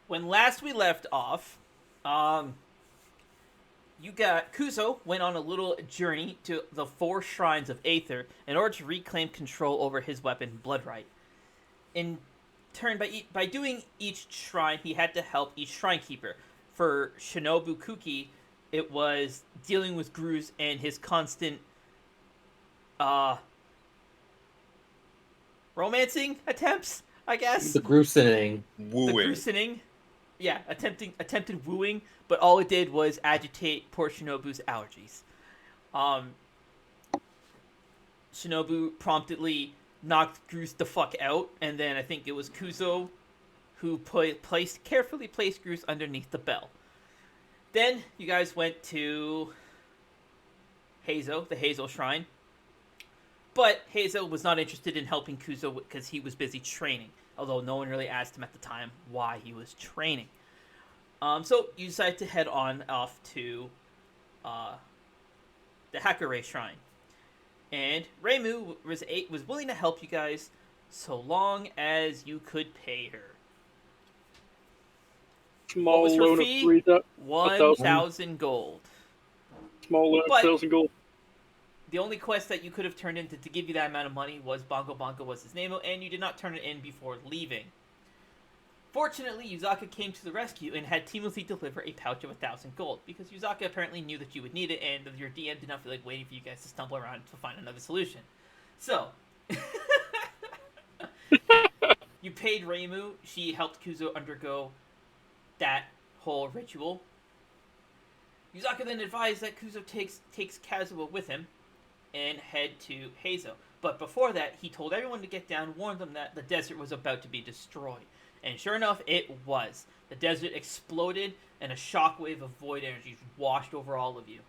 when last we left off, um, Kuzo went on a little journey to the 4 shrines of Aether in order to reclaim control over his weapon, Bloodright. In turn, by doing each shrine, he had to help each shrinekeeper. For Shinobu Kuki, it was dealing with Gruz and his constant uh, romancing attempts, I guess. The gruesening. The Wooing. gruesening, yeah, attempted wooing, but all it did was agitate poor Shinobu's allergies. Um, Shinobu promptly knocked Gruz the fuck out, and then I think it was Kuzo who carefully placed Gruz underneath the bell. Then you guys went to the Hazel Shrine, but Hazel was not interested in helping Kuzo because he was busy training, although no one really asked him at the time why he was training. So you decide to head on off to the Hakare Shrine. And Reimu was willing to help you guys so long as you could pay her. What was her fee? 1,000 gold. Small loan of But 1,000 gold. the only quest that you could have turned in to give you that amount of money was Bongo Bongo was his name, and you did not turn it in before leaving. Fortunately, Yuzaka came to the rescue and had Timothy deliver a pouch of 1,000 gold, because Yuzaka apparently knew that you would need it, and your DM did not feel like waiting for you guys to stumble around to find another solution. So, you paid Reimu. She helped Kuzo undergo that whole ritual. Yuzaka then advised that Kuzo takes Kazuo with him and head to Hazo. But before that, he told everyone to get down, warned them that the desert was about to be destroyed. And sure enough, it was. The desert exploded, and a shockwave of void energy washed over all of you.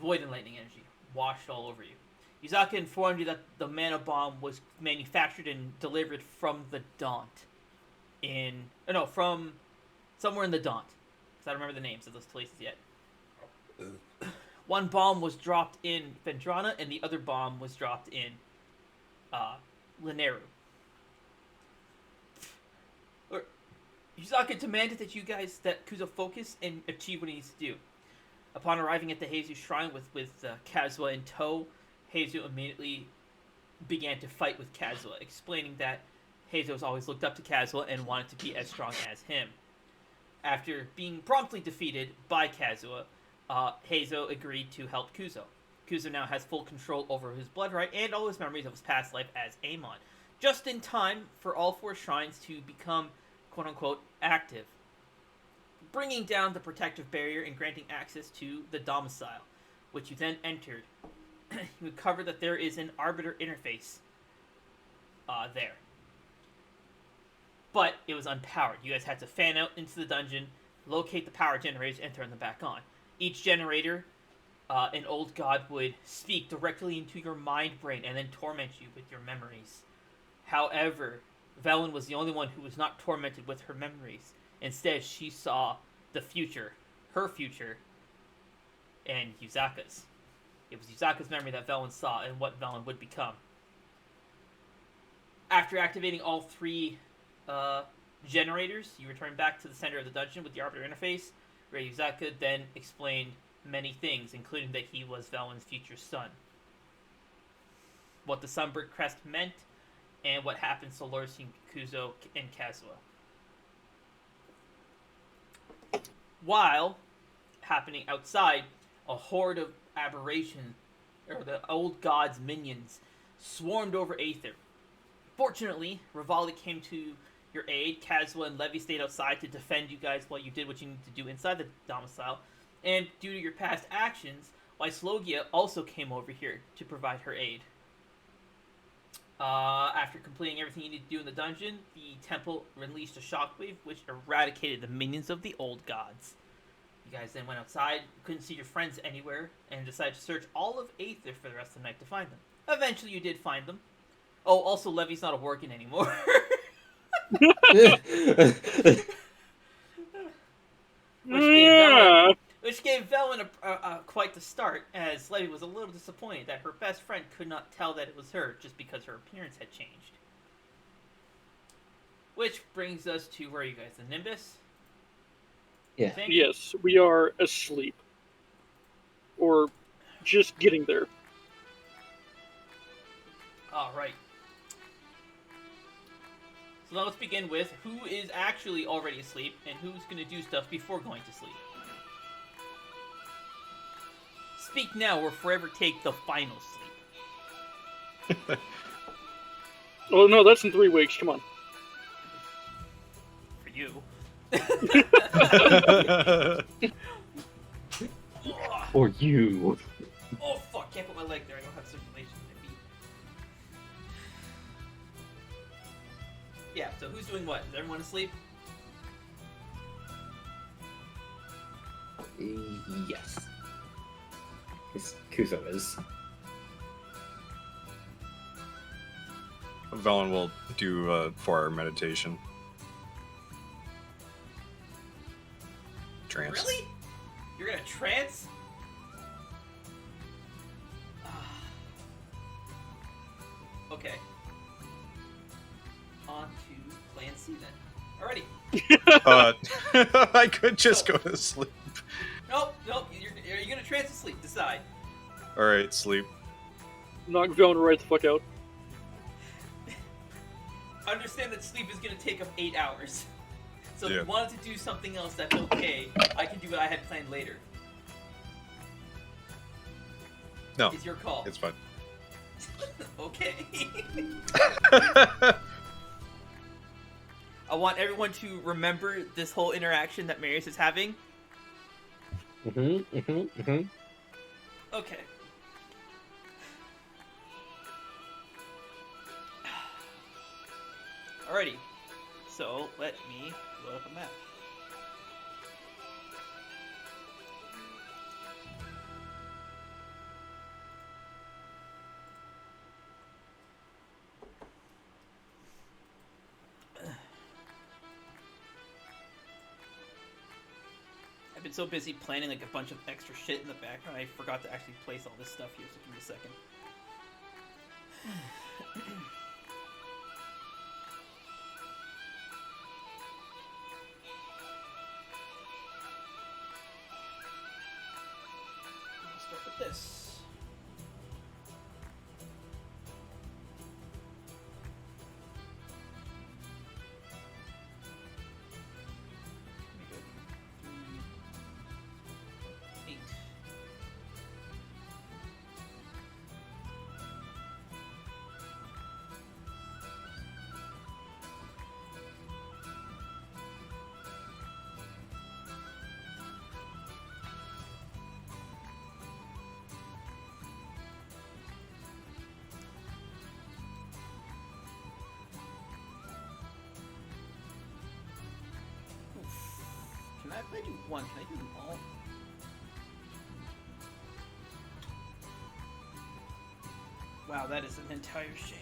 Void and lightning energy washed all over you. Yuzaka informed you that the mana bomb was manufactured and delivered from the Daunt. From somewhere in the Daunt. Because I don't remember the names of those places yet. One bomb was dropped in Vendrana, and the other bomb was dropped in Lineru. Yuzaka demanded that Kuzo focus and achieve what he needs to do. Upon arriving at the Heizu Shrine with Kazuha in tow, Heizu immediately began to fight with Kazuha, explaining that Heizu has always looked up to Kazuha and wanted to be as strong as him. After being promptly defeated by Kazuha, Heizo agreed to help Kuzo. Kuzo now has full control over his Bloodright and all his memories of his past life as Amon, just in time for all 4 shrines to become quote-unquote active, bringing down the protective barrier and granting access to the domicile, which you then entered. You covered that there is an arbiter interface there. But it was unpowered. You guys had to fan out into the dungeon, locate the power generators, and turn them back on. Each generator, an old god would speak directly into your mind brain and then torment you with your memories. However, Velen was the only one who was not tormented with her memories. Instead, she saw the future, her future, and Yuzaka's. It was Yuzaka's memory that Velen saw and what Velen would become. After activating all 3 generators, you return back to the center of the dungeon with the Arbiter interface, where Yuzaka then explained many things, including that he was Velen's future son, what the Sunbird Crest meant, and what happens to Lorsin, Kuzo, and Kazuha. While happening outside, a horde of aberration, or the old god's minions, swarmed over Aether. Fortunately, Rivali came to your aid. Kazuha and Levi stayed outside to defend you guys while you did what you needed to do inside the domicile. And due to your past actions, Wyslogia also came over here to provide her aid. After completing everything you need to do in the dungeon, the temple released a shockwave which eradicated the minions of the old gods. You guys then went outside, couldn't see your friends anywhere, and decided to search all of Aether for the rest of the night to find them. Eventually you did find them. Oh, also Levi's not working anymore. Which gave Velen quite the start, as Levi was a little disappointed that her best friend could not tell that it was her just because her appearance had changed. Which brings us to where are you guys? The Nimbus? Yeah. Thank you. Yes, we are asleep. Or just getting there. All right. So now let's begin with who is actually already asleep and who's going to do stuff before going to sleep. Speak now or forever take the final sleep. Oh no, that's in 3 weeks. Come on. For you. Or you. Oh fuck, can't put my leg there. I don't have circulation in my feet. Yeah, so who's doing what? Is everyone asleep? Yes. Kuzo is. Velen will do a 4-hour meditation. Trance. Really? You're gonna trance? Okay. On to plan C then. Alrighty. I could just go to sleep. Nope. Are you gonna trance or sleep? Decide. Alright, sleep. Knock Velen right the fuck out. Understand that sleep is gonna take up 8 hours. So if Yeah. you wanted to do something else that's okay, I can do what I had planned later. No, It's your call. it's fine. Okay. I want everyone to remember this whole interaction that Marius is having. Okay. Alrighty. So let me load up a map. I've been so busy planning like a bunch of extra shit in the background, I forgot to actually place all this stuff here, so give me a second. I'll start with this. Eight. Can I, if I do one, can I do them all? Wow, that is an entire shame.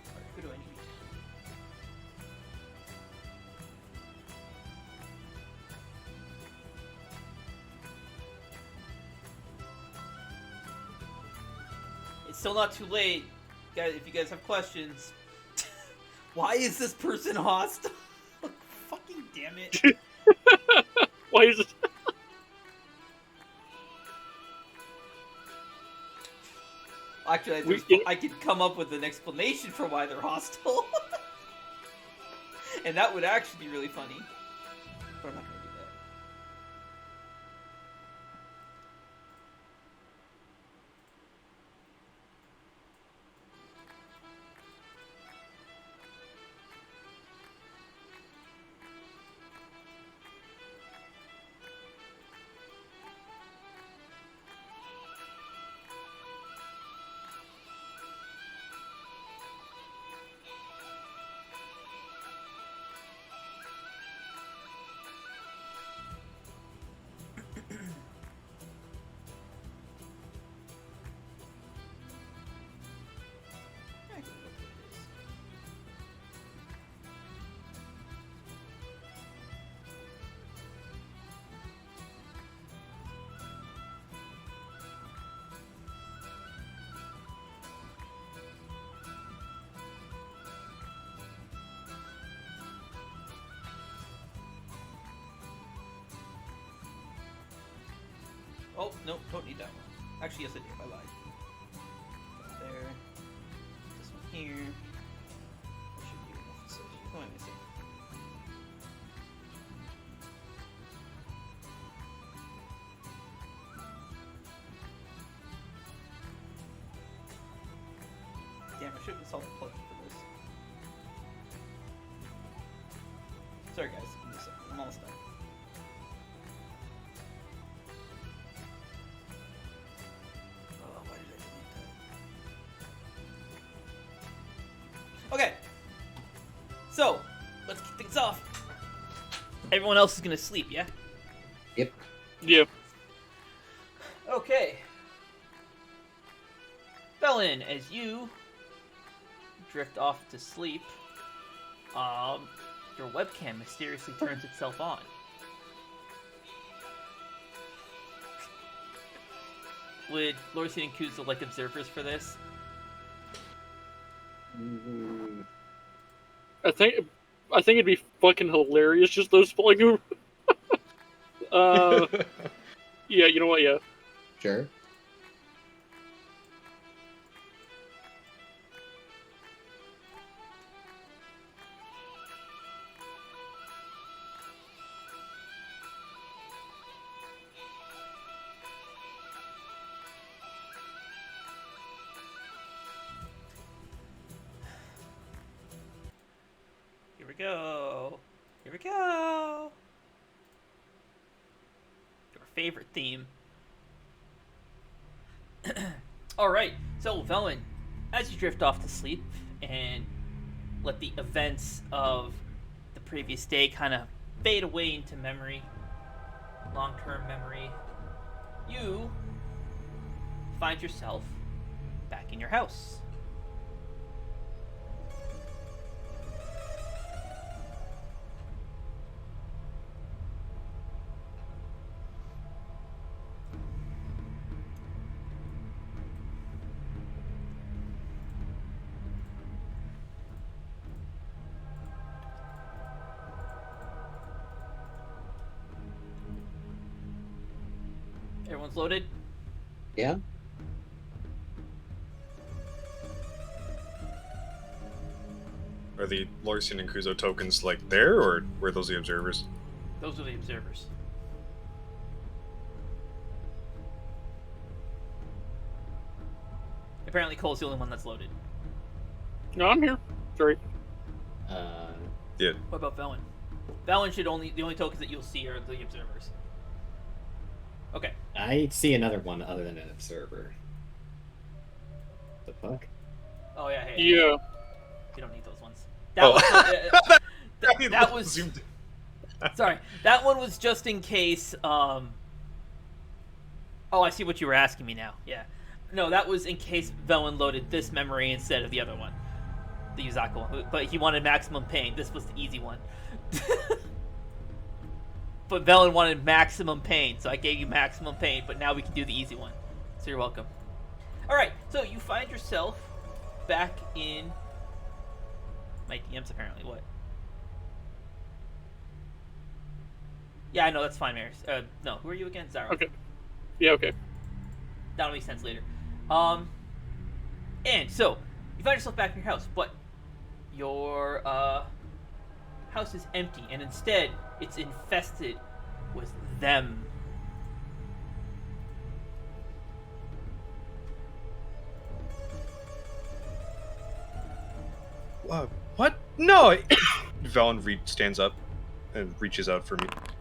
Alright, who do I need? It's still not too late, guys. If you guys have questions, why is this person hostile? Fucking damn it! Why is it? Actually, I could come up with an explanation for why they're hostile, and that would actually be really funny. But I'm not gonna do that. Oh, no, don't need that one. Actually, yes, I do. I lied. There. This one here. That should be enough. So, who am I missing? Damn, I should have installed a plugin for this. Sorry, guys. Give me a second. I'm almost done. Oh, why did I delete that? Okay. So, let's kick things off. Everyone else is gonna sleep, yeah? Yep. Yeah. Okay. Felon, as you drift off to sleep, your webcam mysteriously turns itself on. Would Lorsian and Kuzo like observers for this? I think it'd be fucking hilarious just those like yeah, you know what, yeah. Sure. Here we go. Here we go. Your favorite theme. Alright, so Velen, as you drift off to sleep and let the events of the previous day kind of fade away into memory, long-term memory, you find yourself back in your house. Everyone's loaded? Yeah. Are the Lorsian and Kuzo tokens like there, or were those the observers? Those are the observers. Apparently Cole's the only one that's loaded. No, I'm here. Sorry. Yeah. What about Velen? Velen should the only tokens that you'll see are the observers. Okay. I see another one other than an observer. The fuck? Oh yeah, hey. Yeah. You don't need those ones. That was that was sorry. That one was just in case. Oh, I see what you were asking me now. Yeah. No, that was in case Velen loaded this memory instead of the other one, the Yuzaka one. But he wanted maximum pain. This was the easy one. But Velen wanted maximum pain, so I gave you maximum pain. But now we can do the easy one. So you're welcome. All right. So you find yourself back in my DMs. Apparently, what? Yeah, I know, that's fine, Maris. No, who are you again? Zara. Okay. Yeah, okay. That'll make sense later. And so, you find yourself back in your house, but your, house is empty, and instead, it's infested with them. What? No! Valen stands up and reaches out for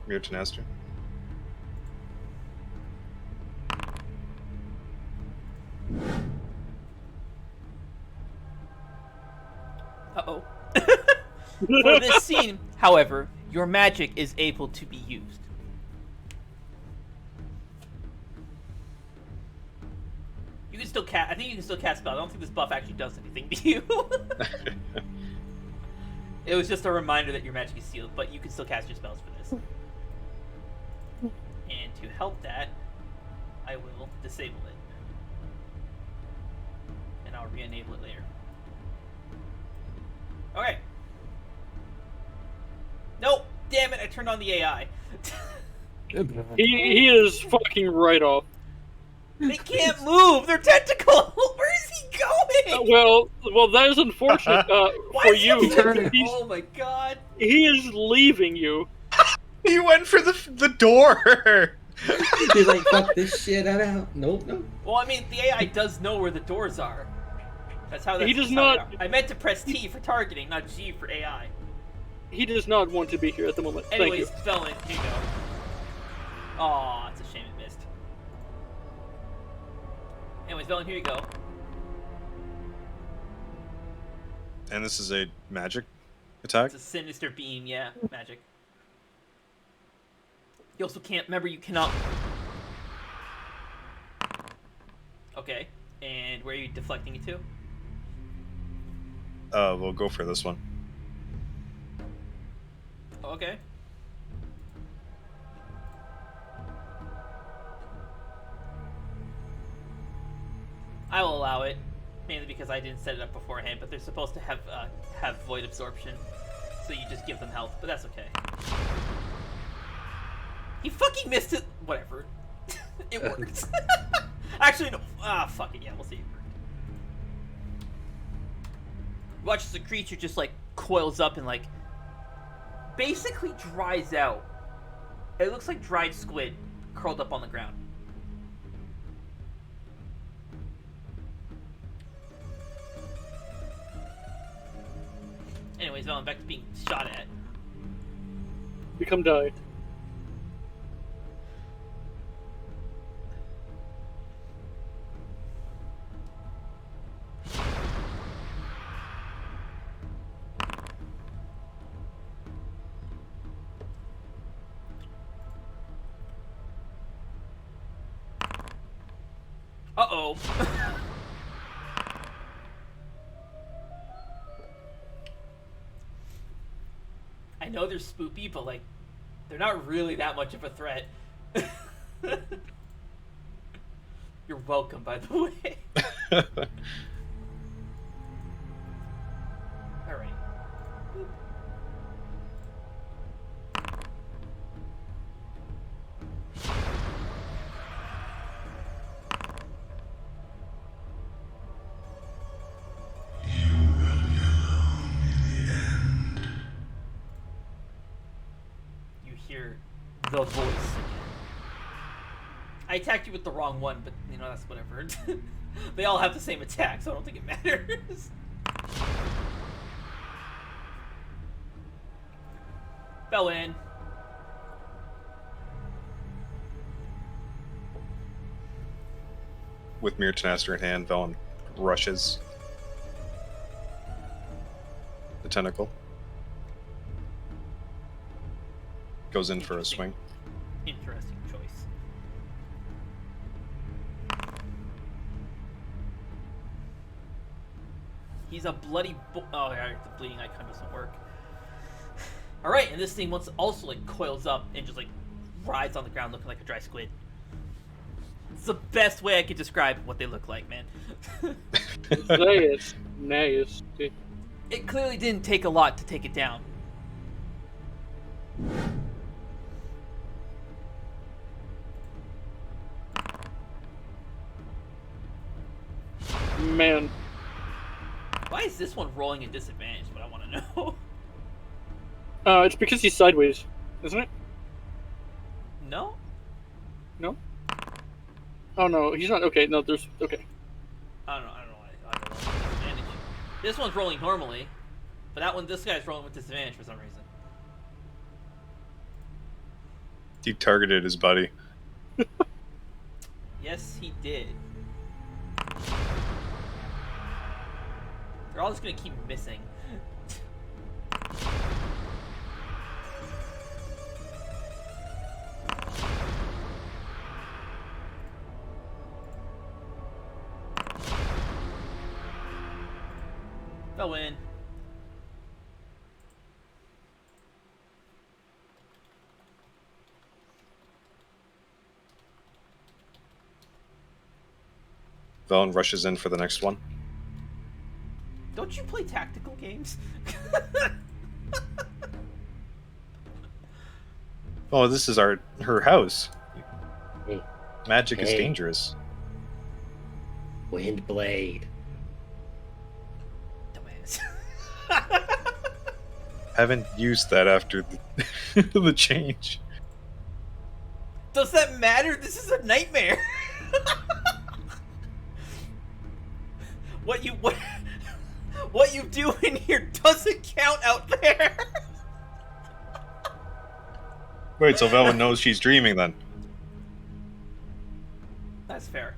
Mutanaster. Uh-oh. For this scene, however, your magic is able to be used. You can still cast. I think you can still cast spells. I don't think this buff actually does anything to you. It was just a reminder that your magic is sealed, but you can still cast your spells for this. And to help that, I will disable it. And I'll re-enable it later. Okay. Nope! Damn it, I turned on the AI. He is fucking right off. They can't move. They're tentacle. Where is he going? Well, that is unfortunate Why for is you. he turning? He's- Oh my god. He is leaving you. He went for the door. He's like, fuck this shit, I'm out. Nope. Well, I mean, the AI does know where the doors are. That's how. He does that's how they not- are. I meant to press T for targeting, not G for AI. He does not want to be here at the moment. Anyways, Thank Felon, here you go. Aw, it's a shame it missed. Anyways, Felon, here you go. And this is a magic attack. It's a sinister beam, yeah, magic. You also can't, remember, you cannot... Okay, and where are you deflecting it to? We'll go for this one. Okay. I will allow it, mainly because I didn't set it up beforehand, but they're supposed to have void absorption, so you just give them health, but that's okay. He fucking missed it! Whatever. It worked. Actually, no. Fuck it, yeah, we'll see. Watch as the creature just, like, coils up and, like, basically dries out. It looks like dried squid curled up on the ground. Anyways, now I'm back to being shot at. Become die. Uh-oh. I know they're spoopy, but, like, they're not really that much of a threat. You're welcome, by the way. Alright. You hear the voice again. I attacked you with the wrong one, but, you know, that's whatever. They all have the same attack, so I don't think it matters. Fell in. With Mirror Tenaster in hand, Velen rushes the tentacle. Goes in for a swing. Interesting choice. He's a bloody oh, yeah, the bleeding icon doesn't work. Alright, and this thing once also, like, coils up and just, like, rides on the ground looking like a dry squid. It's the best way I could describe what they look like, man. Nice. It clearly didn't take a lot to take it down. Man. Why is this one rolling at disadvantage? What I want to know. It's because he's sideways, isn't it? No? No? Oh no, he's not. Okay, no, there's. Okay. I don't know why disadvantage. This one's rolling normally, but this guy's rolling with disadvantage for some reason. He targeted his buddy. Yes, he did. They're all just gonna keep missing. They'll win. Velen rushes in for the next one. Don't you play tactical games? Oh, this is her house. Hey, Magic is Hey. dangerous. Windblade. Dumbass. Haven't used that after the, the change. Does that matter? This is a nightmare. What you do in here doesn't count out there. Wait, so Velvin knows she's dreaming then? That's fair.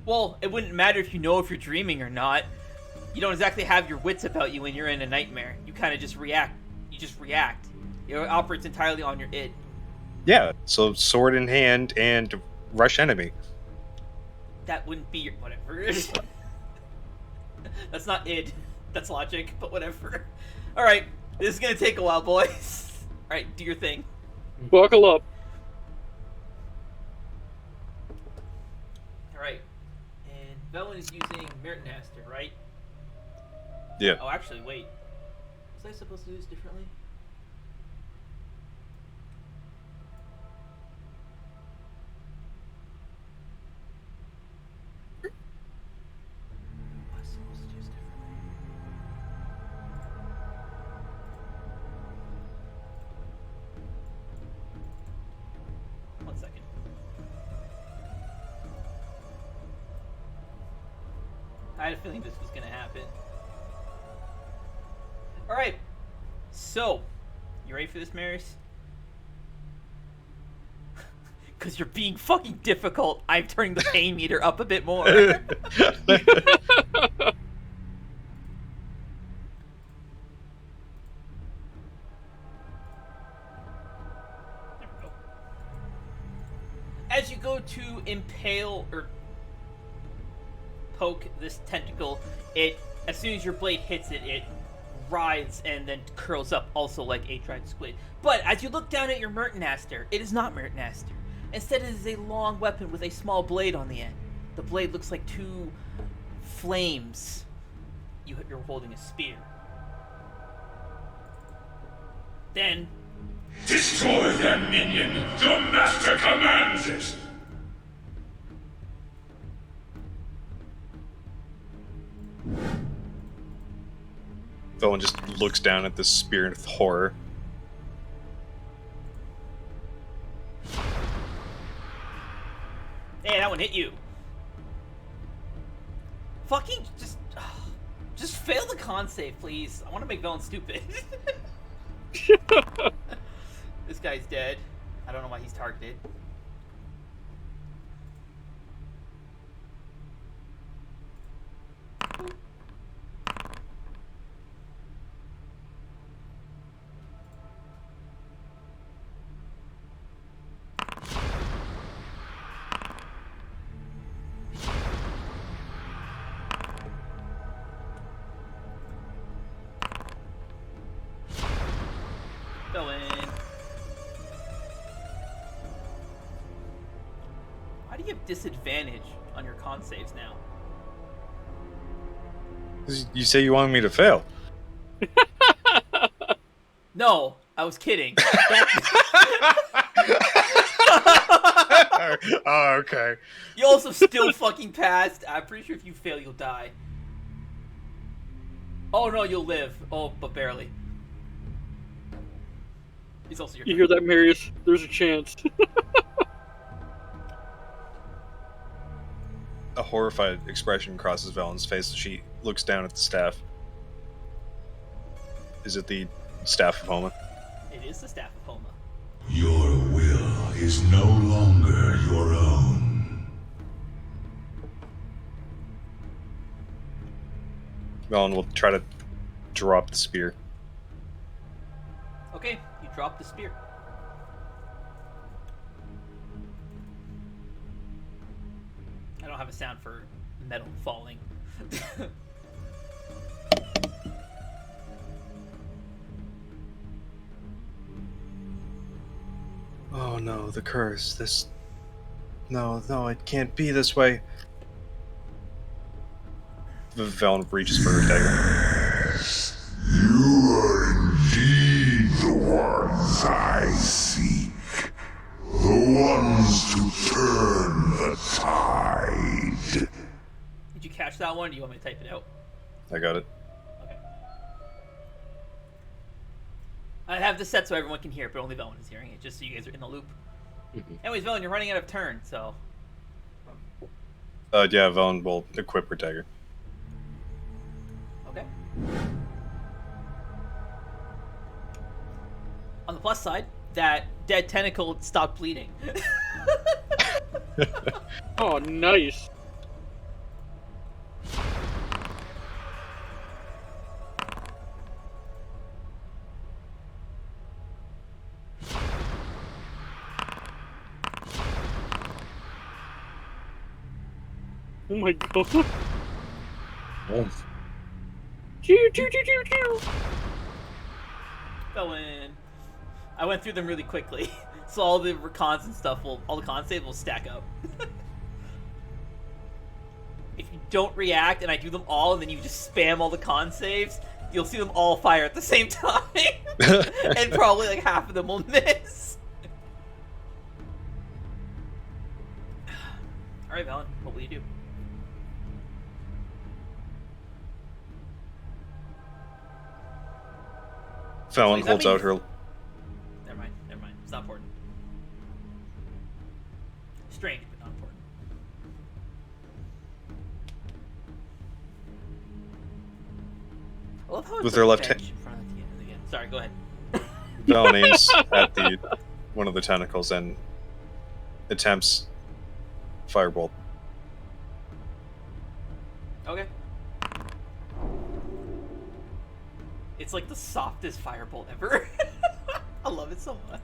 Well, it wouldn't matter if you know if you're dreaming or not. You don't exactly have your wits about you when you're in a nightmare. You kind of just react. You just react. It operates entirely on your id. Yeah, so sword in hand and rush enemy. That wouldn't be your... whatever. That's not id. That's logic, but whatever. Alright, this is gonna take a while, boys. Alright, do your thing. Buckle up. Alright. And Velen is using Mirtnaster, right? Yeah. Oh, actually, wait. Was I supposed to do this differently? I was supposed to do this differently. One second. I had a feeling this was gonna happen. Alright. So, you ready for this, Maris? Because you're being fucking difficult, I'm turning the pain meter up a bit more. There we go. As you go to impale or poke this tentacle, as soon as your blade hits it, it writhes and then curls up, also like a dried squid. But as you look down at your Mirtnaster, it is not Mirtnaster. Instead, it is a long weapon with a small blade on the end. The blade looks like two flames. You're holding a spear. Then, Destroy them, minion! The Master commands it! Velvin just looks down at this spear with horror. hey, that one hit you. Fucking just fail the con save, please. I want to make Velen stupid. This guy's dead. I don't know why he's targeted. Go in. Why do you have disadvantage on your con saves now? You say you want me to fail. No, I was kidding. Oh, okay. You also still fucking passed. I'm pretty sure if you fail, you'll die. Oh no, you'll live. Oh, but barely. He's also your You hear that, Marius? There's a chance. A horrified expression crosses Velen's face as she looks down at the staff. Is it the Staff of Homa? It is the Staff of Homa. Your will is no longer your own. Velen will try to drop the spear. Okay, you drop the spear. I don't have a sound for metal falling. Oh no, the curse. This... No, it can't be this way. Velen reaches for her dagger. You are indeed the ones I seek. ones to turn the tide. Did you catch that one? Or do you want me to type it out? I got it. Okay. I have this set so everyone can hear it, but only Velin is hearing it, just so you guys are in the loop. Anyways, Velin, you're running out of turn, so... Yeah, Velen will equip her dagger. Okay. On the plus side, that dead tentacle stopped bleeding. Oh, nice. Oh my god. Oh, Choo choo choo choo choo. Velin. I went through them really quickly, so all the cons and stuff all the con saves will stack up. If you don't react and I do them all and then you just spam all the con saves, you'll see them all fire at the same time. And probably like half of them will miss. Alright, Valen, what will you do? Velen holds out her. Never mind. It's not important. Strange, but not important. I love how it's With like her left bench in front of the end again. Sorry, go ahead. Velen aims at one of the tentacles and attempts firebolt. Okay. It's like the softest firebolt ever. I love it so much.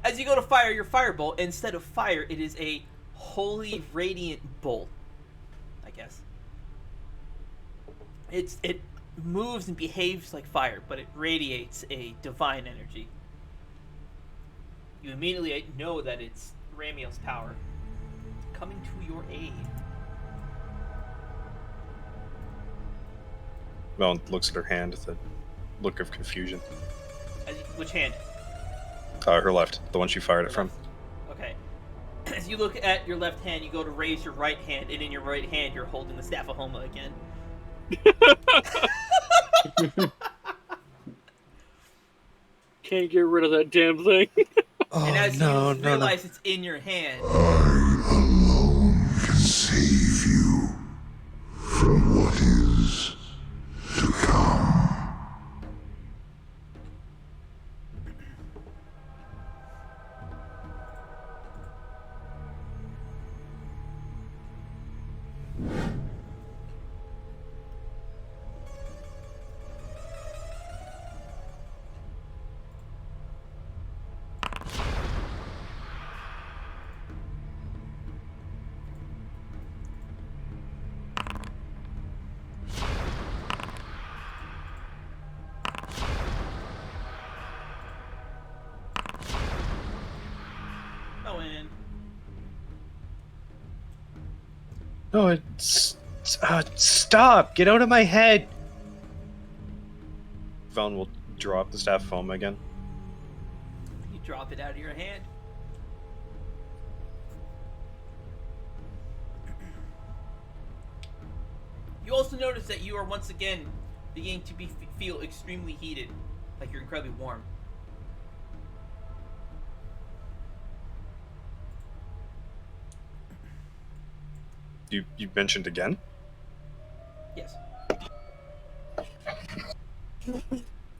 As you go to fire your firebolt, instead of fire, it is a holy radiant bolt, I guess. It moves and behaves like fire, but it radiates a divine energy. You immediately know that it's Ramiel's power coming to your aid. Velen looks at her hand with a look of confusion. Which hand? Her left, the one she fired it from. Okay. As you look at your left hand, you go to raise your right hand, and in your right hand, you're holding the Staff of Homa again. Can't get rid of that damn thing. And as you realize it's in your hand, I alone can save you from what is to come. No, stop! Get out of my head! Velen will drop the Staff of Homa again. you drop it out of your hand. You also notice that you are once again beginning to feel extremely heated, like you're incredibly warm. You mentioned again? Yes.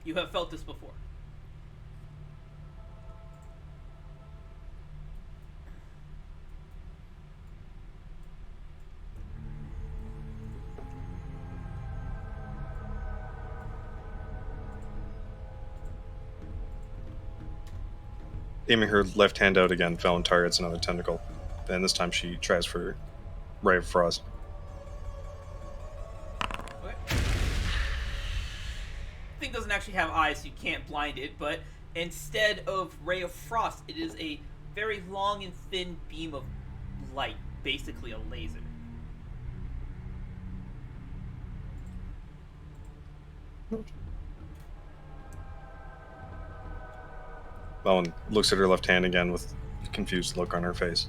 You have felt this before. Aiming her left hand out again, Velen targets another tentacle. Then this time she tries for Ray of Frost. Okay. Thing doesn't actually have eyes, so you can't blind it, but instead of Ray of Frost, it is a very long and thin beam of light, basically a laser. Velen looks at her left hand again with a confused look on her face.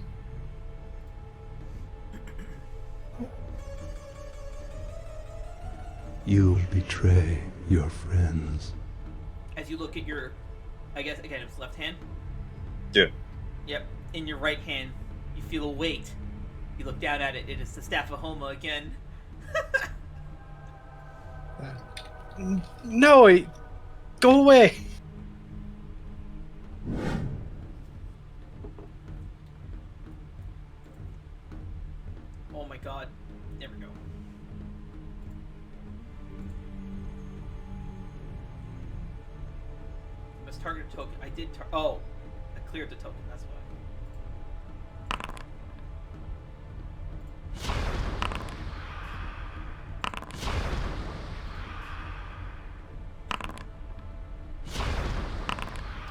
You betray your friends. As you look at your, I guess again it's left hand. Yeah. Yep. In your right hand, you feel a weight. You look down at it. It is the staff of Homa again. No, go away. Oh my god. There we go. Must target a token. I did oh. I cleared the token, that's why.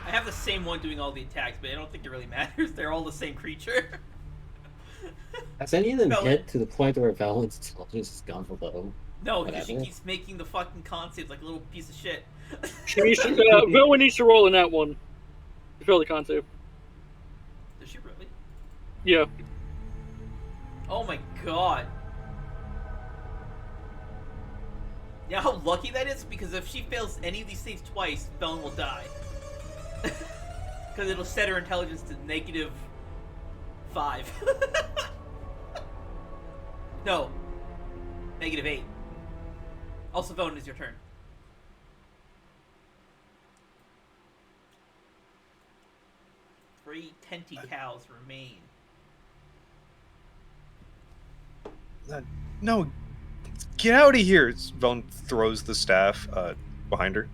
I have the same one doing all the attacks, but I don't think it really matters. They're all the same creature. Has any of them Velen. hit to the point where Valen's intelligence has gone below? No, because she Whatever. keeps making the fucking con saves like a little piece of shit. She needs to, Velen needs to roll in that one to fail the con save. Does she really? Yeah. Oh my god. You know how lucky that is? Because if she fails any of these saves twice, Velen will die. Because it'll set her intelligence to -5. No. -8. Also, Velen, is your turn. Three tentacles remain. No, get out of here. Velen throws the staff behind her.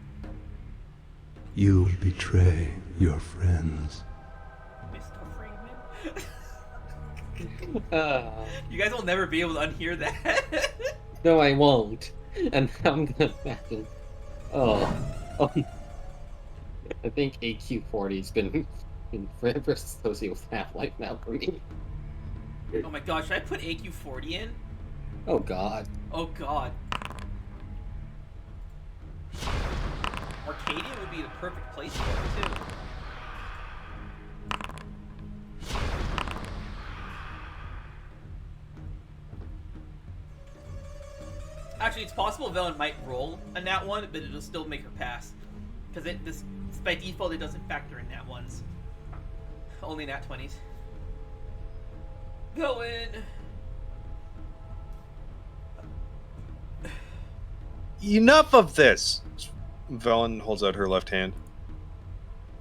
You betray your friends. Mr. Freeman? Uh, You guys will never be able to unhear that. no, I won't. And I'm gonna imagine. Oh. I think AQ40's been forever associated with Half-Life now for me. Oh my gosh, should I put AQ40 in? Oh god. Oh god. Arcadia would be the perfect place for it, too. Actually, it's possible Velen might roll a nat 1, but it'll still make her pass. Because by default, it doesn't factor in nat 1s. Only nat 20s. Velen! Enough of this! Velen holds out her left hand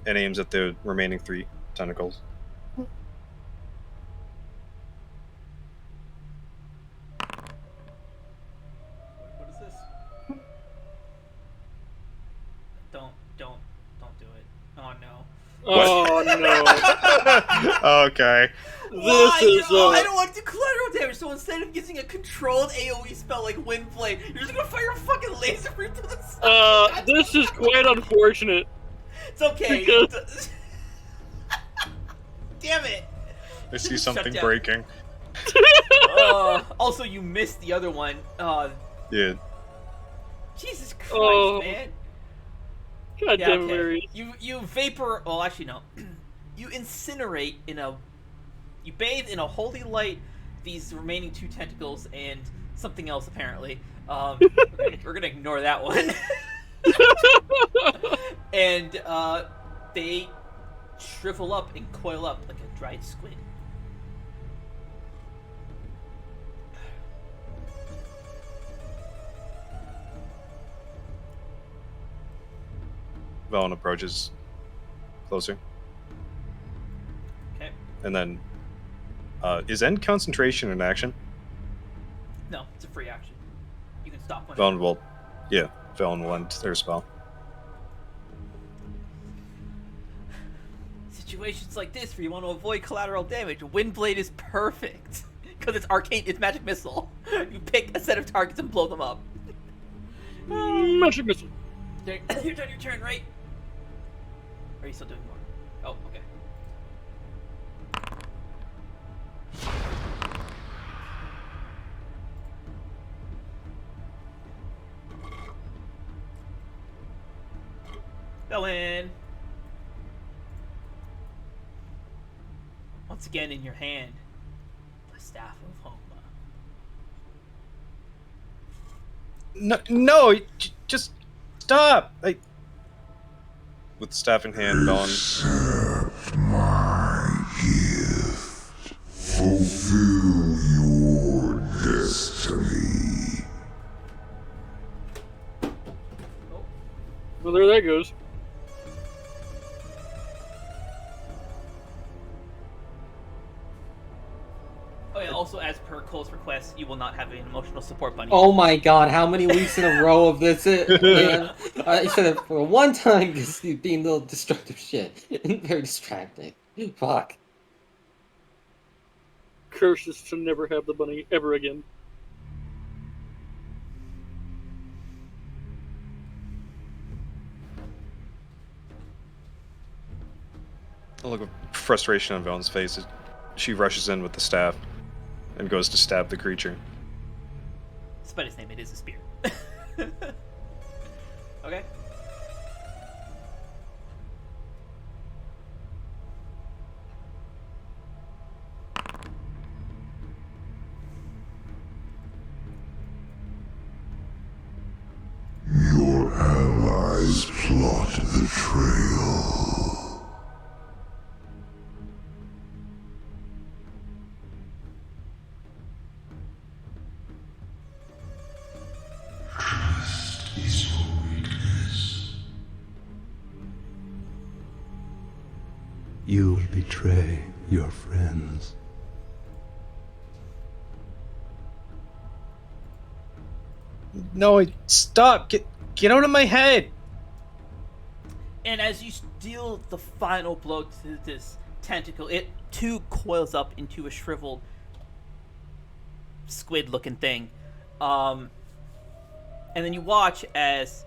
and aims at the remaining 3 tentacles. What is this? Don't do it. Oh no. Oh no. Okay. Why? This is I don't want to do collateral damage, so instead of using a controlled AoE spell like Windblade, you're just gonna fire a fucking laser into the sky. This is quite unfortunate. It's okay. Because- Damn it. I see Shut something down. breaking. Also, you missed the other one. Yeah. Jesus Christ, Oh. man. God Yeah, damn okay. Mary. You vapor. Well, actually, no. You incinerate You bathe in a holy light these remaining 2 tentacles and something else, apparently. We're gonna ignore that one. And they shrivel up and coil up like a dried squid. Velen approaches closer. Okay. And then, is end concentration an action? No, it's a free action. You can stop when. Velen will end their spell. Situations like this where you want to avoid collateral damage, Windblade is perfect. Because it's arcane, it's magic missile. You pick a set of targets and blow them up. Magic missile. You're done your turn, right? Or are you still doing more? Oh, okay. Velen. Once again in your hand, the Staff of Homa. No, just stop! With the staff in hand, Velen. Accept my gift. Fulfill your destiny. Well, there that goes. Oh yeah, also as per Cole's request, you will not have an emotional support bunny. Oh my god, how many weeks in a row of this, man? I said it for one time, just being a little destructive shit. Very distracting. Fuck. Curses to never have the bunny ever again. A look of frustration on Velen's face as she rushes in with the staff and goes to stab the creature. Despite its name, it is a spear. Okay. Your allies plot the trail. Trust is your weakness. You'll betray your friends. No, stop! Get out of my head! And as you deal the final blow to this tentacle, it too coils up into a shriveled squid-looking thing. And then you watch as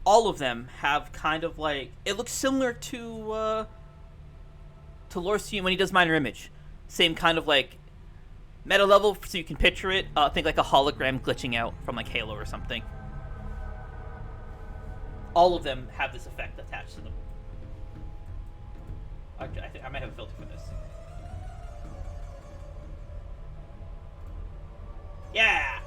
all of them have kind of like, it looks similar to Lorcian when he does Minor Image. Same kind of like meta level, so you can picture it. Think like a hologram glitching out from like Halo or something. All of them have this effect attached to them. I think I might have a filter for this. Yeah!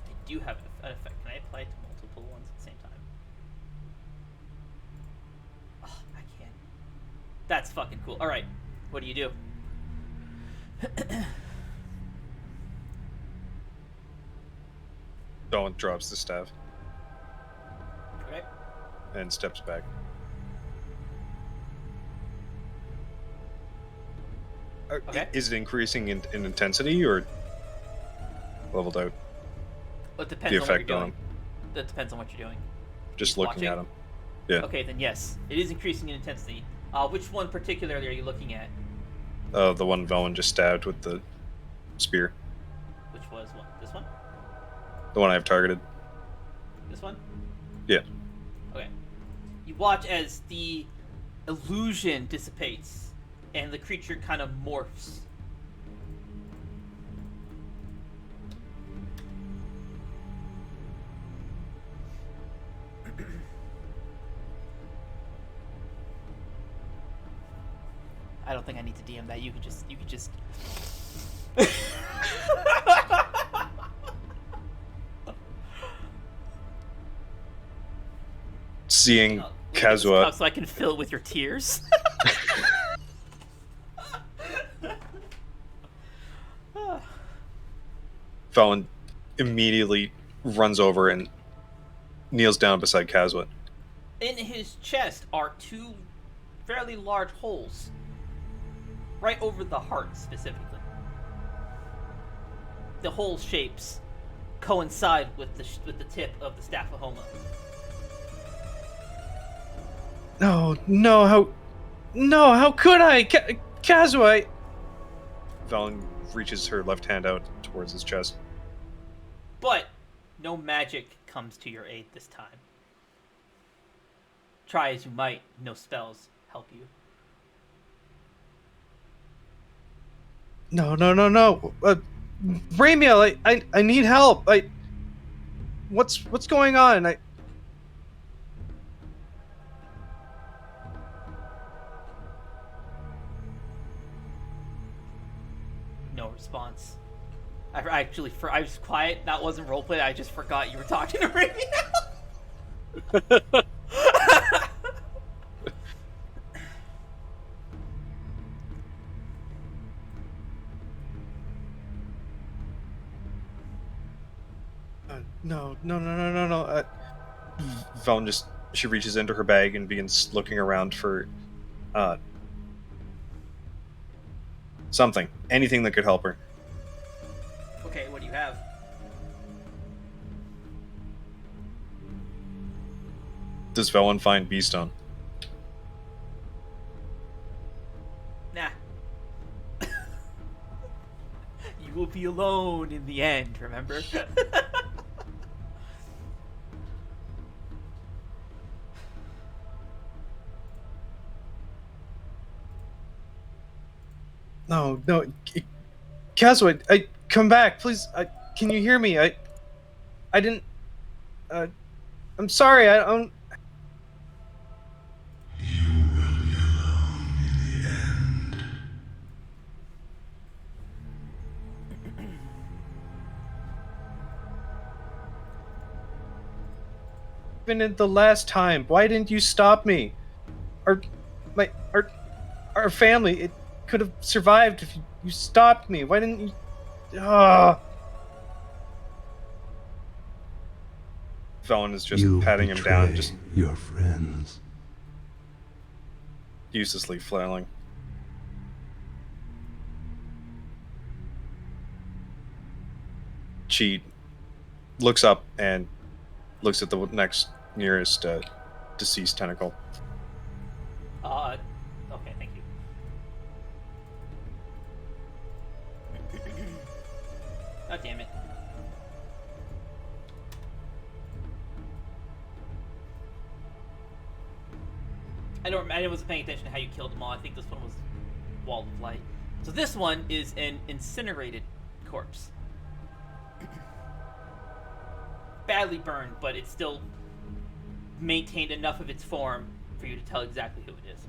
I do have an effect. Can I apply it to multiple ones at the same time? Oh, I can. That's fucking cool. Alright, what do you do? Velen drops the staff Okay. and steps back. Okay. Is it increasing in intensity or leveled out? Well, it depends The on what you're effect on doing. him. That depends on what you're doing. Just looking Watching? at him. Yeah. Okay, then yes. It is increasing in intensity. Which one particularly are you looking at? The one Velen just stabbed with the spear. Which was what? This one? The one I have targeted. This one? Yeah. Okay. You watch as the illusion dissipates and the creature kind of morphs. I don't think I need to DM that. You could just Seeing Look at this Kazua, cup so I can fill it with your tears. Velen immediately runs over and kneels down beside Kazua. In his chest are two fairly large holes, right over the heart specifically. The hole shapes coincide with the tip of the Staff of Homa. How could I? Kazua! Velen reaches her left hand out towards his chest. But no magic comes to your aid this time. Try as you might, no spells help you. No. Ramiel, I need help. What's going on? response. I was quiet. That wasn't roleplay. I just forgot you were talking to me. No. Vaughn she reaches into her bag and begins looking around for something, anything that could help her. Okay, what do you have? Does Velen find B-Stone? Nah. You will be alone in the end, remember? No, Casway, come back, please. Can you hear me? I didn't. I'm sorry. I don't. You will be alone in the end. Even in the last time, why didn't you stop me? Our family, it could have survived if you stopped me. Why didn't you? Velen is just You patting him down, betray just your friends. uselessly flailing. She looks up and looks at the next nearest deceased tentacle. Okay, thank you. God damn it. I wasn't paying attention to how you killed them all. I think this one was Wall of Light. So this one is an incinerated corpse. Badly burned, but it still maintained enough of its form for you to tell exactly who it is.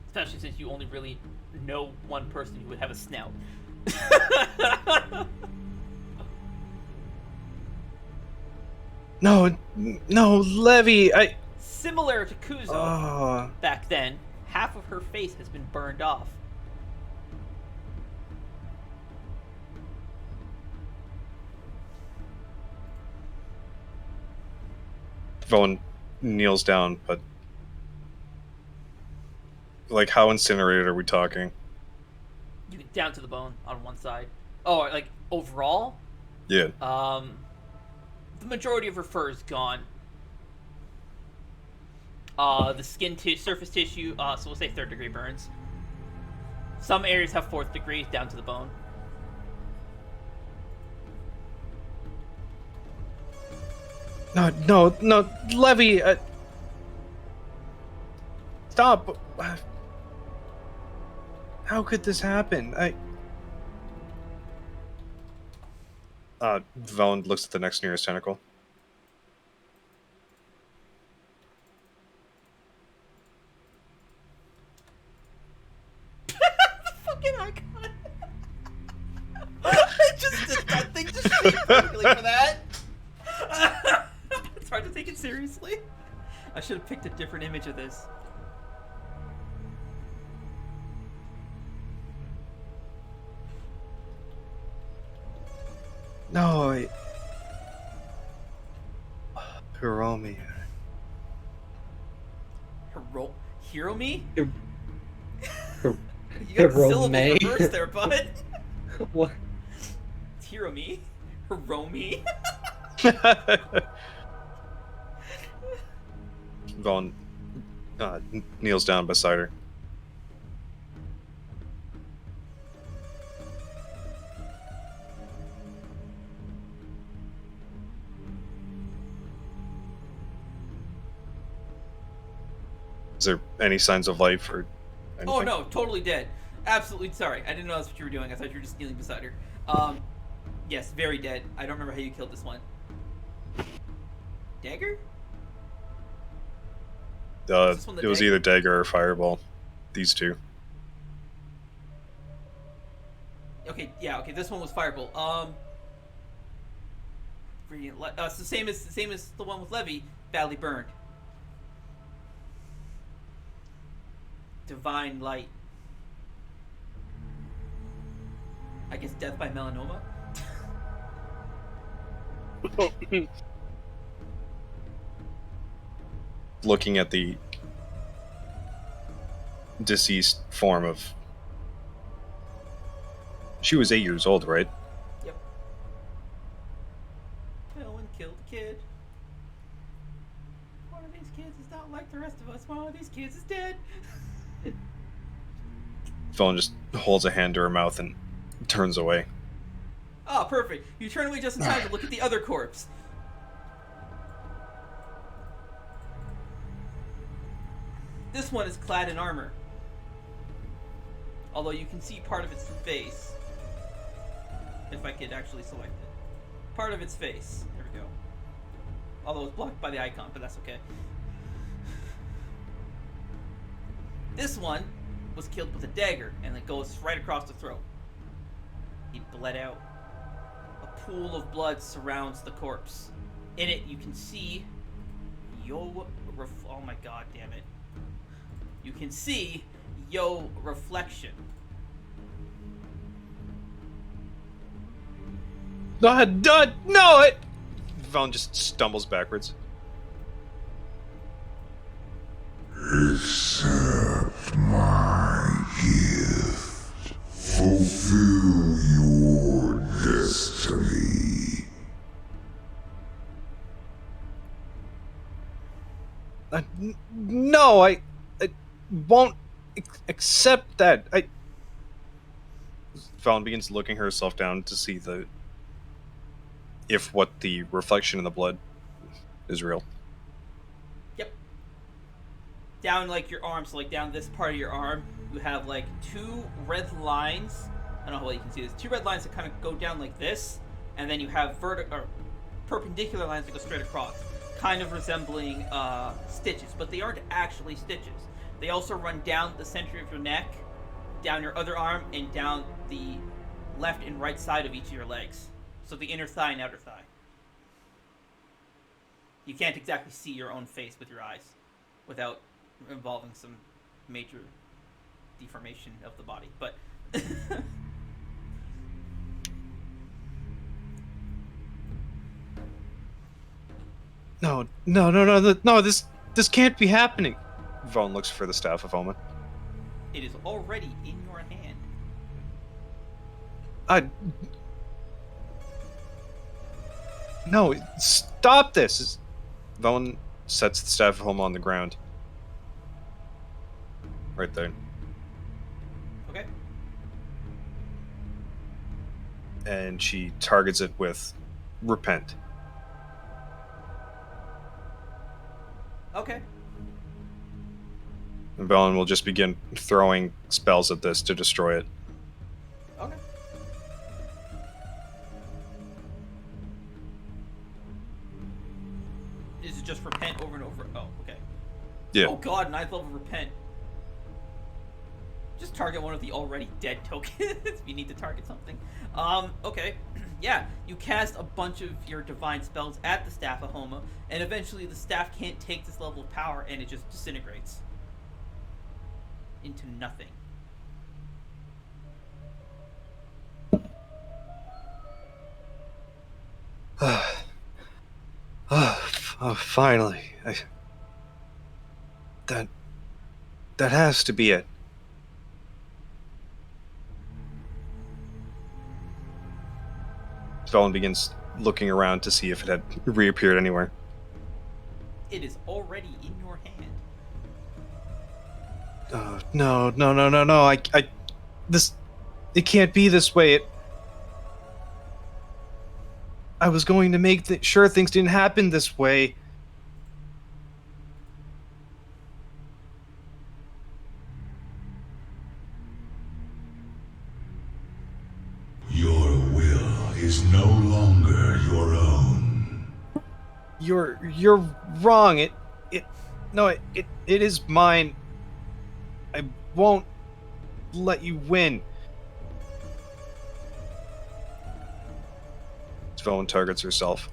Especially since you only really know one person who would have a snout. No, Levy, Similar to Kuzo back then, half of her face has been burned off. Vaughn kneels down, but like, how incinerated are we talking? You down to the bone on one side. Oh, like overall? Yeah. The majority of her fur is gone. The skin surface tissue, so we'll say 3rd degree burns. Some areas have 4th degree down to the bone. No, Levy, stop. How could this happen? Velen looks at the next nearest tentacle. Fucking icon. That thing just fit perfectly for that. It's hard to take it seriously. I should have picked a different image of this. No, Hiromi. Hero me? Hir- You got the syllables Hirome? reversed there, bud. What? It's Hero me. Hiromi. Vaughn kneels down beside her. Is there any signs of life or anything? Oh no, totally dead. Absolutely sorry. I didn't know that's what you were doing. I thought you were just kneeling beside her. Yes, very dead. I don't remember how you killed this one. Dagger? It was either dagger or fireball. These two. Okay, yeah, okay. This one was Firebolt. It's the same as the one with Levy. Badly burned. Divine Light. I guess death by melanoma. Looking at the deceased form of... She was 8 years old, right? Yep. No one killed a kid. One of these kids is not like the rest of us. One of these kids is dead. Velen just holds a hand to her mouth and turns away. Oh, perfect. You turn away just in time to look at the other corpse. This one is clad in armor. Although you can see part of its face. If I could actually select it. Part of its face. There we go. Although it's blocked by the icon, but that's okay. This one was killed with a dagger, and it goes right across the throat. He bled out. A pool of blood surrounds the corpse. In it, you can see oh my god, damn it. You can see reflection. No! Velen just stumbles backwards. Accept my gift. Fulfill your destiny. No, I won't accept that. Velen begins looking herself down to see if what the reflection in the blood is real. Yep. Down like your arm, so like down this part of your arm, you have like 2 red lines. I don't know how well you can see this. 2 red lines that kind of go down like this, and then you have perpendicular lines that go straight across, kind of resembling stitches, but they aren't actually stitches. They also run down the center of your neck, down your other arm, and down the left and right side of each of your legs. So the inner thigh and outer thigh. You can't exactly see your own face with your eyes without involving some major deformation of the body. But No, this can't be happening. Velen looks for the Staff of Omen. it is already in your hand. No, stop this! Velen sets the Staff of Omen on the ground. Right there. Okay. And she targets it with Repent. Okay. And Velen will just begin throwing spells at this to destroy it. Okay. Is it just repent over and over? Oh, okay. Yeah. Oh god, 9th level repent. Just target one of the already dead tokens if you need to target something. Okay. Yeah, you cast a bunch of your divine spells at the Staff of Homa, and eventually the staff can't take this level of power, and it just disintegrates into nothing. Finally. That has to be it. Velen begins looking around to see if it had reappeared anywhere. It is already in your hand. No. It can't be this way. I was going to make sure things didn't happen this way. Your will is no longer your own. You're wrong. It is mine. I won't let you win. Velen targets herself.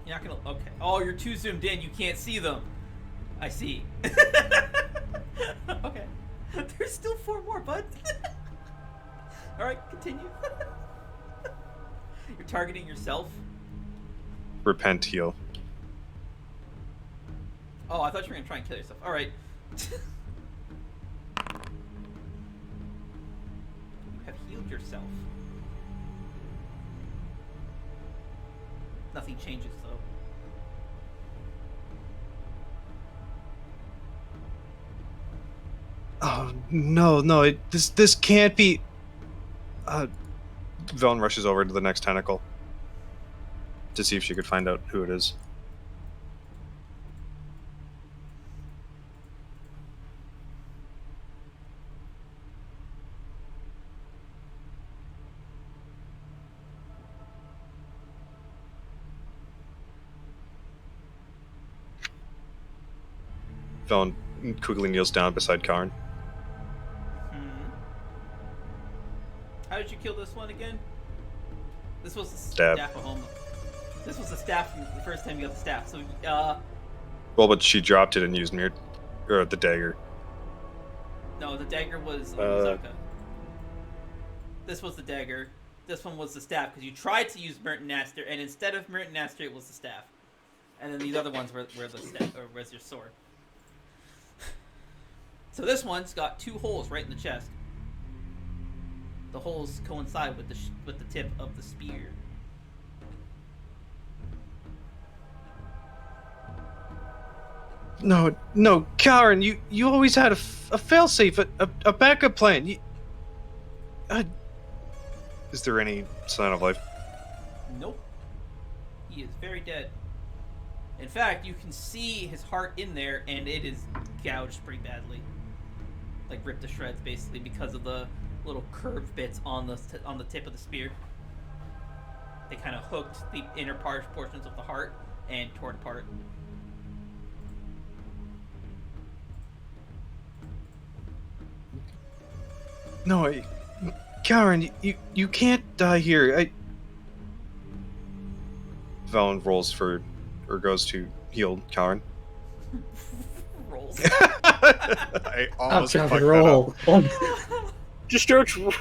You're not gonna. Okay. Oh, you're too zoomed in. You can't see them. I see. Okay. There's still 4 more, bud. All right, continue. You're targeting yourself. Repent, heal. Oh, I thought you were gonna try and kill yourself. All right. You have healed yourself. Nothing changes though. Oh no! This can't be. Velen rushes over to the next tentacle to see if she could find out who it is. Velen quickly kneels down beside Karn. How did you kill this one again? This was the Stab. staff of home. This was the staff from the first time you got the staff. So, Well, but she dropped it and used the dagger. no, the dagger was Ozaka. This was the dagger. This one was the staff because you tried to use Merton Naster, and instead of Merton Naster, it was the staff. And then these other ones were the staff, or was your sword. So this one's got 2 holes right in the chest. The holes coincide with the tip of the spear. No, Karen, you always had a failsafe, a backup plan. Is there any sign of life? Nope. He is very dead. In fact, you can see his heart in there, and it is gouged pretty badly. Like ripped to shreds, basically, because of the little curved bits on the tip of the spear. They kind of hooked the inner portions of the heart and tore it apart. No, Karen, you can't die here. Velen rolls for, or goes to heal Karen. Rolls. I I'll almost drop fucked and that roll. up. Just starts. Where?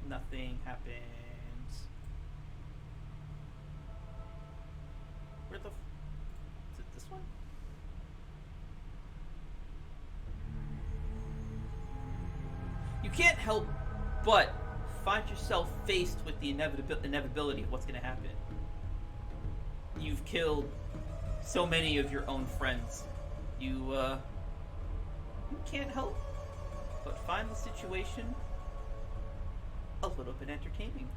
Nothing happens. Where the? Is it this one? You can't help but find yourself faced with the inevitability of what's going to happen. You've killed so many of your own friends. You can't help but find the situation a little bit entertaining.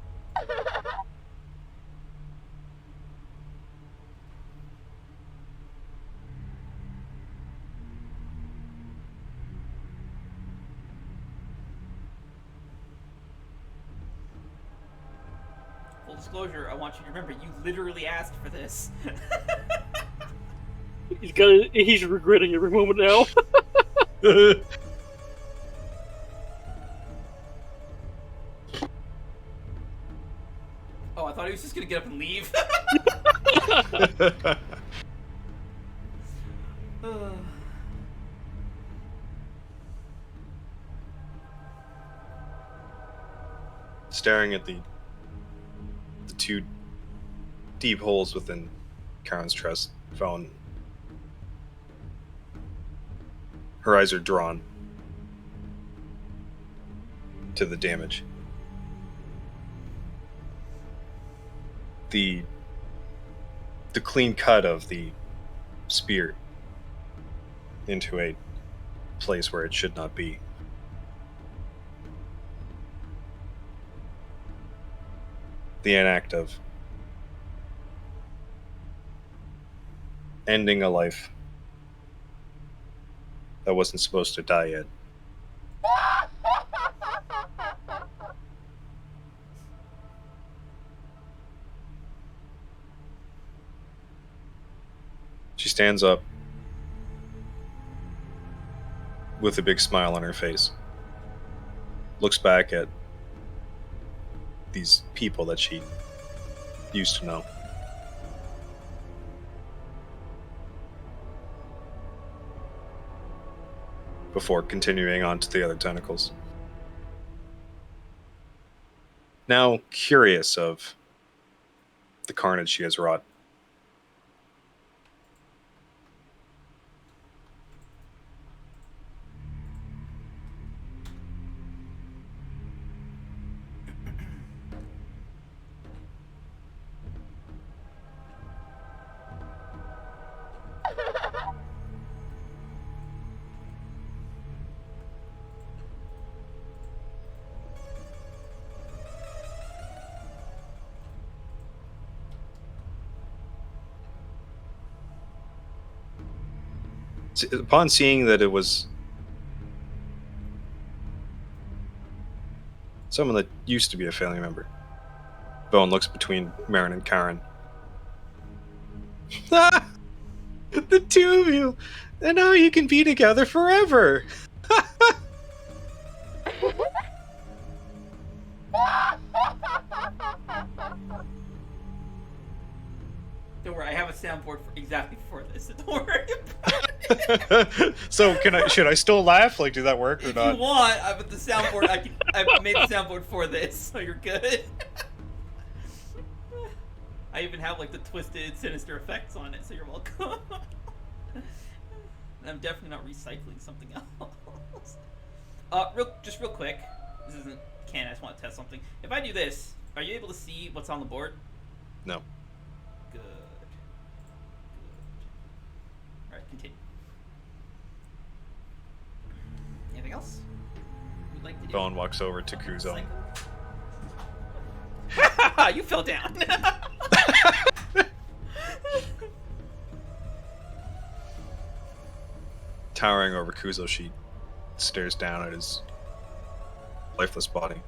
Full disclosure, I want you to remember, you literally asked for this. He's regretting every moment now. Oh, I thought he was just gonna get up and leave. Staring at the 2 deep holes within Karen's chest, Velen. Her eyes are drawn to the damage. The clean cut of the spear into a place where it should not be. The act of ending a life that wasn't supposed to die yet. She stands up with a big smile on her face. Looks back at these people that she used to know. Before continuing on to the other tentacles. Now curious of the carnage she has wrought. Upon seeing that it was someone that used to be a family member, Bowen looks between Marin and Karen. Ah! The two of you! And now you can be together forever! Don't worry, I have a soundboard exactly for this. So don't worry. So should I still laugh? Like, did that work or If not? you want, I put the soundboard. I made the soundboard for this, so you're good. I even have like the twisted, sinister effects on it, so you're welcome. I'm definitely not recycling something else. Real quick. This isn't canon. I just want to test something. If I do this, are you able to see what's on the board? No. Good. All right, continue. Anything else you'd like to do? Bowen walks over to Kuzo. You fell down. Towering over Kuzo, she stares down at his lifeless body.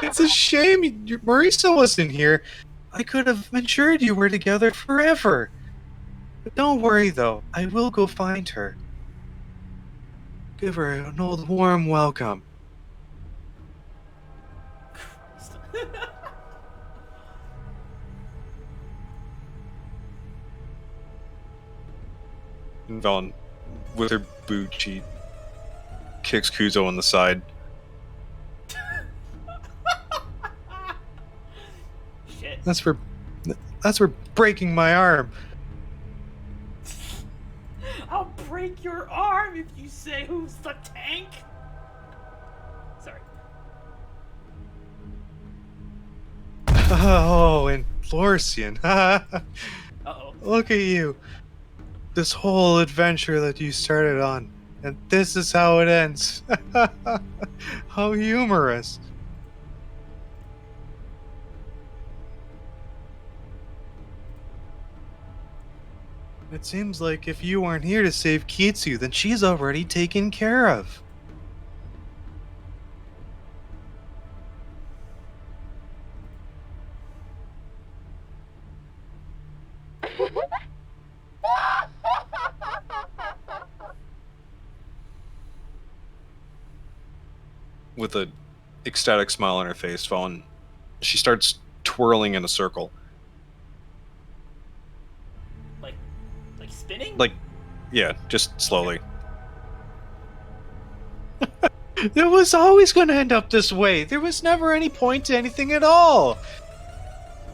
It's a shame Marisa wasn't here. I could have ensured you were together forever. But don't worry, though. I will go find her. Give her an old warm welcome. And Velen, with her boot, she kicks Kuzo on the side. Shit. That's for breaking my arm. I'll break your arm if you say who's the tank. Sorry. Oh, and Florcian. Uh-oh. Look at you. This whole adventure that you started on. And this is how it ends. How humorous. It seems like if you weren't here to save Kitsu, then she's already taken care of. With a ecstatic smile on her face, Velen, she starts twirling in a circle. Like spinning? Like, yeah, just slowly. It was always going to end up this way. There was never any point to anything at all.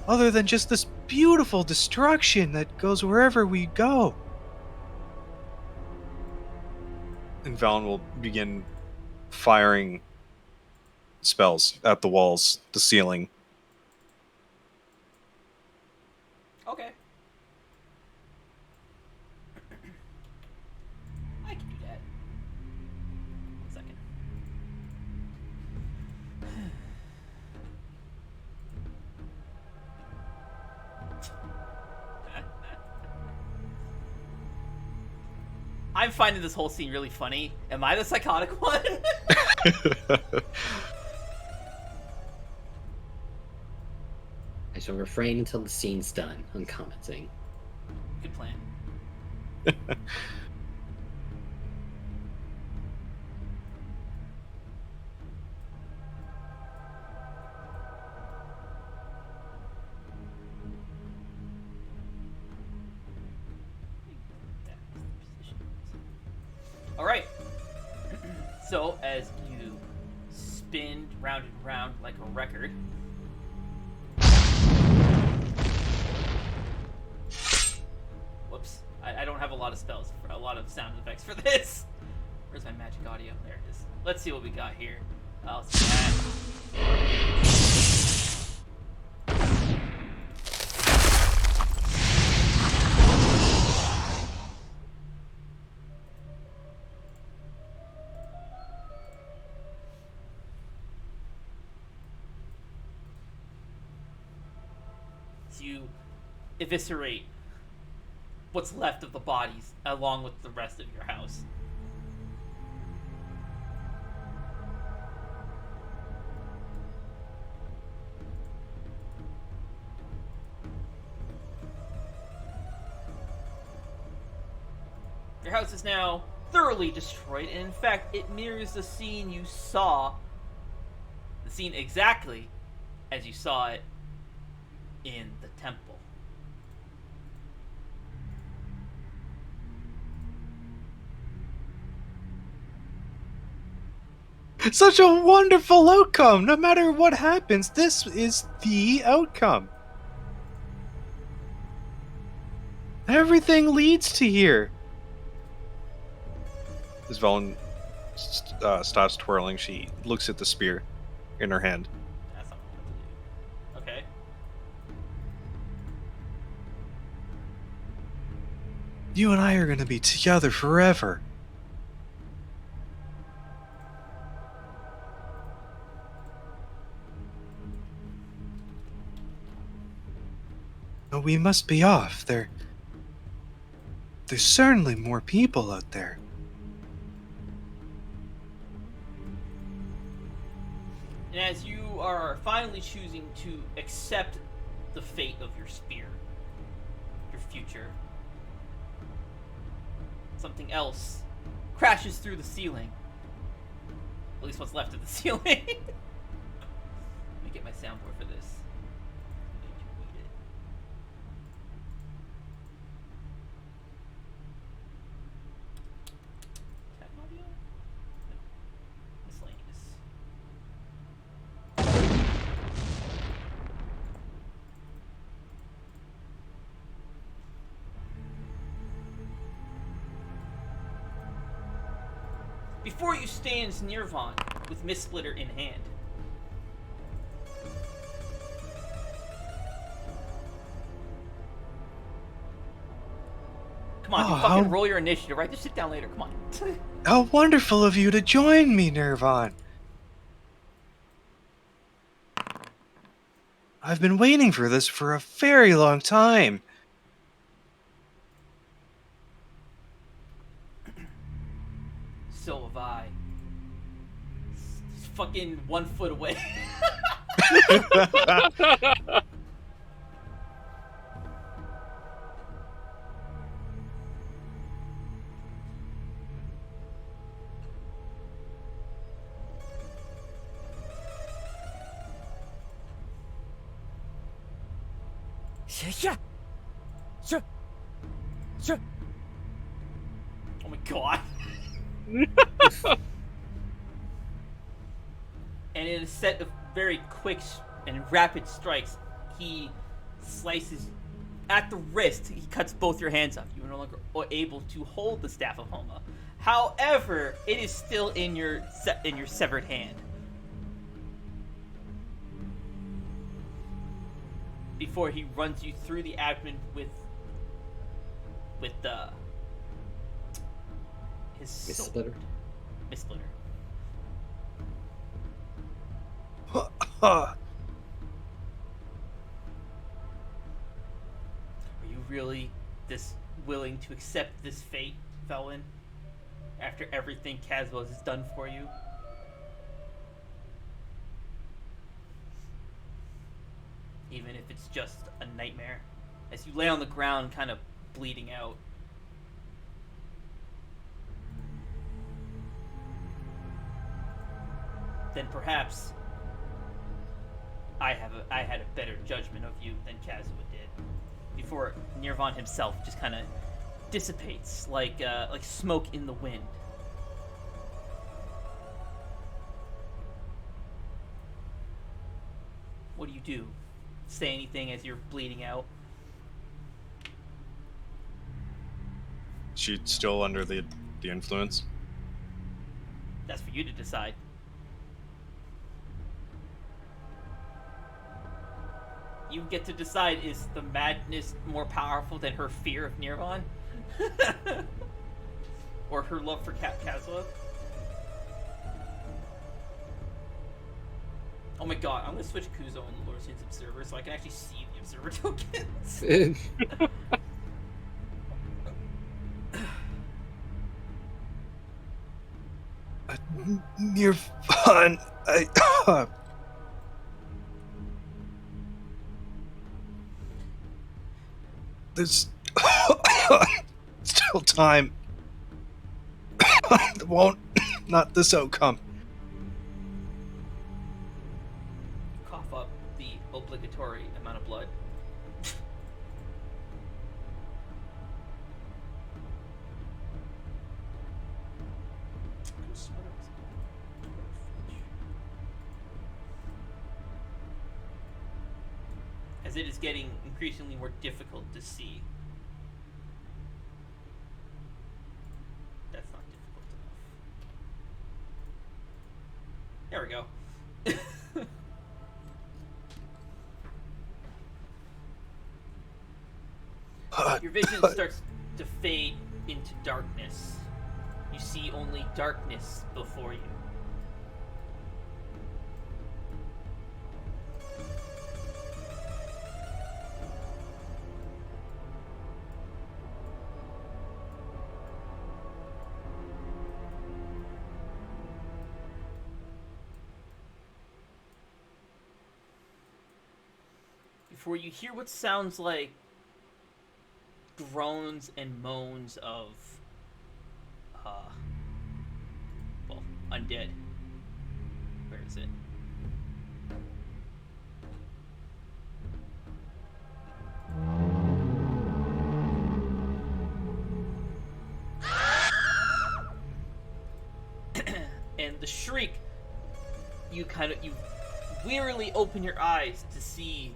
Other than just this beautiful destruction that goes wherever we go. And Velen will begin firing spells at the walls, the ceiling. Okay. I can do that. 1 second. I'm finding this whole scene really funny. Am I the psychotic one? shall refrain until the scene's done, uncommenting. Good plan. All right. So as you spin round and round like a record. Whoops. I don't have a lot of spells, a lot of sound effects for this. Where's my magic audio? There it is. Let's see what we got here. I'll see that. You eviscerate what's left of the bodies along with the rest of your house. Your house is now thoroughly destroyed, and in fact, it mirrors the scene you saw, the scene exactly as you saw it in the temple. Such a wonderful outcome! No matter what happens, this is the outcome. Everything leads to here. As Velen stops twirling, she looks at the spear in her hand. That's not what I have to do. Okay. You and I are going to be together forever. But we must be off. There's certainly more people out there. And as you are finally choosing to accept the fate of your spear, your future, something else crashes through the ceiling. At least what's left of the ceiling. Let me get my soundboard for this. I need to read it. Tech audio? No. Miscellaneous. Before you stands Nirvan with Mistsplitter in hand. Come on, you fucking roll your initiative, right? Just sit down later, come on. How wonderful of you to join me, Nirvan. I've been waiting for this for a very long time. So have I. It's fucking 1 foot away. Oh my god. And in a set of very quick and rapid strikes, he slices at the wrist. He cuts both your hands off. You are no longer able to hold the Staff of Homa. However, it is still in your severed hand. Before he runs you through the abdomen with his Mistsplitter. Mistsplitter. Are you really this willing to accept this fate, Velen? After everything Caswell has done for you? Even if it's just a nightmare. As you lay on the ground, kind of bleeding out. Then perhaps I had a better judgment of you than Kazuma did. Before Nirvan himself just kind of dissipates like smoke in the wind. What do you do? Say anything as you're bleeding out? She's still under the influence. That's for you to decide. You get to decide, is the madness more powerful than her fear of Nirvan? Or her love for Kazuha? Oh my god, I'm gonna switch Kuzo and Lorsian's Observer so I can actually see the Observer tokens. Nirvan, there's still time. Not this outcome. Cough up the obligatory amount of blood. As it is getting increasingly more difficult to see. That's not difficult enough. There we go. Your vision starts to fade into darkness. You see only darkness before you. Before you hear what sounds like groans and moans of, undead. Where is it? And the shriek, you wearily open your eyes to see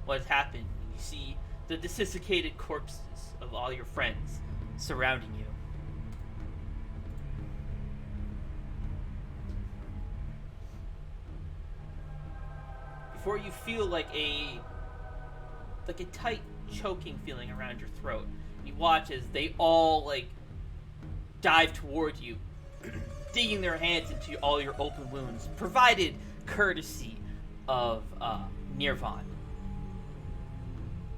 what has happened. You see the desiccated corpses of all your friends surrounding you. Before you feel like a tight choking feeling around your throat. You watch as they all dive toward you, digging their hands into all your open wounds, provided courtesy of Nirvan.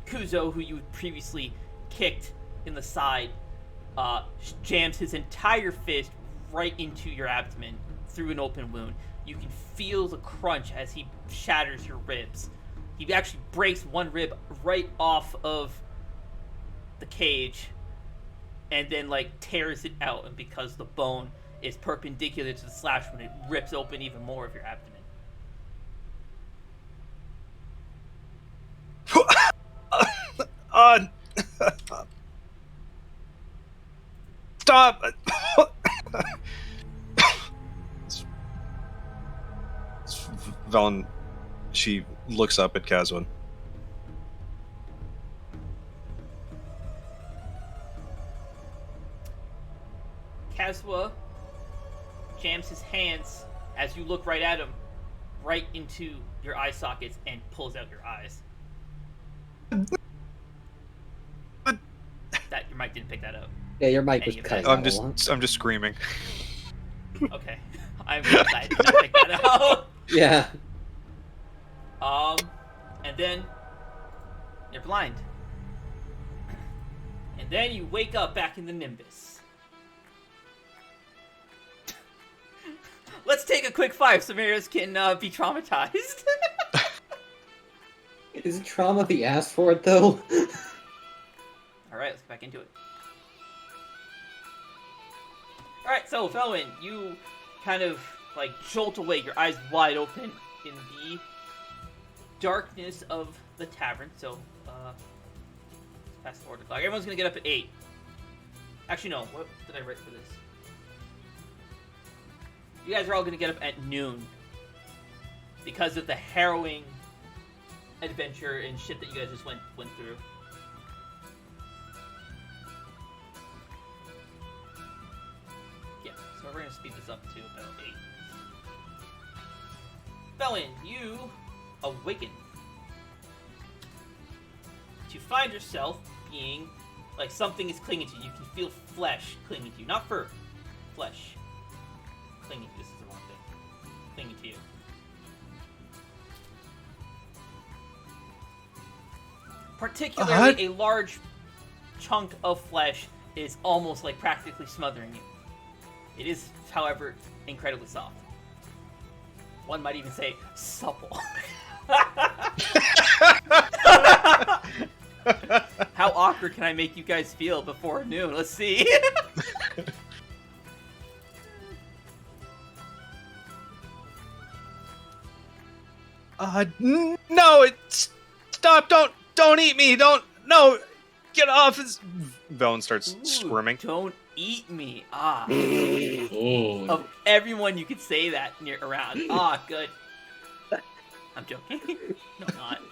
Kuzo, who you had previously kicked in the side, jams his entire fist right into your abdomen through an open wound. You can feel the crunch as he shatters your ribs. He actually breaks one rib right off of the cage and then tears it out, and because the bone is perpendicular to the slash wound, it rips open even more of your abdomen. Stop! Velen, she looks up at Kazwin. Kazwa jams his hands as you look right at him, right into your eye sockets, and pulls out your eyes. That your mic didn't pick that up. Yeah, your mic was cutting out a lot. I'm just screaming. Okay, I'm glad I did not pick that out. Yeah. And then you're blind, and then you wake up back in the Nimbus. Let's take a quick 5 so Marius can be traumatized. Is it trauma if he asked for it, though? Alright, let's get back into it. Alright, so, Felwyn, you kind of, like, jolt awake, your eyes wide open in the darkness of the tavern. So, let's fast forward the clock. Everyone's gonna get up at 8. Actually, no. What did I write for this? You guys are all gonna get up at noon. Because of the harrowing adventure and shit that you guys just went through. Yeah, so we're gonna speed this up to about 8. Felon, you awaken to find yourself being like something is clinging to you. You can feel flesh clinging to you, not fur, flesh clinging. This is the wrong thing. Clinging to you. Particularly, a large chunk of flesh is almost like practically smothering you. It is, however, incredibly soft. One might even say supple. How awkward can I make you guys feel before noon? Let's see. No, stop, don't eat me, no, get off. Velen starts squirming. Don't eat me. Ah. Oh. Of everyone you could say that around. Ah, good. I'm joking. No, I'm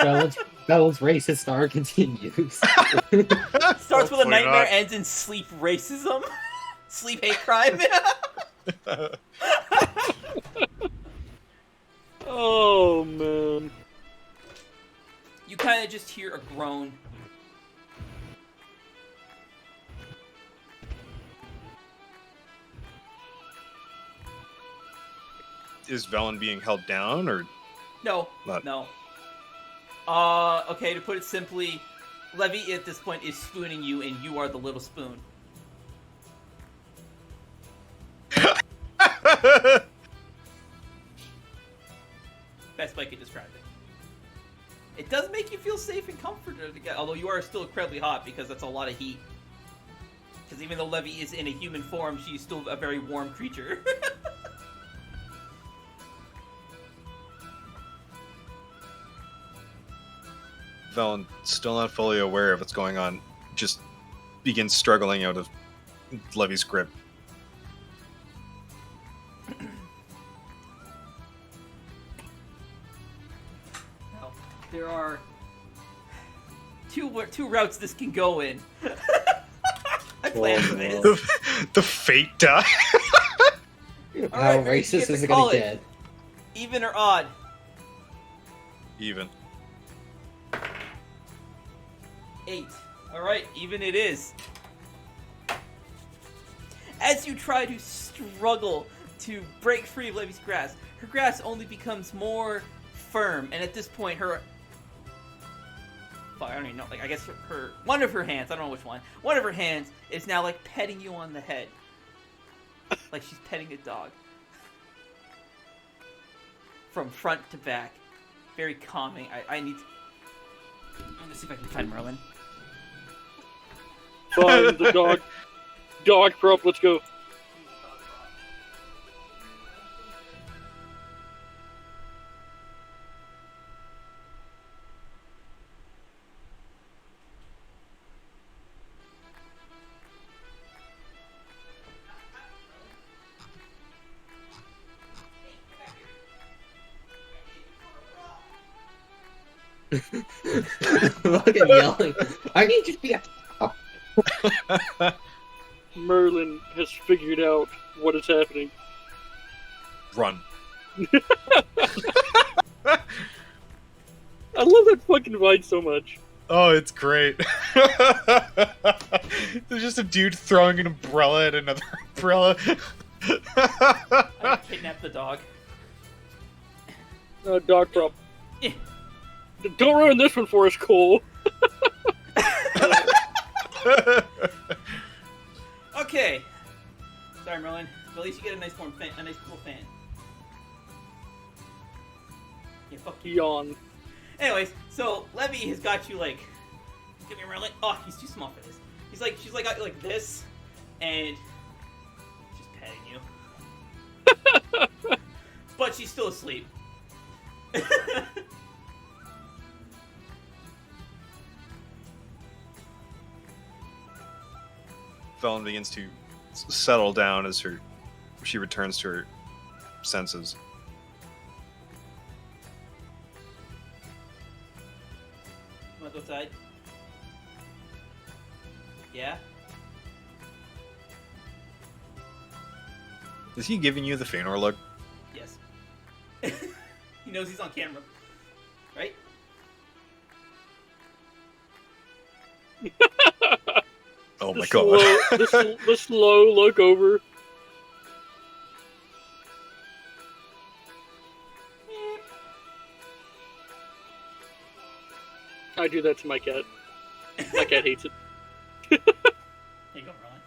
not. Bella's racist star continues. Starts with a Hopefully nightmare, not. ends in sleep racism. Sleep hate crime. Oh, man. You kind of just hear a groan. Is Velen being held down, or No, Not- no. Okay, to put it simply, Levy at this point is spooning you, and you are the little spoon. Best way I could describe it. It does make you feel safe and comforted, although you are still incredibly hot because that's a lot of heat. Because even though Levy is in a human form, she's still a very warm creature. Velen, still not fully aware of what's going on, just begins struggling out of Levy's grip. Now, there are two routes this can go in. I planned for this. The fate die. How Alright, you racist get is to it call gonna it. get? Even or odd? Even. 8. Alright, even it is. As you try to struggle to break free of Levy's grasp, her grasp only becomes more firm, and at this point, her... Fuck, I don't even know. Like, I guess her one of her hands, I don't know which one, one of her hands is now, like, petting you on the head. Like she's petting a dog. From front to back. Very calming. I need to... I'm gonna see if I can find Merlin. Fine, the dog. Dog prop, let's go. Look at yelling. I need you to be. Merlin has figured out what is happening. Run. I love that fucking vine so much. Oh, it's great. There's just a dude throwing an umbrella at another umbrella. I kidnapped the dog. Dog prop. Eh. Don't ruin this one for us, Cole. Okay. Sorry, Merlin. But at least you get a nice warm fan, a nice cool fan. Yeah, fuck you. Yawn. Anyways, so Levy has got you like, give me a like, oh, he's too small for this. She's got you like this, and she's petting you, but she's still asleep. Velen begins to settle down as she returns to her senses. Wanna go outside? Yeah? Is he giving you the Fëanor look? Yes. He knows he's on camera. Right? Oh my The god. the slow look over. I do that to my cat. My cat hates it. There you go, Roland.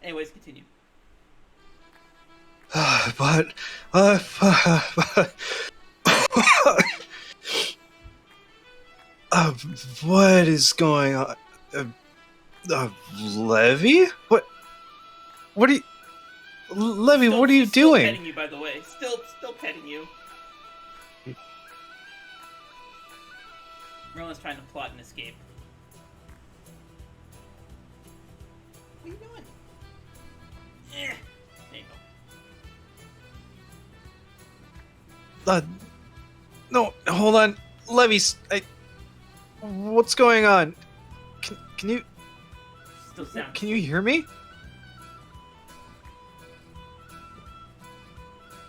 Anyways, continue. but what is going on? Levy? What are you... Levy, what are you Still doing? petting you, by the way. Still petting you. Roland's trying to plot an escape. What are you doing? There you go. No, hold on. Levy, what's going on? Can you... Still sound. Can you hear me?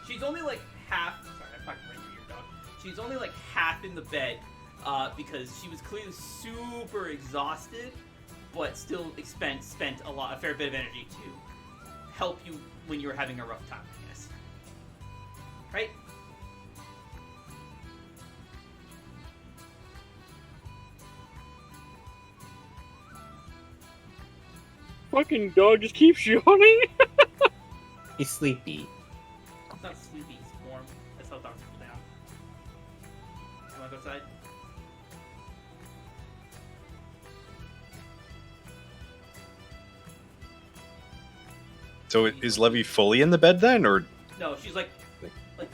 She's only like half. Sorry, I fucking ran your ear, dog. She's only like half in the bed, because she was clearly super exhausted, but still spent a fair bit of energy to help you when you were having a rough time, I guess. Right? Fucking dog just keeps yawning. He's sleepy. It's not sleepy, it's warm. That's how dogs cool down. You wanna go outside? So is Levy fully in the bed then, or... No, she's like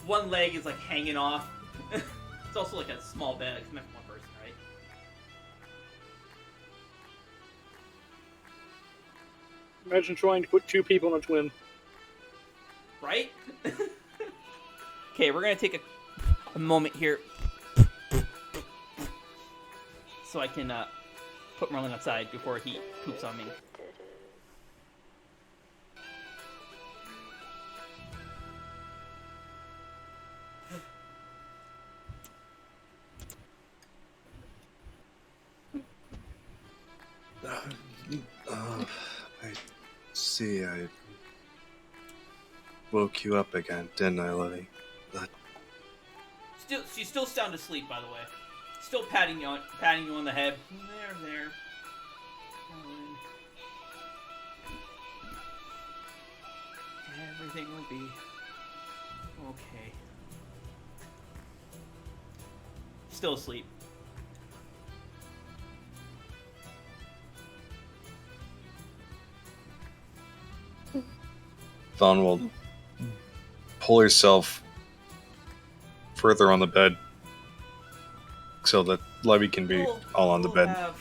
one leg is like hanging off. It's also like a small bed. It's meant for one person, right? Imagine trying to put two people in a twin. Right? Okay, we're gonna take a moment here so I can put Merlin outside before he poops on me. I see, I woke you up again, didn't I, Levy? She's still sound asleep, by the way. Still patting you on the head. There. Everything will be okay. Still asleep. Vaughn will pull herself further on the bed so that Levy can be all on the We'll bed. have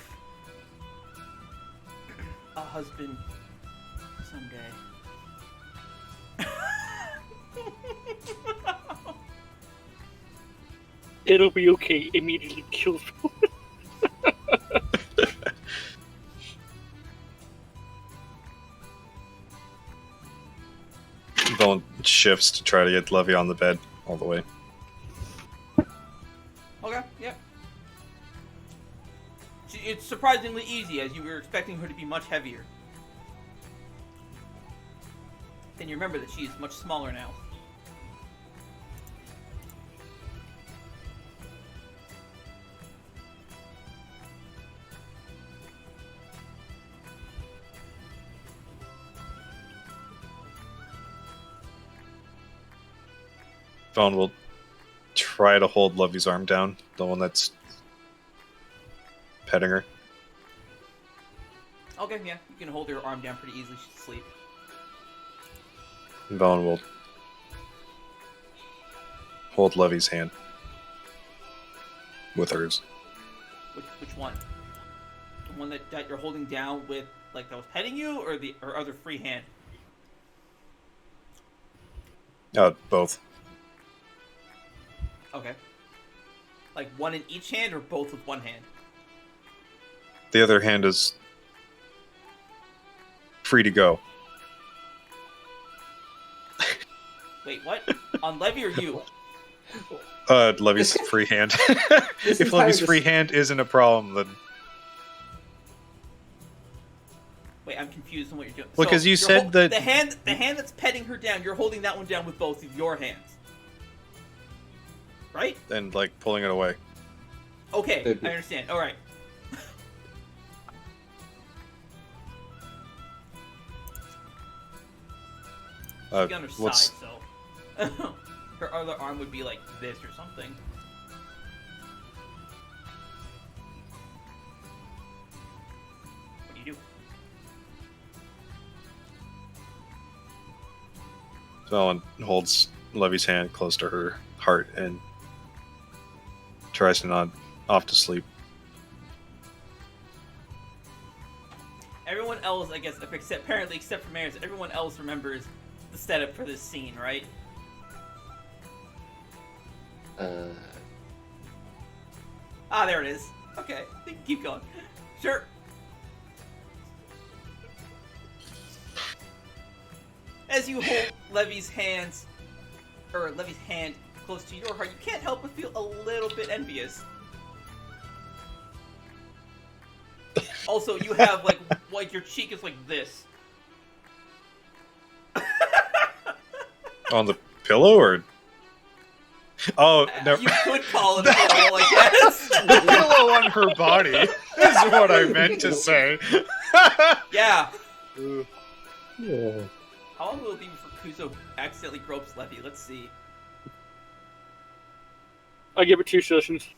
a husband someday. It'll be okay. Immediately kills. Vaughn shifts to try to get Levy on the bed all the way. Okay, yep. It's surprisingly easy, as you were expecting her to be much heavier. Then you remember that she is much smaller now. Vaughn will try to hold Lovey's arm down, the one that's petting her. Okay, yeah, you can hold her arm down pretty easily. She's asleep. And Vaughn will hold Lovey's hand with hers. Which one? The one that you're holding down with, like, that was petting you, or the other free hand? Both. Okay. Like one in each hand, or both with one hand? The other hand is free to go. Wait, what? On Levy or you? Levy's free hand. This If Levy's entire free hand isn't a problem, then... Wait, I'm confused on what you're doing. Well, 'cause you you're said that- the hand that's petting her down, you're holding that one down with both of your hands, right? And, like, pulling it away. Okay, Maybe. I understand. All right. She's on her side, so her other arm would be like this or something. What do you do? Valen holds Levy's hand close to her heart and tries to nod off to sleep. Everyone else, I guess, apparently except for Maris, everyone else remembers the setup for this scene, right? Ah, there it is. Okay, you can keep going. Sure. As you hold Levy's hand close to your heart, you can't help but feel a little bit envious. Also, you have like your cheek is like this. On the pillow, or? Oh, no. You could call it a pillow, I guess. The pillow on her body is what I meant to say. Yeah. Yeah. How long will it be before Kuzo accidentally gropes Levy? Let's see. I give it 2 sessions.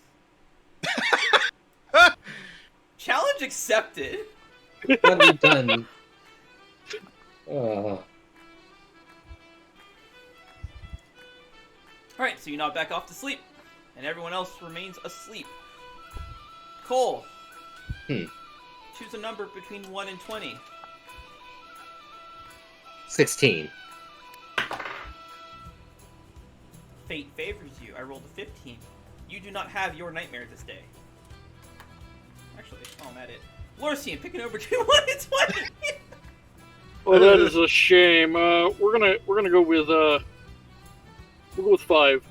Challenge accepted. What have we done? Alright, so you nod back off to sleep, and everyone else remains asleep. Cole. Choose a number between 1 and 20. 16. Fate favors you. I rolled a 15. You do not have your nightmare this day. Actually, I'm at it. Lorcian, picking over between 1 and 20. Oh, that is a shame. We're gonna go with we'll go with 5.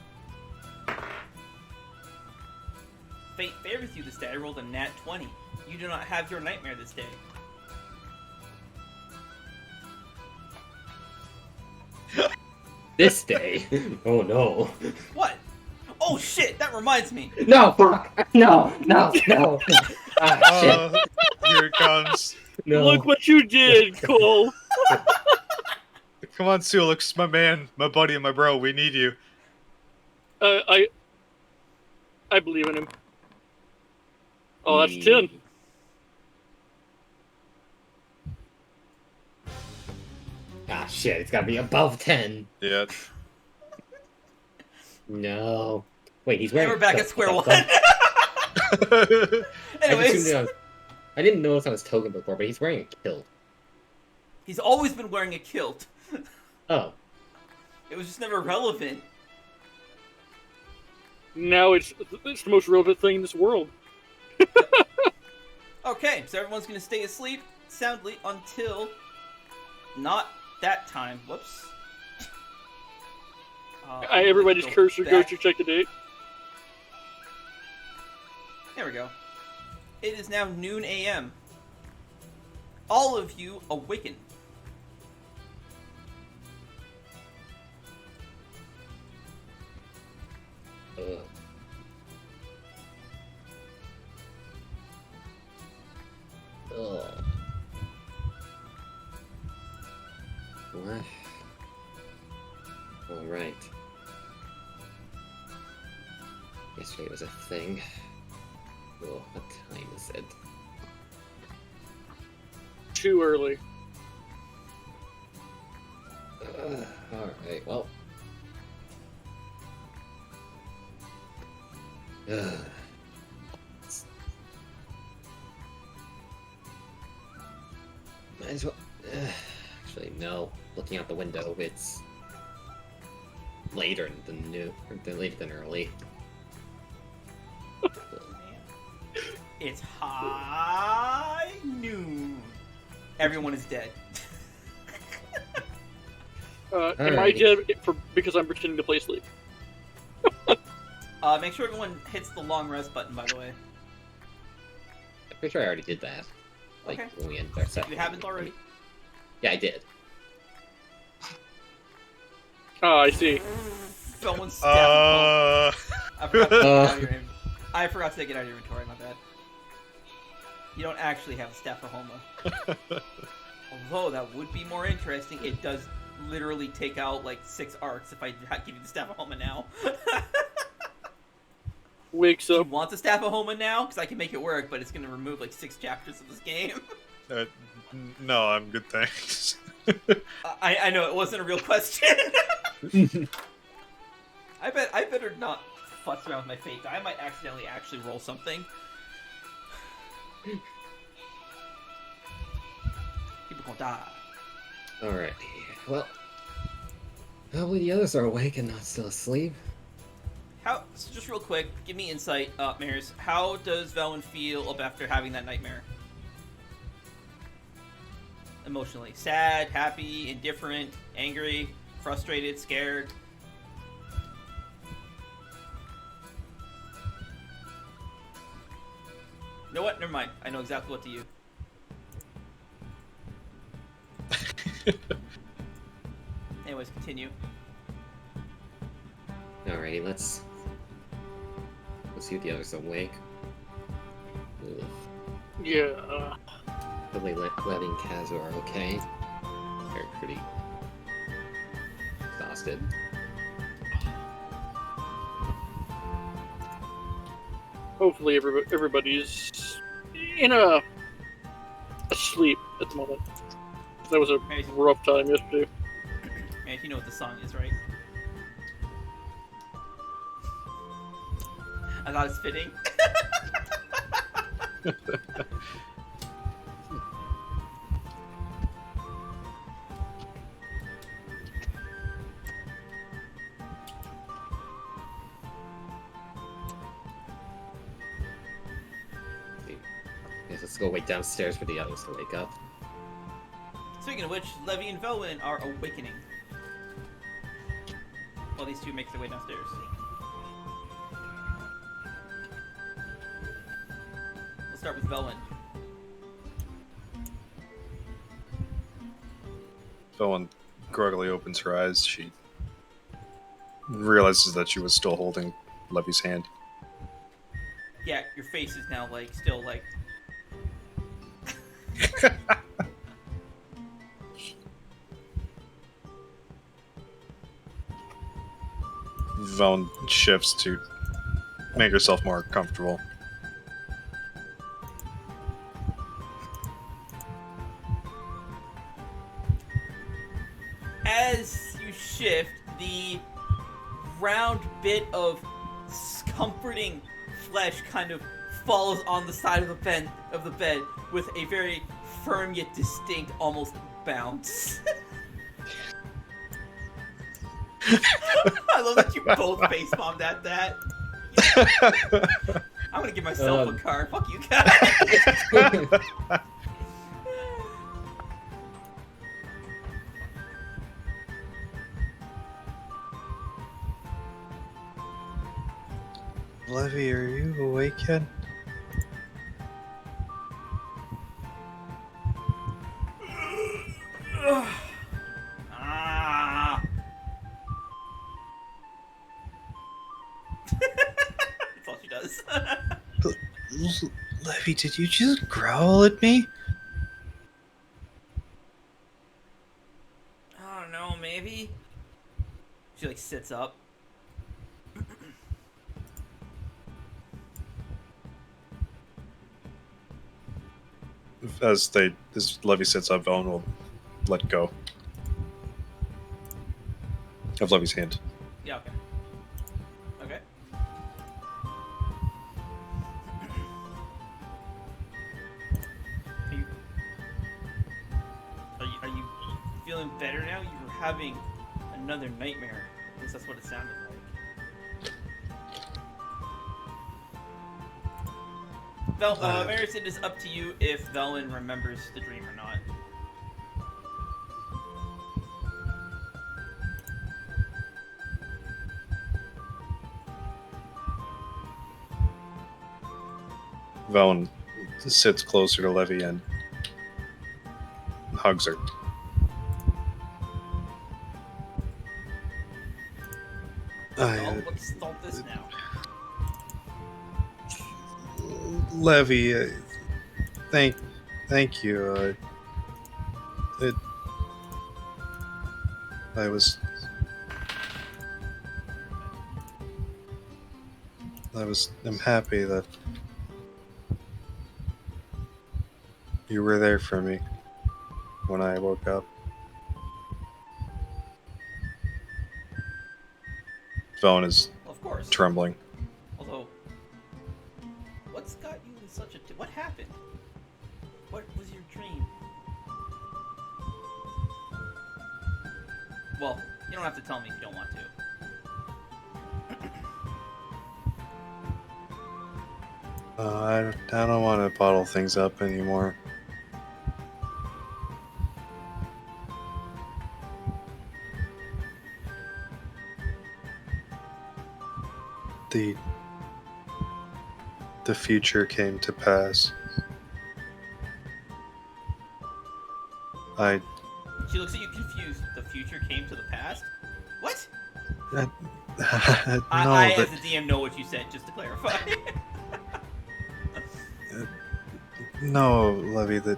Fate favors you this day. I rolled a nat 20. You do not have your nightmare this day. This day? Oh no. What? Oh shit, that reminds me. No, fuck! No, no, no. Ah, shit. Here it comes. No. Look what you did, Cole. Come on, Sulix, my man, my buddy, and my bro. We need you. I believe in him. Oh, that's 10. Ah, shit, it's gotta be above 10. Yeah. No. Wait, he's And wearing we're back kilt. at square What one. the fuck? Anyways, I didn't notice on his token before, but he's wearing a kilt. he's always been wearing a kilt. Oh. It was just never relevant. Now it's the most relevant thing in this world. Okay, so everyone's gonna stay asleep soundly until not that time. Whoops. Everybody's go cursor goes back. to check the date. There we go. It is now noon a.m. All of you awaken. Ugh. Ugh. What? Alright. Yesterday was a thing. Oh, what time is it? Too early. Alright, well. Might as well. Actually, no. Looking out the window, it's later than early. It's high noon. Everyone is dead. Am I dead because I'm pretending to play sleep? Make sure everyone hits the long rest button, by the way. I'm pretty sure I already did that. Like, Okay. when we ended our If session. you haven't already. Yeah, I did. Oh, I see. Someone's stabbing. I forgot to take it out of your inventory, my bad. You don't actually have a Staphahoma. Although that would be more interesting, it does literally take out like 6 arcs if I give you the Staphahoma now. Wakes Do you up. want the Staphahoma now? Because I can make it work, but it's going to remove like 6 chapters of this game. No, I'm good, thanks. I know it wasn't a real question. I better not fuss around with my fate. I might accidentally actually roll something. People gonna die. Alrighty. Well, hopefully the others are awake and not still asleep. So just real quick, give me insight, Mares. How does Velwyn feel after having that nightmare? Emotionally. Sad, happy, indifferent, angry, frustrated, scared? You know what? Never mind. I know exactly what to you. Anyways, continue. Alrighty, let's see if the others are awake. Ugh. Yeah. Hopefully Levy and Kazu are okay. They're pretty exhausted. Hopefully everybody's asleep at the moment. That was a rough time yesterday. Man, you know what the song is, right? I thought it's fitting. Guess let's go wait downstairs for the others to wake up. Speaking of which, Levy and Velwyn are awakening. While these two make their way downstairs. We'll start with Velwyn. Velwyn groggily opens her eyes. She realizes that she was still holding Levy's hand. Yeah, your face is now like still like. Velwyn shifts to make herself more comfortable. As you shift, the round bit of comforting flesh kind of falls on the side of the bed with a very firm yet distinct, almost bounce. I love that you both face bombed at that. I'm gonna give myself a card. Fuck you guys. Levy, are you awake yet? Ah. That's all she does. Levy, did you just growl at me? I don't know, maybe. She like sits up. as Levy sits up, Velen will let go of Levy's hand. Yeah. Okay. Okay. Are you feeling better now? You were having another nightmare. At least that's what it sounded like. Maris, it is up to you if Velen remembers the dream or not. Velen sits closer to Levy and hugs her. Let's start this now. Levy, thank you. I'm happy that you were there for me when I woke up. Velen is Of course. trembling. Although, what's got you in such a... What happened? What was your dream? Well, you don't have to tell me if you don't want to. I don't want to bottle things up anymore. The future came to pass. She looks at you confused. The future came to the past? What? No, I as the DM, know what you said, just to clarify. No, Levy, the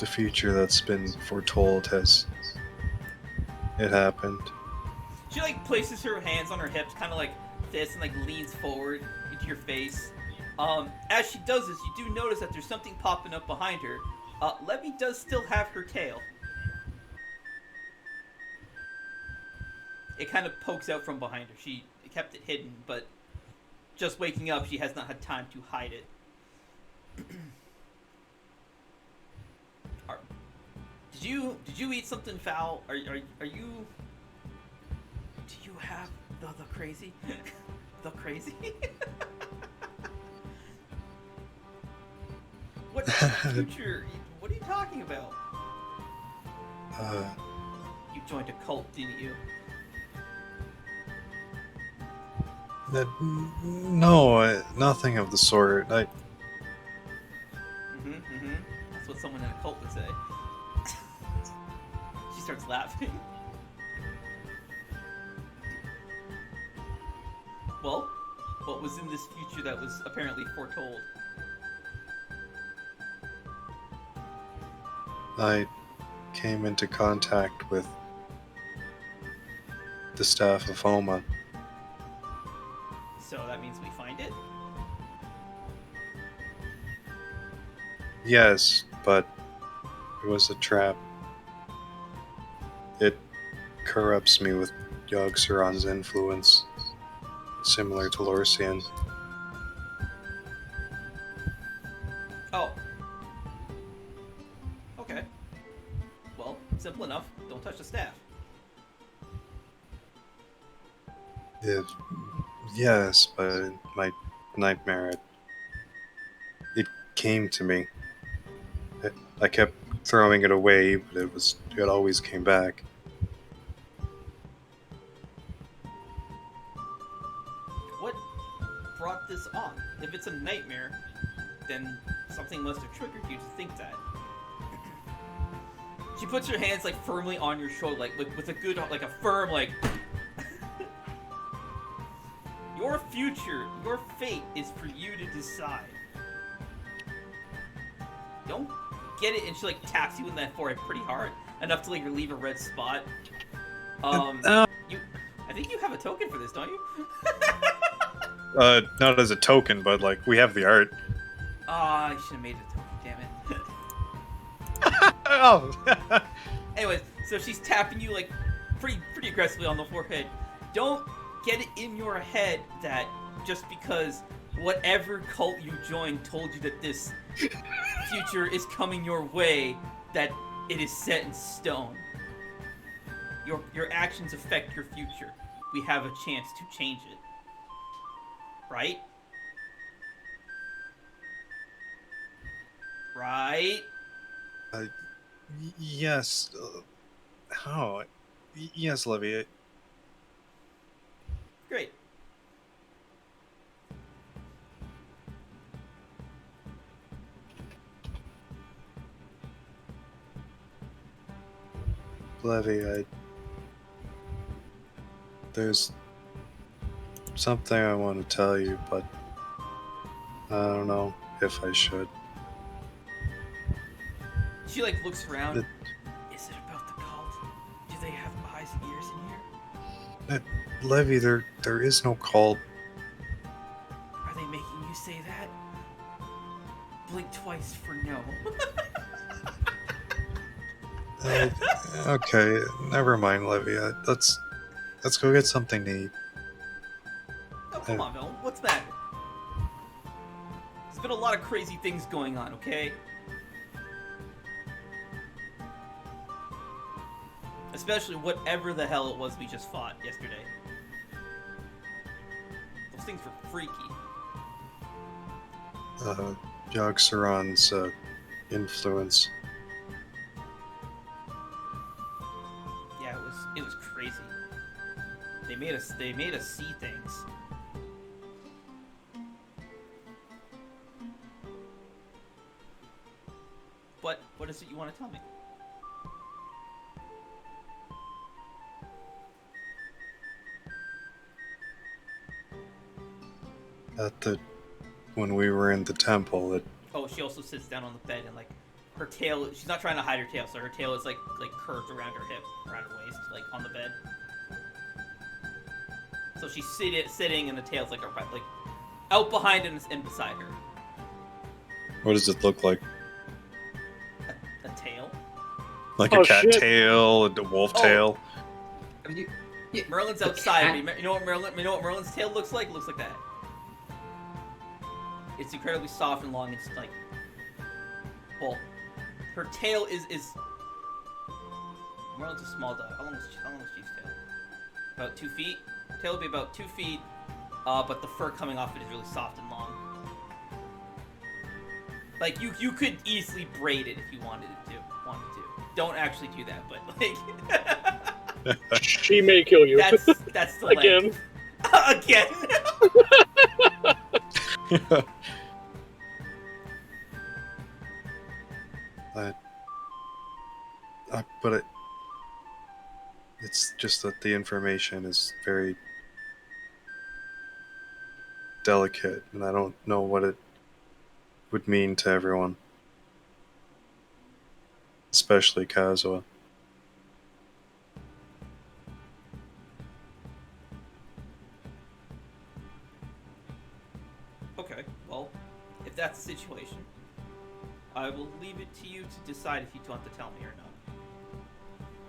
future that's been foretold it happened. She like places her hands on her hips, kind of like this, and like leans forward into your face. As she does this, you do notice that there's something popping up behind her. Levy does still have her tail. It kind of pokes out from behind her. She kept it hidden, but just waking up, she has not had time to hide it. Did you eat something foul? Are you? Do you have the crazy? The crazy? What future? What are you talking about? You joined a cult, didn't you? No, nothing of the sort. That's what someone in a cult would say. She starts laughing. Well, what was in this future that was apparently foretold? I came into contact with the staff of Homa. So that means we find it? Yes, but it was a trap. It corrupts me with Yogg-Saron's influence, similar to Lorsian. Oh. Okay. Well, simple enough. Don't touch the staff. Yes, but my nightmare, it came to me. I kept throwing it away, but it always came back. What brought this on? If it's a nightmare, then something must have triggered you to think that. She puts her hands like firmly on your shoulder, like with a good, like a firm, like. Your future, your fate is for you to decide. Don't get it, and she like taps you in that forehead pretty hard, enough to like relieve a red spot. I think you have a token for this, don't you? Not as a token, but like we have the art. I should have made it Toki, damn it. Oh. Anyways, so she's tapping you like pretty aggressively on the forehead. Don't get it in your head that just because whatever cult you joined told you that this future is coming your way, that it is set in stone. Your actions affect your future. We have a chance to change it. Right? Right? Yes. How? Yes, Levy. Great. Levy, there's something I want to tell you, but I don't know if I should. She like looks around. Is it about the cult? Do they have eyes and ears in here? Levy, there is no cult. Are they making you say that? Blink twice for no. Okay, never mind, Levy. Let's go get something to eat. Oh, come on, Bill. What's the matter? There's been a lot of crazy things going on, okay? Especially whatever the hell it was we just fought yesterday. Those things were freaky. Yogg-Saron's influence. Yeah, it was crazy. They made us see things. What is it you want to tell me? When we were in the temple, Oh, she also sits down on the bed and like her tail. She's not trying to hide her tail, so her tail is like curved around her hip, around her waist, like on the bed. So she's sitting, and the tail's like out behind and beside her. what does it look like? A tail. Like Oh, a cat shit. tail, a wolf Oh. tail. Merlin's The outside. cat- You know what Merlin's tail looks like? It looks like that. It's incredibly soft and long. It's like, well, her tail is. Merlin's a small dog. How long was Chief's tail? About 2 feet. Tail would be about 2 feet, but the fur coming off it is really soft and long. Like you could easily braid it if you wanted to. Don't actually do that, but like She may kill you. that's the Again. length. Again. But it's just that the information is very delicate, and I don't know what it would mean to everyone, especially Kazuha. Okay, well, if that's the situation, I will leave it to you to decide if you want to tell me or not.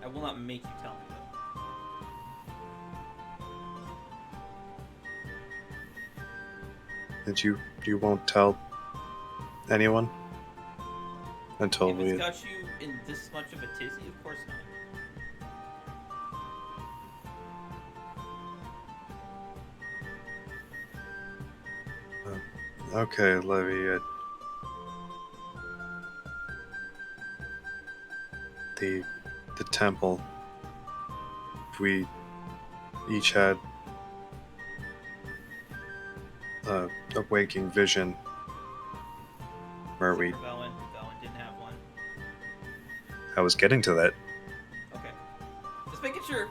I will not make you tell me, though. And you won't tell anyone until If we. it's got you in this much of a tizzy, of course not. Okay, Levy. The temple. We each had a waking vision where we. Velin didn't have one. I was getting to that. Okay. Just making sure.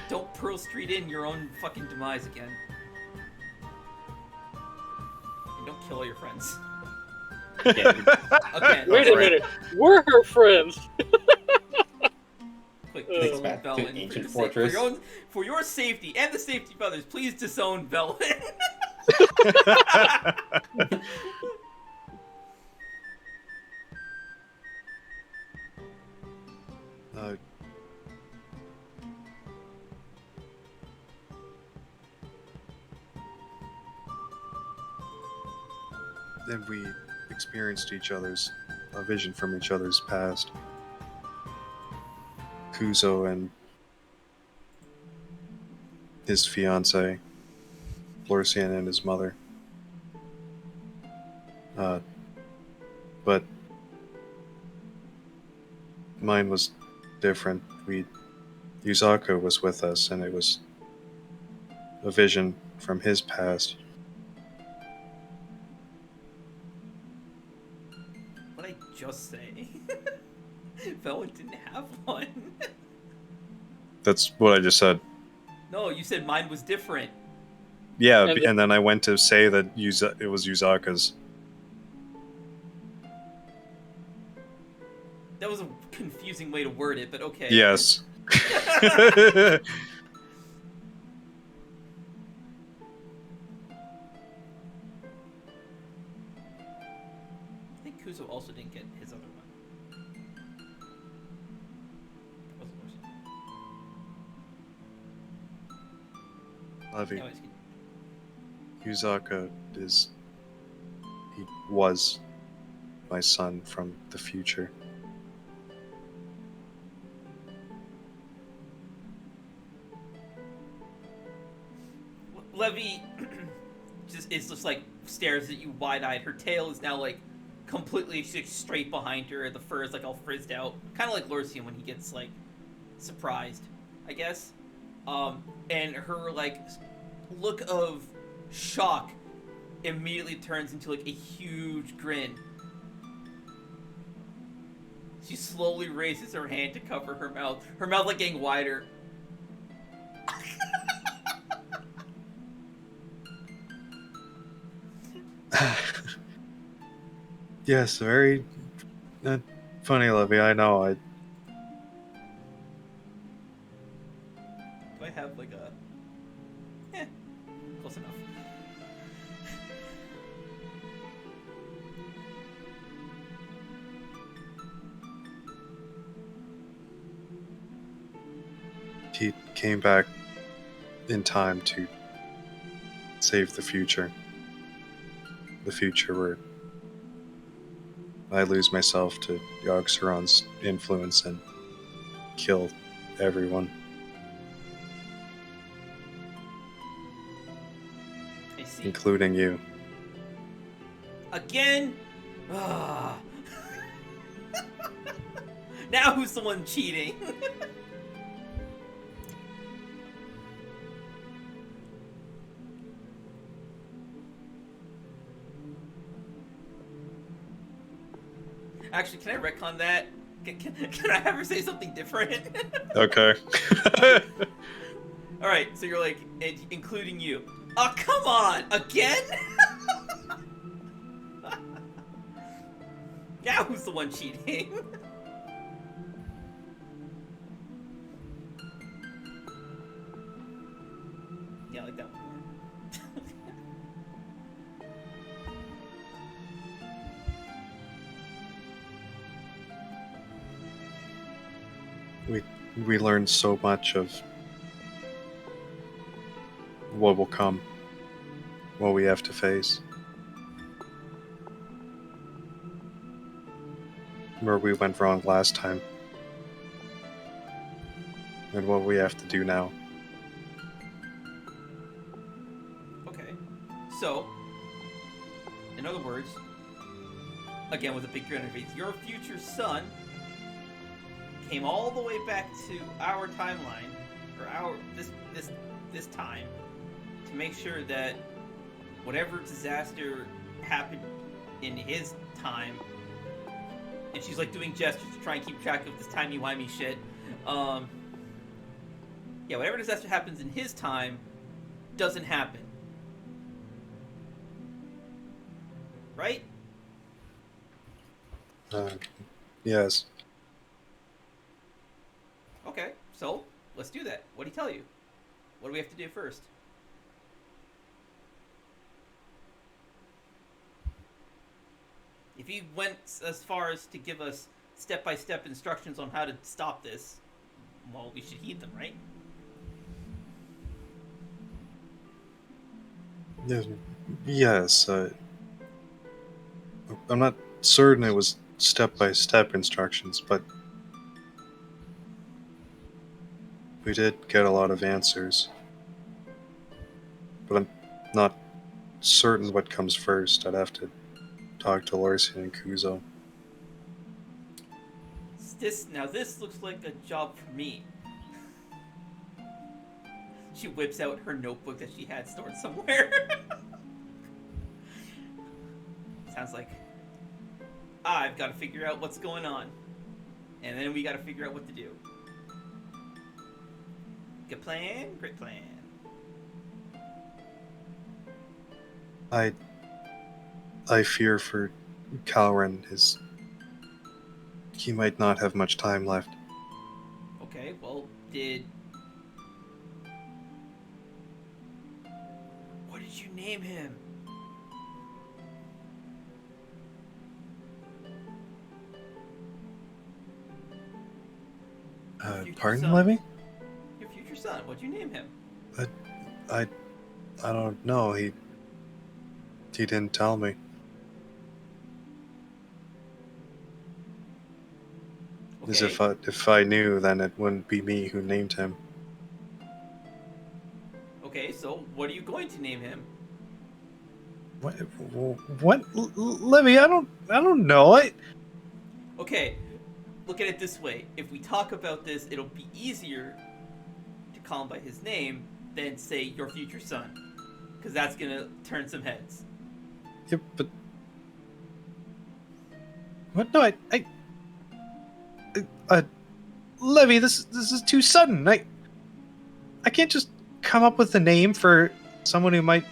Don't Pearl Street in your own fucking demise again. And don't kill all your friends. Again. Wait a minute. We're her friends. Quick, Thanks, disown Matt, to Velin. Ancient For Fortress. For your safety and the safety of others, please disown Velin. uh, then we experienced a vision from each other's past. Kuzo and his fiance, Florcian and his mother. But mine was different. Yuzako was with us, and it was a vision from his past. What did I just say? Velwyn didn't have one. That's what I just said. No, you said mine was different. Yeah, And and then I went to say that it was Yuzaka's. That was a confusing way to word it, but okay. Yes. I think Kuzo also didn't get his other one. Wasn't worse. Levy, Anyways, Yuzaka was my son from the future. Levy just like stares at you wide-eyed. Her tail is now like completely straight behind her. The fur is like all frizzed out, kind of like Lorcian when he gets like surprised, I guess. And her like look of shock immediately turns into like a huge grin. She slowly raises her hand to cover her mouth. Her mouth like getting wider. Yes, very funny, Levy. I know. Do I have like a... close enough. He came back in time to save the future. The future where I lose myself to Yogg-Saron's influence and kill everyone. I see. Including you. Again? Ah. Now who's the one cheating? Actually, can I retcon that? Can I have her say something different? Okay. Alright, so you're like, including you. Oh, come on! Again? Now who's the one cheating? Yeah, I like that one more. we learned so much of what will come, what we have to face, where we went wrong last time, and what we have to do now. Okay. So, in other words, again with a big grin on her face, your future son came all the way back to our timeline, or this time, to make sure that whatever disaster happened in his time, and she's like doing gestures to try and keep track of this timey-wimey shit. Yeah, whatever disaster happens in his time doesn't happen. Right? Yes. Okay, so let's do that. What did he tell you? What do we have to do first? If he went as far as to give us step-by-step instructions on how to stop this, well, we should heed them, right? Yes. I'm not certain it was step-by-step instructions, but we did get a lot of answers. But I'm not certain what comes first. I'd have to talk to Elysia and Kuzo. This looks like a job for me. She whips out her notebook that she had stored somewhere. Sounds like I've got to figure out what's going on, and then we got to figure out what to do. Good plan, great plan. I fear for Calren. He might not have much time left. Okay, well, what did you name him? Future Pardon, son. Levy? Your future son. What'd you name him? I don't know. He didn't tell me. Okay. As if I knew, then it wouldn't be me who named him. Okay, so what are you going to name him? What? Levy? I don't know. Okay, look at it this way. If we talk about this, it'll be easier to call him by his name than say your future son, because that's gonna turn some heads. Yeah, but what? No, Levy, this is too sudden. I can't just come up with a name for someone who might.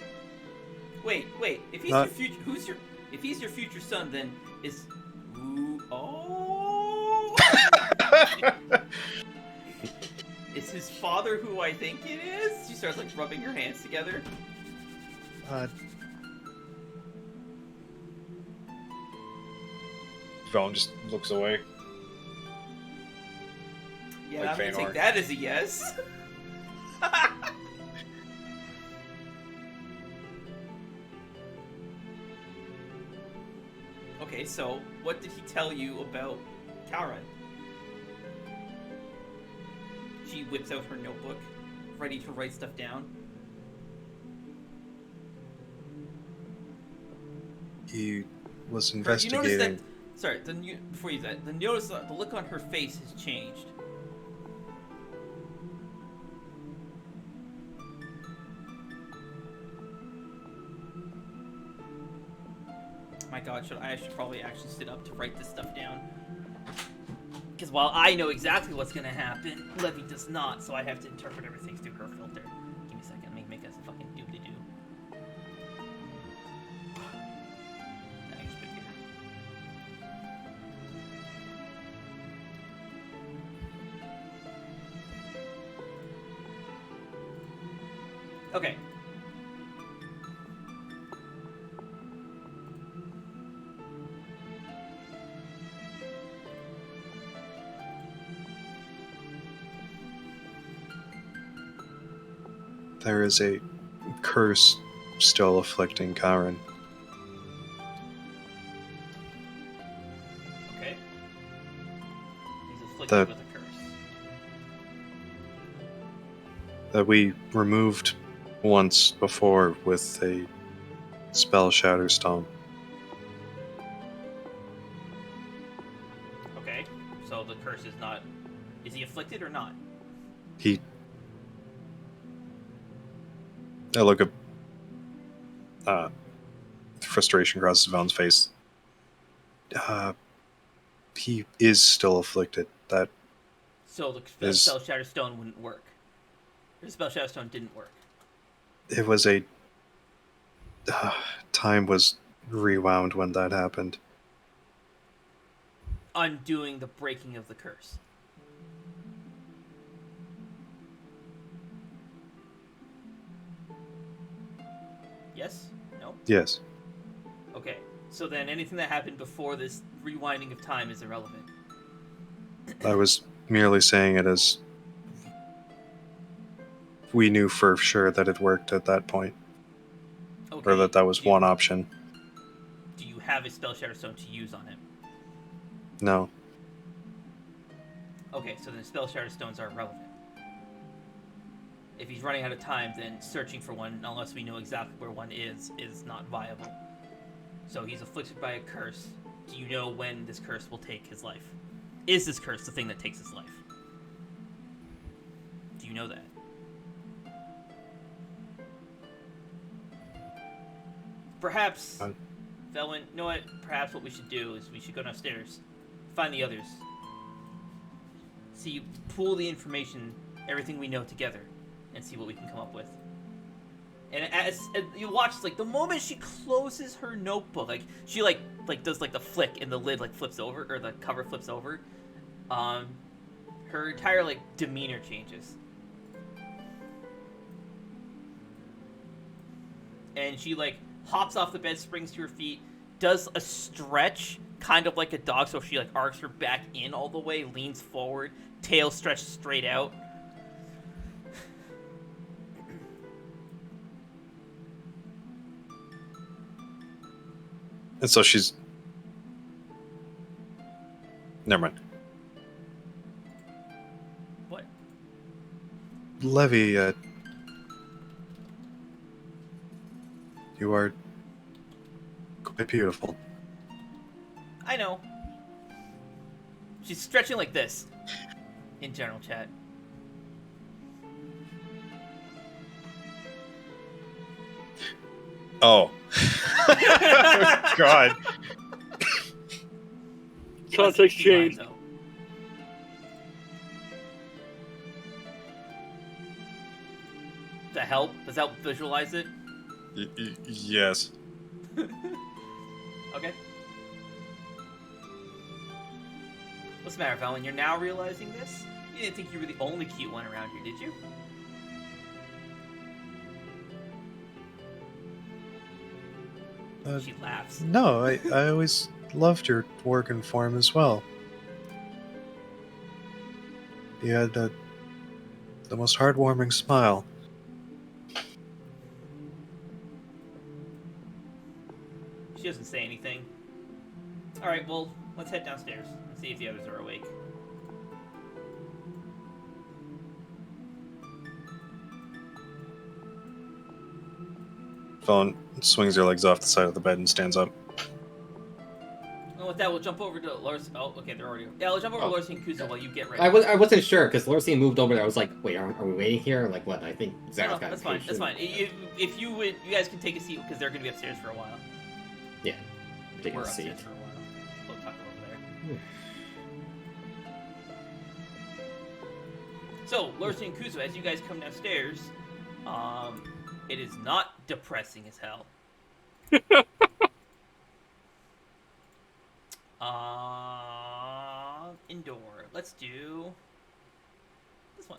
Wait. If he's Not- your future, if he's your future son, then is oh. Is his father who I think it is? She starts like rubbing her hands together. Vaughn just looks away. Yeah, Like I'm gonna Feanor. take that as a yes. Okay, so what did he tell you about Karen? She whips out her notebook, ready to write stuff down. He was You investigating. notice that? Sorry, before you do that, notice that the look on her face has changed. My God, I should probably actually sit up to write this stuff down. Because while I know exactly what's gonna happen, Levy does not, so I have to interpret everything through her filter. Give me a second, let me make us a fucking doobly-doo. Now you're just here. Okay. There is a curse still afflicting Karen. Okay. He's afflicted That- with a curse. That we removed once before with a spell shatter stone. Okay. So the curse is not... Is he afflicted or not? I look at frustration crosses Vaughn's face. He is still afflicted. That So the Is- spell shatter stone wouldn't work. The spell shatter stone didn't work. it was a time was rewound when that happened. Undoing the breaking of the curse. Yes? No? Yes. Okay. So then anything that happened before this rewinding of time is irrelevant. I was merely saying it as we knew for sure that it worked at that point, Okay. or that was one option. Do you have a spell shatter stone to use on him? No. Okay, so then spell shatter stones are irrelevant. If he's running out of time, then searching for one, unless we know exactly where one is not viable. So he's afflicted by a curse. Do you know when this curse will take his life? Is this curse the thing that takes his life? Do you know that? Perhaps, Velwyn, you know what? Perhaps what we should do is we should go downstairs, find the others. See, pool the information, everything we know together, and see what we can come up with. And as you watch, like, the moment she closes her notebook, like, she, like does, like, the flick, and the lid, like, flips over, or the cover flips over, her entire, like, demeanor changes. And she, like, hops off the bed, springs to her feet, does a stretch, kind of like a dog, so she, like, arcs her back in all the way, leans forward, tail stretched straight out. And so she's... Never mind. What? Levy, you are quite beautiful. I know. She's stretching like this. In general chat. Oh. God. Context change. Does that help? Does that visualize it? Yes. Okay. What's the matter, Valen? You're now realizing this? You didn't think you were the only cute one around here, did you? She laughs. No, I always loved your organ form as well. You had the most heartwarming smile. She doesn't say anything. Alright, well, let's head downstairs and see if the others are awake. Phone swings her legs off the side of the bed and stands up. And with that, we'll jump over to Lars. Oh, okay, they're already. Yeah, we'll jump over to Lars and Kuzo while you get ready. I wasn't sure because Lorcy moved over there. I was like, wait, are we waiting here? Like what? I think Zara's got that's fine. That's fine. If you would, you guys can take a seat because they're going to be upstairs for a while. Yeah, take We're a seat. upstairs for a while. We'll tuck her over there. So, Lorcy and Kuzo, as you guys come downstairs, it is not depressing as hell. Indoor. Let's do this one.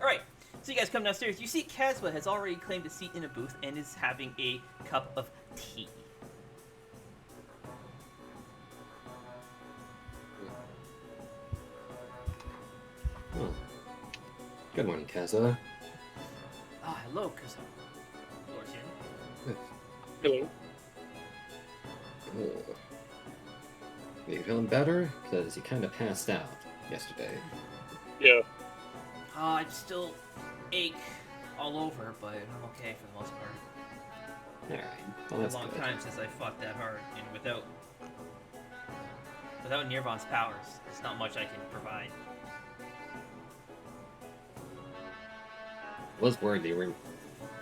Alright, so you guys come downstairs. You see Caswa has already claimed a seat in a booth and is having a cup of tea. Oh. Good morning, Kaza. Ah, hello, Kuzo. Lorcy. Hello. Oh. Are you feeling better? Because you kind of passed out yesterday. Yeah. I still ache all over, but I'm okay for the most part. Alright, well It's that's a long good. time since I fought that hard, and without Nirvan's powers, there's not much I can provide. I was worried they weren't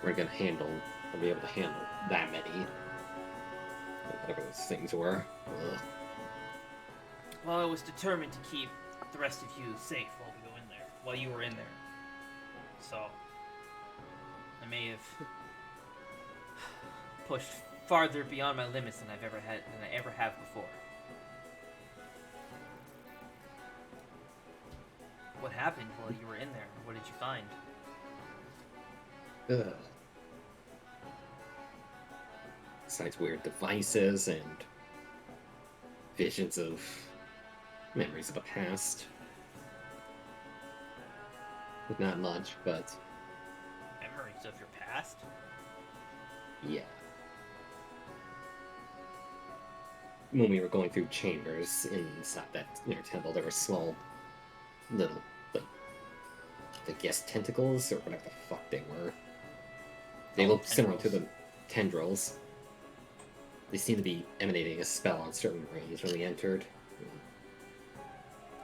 gonna handle, or be able to handle that many. Whatever those things were. Ugh. Well, I was determined to keep the rest of you safe while you were in there. So, I may have pushed farther beyond my limits than I ever have before. What happened while you were in there? What did you find? Ugh. besides weird devices and visions of memories of the past. Not much, but Memories of your past? yeah. When we were going through chambers inside that temple, there were small little, like, I guess tentacles or whatever the fuck they were. They Oh, looked similar to tendrils. the tendrils. They seemed to be emanating a spell on certain rooms when we entered.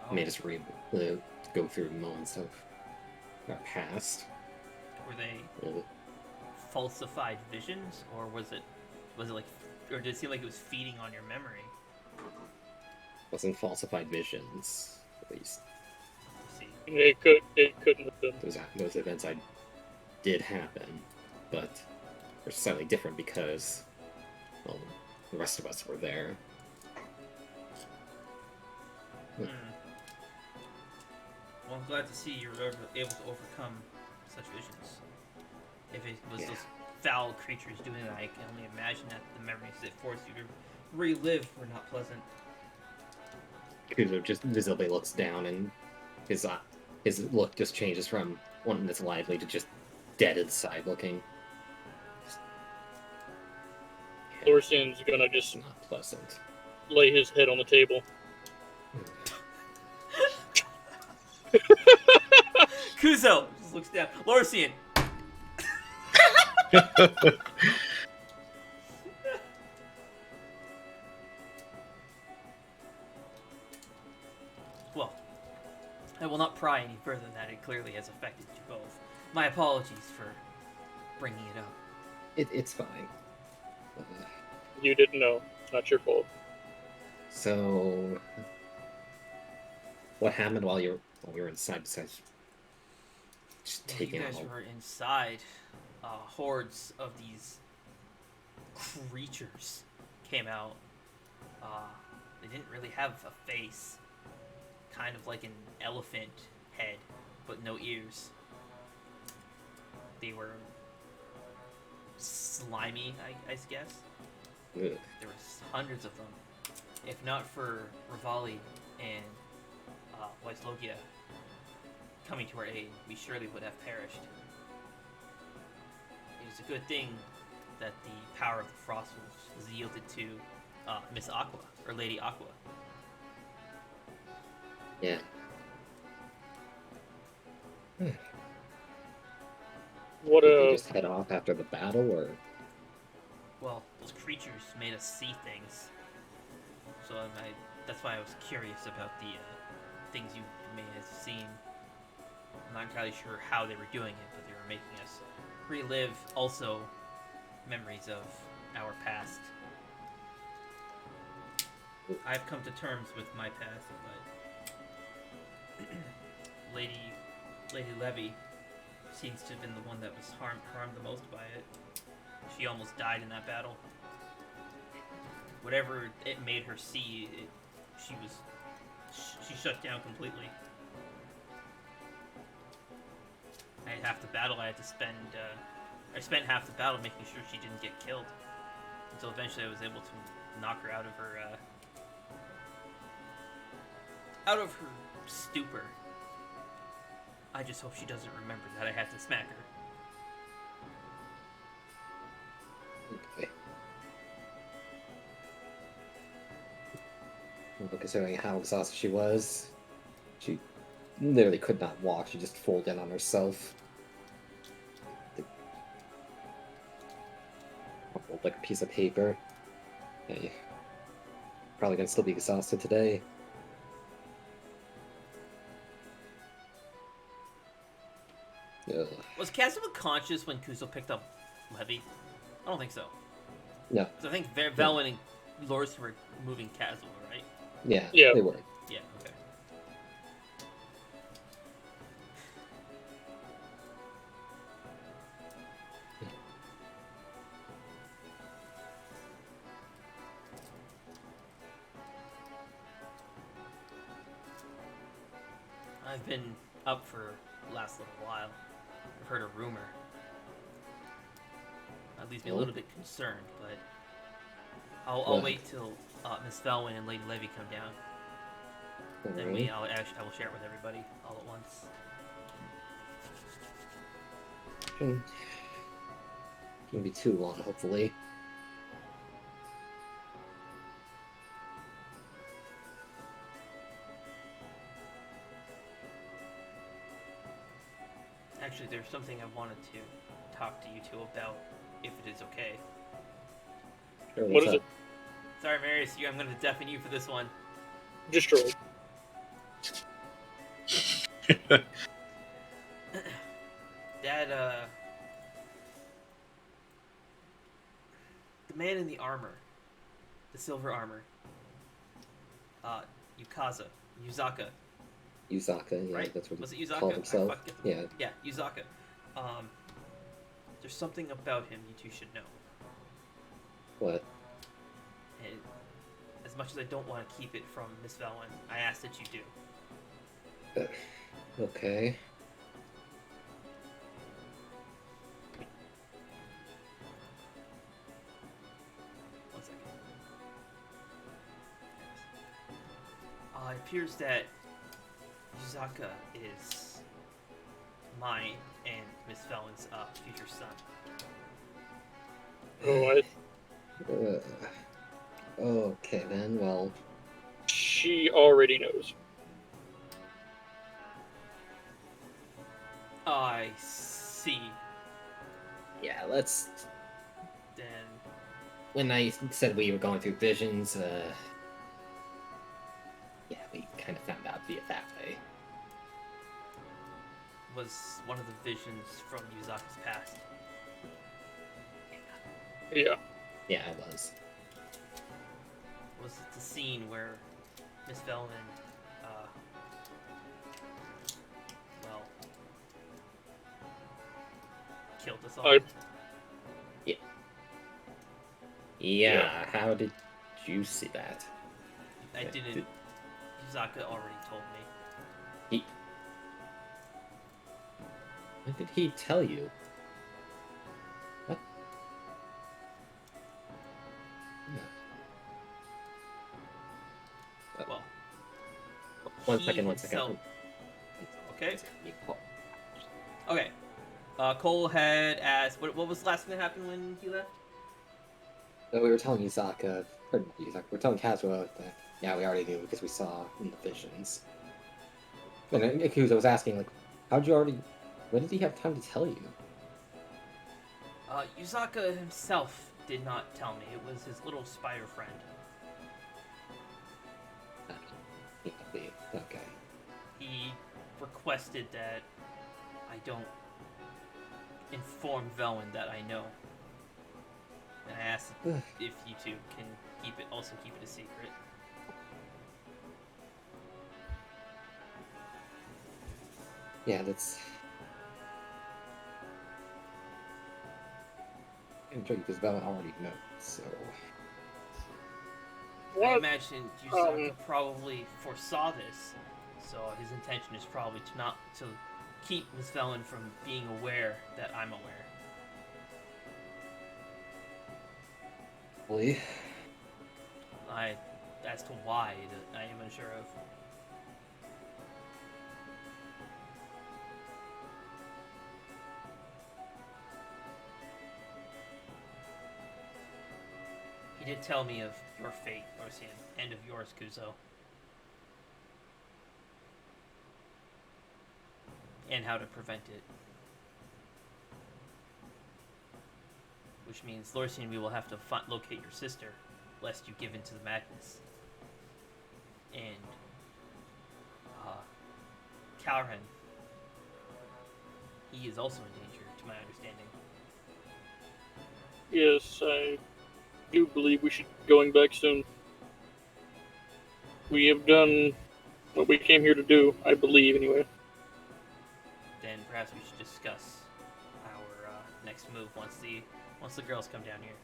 Oh, Made us go through moments of our past. were they Uh, falsified visions, or was it like, or did it seem like it was feeding on your memory? wasn't falsified visions, at least. Let's see. It couldn't have been. Those events did happen, but were slightly different because, well, the rest of us were there. Hmm. Well, I'm glad to see you were able to overcome such visions. If it was Yeah. those foul creatures doing it, I can only imagine that the memories that forced you to relive were not pleasant. Kuzo just visibly looks down, and his look just changes from one that's lively to just dead inside looking. Thorsten's gonna It's just not pleasant. lay his head on the table. Kuzo just looks down. Lorcian. Well, I will not pry any further than that. It clearly has affected you both. My apologies for bringing it up. It's fine. You didn't know. It's not your fault. So, what happened while you were inside besides just Well, taking you out guys all... were inside. Hordes of these creatures came out. They didn't really have a face. Kind of like an elephant head, but no ears. They were slimy, I guess. Ugh. There was hundreds of them. If not for Rivali and Wyslogia coming to our aid, we surely would have perished. It is a good thing that the power of the Frost was yielded to Miss Aqua, or Lady Aqua. Yeah. What Did they just head off after the battle, or... Well, those creatures made us see things. So that's why I was curious about the things you may have seen. I'm not entirely sure how they were doing it, but they were making us relive also memories of our past. I've come to terms with my past, but Lady Levy seems to have been the one that was harmed the most by it. She almost died in that battle. Whatever it made her see, she shut down completely. I had half the battle I had to spend. I spent half the battle making sure she didn't get killed, until eventually I was able to knock her out of her stupor. I just hope she doesn't remember that I had to smack her. Okay. Well, considering how exhausted she was, she literally could not walk. She just folded on herself. Like a piece of paper. Hey, probably gonna still be exhausted today. Ugh. Was Kazuma conscious when Kuzo picked up Levy? I don't think so. No. Because I think Velwyn and Loris were moving Kazuma, right? Yeah, Yeah. they were. Yeah, okay. I've been up for the last little while. I've heard a rumor. That leaves me a Oh. little bit concerned, but I'll What? wait till Miss Velwyn and Lady Levy come down. Then Alright. I will share it with everybody all at once. Shouldn't be too long, hopefully. Actually, there's something I wanted to talk to you two about, if it is okay. Sure, What what's is up? it? Sorry, Marius, I'm going to deafen you for this one. Destroy. That, the man in the armor, the silver armor, Yuzaka, Yuzaka, yeah, right? that's what Was it he Yuzaka? called himself. I fucking get Yeah. Yeah, Yuzaka. There's something about him you two should know. What? And as much as I don't want to keep it from Miss Velwyn, I ask that you do. Okay. One second. It appears that Yuzaka is mine and Miss Velwyn's future son. Oh, Okay then, well, she already knows. I see. yeah, let's... Then When I said we were going through visions, yeah, we kind of found out via that way. was one of the visions from Yuzaka's past. Yeah. Yeah, I was. Was it the scene where Miss Velwyn, well, killed us all? Yeah, how did you see that? I didn't. Did- Yuzaka already told me. He... What did he tell you? What? Yeah. Well, One he second. himself- Okay. Oh, Okay. Cole had asked, what was the last thing that happened when he left? No, we were telling Yuzaka, or not Yuzaka, we were telling Kazuo that, yeah, we already knew because we saw in the visions. And then Ikuzo was asking, like, how'd you already, when did he have time to tell you? Yuzaka himself did not tell me. It was his little spider friend. Okay. He requested that I don't inform Velwyn that I know. And I asked if you two can keep it a secret. Yeah, that's... I'm sure because Valen already knows, so... I What? imagine Yuzaka probably foresaw this, so his intention is probably to keep Miss Velwyn from being aware that I'm aware. Really? As to why, I am unsure of. He did tell me of your fate, Rosian, and of yours, Kuzo. And how to prevent it. Which means, Lorsian, we will have to locate your sister, lest you give in to the madness. And, Calran, he is also in danger, to my understanding. Yes, I do believe we should be going back soon. We have done what we came here to do, I believe, anyway. Then perhaps we should discuss our next move once the girls come down here.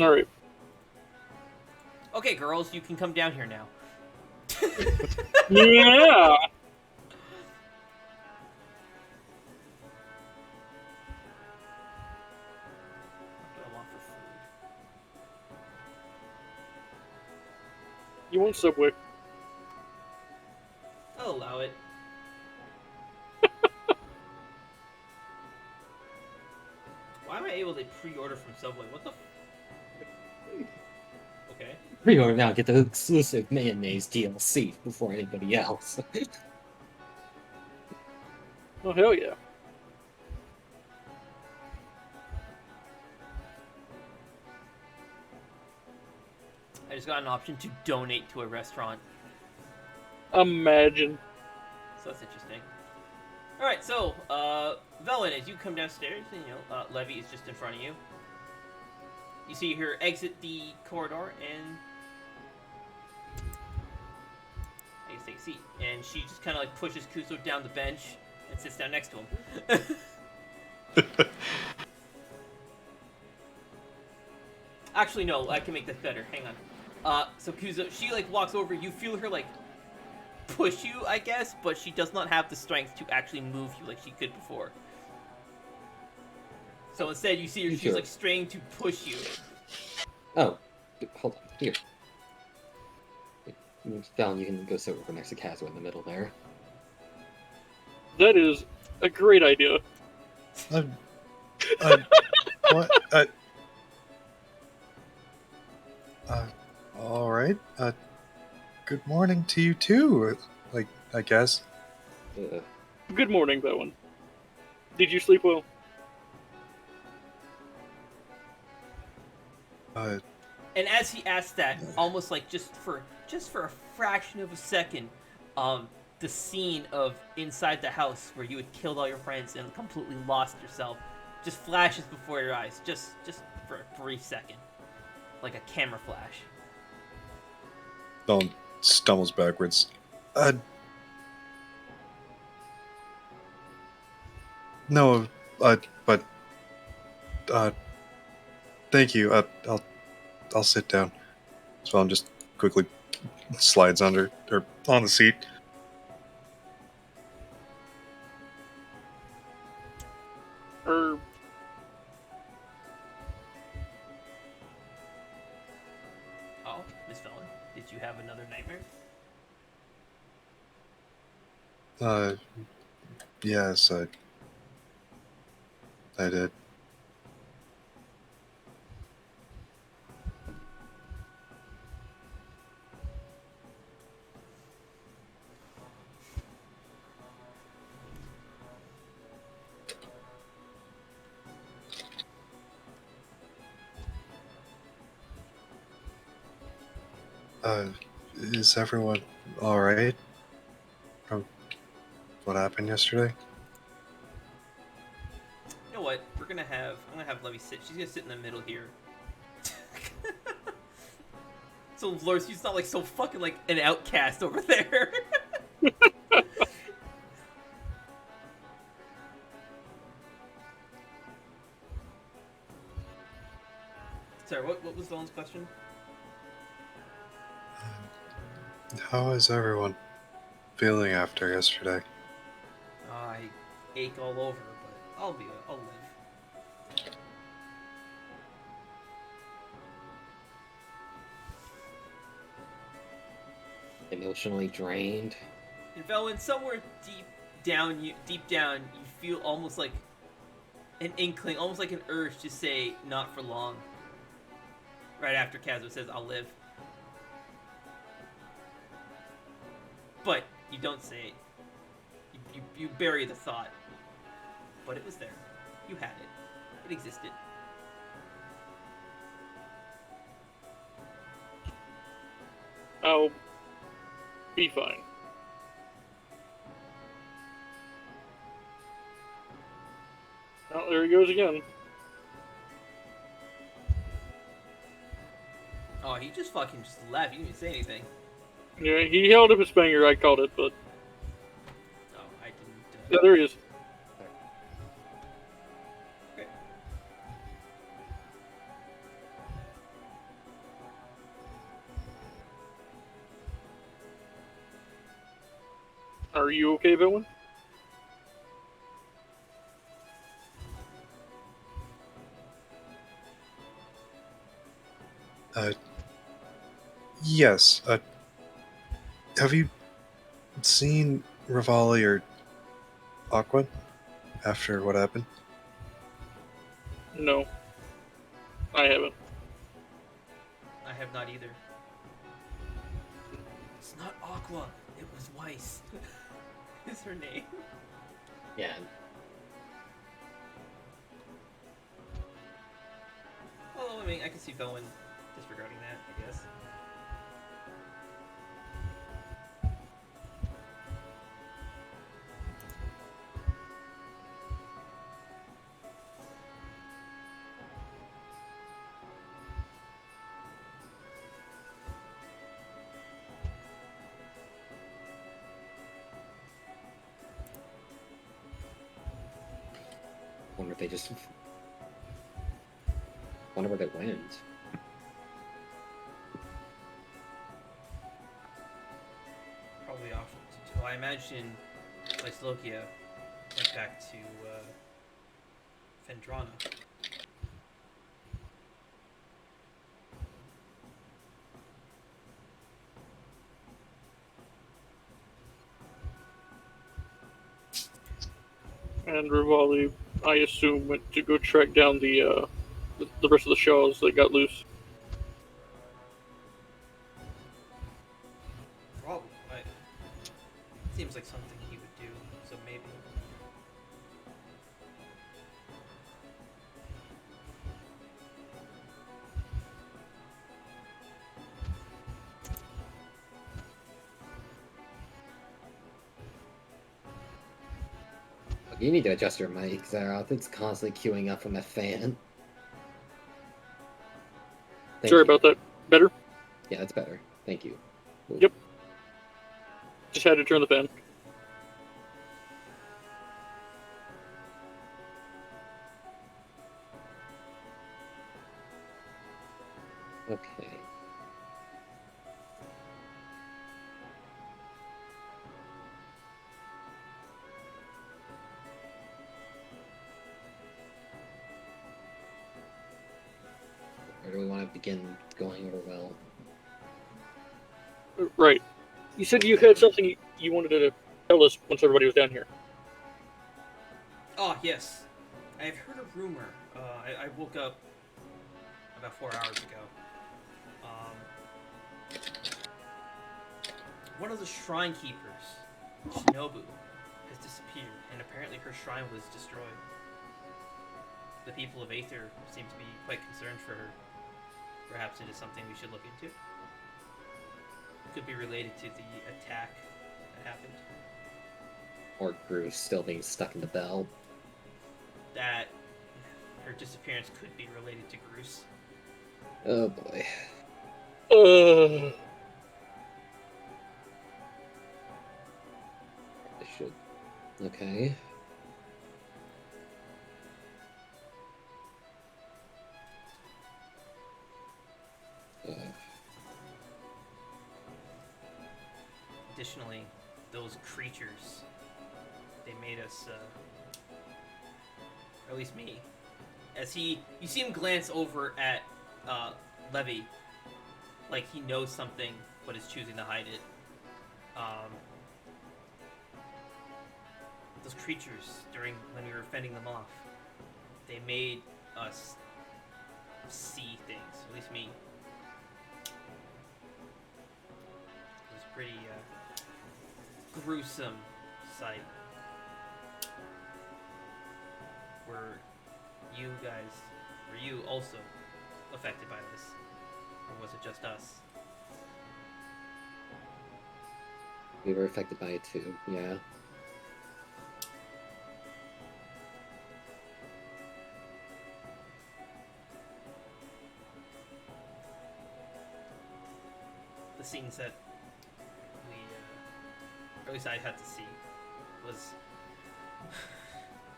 All right. Okay, girls, you can come down here now. Yeah. want Subway. I'll allow it. Why am I able to pre-order from Subway? What the? Okay. Pre-order now, get the exclusive mayonnaise DLC before anybody else. Oh, hell yeah. I just got an option to donate to a restaurant, Imagine. so that's interesting. All right, so Velen, as you come downstairs, and Levy is just in front of you. You see her exit the corridor and I guess take a seat, and she just kind of like pushes Kuzo down the bench and sits down next to him. Actually, no, I can make this better. Hang on. So Kuzo, she like walks over. You feel her like push you, I guess, but she does not have the strength to actually move you like she could before. So instead, you see her. She's like straining to push you. Oh, hold on. Here. Valen, you can go sit over next to Kazuo in the middle there. That is a great idea. What? All right. Good morning to you too. Like, I guess. Good morning, Bowen. Did you sleep well? And as he asked that, almost like just for a fraction of a second, the scene of inside the house where you had killed all your friends and completely lost yourself just flashes before your eyes, just for a brief second, like a camera flash. Valen stumbles backwards. No, but thank you. I'll sit down. So Valen just quickly slides under or on the seat. Oh, Miss Velen, did you have another nightmare? Yes, I did. Is everyone all right from what happened yesterday? You know what? I'm gonna have Levy sit. She's gonna sit in the middle here. So Lorsu's not like so fucking like an outcast over there. Sorry, what was Valen's question? How is everyone feeling after yesterday? I ache all over, but I'll live. Emotionally drained. And Velen, somewhere deep down, you feel almost like an inkling, almost like an urge to say, "Not for long." Right after Kazuo says, "I'll live," but you don't say it. You bury the thought, but it was there. You had it. It existed. I'll be fine. Oh, there he goes again. Oh, he just fucking left. He didn't even say anything. Yeah, he held up his finger. I called it, but Oh, I didn't. yeah, there he is. Okay. Are you okay, Bowen? Yes. Have you seen Rivali or Aqua after what happened? No, I haven't. I have not either. It's not Aqua. It was Weiss. Is her name? Yeah. Well, I mean, I can see Bowen disregarding that, I guess. Wonder if they just. Wonder where they went. Probably off. Well, I imagine Lyslokia went back to Fendrana. And Rivali, I assume, went to go track down the rest of the Shaws that got loose. Probably. Seems like something he would do, so maybe. Look, you need to adjust your mic, Xaroth. It's constantly queuing up from a fan. Thank Sorry you. about that. Better? Yeah, it's better. Thank you. Ooh. Yep. Just had to turn the fan. Okay. Where do we want to begin going over well? Right. You said you had something you wanted to tell us once everybody was down here. Oh, yes. I've heard a rumor. I woke up about 4 hours ago. One of the shrinekeepers, Shinobu, has disappeared, and apparently her shrine was destroyed. The people of Aether seem to be quite concerned for her. Perhaps it is something we should look into. Could be related to the attack that happened. Or Bruce still being stuck in the bell. That her disappearance could be related to Bruce. Oh boy. I should. Okay. Additionally, those creatures, they made us, or at least me, as you see him glance over at Levy, like he knows something, but is choosing to hide it. Those creatures, during when we were fending them off, they made us see things, at least me. It was a pretty gruesome sight. Were you also affected by this? Or was it just us? We were affected by it too, yeah. The scenes that we, or at least I had to see, was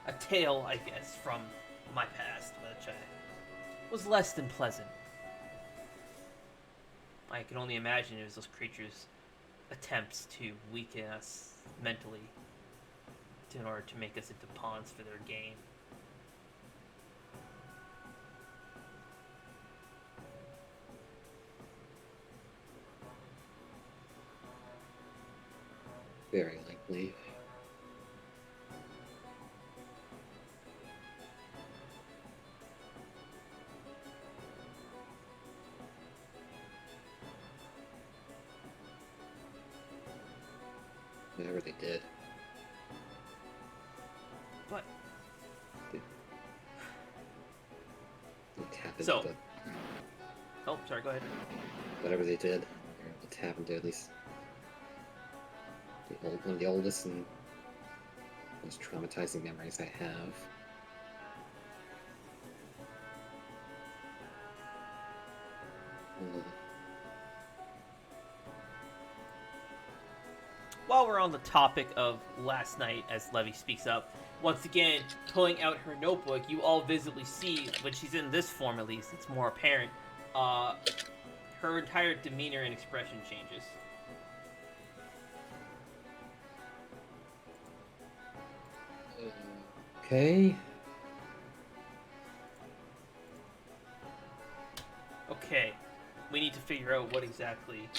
a tale, I guess, from my past, which was less than pleasant. I can only imagine it was those creatures' attempts to weaken us mentally in order to make us into pawns for their gain. Very likely. Whatever they did. What? They tapped into So- the, Oh, sorry. Go ahead. whatever they did. They were able to tap into at least one of the oldest and most traumatizing memories I have. While we're on the topic of last night, as Levy speaks up, once again, pulling out her notebook, you all visibly see, when she's in this form at least, it's more apparent, her entire demeanor and expression changes. Okay. Okay, we need to figure out what exactly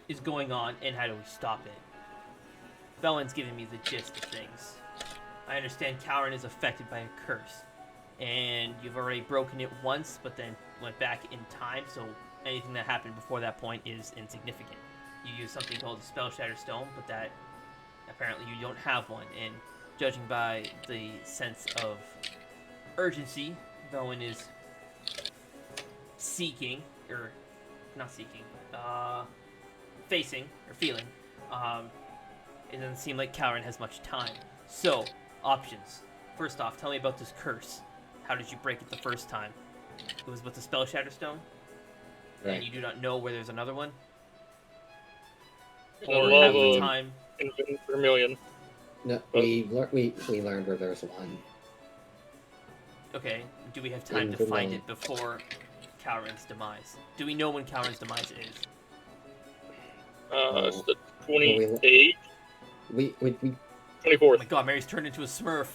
is going on and how do we stop it. Belen's giving me the gist of things. I understand Cowran is affected by a curse, and you've already broken it once, but then went back in time, so anything that happened before that point is insignificant. You use something called a Spell Shatter Stone, but that apparently you don't have one, and judging by the sense of urgency Bowen is seeking, or not seeking, facing, or feeling, it doesn't seem like Cowran has much time. So, options. First off, tell me about this curse. How did you break it the first time? It was with the Spell Shatter Stone? Right. And you do not know where there's another one? And Or love half the of time... Infinite Vermilion. No, we learned where there's one. Okay, do we have time to find it before Cowran's demise? Do we know when Cowran's demise is? It's the 28th, We 24th. Oh my god, Mary's turned into a smurf.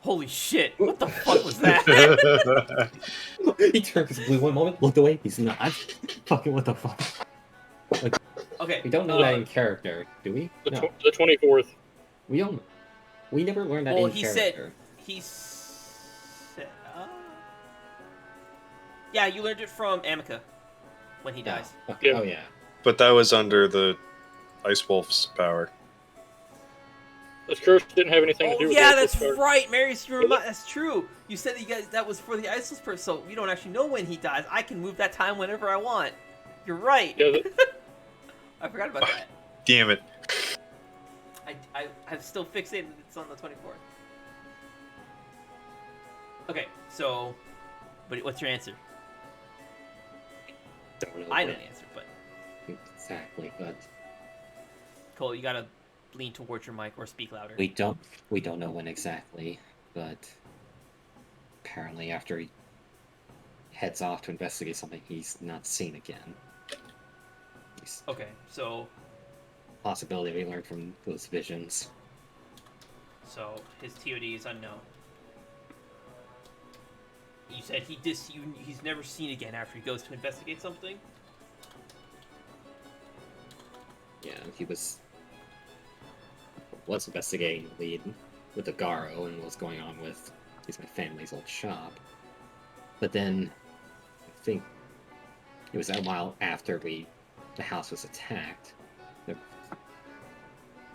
Holy shit, what the fuck was that? he turned his blue one moment, looked away, he's not. Fucking what the fuck? Okay, We don't know that in character, do we? The, No. the 24th. We don't. We never learned that well, in he character. said, yeah, you learned it from Amica when he dies. Oh, Yeah. oh yeah. But that was under the Ice Wolf's power. This curse didn't have anything to Oh do with yeah, it. that's right, Mary's. That's true. You said that you guys that was for the Iceless person, so we don't actually know when he dies. I can move that time whenever I want. You're right. Yeah, I forgot about that. Damn it. I'm still fixated that it's on the 24th. Okay, so, but what's your answer? Don't know I know what the answer, but exactly, but Cole, you gotta lean towards your mic or speak louder. we don't know when exactly, but apparently after he heads off to investigate something he's not seen again. Okay, so Possibility we learned from those visions. his TOD is unknown. You said he's never seen again after he goes to investigate something? Yeah, he was investigating the lead with the Garo and what's going on with my family's old shop. But then I think it was a while after the house was attacked.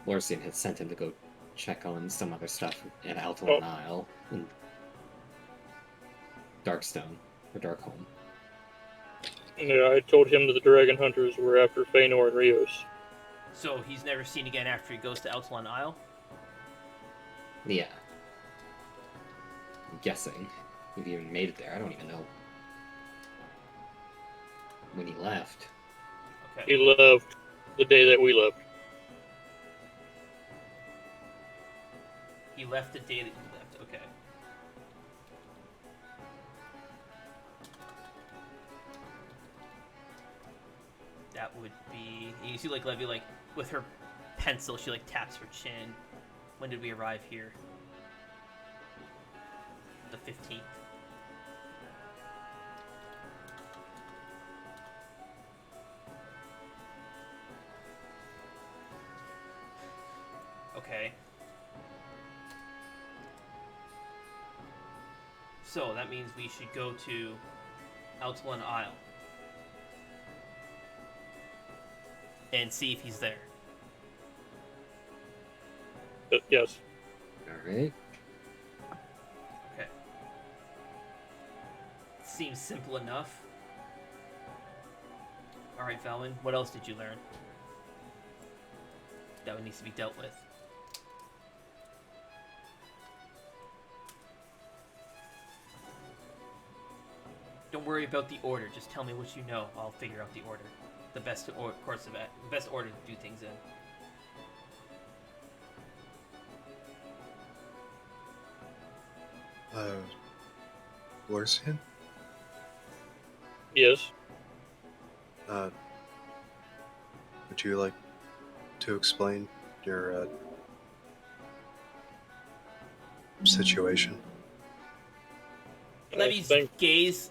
Lorsian had sent him to go check on some other stuff at Alton Isle and Darkstone or Darkholm. yeah, I told him that the Dragon Hunters were after Feanor and Rios. So he's never seen again after he goes to Altalon Isle? Yeah. I'm guessing. If he even made it there, I don't even know when he left. Okay. He left the day that we left. He left the day that you left, okay. That would be... You see, like, Levy, like, with her pencil, she, like, taps her chin. When did we arrive here? The 15th. Okay. So that means we should go to Altalon Isle and see if he's there. Yes. Alright. Okay. Seems simple enough. Alright, Valwyn, what else did you learn that needs to be dealt with? Don't worry about the order. Just tell me what you know. I'll figure out the order. The best course of it. The best order to do things in. Lorsian? Yes. Would you like to explain your situation? Levy's gaze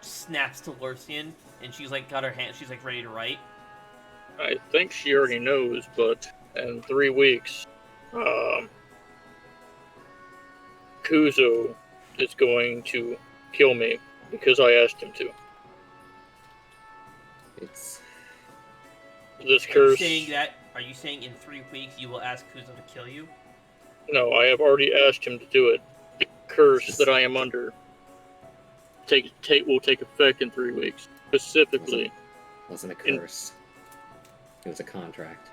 snaps to Lorsian, and she's got her hand. She's ready to write. I think she already knows, but in 3 weeks, Kuzo is going to kill me because I asked him to. It's... This curse... Are you saying in 3 weeks you will ask Kuzo to kill you? No, I have already asked him to do it. The curse that I am under will take effect in 3 weeks. Specifically. It wasn't a curse. It was a contract.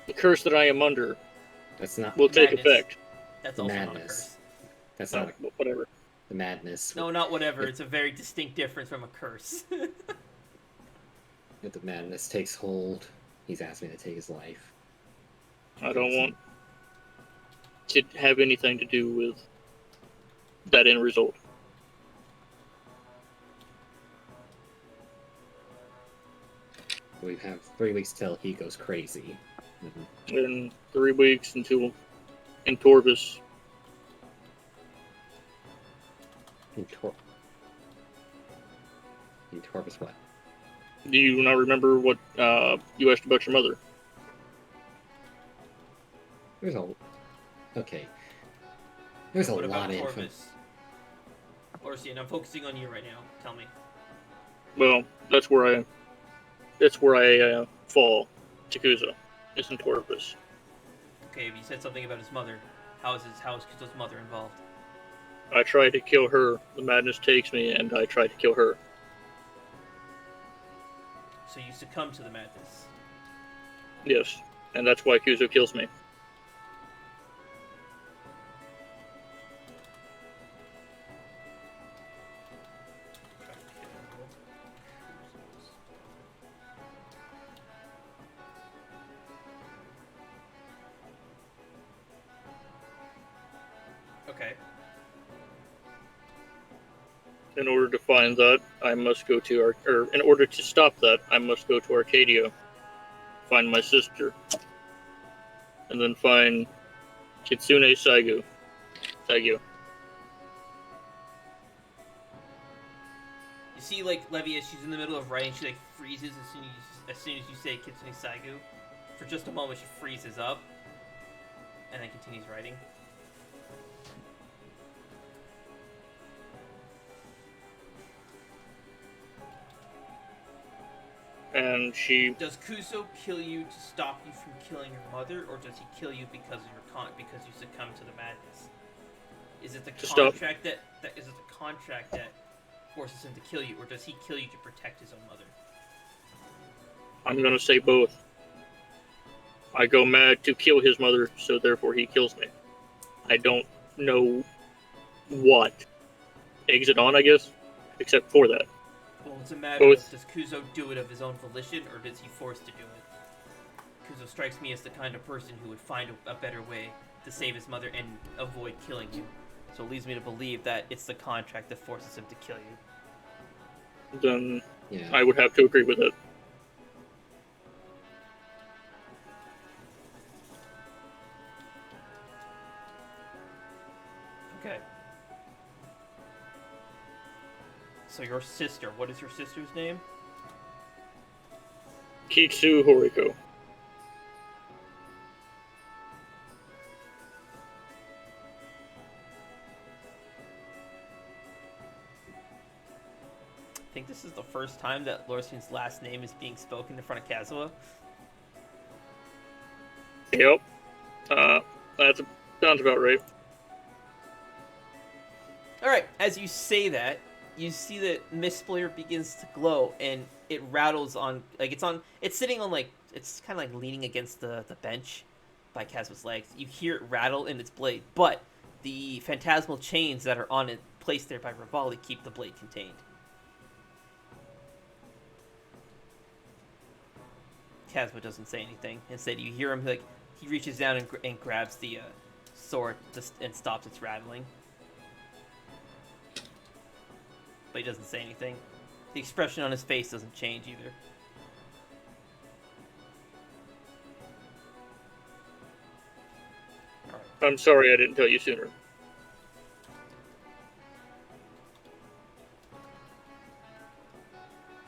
The curse that I am under That's not... will take effect. That's also madness. not a curse. That's not whatever. The madness. No, not whatever. It's a very distinct difference from a curse. If the madness takes hold, he's asked me to take his life. I don't want to have anything to do with that end result. We have 3 weeks till he goes crazy. In 3 weeks until in Torvis. In Torvis what? Do you not remember what you asked about your mother? There's a... Okay. There's a What lot about of info. Lorsian, I'm focusing on you right now. Tell me. Well, that's where I fall to Kuzo. It's in Torvis. Okay, you said something about his mother. How is Kuzo's mother involved? I try to kill her. The madness takes me, and I try to kill her. So you succumb to the madness. Yes, and that's why Kuzo kills me. Okay. In order to find that, I must go to in order to stop that, I must go to Arcadia, find my sister, and then find Kitsune Saigu. You see, Levy, as she's in the middle of writing, she freezes as soon as you say Kitsune Saigu. For just a moment, she freezes up, and then continues writing. And she... Does Kuzo kill you to stop you from killing your mother, or does he kill you because you succumb to the madness? Is it the contract that forces him to kill you, or does he kill you to protect his own mother? I'm gonna say both. I go mad to kill his mother, so therefore he kills me. I don't know what eggs it on, I guess, except for that. Well, it's a matter of, does Kuzo do it of his own volition, or does he force to do it? Kuzo strikes me as the kind of person who would find a better way to save his mother and avoid killing you. So it leads me to believe that it's the contract that forces him to kill you. Then Yeah. I would have to agree with it. Okay. So your sister, what is your sister's name? Kitsu Horiko. this is the first time that Lorsian's last name is being spoken in front of Kazuha? Yep. That sounds about right. Alright, as you say that, you see that Mist Splitter begins to glow, and it rattles on, like, it's sitting on, like, it's kind of like leaning against the bench by Kazuha's legs. You hear it rattle in its blade, but the phantasmal chains that are on it, placed there by Rivali, keep the blade contained. Kazuha doesn't say anything. Instead, you hear him, like, he reaches down and grabs the sword and stops its rattling. But he doesn't say anything. The expression on his face doesn't change either. Alright. I'm sorry I didn't tell you sooner.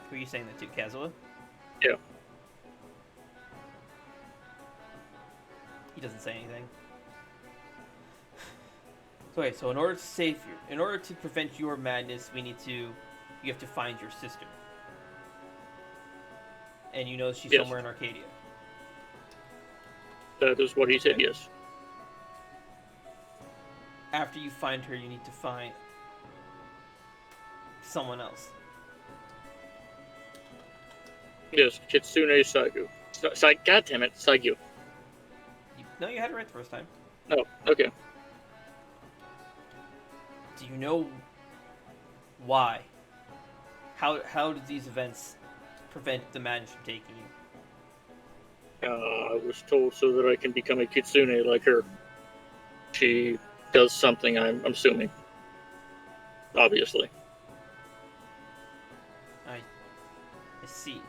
Who are you saying that to, Kazuha? Yeah. He doesn't say anything. Okay, so in order to save you, in order to prevent your madness, you have to find your sister. And you know she's Yes. somewhere in Arcadia. That is what he said, yes. After you find her, you need to find someone else. Yes, Kitsune Saigu. God damn it, Saigu. No, you had it right the first time. Oh, okay. Do you know why? How did these events prevent the madness from taking you? I was told so that I can become a Kitsune like her. She does something, I'm assuming. Obviously. I see.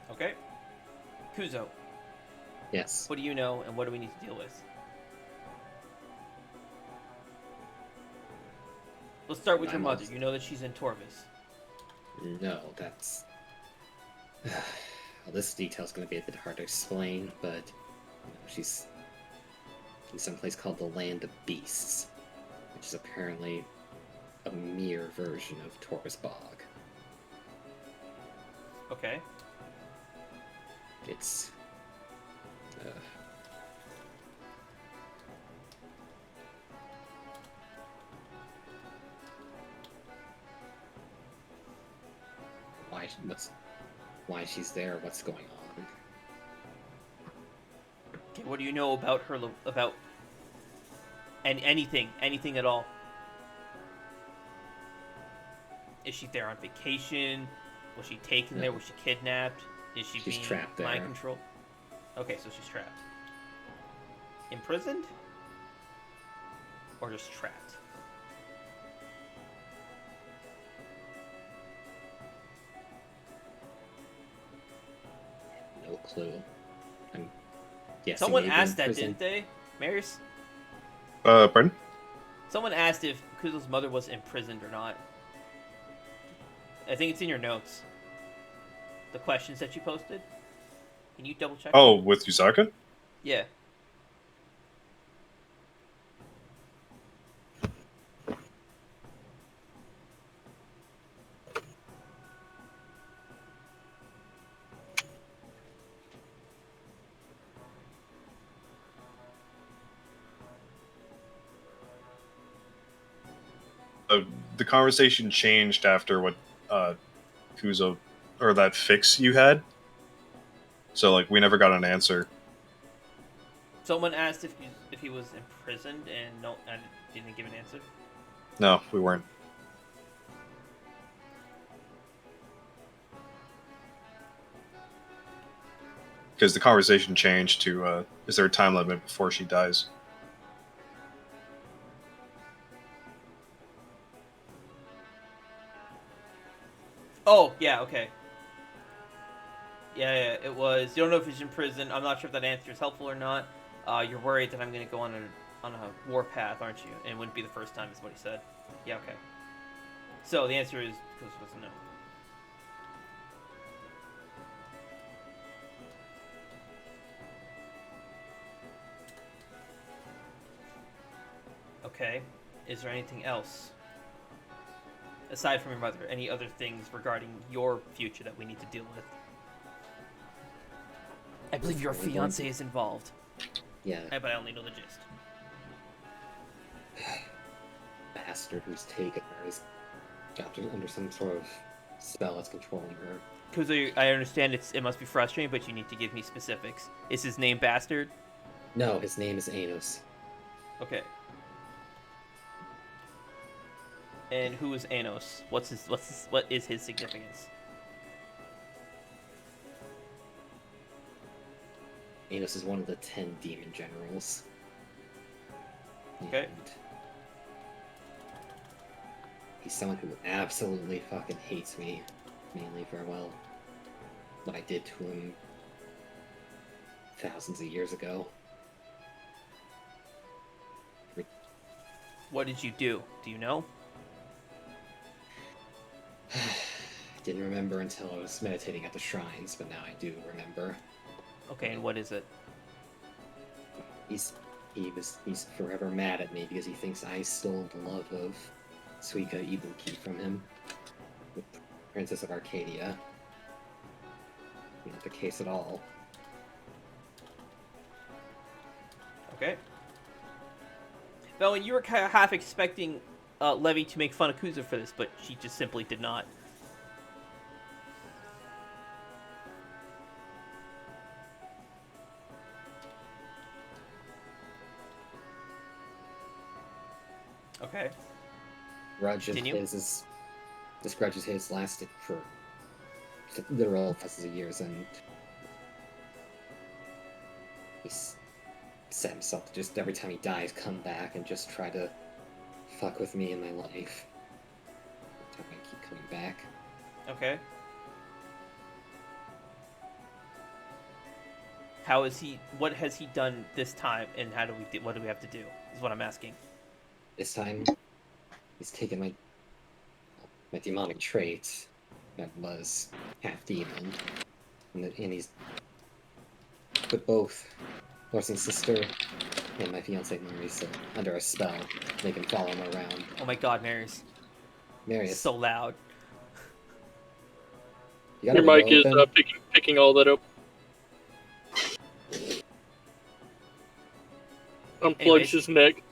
Okay. Kuzo, Yes. what do you know and what do we need to deal with? Let's start with your I'm mother. just- You know that she's in Torvis. No, that's. Well, this detail's going to be a bit hard to explain, but she's in some place called the Land of Beasts, which is apparently a mere version of Torvis Bog. Okay. It's. Why she's there? What's going on? Okay, what do you know about her? About anything at all? Is she there on vacation? Was she taken there? Was she kidnapped? Is she She's being trapped there. mind controlled? Okay, so she's trapped. Imprisoned? Or just trapped? No clue. I'm guessing. Someone maybe asked in that, prison. didn't they? Marius? Pardon? Someone asked if Kuzo's mother was imprisoned or not. I think it's in your notes. The questions that you posted. Can you double check? Oh, with Yusaka? Yeah. The conversation changed after what Kuzo, or that fix you had. So, like, we never got an answer. Someone asked if he was imprisoned, and I didn't give an answer. No, we weren't. Because the conversation changed to, is there a time limit before she dies? Oh, yeah, okay. Yeah, it was. You don't know if he's in prison. I'm not sure if that answer is helpful or not. You're worried that I'm going to go on a warpath, aren't you? And it wouldn't be the first time, is what he said. Yeah, okay. So the answer is because it was no. Okay. Is there anything else? Aside from your mother, any other things regarding your future that we need to deal with? I believe your fiance is involved. Yeah, But I only know the gist. bastard who's taken her is got her under some sort of spell that's controlling her. Because I understand it must be frustrating, but you need to give me specifics. Is his name Bastard? No, his name is Anos. Okay. And who is Anos? What is his significance? Anos is one of the 10 demon generals. Okay. And he's someone who absolutely fucking hates me, mainly for, well, what I did to him thousands of years ago. What did you do? Do you know? I didn't remember until I was meditating at the shrines, but now I do remember. Okay, and what is it? He's forever mad at me because he thinks I stole the love of Suika Ibuki from him, the Princess of Arcadia. Not the case at all. Okay. Well, you were kind of half expecting Levy to make fun of Kuza for this, but she just simply did not. Okay. Grudge of Continue. his this grudge of his lasted for literal thousands of years, and he's set himself to just every time he dies come back and just try to fuck with me in my life. Every time I keep coming back. Okay. How is he? What has he done this time, and what do we have to do? Is what I'm asking. This time, he's taken my demonic trait that was half demon, and he's put both Larson's sister and my fiancée Marisa under a spell, make him follow him around. Oh my God, Marius! Marius, So loud. you got Your a mic window is open? picking all that up. Unplugs Anyways. his neck.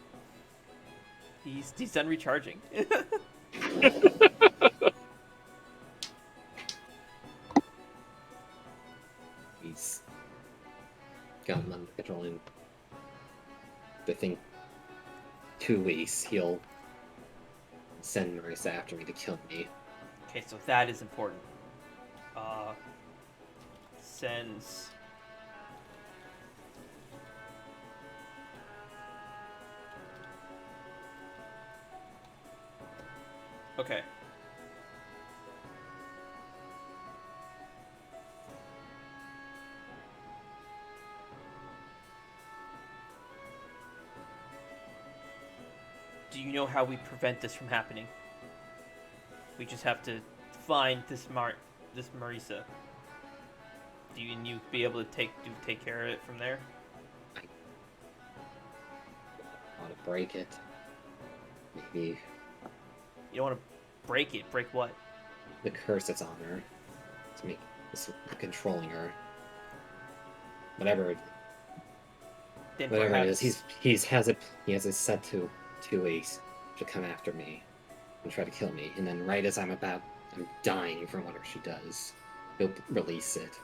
He's done recharging. He's got him under control, and I think 2 weeks he'll send Marisa after me to kill me. Okay, so that is important. Sends. Okay. Do you know how we prevent this from happening? We just have to find this Marisa. Do you be able to take care of it from there? I want to break it. Maybe You don't want to break it. Break what? the curse that's on her to make this controlling her. Whatever Then it perhaps is, he has it set to 2 weeks to come after me and try to kill me, and then right as I'm dying from whatever she does, he'll release it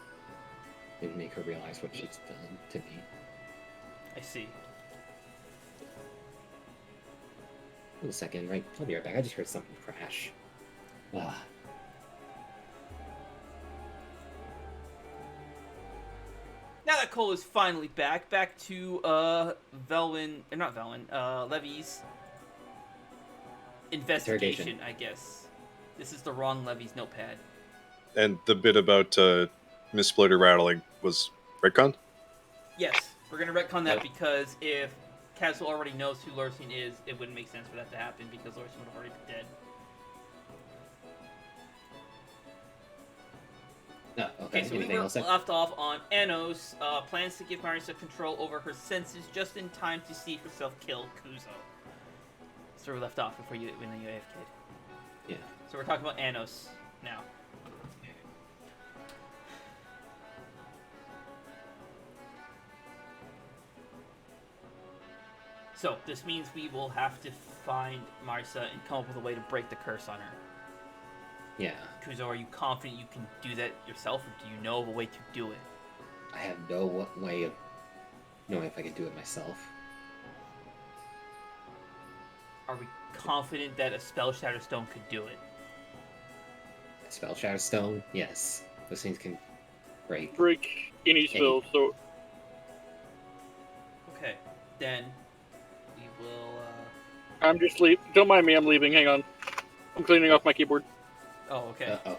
and make her realize what she's done to me. I see. Wait a second, right? I'll be right back. I just heard something crash. Ah. Now that Cole is finally back to Levy's investigation, I guess. This is the wrong Levy's notepad. And the bit about Miss Splitter rattling was retcon? Yes, we're gonna retcon that because if Castle already knows who Lorcine is, it wouldn't make sense for that to happen because Lorcine would have already been dead. No, okay. So we Anything were else? left off on Anos plans to give Marisa control over her senses just in time to see herself kill Kuzo. So we left off before you when you AFK'd. Yeah. So we're talking about Anos now. So this means we will have to find Marisa and come up with a way to break the curse on her. Yeah. Kuzo, are you confident you can do that yourself, or do you know of a way to do it? I have no way of knowing if I can do it myself. Are we confident that a Spell Shatter Stone could do it? Spell Shatter Stone? Yes. Those things can break. Break any spell, so Okay, then we will. I'm just leave. Don't mind me, I'm leaving. Hang on. I'm cleaning off my keyboard. Oh, okay. Uh-oh.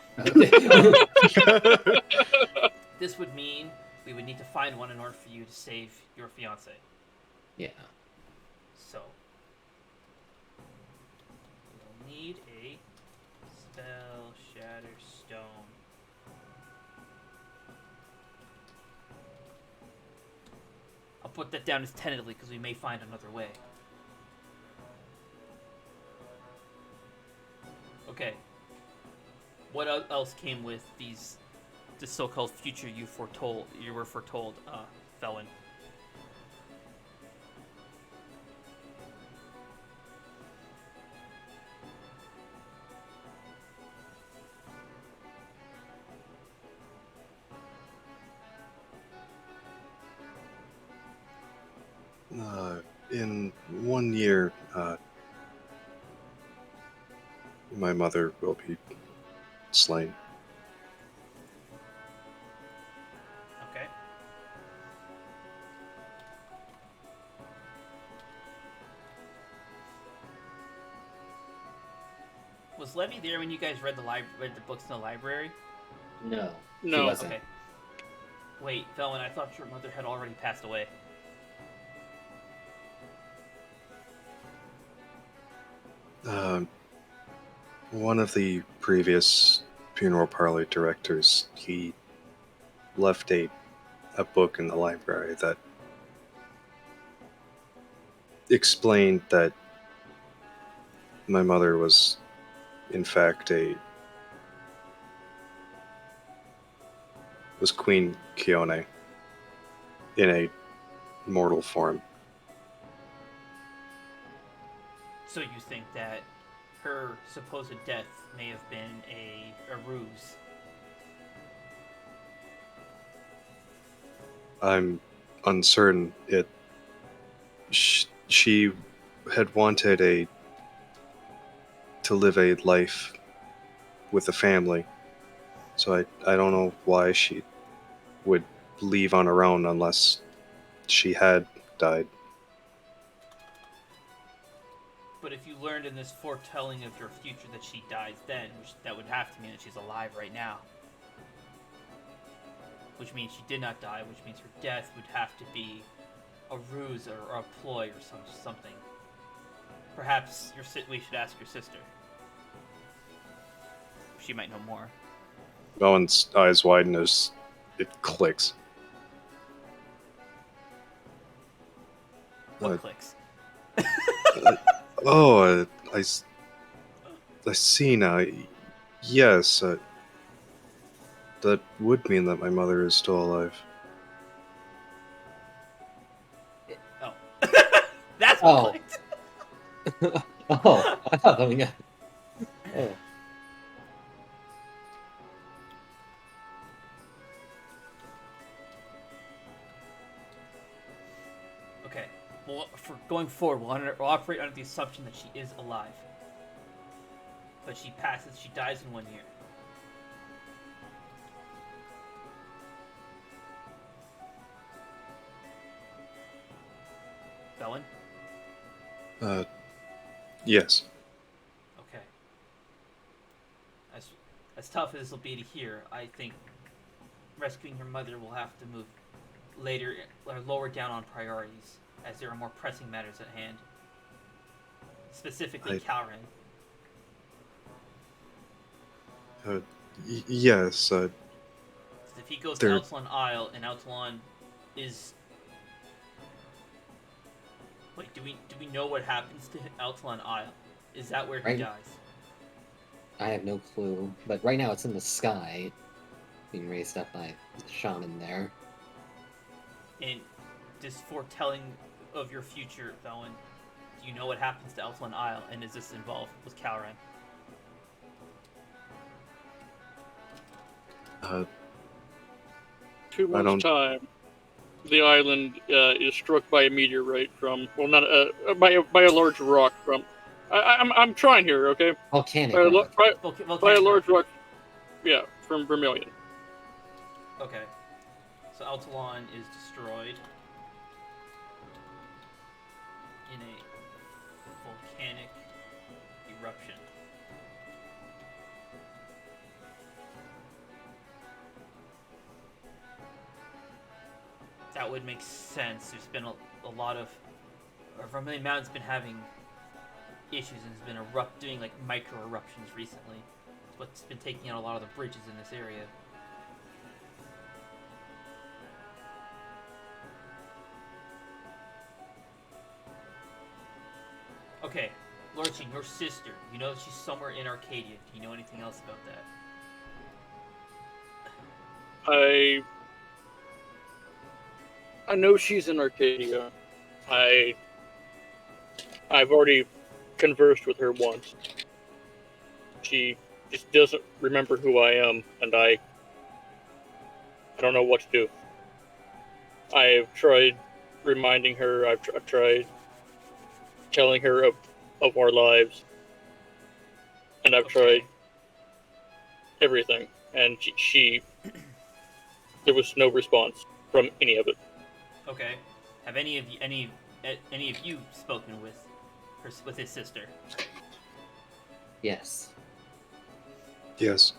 This would mean we would need to find one in order for you to save your fiance. Yeah. So we'll need a Spell Shatter Stone. I'll put that down as tentatively because we may find another way. Okay. What else came with this so-called future you were foretold, Felon? In 1 year, my mother will be slain. Okay. Was Levy there when you guys read the books in the library? No. No. She wasn't. Okay. Wait, Felon, I thought your mother had already passed away. One of the previous funeral parlor directors, he left a book in the library that explained that my mother was, in fact, was Queen Kione in a mortal form. So you think that her supposed death may have been a ruse? I'm uncertain. She had wanted to live a life with a family, so I don't know why she would leave on her own unless she had died. But if you learned in this foretelling of your future that she dies then, that would have to mean that she's alive right now. Which means she did not die, which means her death would have to be a ruse or a ploy or something. Perhaps we should ask your sister. She might know more. Owen's eyes widen as it clicks. What clicks? Oh, I see now. Yes, that would mean that my mother is still alive. Oh. That's what Oh. clicked. Oh, I thought that we got. Oh. Okay. Well, for going forward, we'll operate under the assumption that she is alive. But she dies in 1 year. Felon? Yes. Okay. As tough as this will be to hear, I think rescuing your mother will have to move later or lower down on priorities, as there are more pressing matters at hand. Specifically, Calran. Yes. If he goes There- to Altalon Isle and Altalon is... Wait, do we know what happens to Altalon Isle? Is that where he Right. dies? I have no clue, but right now it's in the sky, being raised up by the shaman there. And this foretelling of your future, Thoin, do you know what happens to Altalon Isle, and is this involved with Calran? 2 I months' time, the island is struck by a meteorite from, well, not by a large rock from. I'm trying here, okay? Volcanic By a, rock. by a large rock, yeah, from Vermilion. Okay. So Altalon is destroyed in a volcanic eruption. That would make sense. There's been a lot of... Vermilion Mountain's been having issues and has been doing like micro eruptions recently. It's what's been taking out a lot of the bridges in this area. Okay, Lorchin, your sister. You know she's somewhere in Arcadia. Do you know anything else about that? I know she's in Arcadia. I've already conversed with her once. She just doesn't remember who I am, and I don't know what to do. I've tried reminding her. I've tried telling her of our lives, and I've tried everything, and she there was no response from any of it. Okay. Have any of you spoken with his sister? Yes. Yes.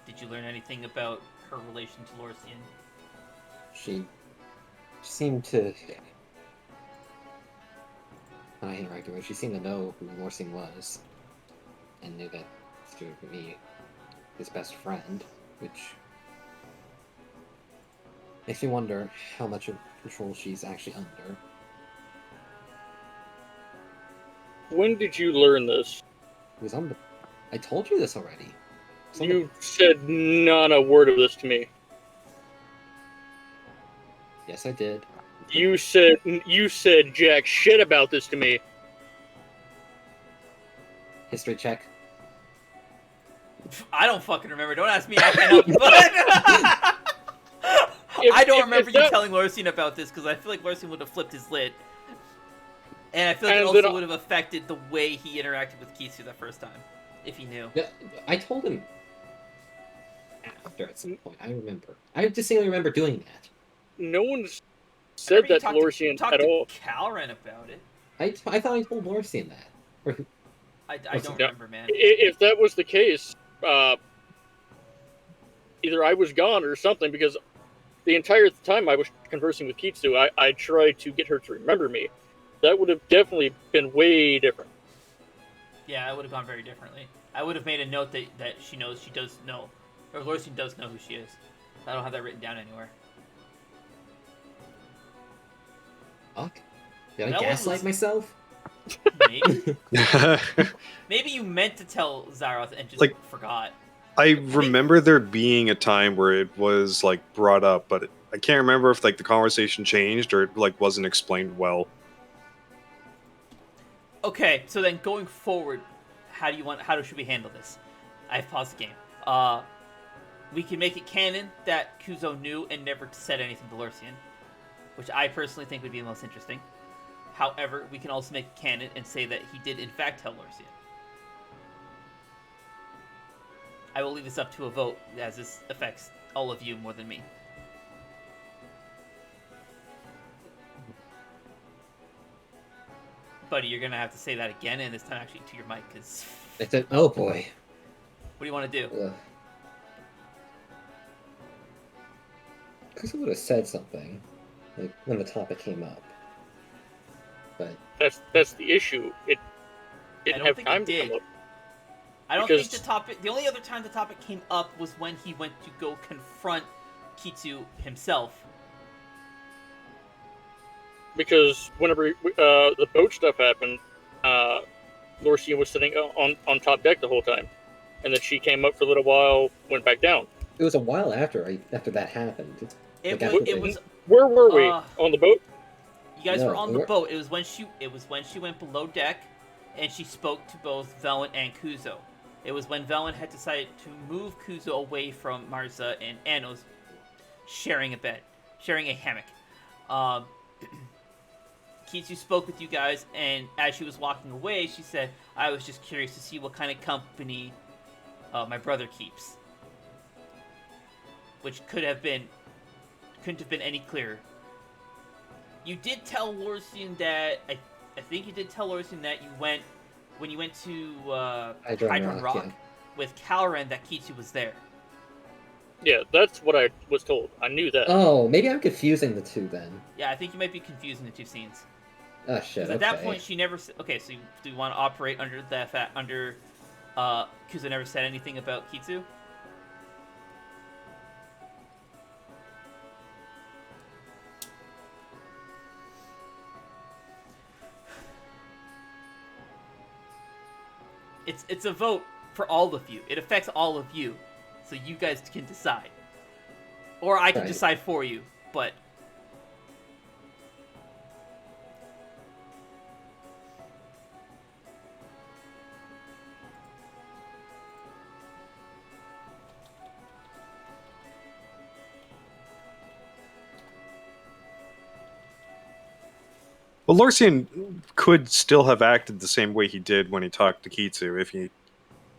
Did you learn anything about her relation to Lorcian? She seemed to... When I interacted with her, she seemed to know who Morsing was, and knew that she would be his best friend, which makes me wonder how much of control she's actually under. When did you learn this? It was on the... I told you this already. It's on the- You said not a word of this to me. Yes, I did. You said jack shit about this to me. History check. I don't fucking remember. Don't ask me. I can't help you. But I don't remember you telling Lorcian about this because I feel like Lorcian would have flipped his lid. And I feel like it also would have affected the way he interacted with Kisu the first time, if he knew. Yeah, I told him after at some point. I remember. I distinctly remember doing that. No one's said that to Lorcian at all. Calran about it. I thought I told Lorcian that. Or, I don't remember, man. If that was the case, either I was gone or something, because the entire time I was conversing with Kitsu, I tried to get her to remember me. That would have definitely been way different. Yeah, it would have gone very differently. I would have made a note that she knows she does know, or Lorcian does know who she is. I don't have that written down anywhere. Fuck. Did I That gaslight myself? Maybe. Maybe you meant to tell Zaroth and just forgot. I remember there being a time where it was brought up, but I can't remember if the conversation changed or it wasn't explained well. Okay, so then going forward, how should we handle this? I've paused the game. We can make it canon that Kuzo knew and never said anything to Lorcian, which I personally think would be the most interesting. However, we can also make it canon and say that he did in fact tell Lorcian. I will leave this up to a vote, as this affects all of you more than me. Buddy, you're gonna have to say that again, and this time actually to your mic, because... Oh boy. What do you want to do? Kusa would have said something, like when the topic came up. But That's the issue. It I didn't don't have think time it to come did. up. I don't Because- think the topic. The only other time the topic came up was when he went to go confront Kitsu himself. Because whenever the boat stuff happened, Lorcia was sitting on top deck the whole time, and then she came up for a little while, went back down. it was a while after that happened. It Like, was. after It they- was. Where were we? Uh, On the boat? You guys No, were on the we're- boat. It was when she went below deck, and she spoke to both Velen and Kuzo. It was when Velen had decided to move Kuzo away from Marza and Anos, sharing a bed, sharing a hammock. Kitsu spoke with you guys, and as she was walking away, she said, "I was just curious to see what kind of company my brother keeps," which couldn't have been any clearer. You did tell Lorcian that I think you did tell Lorcian that when you went to Hydron Rock yeah. with Calran that Kitsu was there. Yeah, that's what I was told. I knew that. Oh, maybe I'm confusing the two then. Yeah, I think you might be confusing the two scenes. Oh shit. Because at that okay. point she never. Okay, so do you want to operate under that under? Kuzo never said anything about Kitsu. It's a vote for all of you. It affects all of you, so you guys can decide, or I can Right. decide for you. But Well, Lorcian could still have acted the same way he did when he talked to Kitsu if he.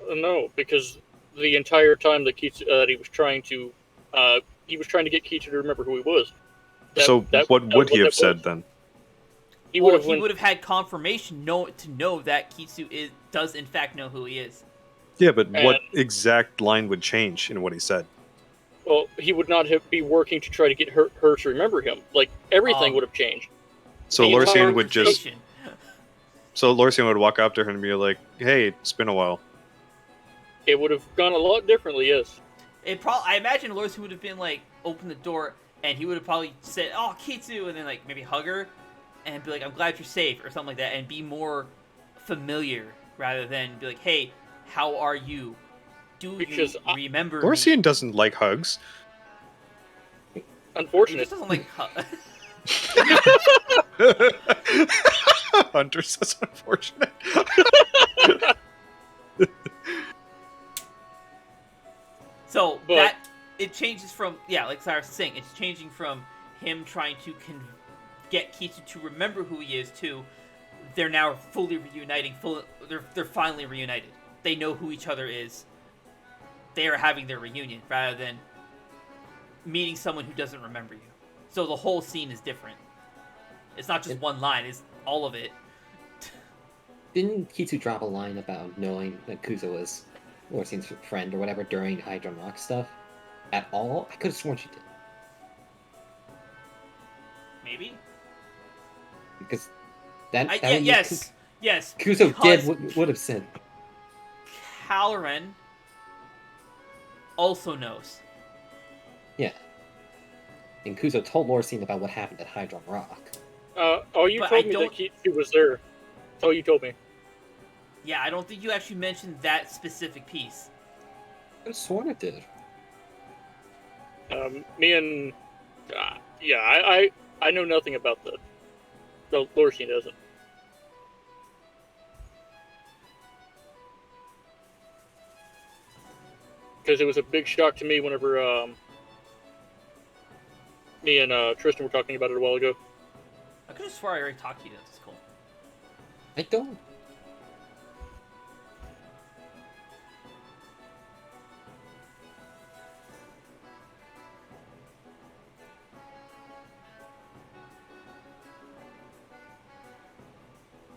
No, because the entire time that he was trying to get Kitsu to remember who he was. So what would he have said was. then? He well, would have he would have had confirmation to know that Kitsu does in fact know who he is. Yeah, but what And- exact line would change in what he said? Well, he would not be working to try to get her to remember him. Like everything would have changed. So The Lorcian entire would just. Conversation. So Lorcian would walk up to her and be like, "Hey, it's been a while." It would have gone a lot differently. Yes. I imagine Lorcy would have been like, open the door, and he would have probably said, "Oh, Kitsu," and then like maybe hug her, and be like, "I'm glad you're safe," or something like that, and be more familiar rather than be like, "Hey, how are you? Do Because you remember me?" Lorcian doesn't like hugs. He Unfortunate. just doesn't like hug. Hunter says unfortunate. So But- that it changes from like Cyrus was saying, it's changing from him trying to get Kitsu to remember who he is to they're now fully reuniting. They're finally reunited. They know who each other is. They are having their reunion rather than meeting someone who doesn't remember you. So the whole scene is different. It's not just one line; it's all of it. Didn't Kitsu drop a line about knowing that Kuzo was Lorcian's friend or whatever during Hydron Rock stuff? At all? I could have sworn she did. Maybe. Because that would Yeah, make yes. Kuzo because would have said. Halloran also knows. Yeah. And Kuzo told Lorcian about what happened at Hydron Rock. Oh, you But told I me don't- that Kitsu was there. That's all you told me. Yeah, I don't think you actually mentioned that specific piece. I could have sworn it did. Me and I know nothing about the Lorcian doesn't. Because it was a big shock to me whenever me and Tristan were talking about it a while ago. I could have swore I already talked to you. That's cool. I don't.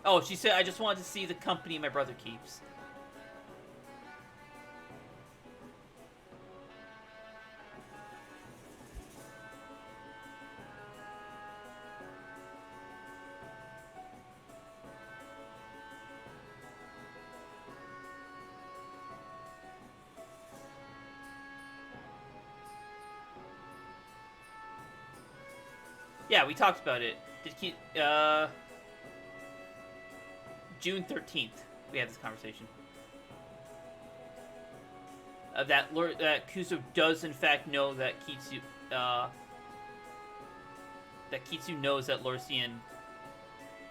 Oh, she said, I just wanted to see the company my brother keeps. Yeah, we talked about it. June 13th, we had this conversation. That Kuzo does in fact know that Kitsu knows that Lorcian,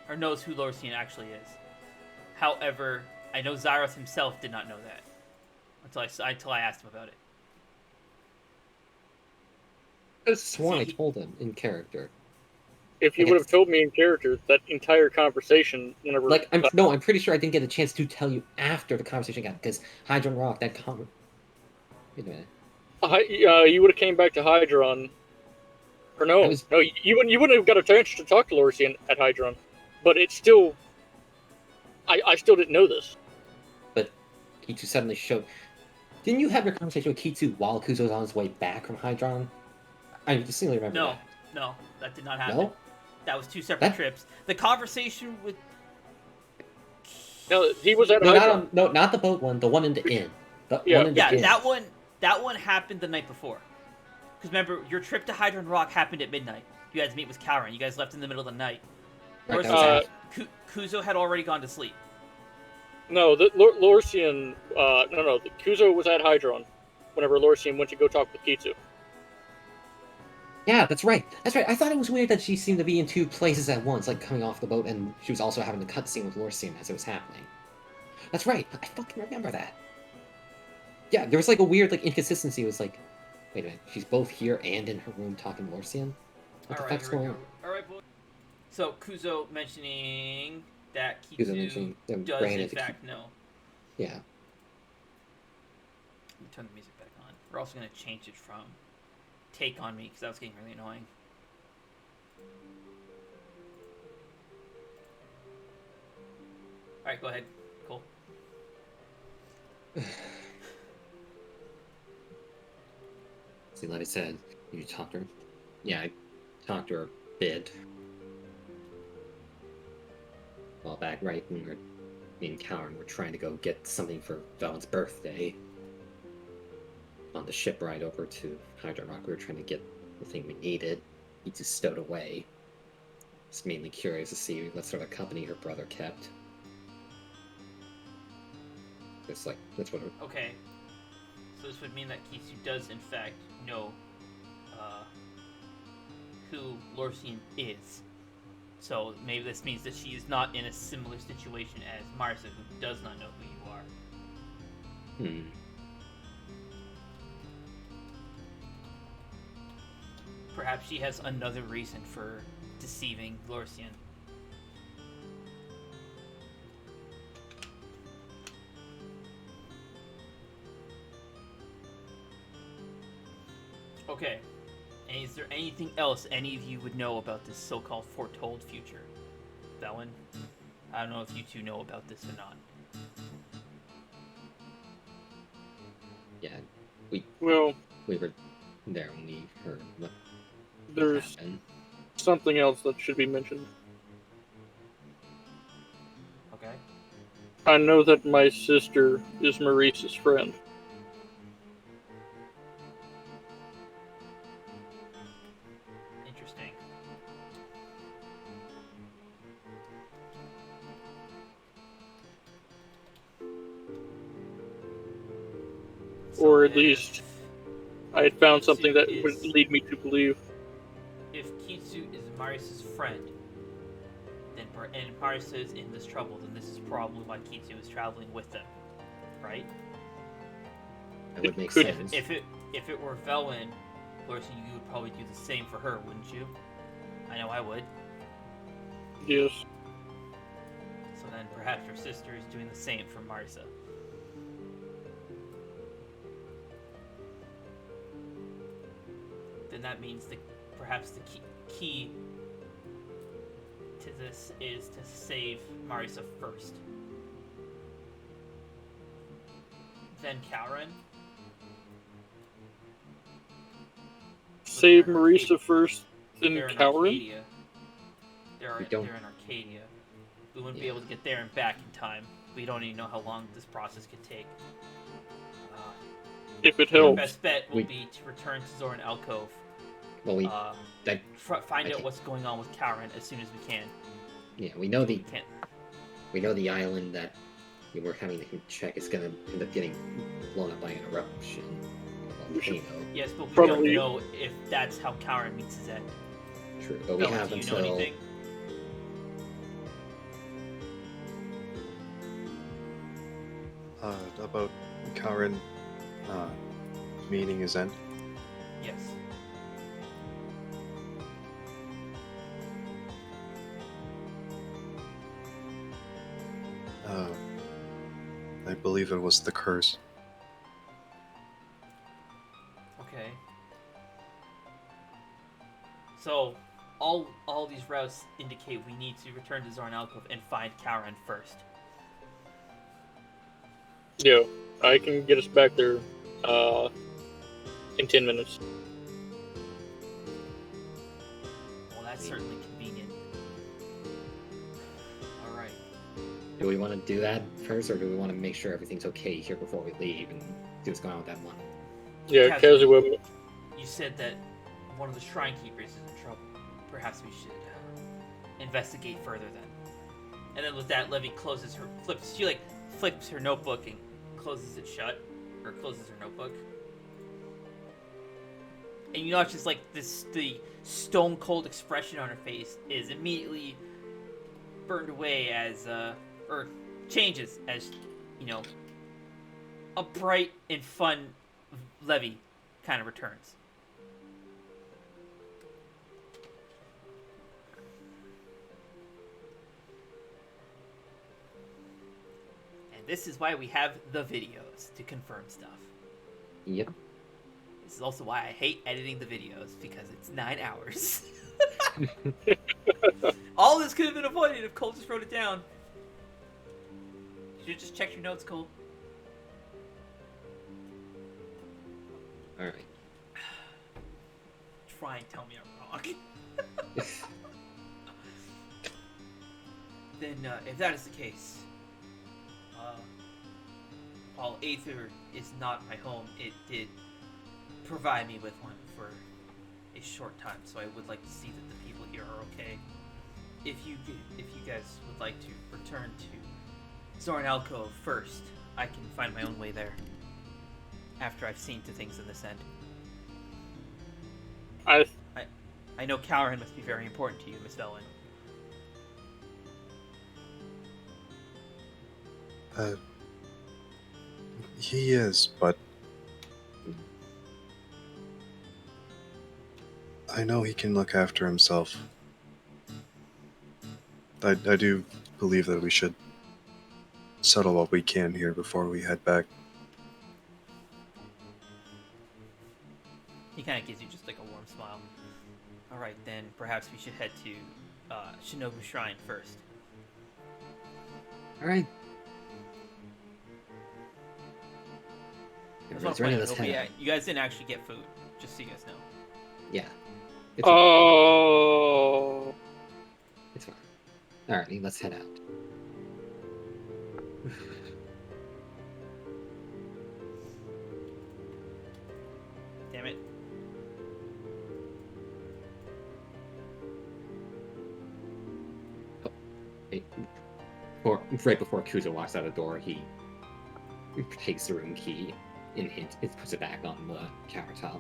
or knows who Lorcian actually is. However, I know Zyros himself did not know that until I asked him about it. I sworn I told him in character. If you would have told me in character, that entire conversation, whenever I'm pretty sure I didn't get a chance to tell you after the conversation got, because Hydron Rock, wait a minute. You would have came back to Hydron, or no, you wouldn't have got a chance to talk to Lorcian at Hydron, but it's still, I still didn't know this. But Kitsu suddenly showed. Didn't you have your conversation with Kitsu while Kuzo was on his way back from Hydron? I distinctly remember that. No, that did not happen. No? That was 2 separate trips. The conversation with... No, he was at Hydron. Not the boat one, the one in the inn. Inn. That one happened the night before. Because remember, your trip to Hydron Rock happened at midnight. You had to meet with Karen. You guys left in the middle of the night. Kuzo had already gone to sleep. No, Lorcian... No, Kuzo was at Hydron whenever Lorcian went to go talk with Kitsu. Yeah, that's right. I thought it was weird that she seemed to be in 2 places at once, like coming off the boat, and she was also having a cutscene with Lorcian as it was happening. That's right. I fucking remember that. Yeah, there was like a weird inconsistency. It was like, wait a minute, she's both here and in her room talking to Lorcian? What the fuck's going on? Alright, boy. So, Kuzo mentioning that Kitsu does in fact know. Yeah. Let me turn the music back on. We're also going to change it from Take on Me, because that was getting really annoying. Alright, go ahead. Cool. See, like I said, you talked to her. Yeah, I talked to her a bit. Well, back right when me and Karen were trying to go get something for Valen's birthday. On the ship ride over to Hydron Rock, we were trying to get the thing we needed. He just stowed away. Just mainly curious to see what sort of company her brother kept. It's like, that's what... Okay. So this would mean that Kitsu does, in fact, know who Lorcian is. So maybe this means that she is not in a similar situation as Marisa, who does not know who you are. Perhaps she has another reason for deceiving Lorcian. Okay. And is there anything else any of you would know about this so-called foretold future? Velen? I don't know if you two know about this or not. Yeah, we were there when we heard what There's happened. Something else that should be mentioned. Okay. I know that my sister is Maurice's friend. Interesting. Or at least I had found something that would lead me to believe. If Kitsu is Marisa's friend, then and Marisa is in this trouble, then this is probably why Kitsu is traveling with them, right? That would make sense. If it were Velen, Lorcian, you would probably do the same for her, wouldn't you? I know I would. Yes. So then perhaps your sister is doing the same for Marisa. Then that means perhaps the key to this is to save Marisa first. Then Karen. Save Marisa first, then They're in Karen? Arcadia. They're in Arcadia. We wouldn't be able to get there and back in time. We don't even know how long this process could take. If it Your helps. best bet will be to return to Zoran Alcove Well, we find out think- what's going on with Karen as soon as we can. we know We can't. the island that we're having to check is gonna end up getting blown up by an eruption. Volcano. Yes, but we Probably- don't know if that's how Karen meets his end. True, but we Bella, have do you until know anything? About Karen meeting his end. Yes. I believe it was the curse. Okay. So, all these routes indicate we need to return to Zorn Alcove and find Karen first. Yeah, I can get us back there in 10 minutes. Well, that's certainly convenient. All right. do we want to do that first, or do we want to make sure everything's okay here before we leave and see what's going on with that money? Yeah, Kazuo. Kazuo. You said that one of the shrinekeepers is in trouble. Perhaps we should investigate further then. And then with that, Levy flips her notebook and closes it shut, or closes her notebook. And you know, it's just like the stone cold expression on her face is immediately burned away as, or changes as, a bright and fun Levy kind of returns. And this is why we have the videos to confirm stuff. Yep. This is also why I hate editing the videos, because it's 9 hours. All this could have been avoided if Cole just wrote it down. You should just check your notes, Cole. Alright. Try and tell me I'm wrong. Then, if that is the case, while Aether is not my home, it did provide me with one for a short time, so I would like to see that the people here are okay. If you guys would like to return to Zorn Alcove first, I can find my own way there. After I've seen to things in this end. I know Cowran must be very important to you, Miss Velen. He is, but I know he can look after himself. I do believe that we should settle what we can here before we head back. He kind of gives you just like a warm smile. Alright, then perhaps we should head to Shinobu Shrine first. Alright. That's what I'm Everybody's ready, planning. let's Okay, head yeah, out. you guys didn't actually get food, just so you guys know. Yeah. It's Oh. It's fine. Alright, let's head out. Damn it. Right before Kuzo walks out the door, he takes the room key and puts it back on the countertop,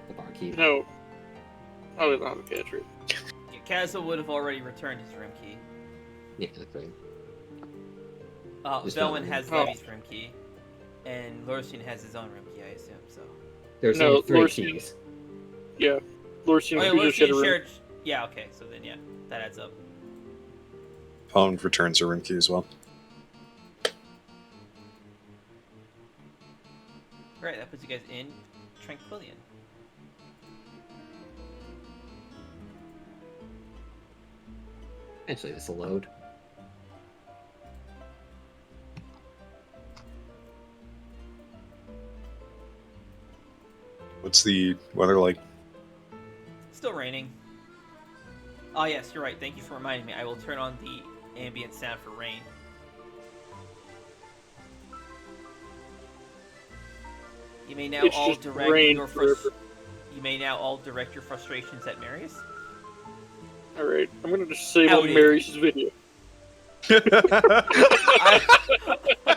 the bar key. No. I don't have a catch it. Yeah, Kazuo would have already returned his room key. Yeah, that's right. Just Velwyn not- has Oh. Levy's room key, and Lorsian has his own room key, I assume, so... There's No, only three Lord- keys. Yeah. Lorsian Oh, yeah, and Kuzo shared a Lorsian room. shared... Yeah, okay, so then, yeah, that adds up. Pound returns a room key as well. Alright, that puts you guys in Tranquillian. Eventually this will load. What's the weather like? Still raining. Oh yes, you're right. Thank you for reminding me. I will turn on the ambient sound for rain. You may now It's all just direct rain your forever. You may now all direct your frustrations at Marius. Alright, I'm gonna disable Outed. Marius' video. I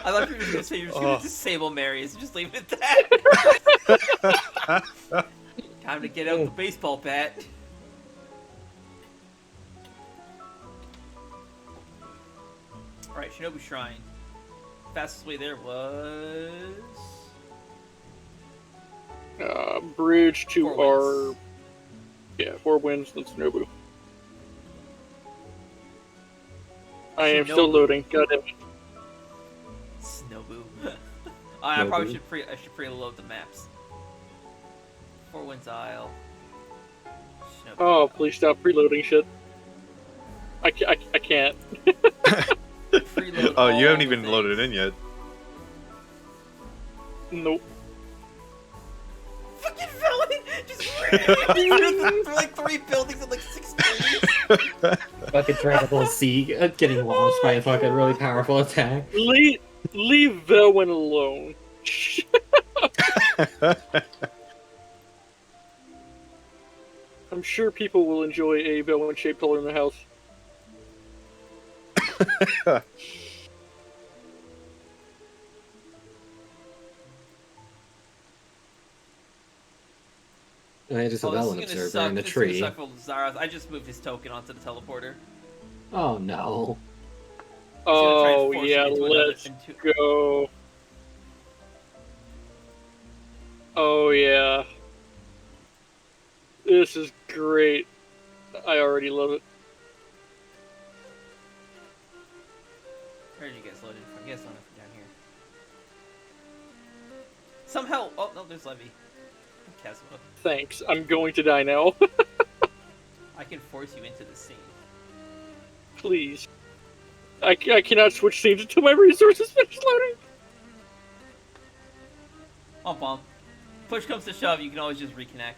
thought you were just gonna say you're just gonna Oh. disable Marius and just leave it at that. Time to get out the baseball bat. Alright, Shinobu Shrine. Fastest way there was... Bridge to 4 our... wins. Yeah, 4 wins, then Shinobu. I am still Shinobu. loading, god damn it. Snowboo. I probably should preload the maps. 4 Winds Isle. Shinobu. Oh, please stop preloading shit. I can't. Preload Oh, you all haven't the even loaded things. in yet. Nope. Fucking villain! Just through like 3 buildings and like 6 trees. Fucking Dragon C getting launched by a fucking really powerful attack. Leave Velwyn alone. I'm sure people will enjoy a Velwyn-shaped color in their house. I just a Oh, this is Velen gonna observer suck. in the This is gonna tree. suck for Zaraz. I just moved his token onto the teleporter. Oh no. He's gonna try and Oh force yeah, him into another- let's into- go. Oh yeah. This is great. I already love it. Where did you guys load it from? You guys don't have it down here. Somehow, oh no, there's Levy. Kazuma. Thanks. I'm going to die now. I can force you into the scene. Please. I cannot switch scenes until my resources finish loading. Bump. Push comes to shove, you can always just reconnect.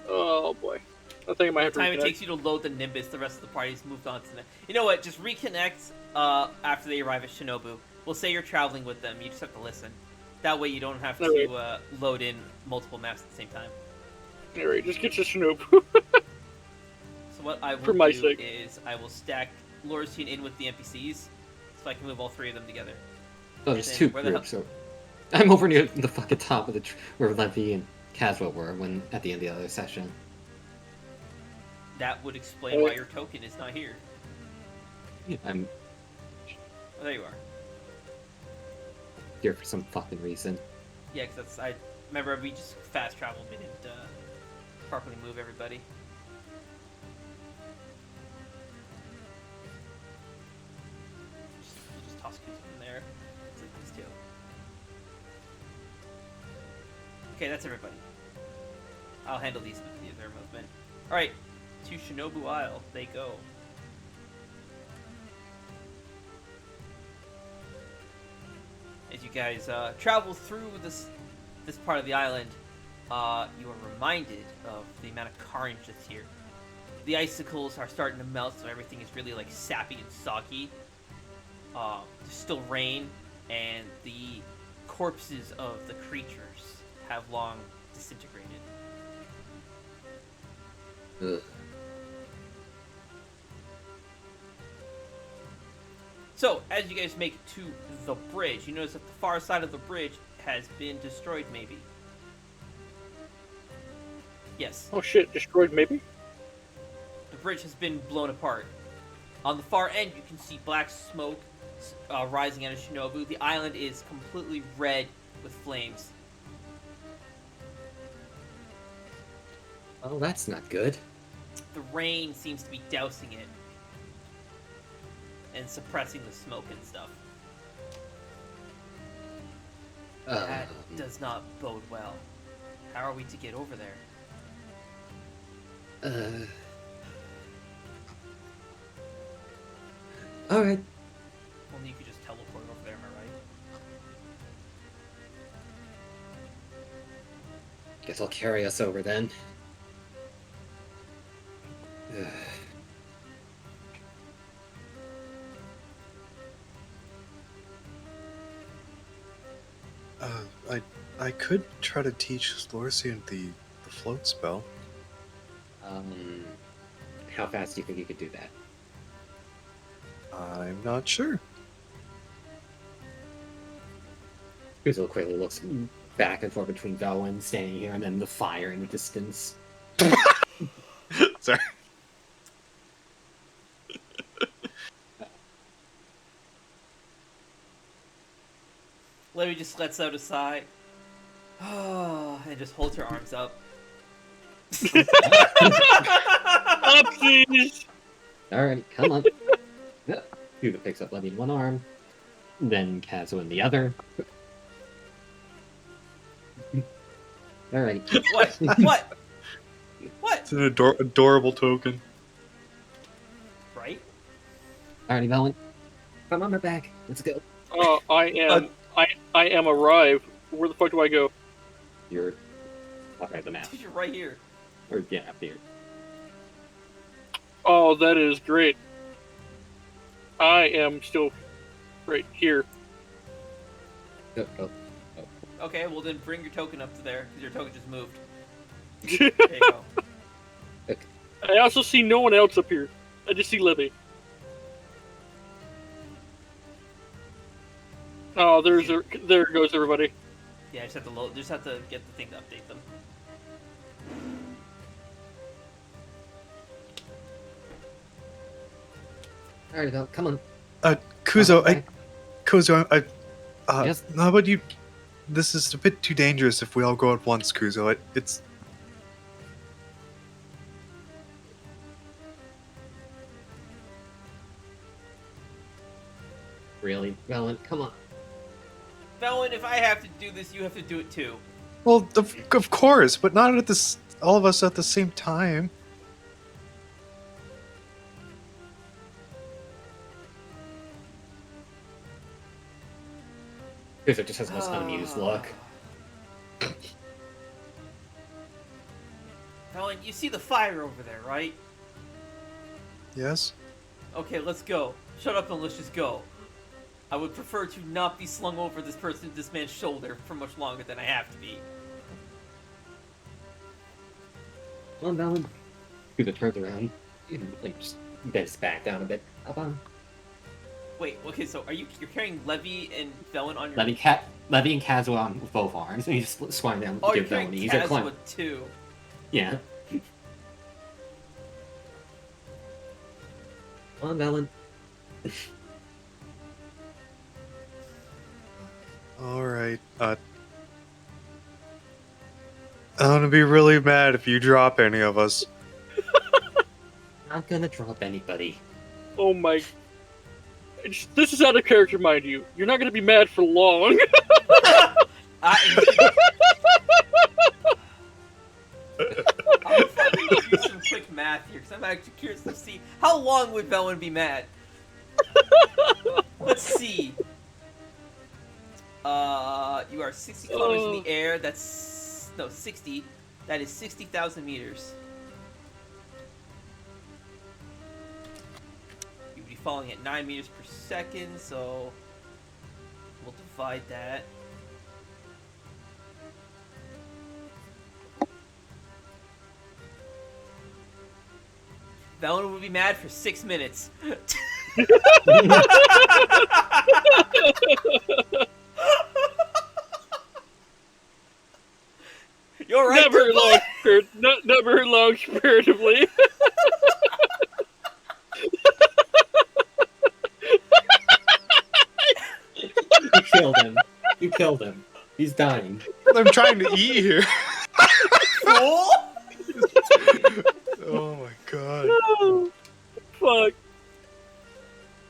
Oh boy. I think I might have to Time it reconnect. takes you to load the Nimbus, the rest of the party's moved on to the... You know what, just reconnect after they arrive at Shinobu. We'll say you're traveling with them, you just have to listen. That way you don't have to Alright. load in multiple maps at the same time. Alright, just get to Shinobu. So what I will For my do sake. is I will stack Lorisian in with the NPCs, so I can move all 3 of them together. Oh, there's Then 2 where the groups. So I'm over near the fucking top of the where Levy and Caswell were when at the end of the other session. That would explain why your token is not here. I'm Oh, there you are. here for some fucking reason. Yeah, because I remember we just fast traveled. We didn't properly move everybody. Just toss Kuzu in there. It's like these 2. Okay, that's everybody. I'll handle these with their movement. All right, to Shinobu Isle they go. As you guys travel through this part of the island, you are reminded of the amount of carnage that's here. The icicles are starting to melt, so everything is really like sappy and soggy. There's still rain, and the corpses of the creatures have long disintegrated. Ugh. So, as you guys make it to the bridge, you notice that the far side of the bridge has been destroyed, maybe. Yes, Oh shit, destroyed maybe? the bridge has been blown apart. On the far end, you can see black smoke rising out of Shinobu. The island is completely red with flames. Oh, that's not good. The rain seems to be dousing it and suppressing the smoke and stuff. That does not bode well. How are we to get over there? Alright. Only you could just teleport over there, am I right? Guess I'll carry us over then. Ugh. I could try to teach Lorisian the float spell. How fast do you think you could do that? I'm not sure. Kuzo quickly looks back and forth between Velwyn standing here and then the fire in the distance. Sorry. Levy just lets out a sigh. And just holds her arms up. Oopsies! Alright, come on. Kuzo picks up Levy in one arm, then Kazuo in the other. Alright. What? What? What? It's an adorable token. Right? Alrighty, Velwyn. Come on my back. Let's go. I am arrived. Where the fuck do I go? You're up at the map. Dude, you're right here. Or, yeah, up here. Oh, that is great. I am still right here. Oh. Okay, well then bring your token up to there, because your token just moved. There you go. I also see no one else up here. I just see Libby. Oh, there goes everybody. Yeah, just have to get the thing to update them. Alright, Vel, come on. Kuzo, Okay. Yes? how about you? This is a bit too dangerous if we all go at once, Kuzo. It's Really? Velwyn, come on. Felon, if I have to do this, you have to do it too. well, of course, but not at this. All of us at the same time. Kuzo just has the most unamused look. Felon, you see the fire over there, right? Yes. Okay, let's go. Shut up and let's just go. I would prefer to not be slung over this man's shoulder for much longer than I have to be. Come on, Velwyn. Kuzo turns around. Like, just bends back down a bit. Up on. Wait, okay, so you're carrying Levy and Felon on your... Levy and Kazuo on with both arms, and you just swing down Oh, to you're give carrying Velwyn. He's gonna climb. Kazuo too. Yeah. Come on, Velwyn. All right. I'm gonna be really mad if you drop any of us. Not gonna drop anybody. Oh my... This is out of character, mind you. You're not going to be mad for long. I'm going to do some quick math here, because I'm actually curious to see how long would Velwyn be mad. Let's see. You are 60 kilometers in the air. That's... No, 60. That is 60,000 meters. You would be falling at 9 meters per second, so... We'll divide that. Velwyn would be mad for 6 minutes. You're right. Never long comparatively. You killed him. You killed him. He's dying. I'm trying to eat here. Fool! Oh my god. Oh, fuck.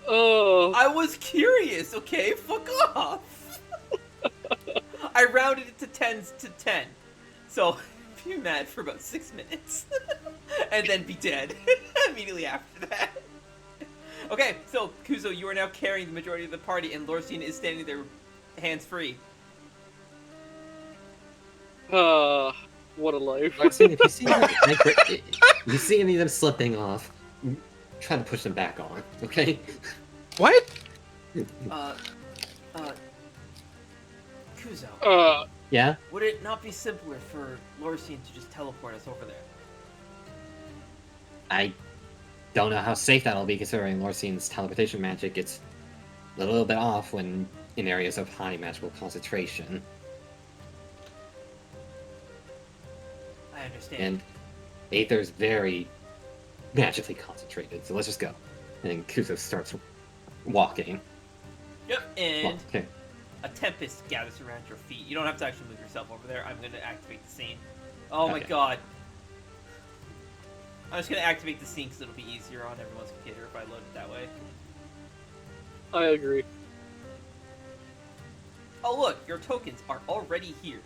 Oh. I was curious, okay? Fuck off. I rounded it to 10 to 10. So, be mad for about 6 minutes. And then be dead immediately after that. Okay, so, Kuzo, you are now carrying the majority of the party, and Lorcine is standing there hands free. What a life. Lorcine, if you see any of them slipping off, try to push them back on, okay? What? Kuzo. Yeah? Would it not be simpler for Lorsian to just teleport us over there? I don't know how safe that'll be considering Lorsian's teleportation magic gets a little bit off when in areas of high magical concentration. I understand. And Aether's very magically concentrated, so let's just go. And Kuzo starts walking. Yep, and Okay. a tempest gathers around your feet. You don't have to actually move yourself over there. I'm going to activate the scene. Oh my Okay. god. I'm just going to activate the scene because it'll be easier on everyone's computer if I load it that way. I agree. Oh look, your tokens are already here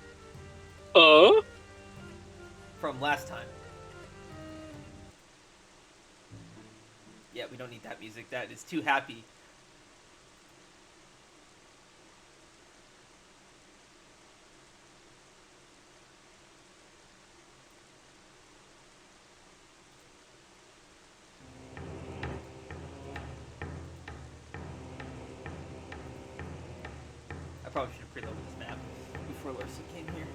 from last time. Yeah, we don't need that music. That is too happy. I probably should have preloaded this map before Larson came here.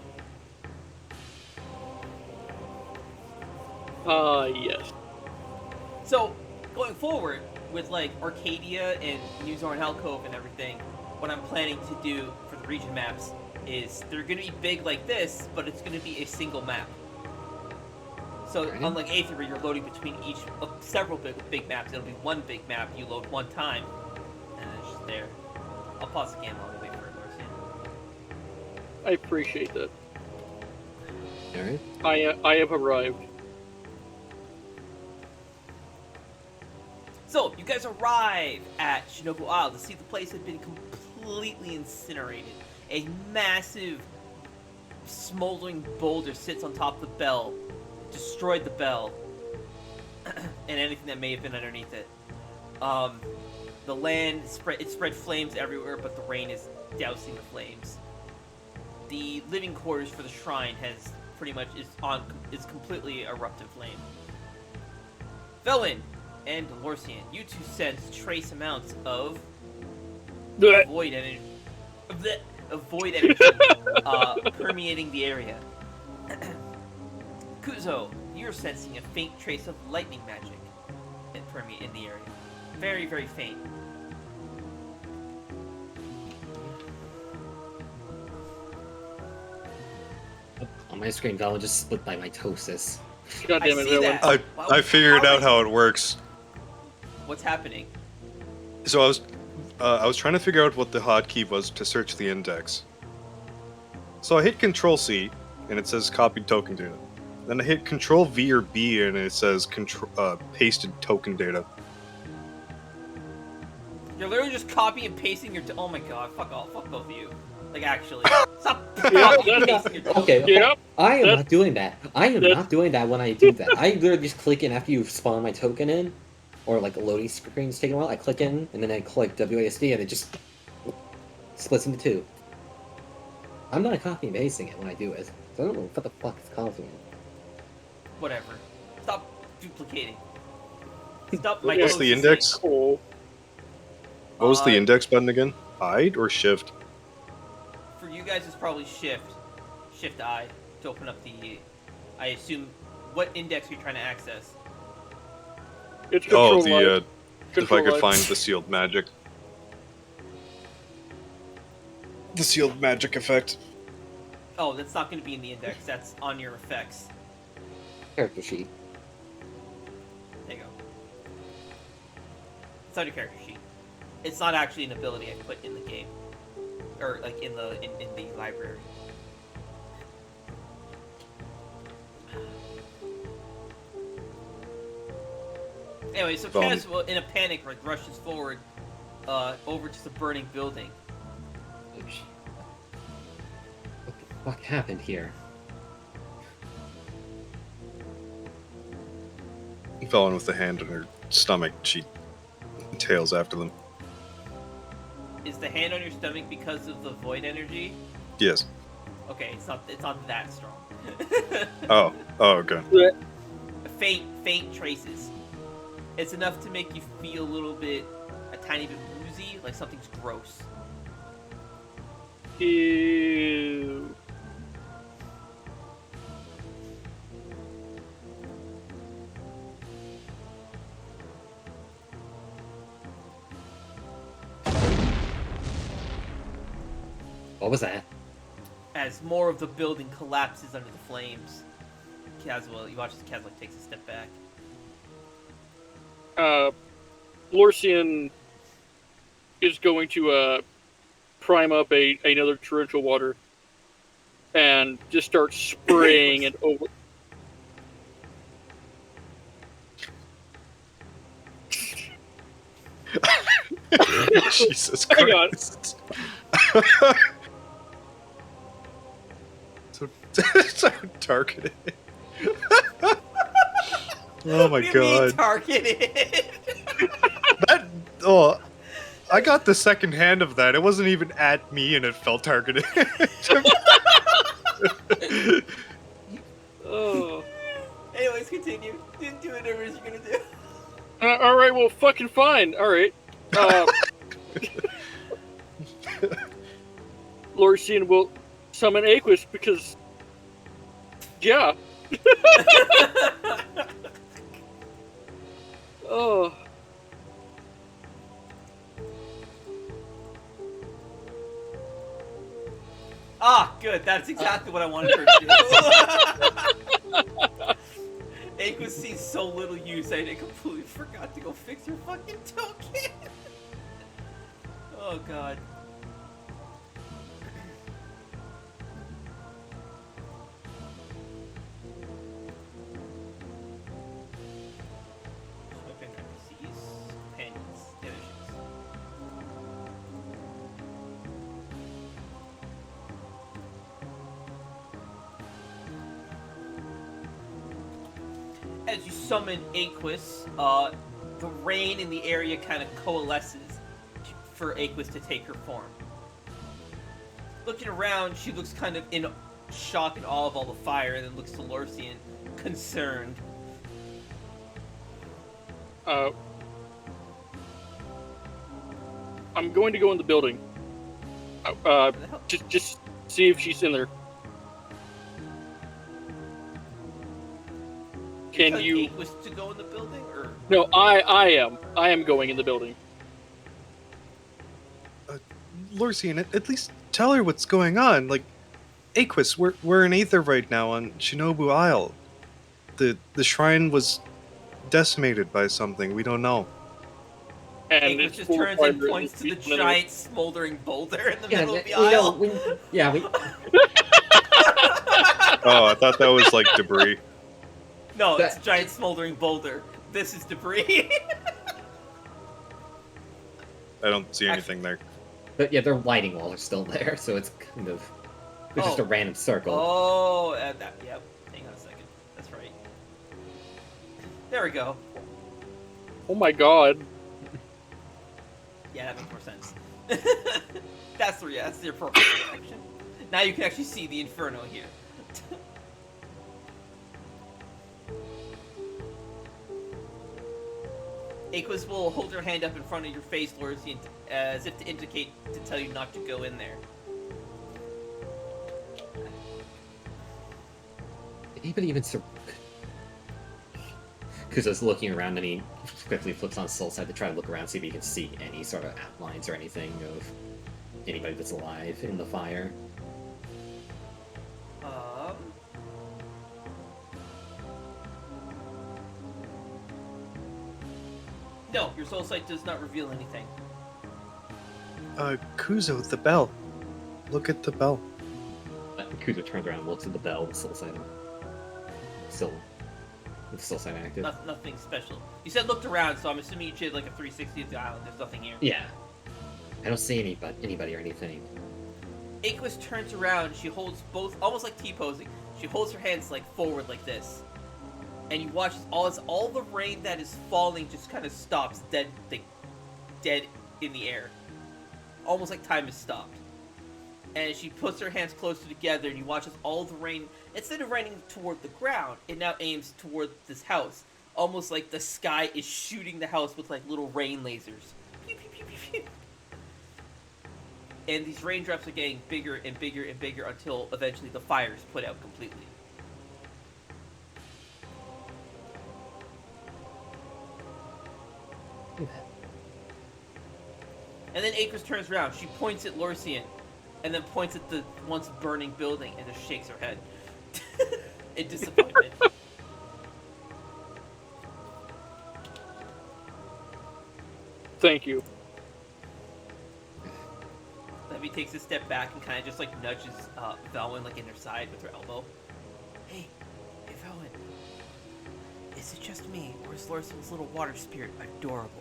Yes. So, going forward, with like Arcadia and New Zorn Cove and everything, what I'm planning to do for the region maps is they're going to be big like this, but it's going to be a single map. So, Okay. unlike Aether, where you're loading between each of several big maps, it'll be one big map you load one time, and it's just there. I'll pause the game while we wait for it, Larson. I appreciate that. Alright. I have arrived. So, you guys arrive at Shinobu Isle to see the place had been completely incinerated. A massive, smoldering boulder sits on top of the bell, destroyed the bell, and anything that may have been underneath it. The land spread flames everywhere, but the rain is dousing the flames. The living quarters for the shrine is completely eruptive flame. Felin and Lorsian, you two sense trace amounts of void energy, permeating the area. Kuzo, you're sensing a faint trace of lightning magic permeate in the area. Very, very faint. On my screen, Val just split by mitosis. God damn I it, see Villain. that. I Wow, I figured how out how it works. What's happening? So I was trying to figure out what the hotkey was to search the index. So I hit Control C, and it says copied token data. Then I hit Control V or B, and it says pasted token data. You're literally just copying and pasting your. Oh my god! Fuck off! Fuck both of you. Like actually, stop copying and pasting your. Okay, Yep. I am That's- not doing that. I am that's- not doing that when I do that. I literally just click in after you spawn my token in, or like a loading screen's taking a while. I click in, and then I click WASD, and it just splits into two. I'm not copying and pasting it when I do it. So I don't know what the fuck is causing it. Whatever. Stop duplicating. Stop What's my. What's the index? Cool. What was the Uh, index button again? I or Shift? For you guys, it's probably Shift I to open up the. I assume what index are you trying to access? It's Oh, control light. if I Control could light. find the sealed magic. The sealed magic effect. Oh, that's not going to be in the index. That's on your effects. Character sheet. There you go. It's on your character sheet. It's not actually an ability I put in the game, or like in the library. Anyway, so Kaz, in a panic, like, rushes forward, over to the burning building. What the fuck happened here? Fell in with the hand on her stomach. She tails after them. Is the hand on your stomach because of the void energy? Yes. Okay, it's not that strong. Oh, okay. Faint traces. It's enough to make you feel a tiny bit woozy, like something's gross. Ew. What was that? As more of the building collapses under the flames, Caswell, you watch as Caswell takes a step back. Lorcian is going to prime up another torrential water and just start spraying it over. Jesus Hang on. Christ. so targeted. Oh my What do you mean god. targeted? That I got the second hand of that. It wasn't even at me and it felt targeted. Oh. Anyways, continue. Didn't do whatever you're gonna do. All right, well, fucking fine. All right. Lorcian will summon Aquis because, yeah. Oh. Ah, good. That's exactly what I wanted her to do. Aquis sees so little use that I completely forgot to go fix your fucking token. Oh god. Open NPCs, companions, divisions. As you summon Aquis, the rain in the area kind of coalesces for Aquis to take her form. Looking around, she looks kind of in shock and awe of all the fire, and then looks to Lorcian, concerned. I'm going to go in the building. Just see if she's in there. Can Because you? Aquis to go in the building, or No, I am going in the building. Lorcian, at least tell her what's going on. Like, Aquis, we're in Aether right now on Shinobu Isle. The shrine was decimated by something, we don't know. And Aquis it's just full of turns and fire points to the and- giant smoldering boulder in the Yeah, middle of the you know, aisle. we Oh, I thought that was like debris. No, it's a That- giant smoldering boulder. This is debris. I don't see anything there. But yeah, their lighting walls are still there, so it's kind of it's just a Oh. random circle. Oh, that. Yep. Hang on a second. That's right. There we go. Oh my god. Yeah, that makes more sense. That's the appropriate direction. Now you can actually see the inferno here. Aquis will hold her hand up in front of your face, Lorcian, as if to indicate to tell you not to go in there. Did anybody even Kuzo's looking around and he quickly flips on Soul Side to try to look around, see if he can see any sort of outlines or anything of anybody that's alive in the fire. No, your soul sight does not reveal anything. Kuzo, the bell. Look at the bell. Kuzo turns around and looks at the bell with Soul Side still active. Nothing special. You said looked around, so I'm assuming you did like a 360 of the island. There's nothing here. Yeah. I don't see anybody or anything. Aquis turns around. She holds both, almost like T-posing. She holds her hands like forward like this, and you watch as all the rain that is falling just kind of stops, dead in the air, almost like time has stopped. And she puts her hands closer together, and you watch as all the rain, instead of raining toward the ground, it now aims toward this house, almost like the sky is shooting the house with like little rain lasers. Pew, pew, pew, pew, pew. And these raindrops are getting bigger and bigger and bigger until eventually the fire is put out completely. And then Aquis turns around. She points at Lorcian. and then points at the once burning building and just shakes her head in disappointment. Thank you. Levy takes a step back and kind of just like nudges Velwyn like in her side with her elbow. Hey Velwyn, is it just me, or is Lorson's little water spirit adorable?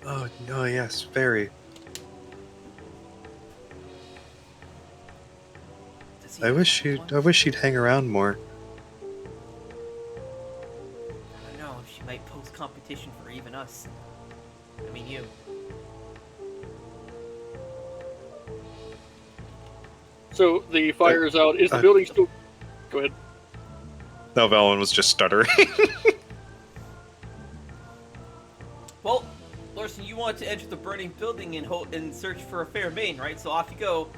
Oh no, yes, very. I wish she'd hang around more. I don't know. She might pose competition for even us. I mean, you. So the fire is out. Is the building still? Go ahead. No, Valen was just stuttering. Well, Lorson, you wanted to enter the burning building and search for a fair maiden, right? So off you go.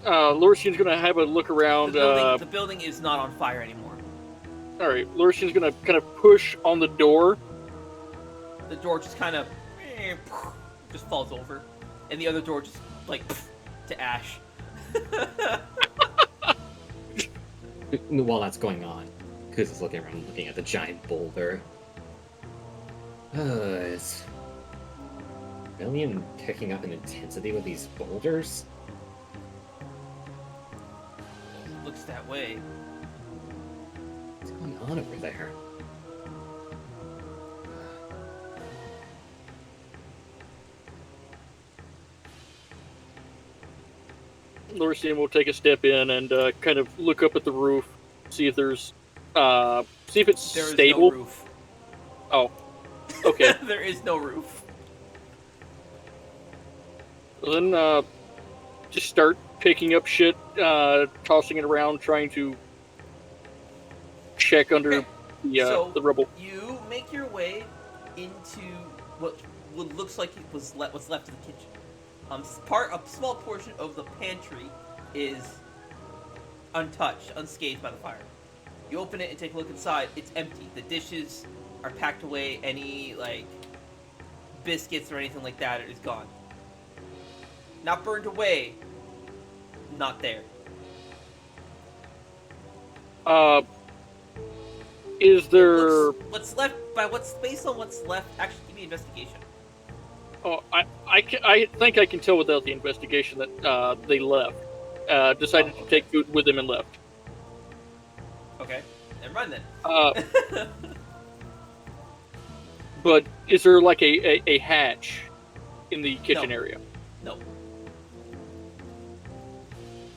Lorsian's gonna have a look around. The building is not on fire anymore. All right, Lorsian's gonna kind of push on the door. The door just kind of just falls over, and the other door just like to ash. While that's going on, Kuz is looking around, looking at the giant boulder. Is Million picking up an intensity with these boulders? Looks that way. What's going on over there? Lorsian will take a step in and kind of look up at the roof, see if there's, see if it's There is stable. no roof. Oh, okay. There is no roof. Then just start picking up shit, tossing it around, trying to check under the rubble. You make your way into what looks like it was what's left of the kitchen. A small portion of the pantry is untouched, unscathed by the fire. You open it and take a look inside. It's empty. The dishes are packed away. Any like biscuits or anything like that is gone. Not burned away. Not there. Is there? What's left? Based on what's left? Actually, give me investigation. Oh, I think I can tell without the investigation that they left. Decided to take food with them and left. Okay, never mind then. But is there like a hatch in the kitchen area? No.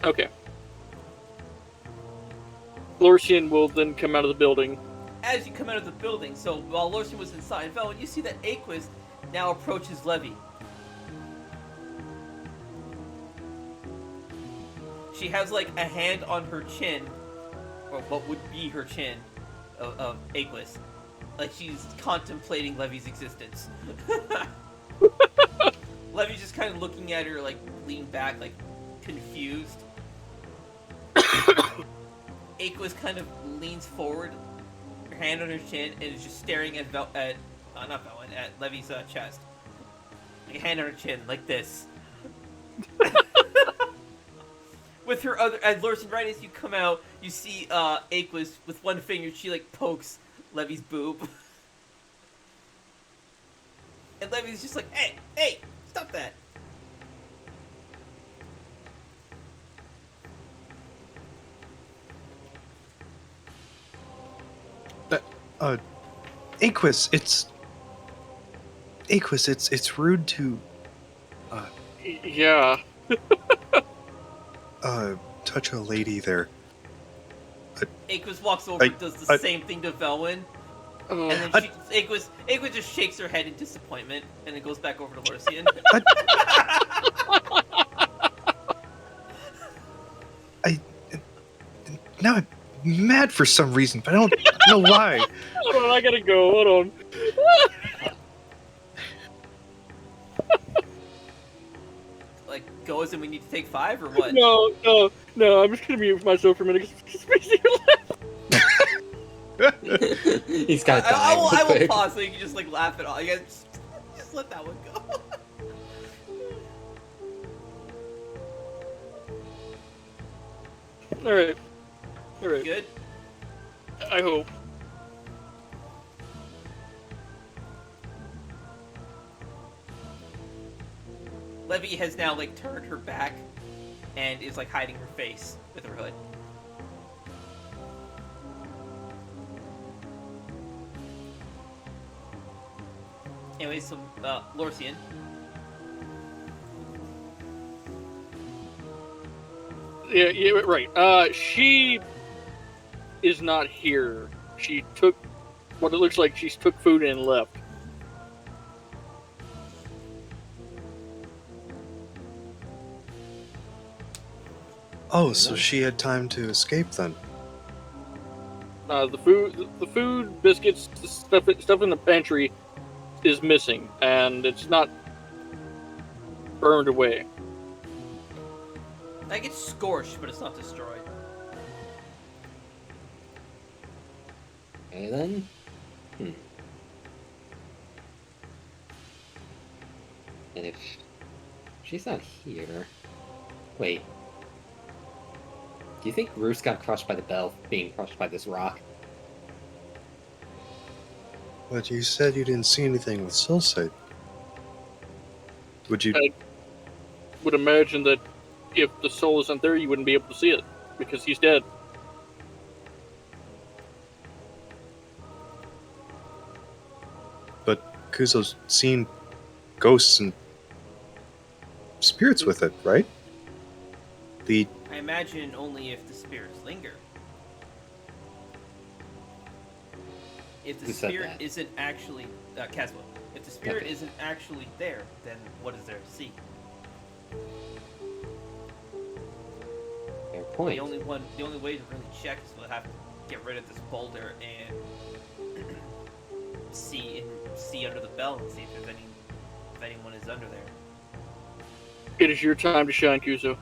Okay. Lorsian will then come out of the building. As you come out of the building, so while Lorsian was inside, Velwyn, you see that Aquis now approaches Levy. She has like a hand on her chin, or what would be her chin, of Aquis. Like she's contemplating Levy's existence. Levy's just kind of looking at her, like leaned back, like confused. Aquis kind of leans forward, her hand on her chin, and is just staring at not Velwyn, at Levy's chest. Like a hand on her chin, like this. With her other, as Lorson, right as you come out, you see Aquis with one finger. She like pokes Levy's boob, and Levy's just like, "Hey, stop that!" Aquis, it's rude to Yeah. touch a lady there. Aquis walks over and does the same thing to Velwyn. And then Aquis just shakes her head in disappointment, and it goes back over to Lorsian. Now I'm mad for some reason, but I don't know why. Hold on, I gotta go. Hold on. Like, go as in we need to take 5, or what? No. I'm just gonna mute myself for a minute. Because He's got to die I real will quick. pause so you can just like laugh it off. You guys just let that one go. All right. Good. I hope. Levy has now like turned her back and is like hiding her face with her hood. Anyway, so Lorcian. Yeah, right. She is not here. She took what it looks like. She took food and left. Oh, so she had time to escape then. The food, biscuits, the stuff in the pantry is missing, and it's not burned away. Like it's scorched, but it's not destroyed. Okay then. And if she's not here, wait. Do you think Roos got crushed by the bell, being crushed by this rock? But you said you didn't see anything with Soulsight. Would you? I would imagine that if the soul isn't there, you wouldn't be able to see it because he's dead. But Kuzo's seen ghosts and spirits with it, right? I imagine only if the spirits linger. If the Who said spirit that? isn't actually Caswell, if the spirit Okay. isn't actually there, then what is there to see? Fair point. The only way to really check is we'll have to get rid of this boulder and see under the bell and see if anyone is under there. It is your time to shine, Kuzo.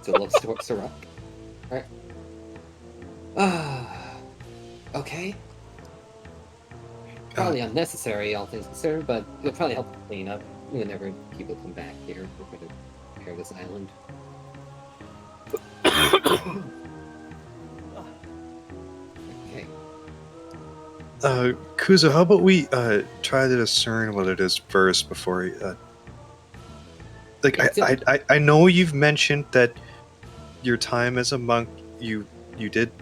So it looks towards the rock. Alright. Okay. Probably unnecessary, all things considered, but it'll probably help clean up whenever people come back here. We're going to repair this island. Okay. Kuzo, how about we try to discern what it is first before we, I know you've mentioned that your time as a monk, you did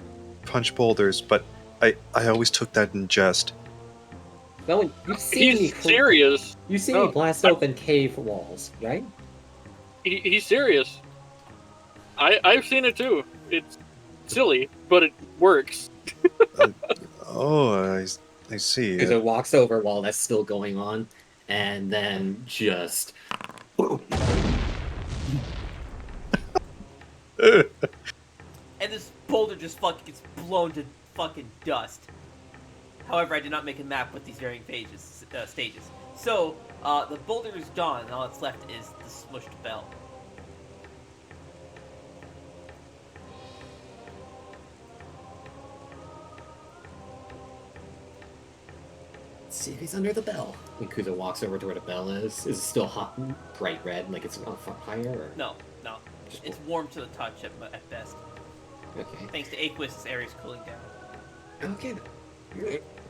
punch boulders, but I always took that in jest. No, you've seen He's serious. You've seen No, me blast open cave walls, right? He's serious. I've seen it too. It's silly, but it works. I see. Because it walks over while that's still going on, and then just... And this boulder just fucking gets blown to fucking dust. However, I did not make a map with these varying stages. So, the boulder is gone, and all that's left is the smushed bell. Let's see if he's under the bell. When Kuzo walks over to where the bell is it still hot, bright red, like it's on fire? Or... No. It's warm to the touch at best. Okay. Thanks to Aquis, this area's cooling down. Okay.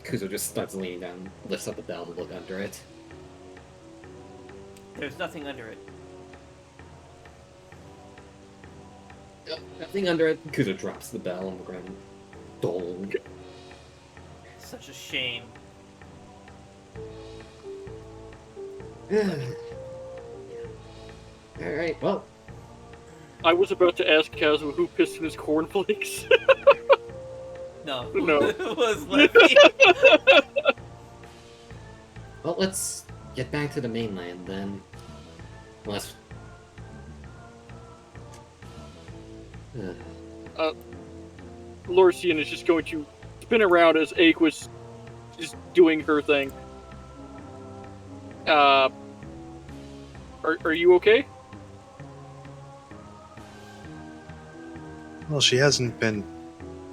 Kuzo just starts leaning down, lifts up the bell to look under it. There's nothing under it. Nothing under it. Kuzo drops the bell on the ground. Dong. Such a shame. Alright, well. I was about to ask Kazuo who pissed in his cornflakes. No. No. It was Levy. Well, let's get back to the mainland then. Unless... Lorcian is just going to spin around as Aquis is doing her thing. Are you okay? Well, she hasn't been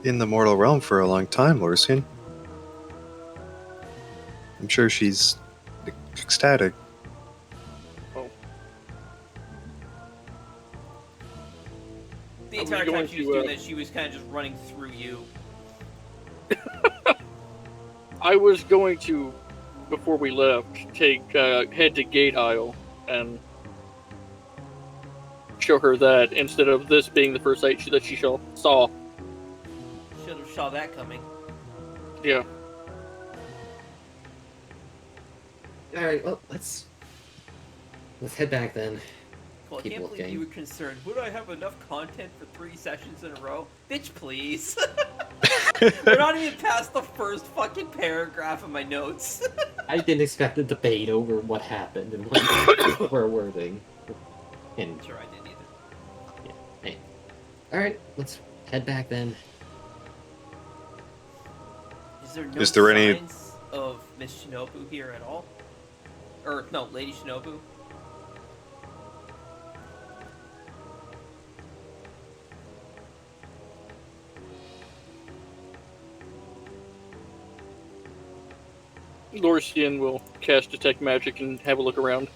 in the mortal realm for a long time, Lorsian. I'm sure she's ecstatic. The Are we entire time going she was to, doing that, she was kind of just running through you. I was going to, before we left, head to Gate Isle and show her that instead of this being the first sight that she saw. Should have saw that coming. Yeah. All right, well, let's head back then. Well, I Keep can't believe looking. you were concerned. Would I have enough content for 3 sessions in a row? Bitch, please. We're not even past the first fucking paragraph of my notes. I didn't expect a debate over what happened and what we're wording. And Sure, I didn't either. yeah, hey. All right, let's head back then. Is there no Is there any- signs of Miss Shinobu here at all? Or, no, Lady Shinobu? Lorsian will cast Detect Magic and have a look around.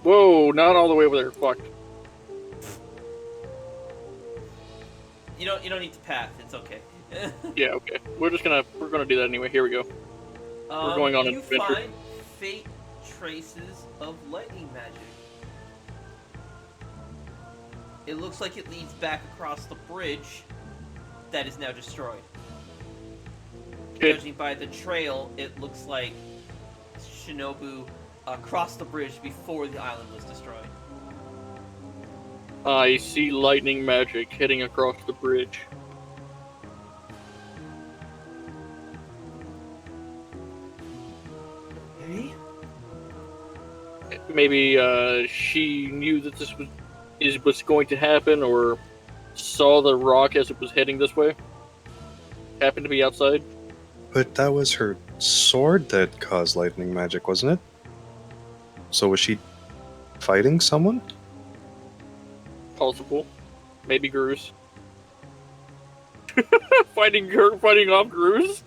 Whoa, not all the way over there. Fuck. You don't need to path. It's okay. Yeah, okay. We're gonna do that anyway. Here we go. We're going on an you adventure. find faint traces of lightning magic. It looks like it leads back across the bridge that is now destroyed. Okay. Judging by the trail, it looks like Shinobu crossed the bridge before the island was destroyed. I see lightning magic heading across the bridge. Okay. Maybe she knew that this was going to happen, or saw the rock as it was heading this way. Happened to be outside. But that was her sword that caused lightning magic, wasn't it? So was she fighting someone? Possible. Maybe Gruz. fighting off Gruz.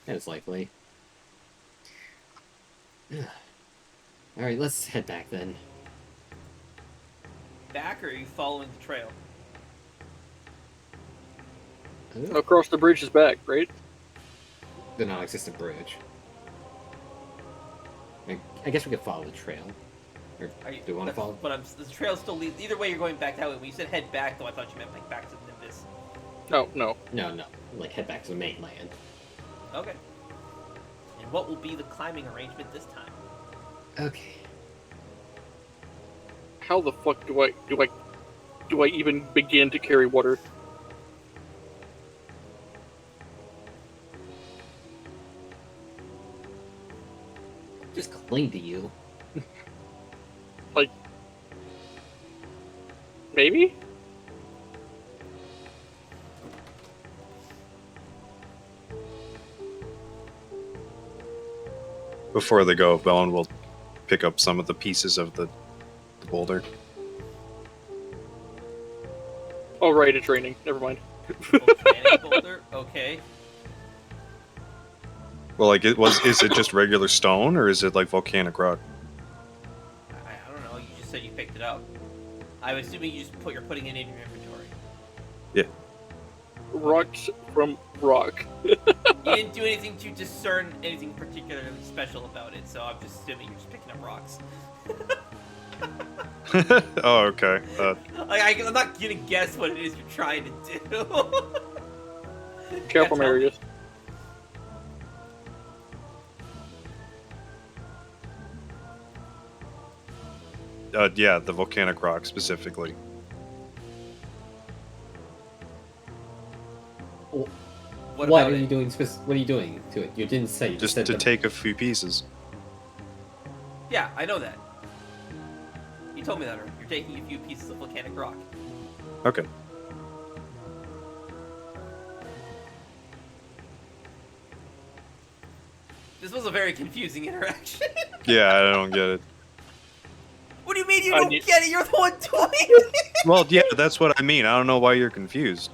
That is likely. All right, let's head back then. Back, or are you following the trail? Across the bridge is back, right? The non-existent bridge. I guess we could follow the trail. Or Are you, do we want to follow? But the trail still leads. Either way, you're going back that way. When you said head back, though, I thought you meant like back to the Nimbus. No. No. Like head back to the mainland. Okay. And what will be the climbing arrangement this time? Okay. How the fuck do I even begin to carry water? Just cling to you. Maybe? Before they go, Velen will pick up some of the pieces of the boulder. Oh, right, it's raining. Never mind. Volcanic boulder? Okay. Well, like, is it just regular stone, or is it like volcanic rock? I don't know. You just said you picked it up. I'm assuming you're putting it in your inventory. Yeah. Rocks from rock. You didn't do anything to discern anything particularly special about it, so I'm just assuming you're just picking up rocks. Oh, okay. I'm not gonna guess what it is you're trying to do. Careful, Tell me. Marius. Yeah, the volcanic rock specifically. What What about are it? you doing? What are you doing to it? You didn't say. You Just said to the- take a few pieces. Yeah, I know that. You told me that already. You're taking a few pieces of volcanic rock. Okay. was a very confusing interaction. Yeah, I don't get it. What do you mean you I don't need- get it? You're the one doing it. Well, yeah, that's what I mean. I don't know why you're confused.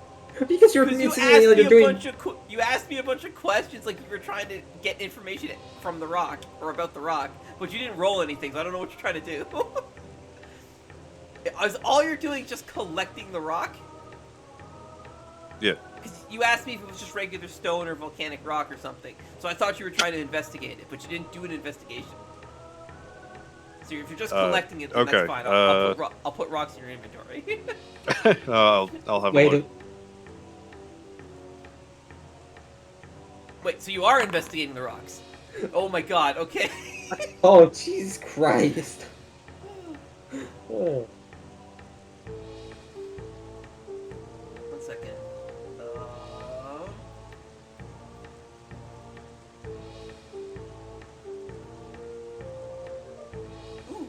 Because you're Because you insinuating asked like me you're a doing. bunch of you asked me a bunch of questions, like you were trying to get information from the rock or about the rock, but you didn't roll anything. So I don't know what you're trying to do. Is all you're doing just collecting the rock? Yeah. Because you asked me if it was just regular stone or volcanic rock or something. So I thought you were trying to investigate it, but you didn't do an investigation. So if you're just collecting it, then okay, that's fine. I'll put rocks in your inventory. I'll have a Wait, look. Wait, so you are investigating the rocks? Oh my god, okay. oh, Jesus Christ. Oh. One second. Ooh.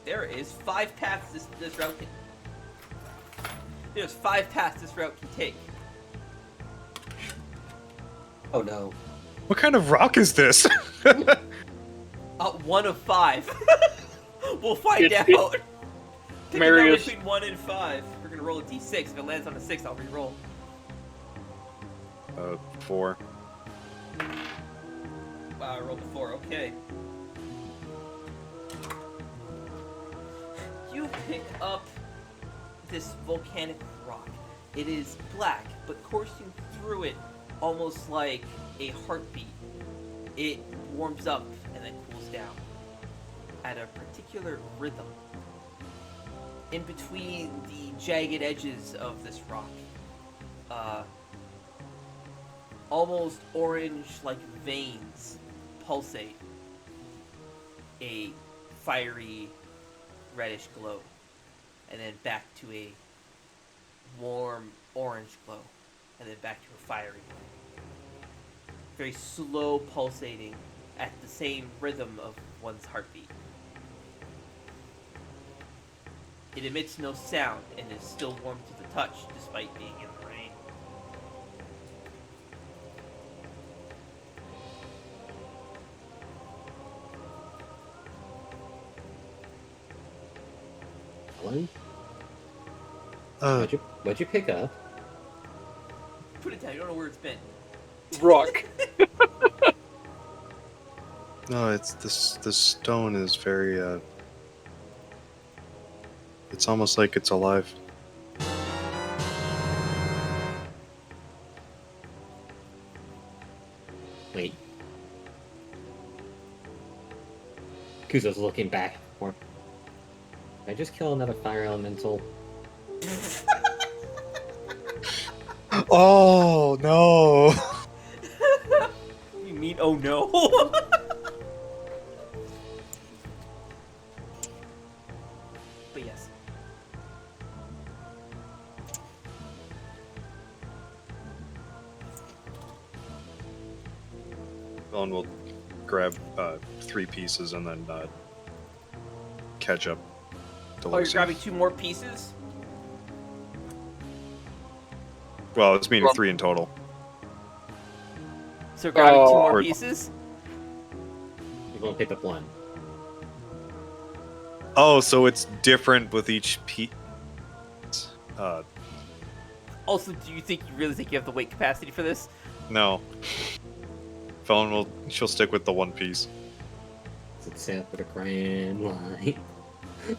There is 5 paths this route can... There's 5 paths this route can take. Oh no. What kind of rock is this? 1 of 5. We'll find It's- out. Pick a number Marius- between 1 and 5. We're gonna roll a d6. If it lands on a 6, I'll re-roll. 4. Wow, I rolled a 4. Okay. You pick up this volcanic rock. It is black, but coursing through it almost like a heartbeat. It warms up and then cools down at a particular rhythm. In between the jagged edges of this rock, almost orange-like veins pulsate a fiery reddish glow, and then back to a warm orange glow, and then back to a fiery, very slow pulsating at the same rhythm of one's heartbeat. It emits no sound and is still warm to the touch despite being in the rain. Alan? Uh, What'd you pick up? Put it down, you don't know where it's been. Rock. no, it's this. The stone is very. It's almost like it's alive. Wait. Kuzo's looking back for. Did I just kill another fire elemental? Oh no! You mean, oh no? But yes. Ellen will grab 3 pieces and then catch up. To Oh, you're Lucy. grabbing 2 more pieces? Well, it's meaning 3 in total. So you're grabbing 2 Oh. more Or- pieces? You're gonna pick up one. Oh, so it's different with each piece. Also, do you really think you have the weight capacity for this? No. Felon she'll stick with the 1 piece. Is it set for the grand line?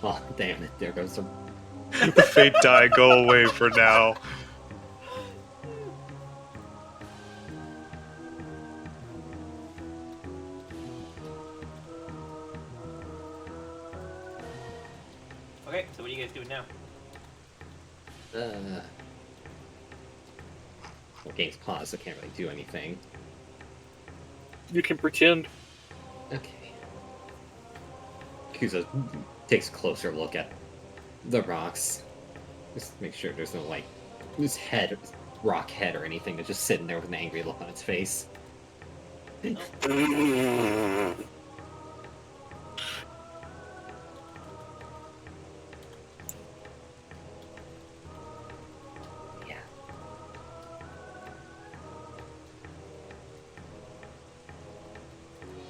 Oh, damn it. There goes some. The fate die, go away for now. Okay, so what are you guys doing now? Well, game's paused, so can't really do anything. You can pretend. Okay. Kuzo takes a closer look at the rocks. Just make sure there's no, like, this head, rock head or anything that's just sitting there with an angry look on its face. Yeah.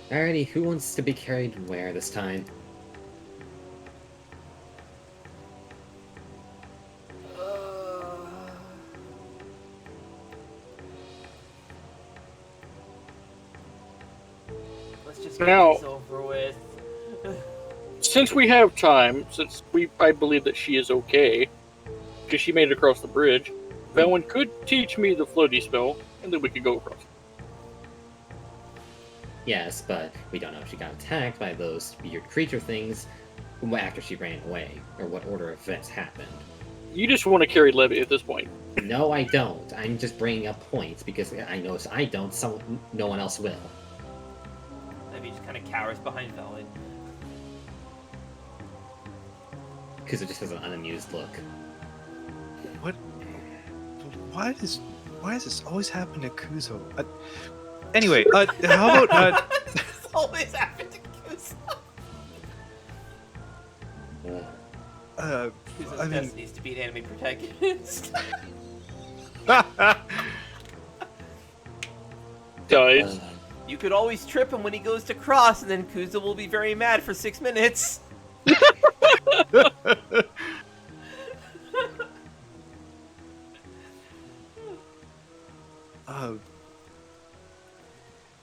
Alrighty, who wants to be carried where this time? Let's just get Now- this over with. Since we have time, I believe that she is okay, because she made it across the bridge, Velen could teach me the floaty spell, and then we could go across. Yes, but we don't know if she got attacked by those weird creature things after she ran away, or what order of events happened. You just want to carry Levy at this point. No, I don't. I'm just bringing up points because I know if I don't, no one else will. Maybe just kind of cowers behind Velen. Because it just has an unamused look. What? Why does this always happen to Kuzo? Anyway, how about This always happened to Kuzo. Kuzo's I mean- best needs to be an anime protagonist. Guys, You could always trip him when he goes to cross, and then Kuzo will be very mad for 6 minutes.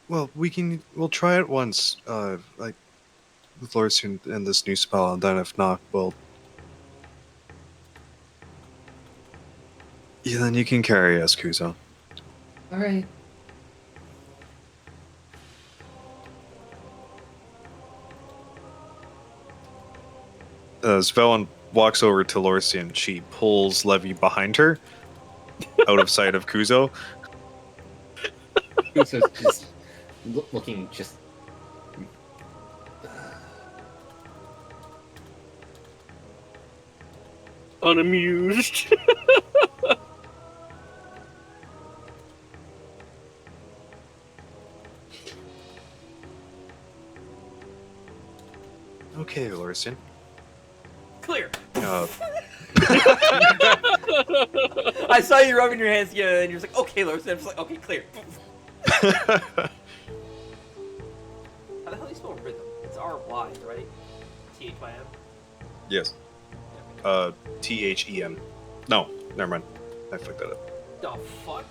Well, we'll try it once, like with Lorsian and this new spell, and then if not, yeah, then you can carry us, Kuzo. Alright. As Velen walks over to Lorsian, she pulls Levy behind her, out of sight of Kuzo. Kuzo's just looking just... unamused. Okay, Lorsian. Clear. Uh, I saw you rubbing your hands together, and you're just like, okay, Lorson. I'm just like, okay, clear. How the hell do you spell rhythm? It's R-Y, right? T-H-Y-M? Yes. T-H-E-M. No, never mind. I fucked that The fuck?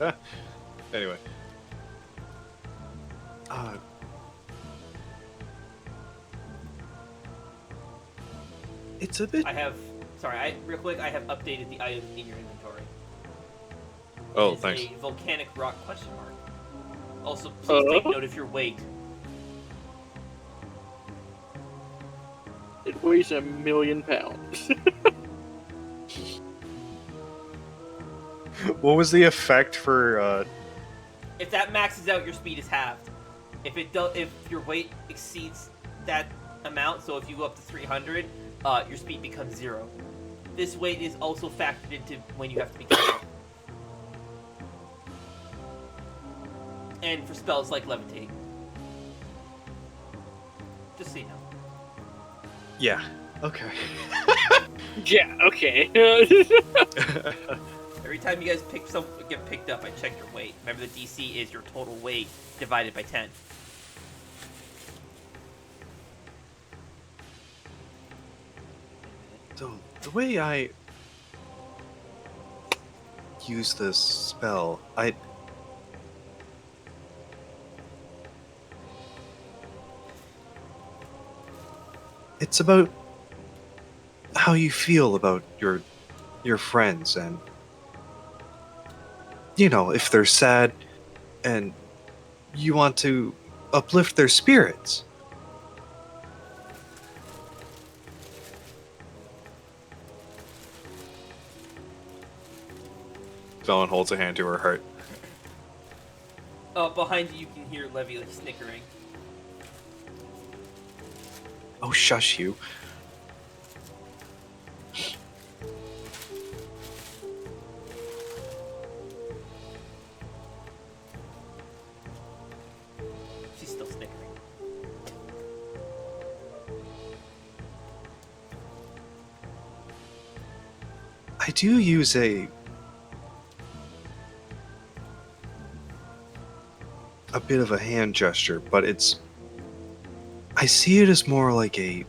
up. Anyway. It's a bit. Real quick, I have updated the item in your inventory. Oh, It's thanks. a volcanic rock question mark. Also, please take note of your weight. It weighs 1,000,000 pounds. What was the effect for, If that maxes out, your speed is halved. If your weight exceeds that amount, so if you go up to 300, your speed becomes 0. This weight is also factored into when you have to be careful. And for spells like levitate. Just so you know. Yeah. Okay. Yeah, okay. Every time you guys get picked up, I check your weight. Remember, the DC is your total weight divided by 10. So the way I use this spell, it's about how you feel about your friends, and if they're sad and you want to uplift their spirits. Velen holds a hand to her heart. Behind you, you can hear Levy like snickering. Oh, shush you. She's still snickering. I do use a a bit of a hand gesture, but I see it as more like a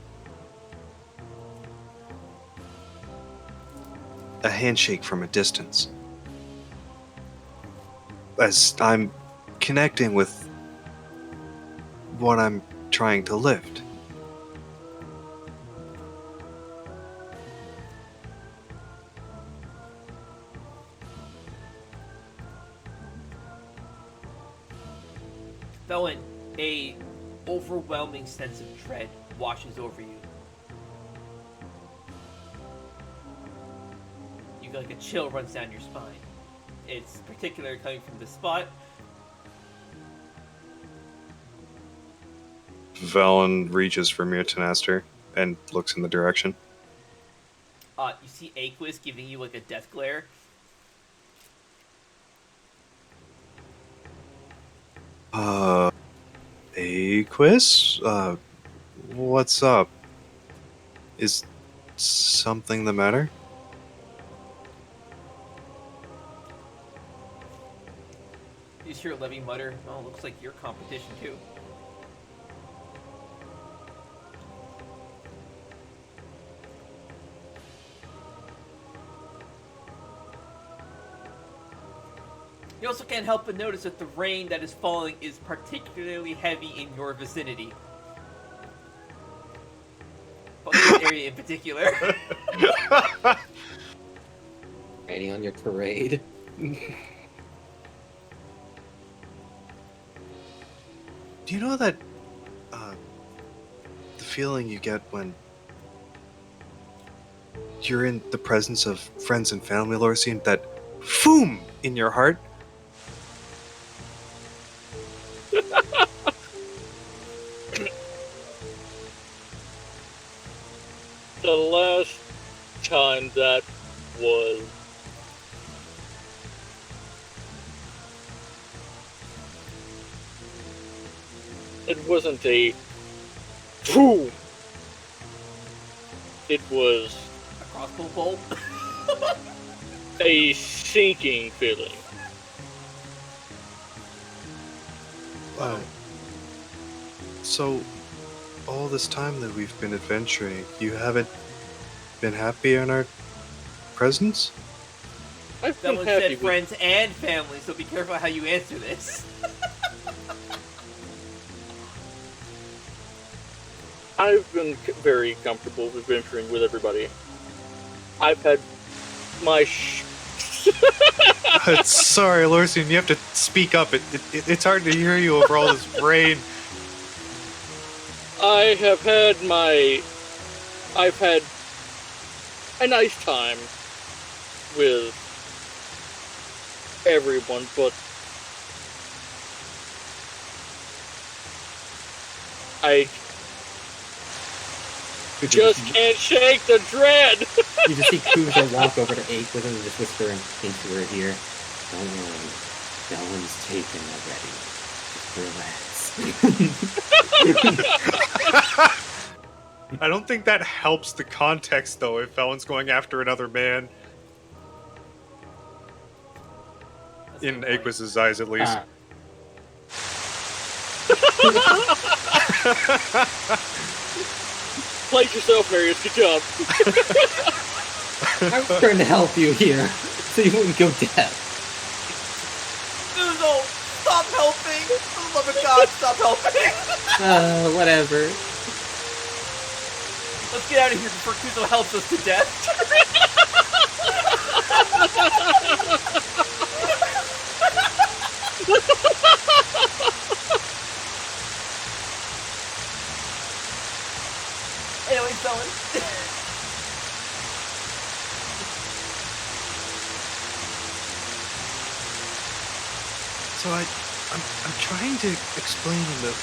handshake from a distance. As I'm connecting with what I'm trying to lift. Felon, a overwhelming sense of dread washes over you. You feel like a chill runs down your spine. It's particularly coming from this spot. Valen reaches for Myrtanaster and looks in the direction. You see Aquis giving you like a death glare. Aquis? What's up? Is something the matter? You just hear Levy mutter, "Oh, looks like your competition too." You also can't help but notice that the rain that is falling is particularly heavy in your vicinity. But this area in particular. Raining on your parade. Do you know that the feeling you get when you're in the presence of friends and family, Lorsian, that foom in your heart? The last time that was it wasn't a boom. It was A crossbow bolt. a sinking feeling. So, all this time that we've been adventuring, you haven't been happy in our presence? I've been Someone happy said with friends and family, so be careful how you answer this. I've been very comfortable adventuring with everybody. I've had my Sorry, Lorsian, you have to speak up. It's hard to hear you over all this rain. I've had a nice time with everyone, but I just can't shake the dread. You just see Kuja walk over to Aquis and just whisper into her ear, "Don't worry, that one's taken already. Just relax." I don't think that helps the context, though, if Felon's going after another man. That's In a good point. Aquis's eyes, at least. Place yourself, Marius. Good job. I was trying to help you here, so you wouldn't go deaf. Uzo, stop helping! For the love of God, stop helping! Whatever. Let's get out of here before Kuzo helps us to death. Anyway, Felon. So I'm trying to explain in the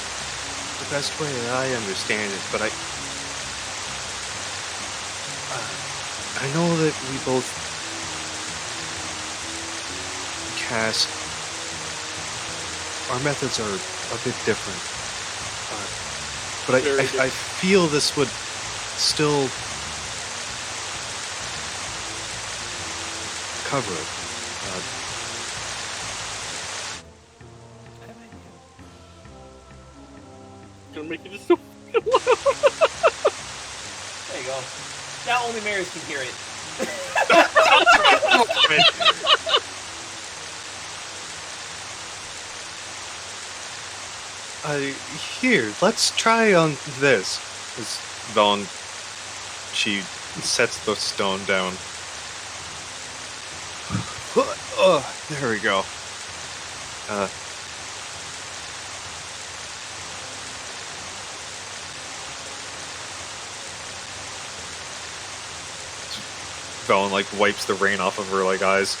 best way that I understand it, but I know that we both cast. Our methods are a bit different, but I feel this would still cover it. I have an idea. gonna make it just so There you go. Now only Maris can hear it. Here, let's try on this. As Velen, she sets the stone down. Oh, there we go. Velen like wipes the rain off of her like eyes.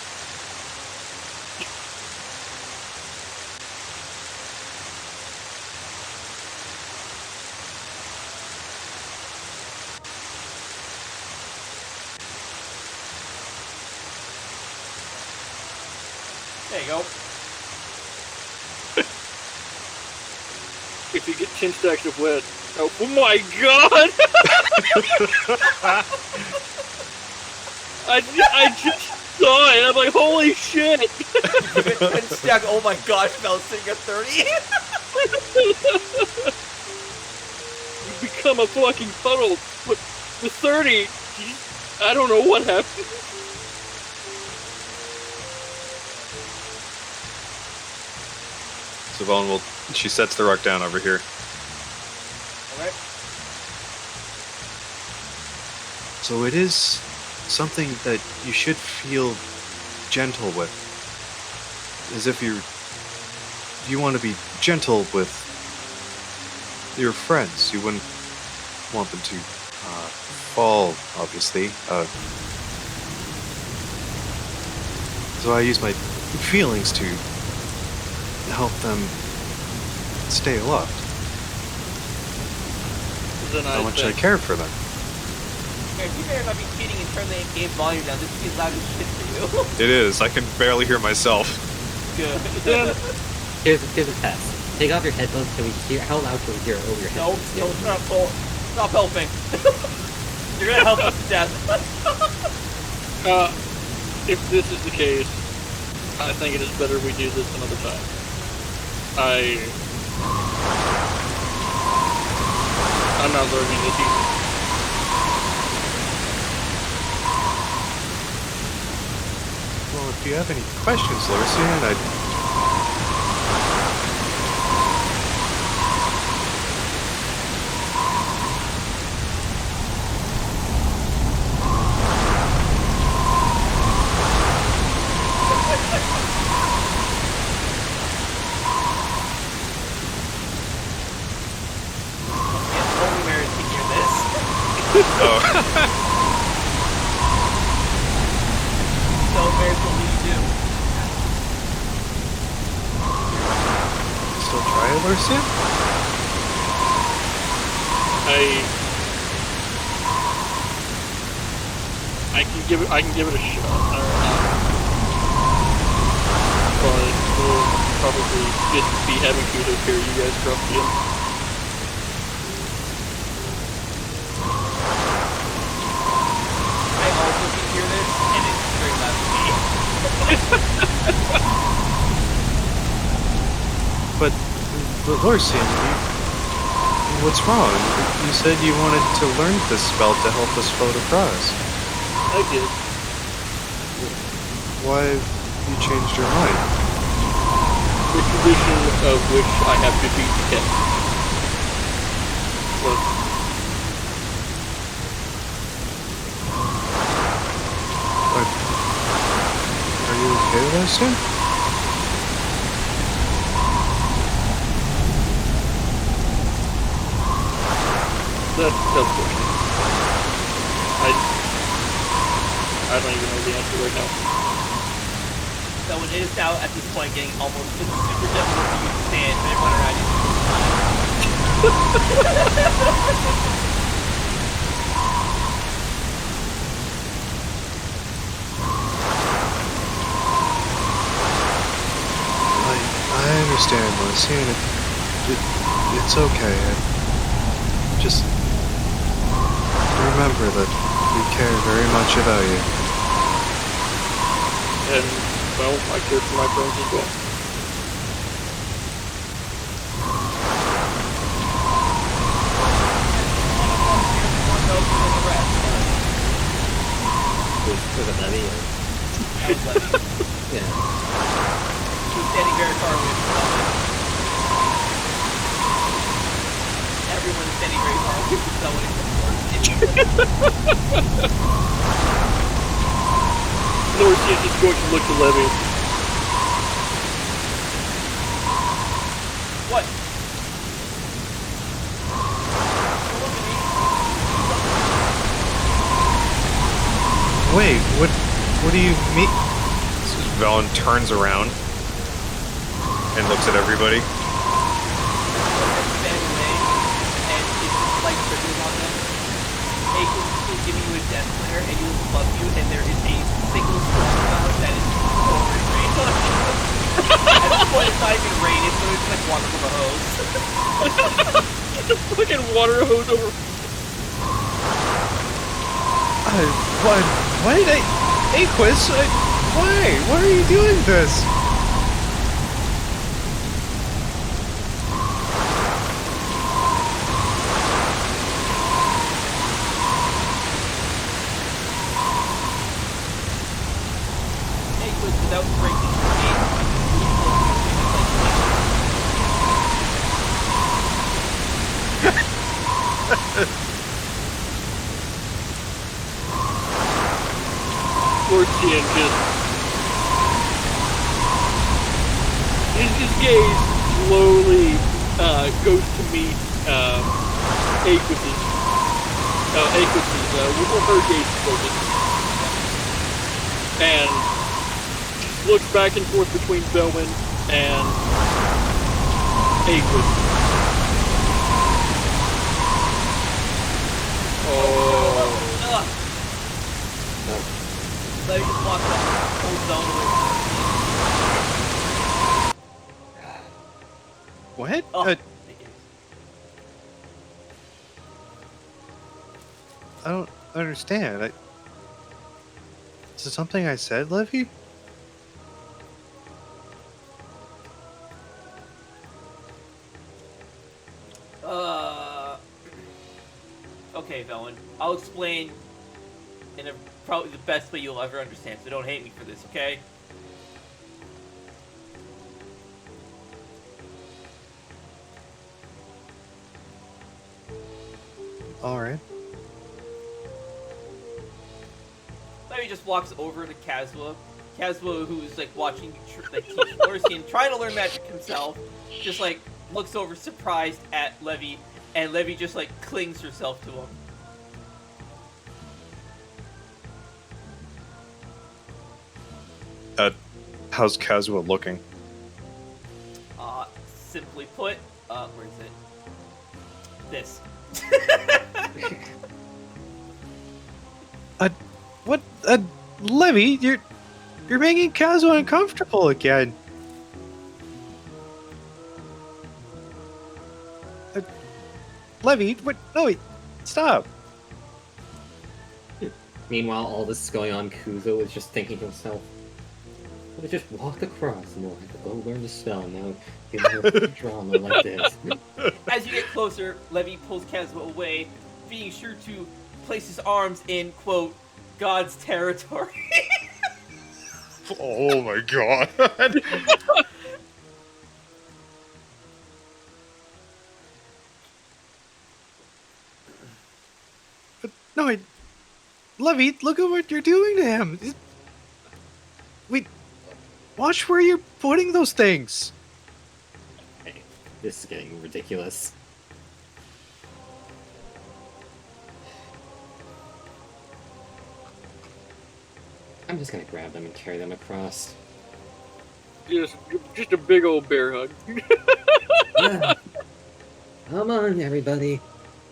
There you go. if you get 10 stacks of wet. Oh my god! I just saw it. I'm like, holy shit! Stack, oh my gosh, fell sitting at 30. You become a fucking puddle. But with 30, I don't know what happened. So Velen she sets the rock down over here. Okay. So it is something that you should feel gentle with. As if you want to be gentle with your friends. You wouldn't want them to fall, obviously. So I use my feelings to help them stay aloft. How much I care for them. Man, you better not be cheating and turn the game volume down. This is loud as shit for you. It is. I can barely hear myself. Good. Here's a test. Take off your headphones. Can we hear? How loud can we hear over your No, headphones? stop helping. You're gonna help us to death. If this is the case, I think it is better we do this another time. I'm not learning this either. Well, if you have any questions, Elysia, Only Mary can hear this. Oh. So Mary's what you do. Still try it, Elysia? I can give it a shot. But we'll probably just be having to hear you guys drop again. I also can hear this, and it's very loud to me. But Elysia, what's wrong? You said you wanted to learn this spell to help us float across. I did. Why you changed your mind? The tradition of which I have to be kept. Look. Are you okay with us, Tim? That's good. I don't even know the answer right now. So it is now at this point getting almost super difficult for you to stand, but everyone around you I understand, Elysia, and it's okay. Just remember that we care very much about you. And, well, I care for my friends as well. Was it Levy? Or... That was Levy. Yeah. He was standing very far away from Velvet. Everyone is standing very far away from Velvet except for Lorcy is just going to look to Levy. What? Wait, what do you mean? Velen turns around and looks at everybody. Giving you a death flare, and you look above you, and there is a single storm cloud that is pouring rain on you. At this point, it's not even rain; it's literally like water from a hose. Just a fucking water hose over. Why did Aquis, why? Why are you doing this? Without breaking the gate, Lorcian just... His gaze slowly goes to meet Aquis's. Her gaze focus. And looks back and forth between Velwyn and Aquis. Oh. Let me just walk up, hold down What? Oh. I don't understand. Is it something I said, Levy? Okay, Velin. I'll explain in probably the best way you'll ever understand, so don't hate me for this, okay? Alright. Levy just walks over to Kazwa. Kazwa, who's like watching Lorcian trying to learn magic himself, just like looks over surprised at Levy, and Levy just like clings herself to him. How's Kazua looking? Simply put, where is it? This. What? Levy, you're making Kazuo uncomfortable again. Levy, what? No, wait, stop. Meanwhile, all this is going on, Kuzo is just thinking to himself, I just walked across and I have to go learn the spell and now get drama like this. As you get closer, Levy pulls Kazwa away, being sure to place his arms in, quote, God's territory. Oh my god. No, Levy, look at what you're doing to him. Wait, watch where you're putting those things. Hey, this is getting ridiculous. I'm just gonna grab them and carry them across. Just a big old bear hug. Yeah. Come on, everybody.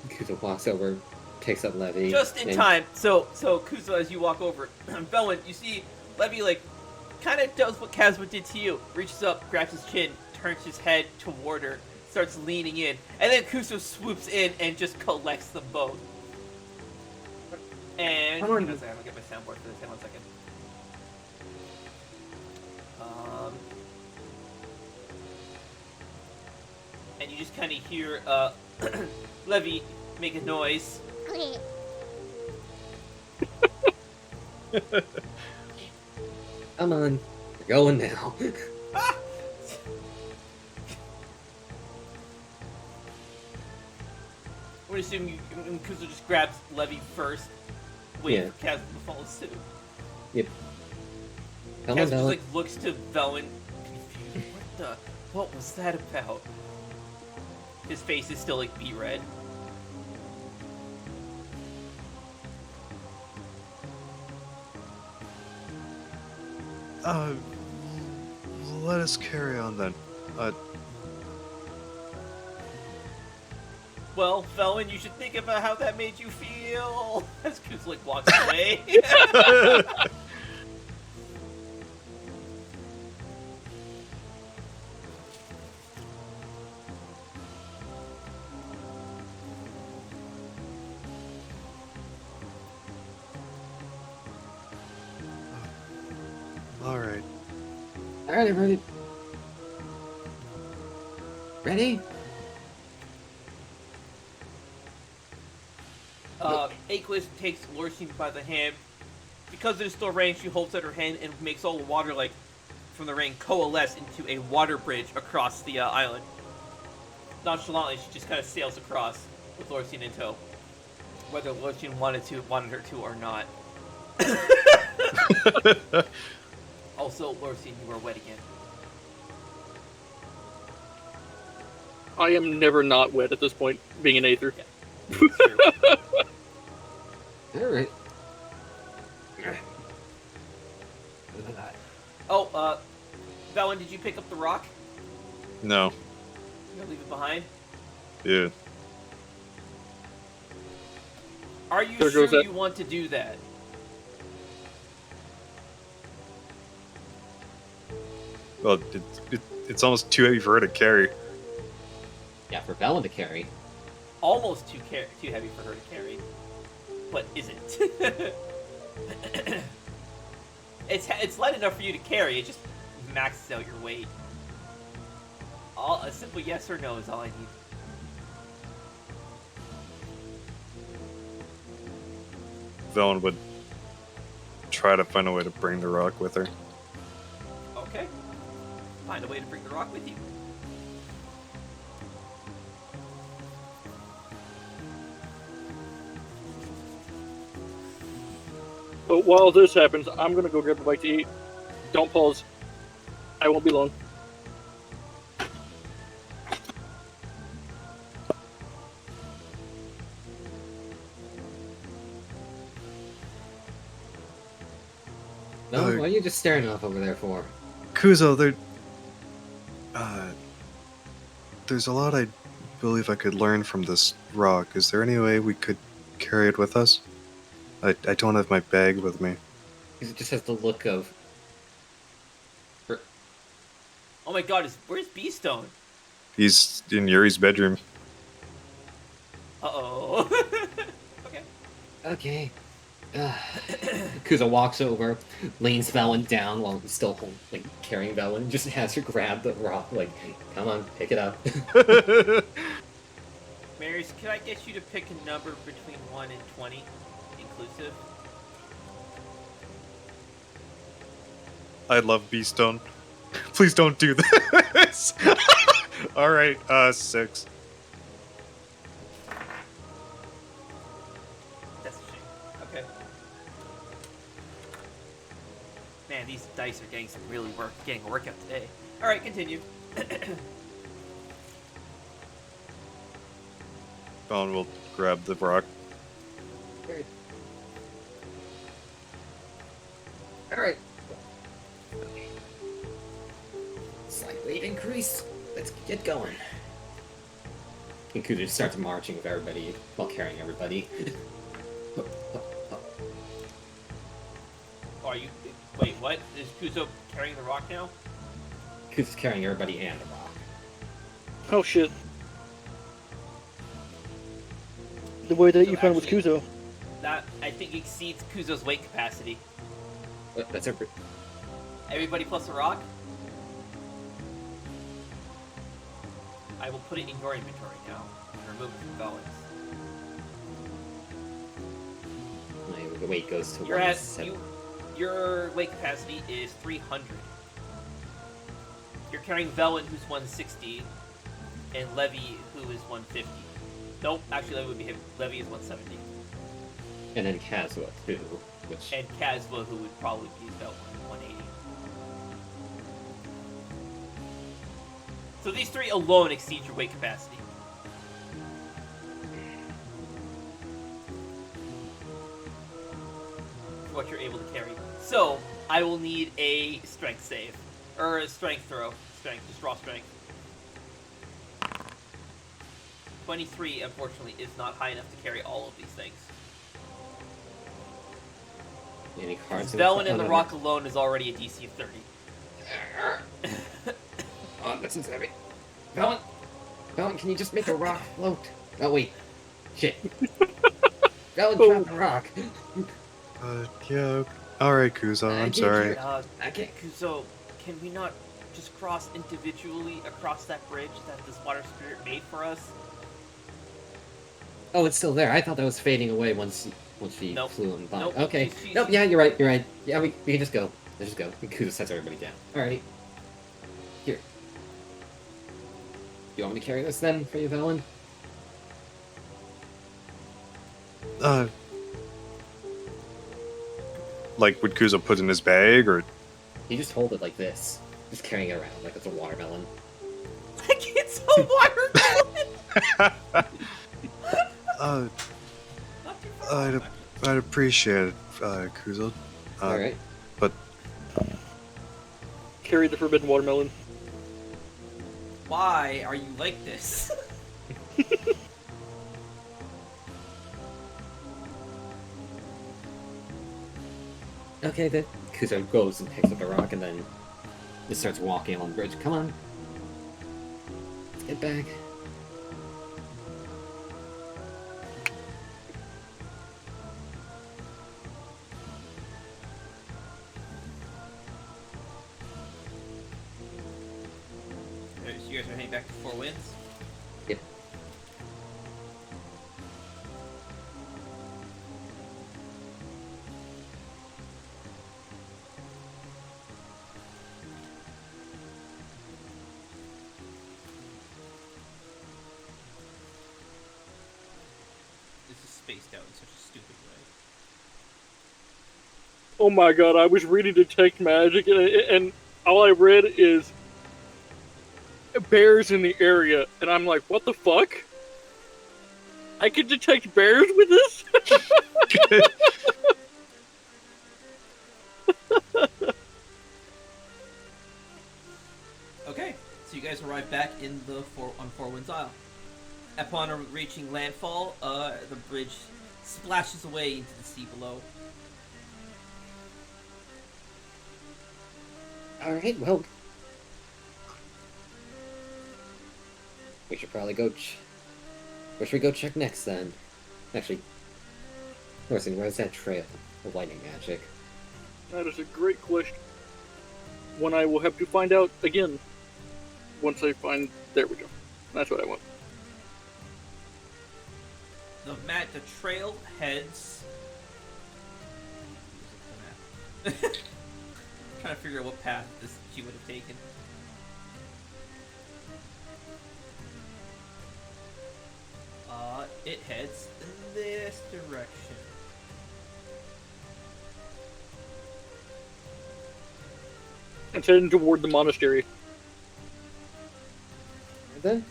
Kuzo walks over, picks up Levy. Just in time. So Kuzo, as you walk over, Velwyn, you see Levy like kind of does what Kazwa did to you. Reaches up, grabs his chin, turns his head toward her, starts leaning in, and then Kuzo swoops in and just collects them both. And Come on. I'm gonna get my soundboard for this. Hang on 1 second. And you just kind of hear Levy make a noise. Come on, we're going now. I would assume Kuzo just grabs Levy first, wait Yeah. for Kaz to follow suit. Yep. Come Kaz on, just Velen. like looks to Velen, confused. What was that about? His face is still like beet red. Let us carry on then. Well, Velen, you should think about how that made you feel. As Kuzo like walks away. Alright. Alright, everybody. Ready? Aquis takes Lorcine by the hand. Because there's still rain, she holds out her hand and makes all the water, like, from the rain coalesce into a water bridge across the island. Nonchalantly, she just kind of sails across with Lorcine in tow. Whether Lorcine wanted her to or not. Also, Lorcine, you are wet again. I am never not wet at this point, being an Aether. Yeah. True. Alright. Oh, Velen, did you pick up the rock? No. You gonna leave it behind? Yeah. Are you There sure goes that. you want to do that? Well, it's almost too heavy for her to carry. Yeah, for Velen to carry. Almost too heavy for her to carry, but isn't. It's light enough for you to carry. It just maxes out your weight. A simple yes or no is all I need. Velen would try to find a way to bring the rock with her. Okay. Find a way to bring the rock with you. But while this happens, I'm gonna go grab a bite to eat. Don't pause. I won't be long. No, what are you just staring off over there for? Kuzo, there's a lot I believe I could learn from this rock. Is there any way we could carry it with us? I don't have my bag with me. It just has the look of... Oh my god, where's Beastone? He's in Yuri's bedroom. Uh-oh. Okay. Okay. Kuzo walks over, leans Velen down while he's still carrying Velen, just has her grab the rock, like, come on, pick it up. Marius, can I get you to pick a number between 1 and 20, inclusive? I love Beastone. Please don't do this. Alright, 6. That's a shame. Okay. Man, these dice are getting getting a workout today. Alright, continue. Velen will grab the rock. Alright. Slight weight increase. Let's get going. And Kuzo just starts marching with everybody while carrying everybody. Oh, are you... Wait, what? Is Kuzo carrying the rock now? Kuzo's carrying everybody and the rock. Oh shit. The way that So you found with actually- Kuzo. That, I think, exceeds Kuzo's weight capacity. That's every... Everybody plus a rock? I will put it in your inventory now and remove it from Valen's. My weight goes to You're at 170. Your weight capacity is 300. You're carrying Velen, who's 160, and Levy, who is 150. Nope, actually Levy is 170. And then Kazua too, which And Kazwa, who would probably be about 180. So these three alone exceed your weight capacity. For what you're able to carry. So, I will need a strength save. Or a strength throw. Strength, just raw strength. 23, unfortunately, is not high enough to carry all of these things. any cards. Velen and the rock alone is already a DC of 30. Oh, this is heavy. Velen, can you just make a rock float? Oh wait, shit. Velen, drop the rock. Yeah. Alright, Kuzo, I'm sorry. Okay. Kuzo, can we not just cross individually across that bridge that this water spirit made for us? Oh, it's still there. I thought that was fading away once she Nope. flew on by. Nope. Okay. She's- Nope, yeah, you're right. Yeah, we can just go. Let's just go. Kuzo sets everybody down. Alrighty. Here. You want me to carry this then for you, Velen? Like, would Kuzo put in his bag, or... You just hold it like this. Just carrying it around like it's a watermelon. I can't sell watermelon! Not too far. I'd appreciate it, Kuzo. Alright. But Carry the forbidden watermelon. Why are you like this? Okay, then Kuzo goes and picks up the rock and then just starts walking along the bridge. Come on. Let's get back. Alright, so you guys are heading back to Four Winds? Yep. This is spaced out in such a stupid way. Oh my god, I was reading Detect Magic, and all I read is bears in the area, and I'm like, what the fuck? I can detect bears with this? Okay, so you guys arrive back in the Four Winds Isle. Upon reaching landfall, the bridge splashes away into the sea below. Alright, well. We should probably go where should we go check next then? Actually, Thorsten, where's that trail of lightning magic? That is a great question. One I will have to find out again. Once I find... There we go. That's what I want. The trail heads. Trying to figure out what path she would have taken. It heads in this direction. It's heading toward the monastery. And then?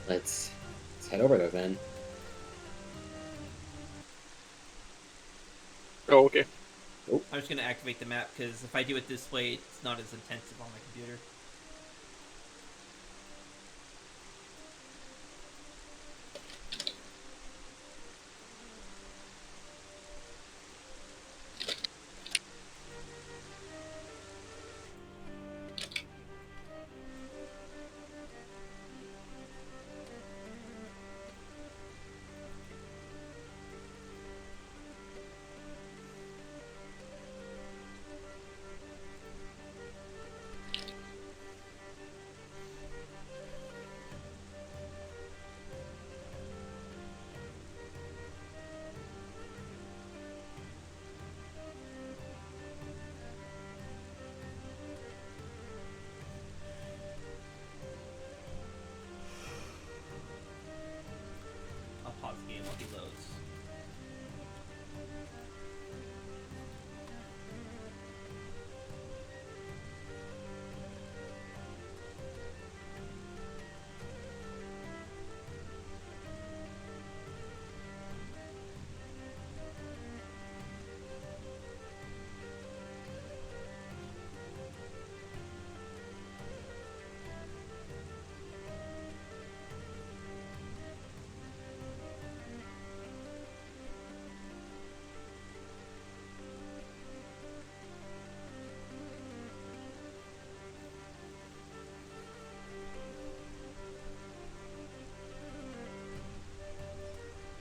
Let's head over there then. Oh, okay. I'm just gonna activate the map because if I do it this way, it's not as intensive on my computer.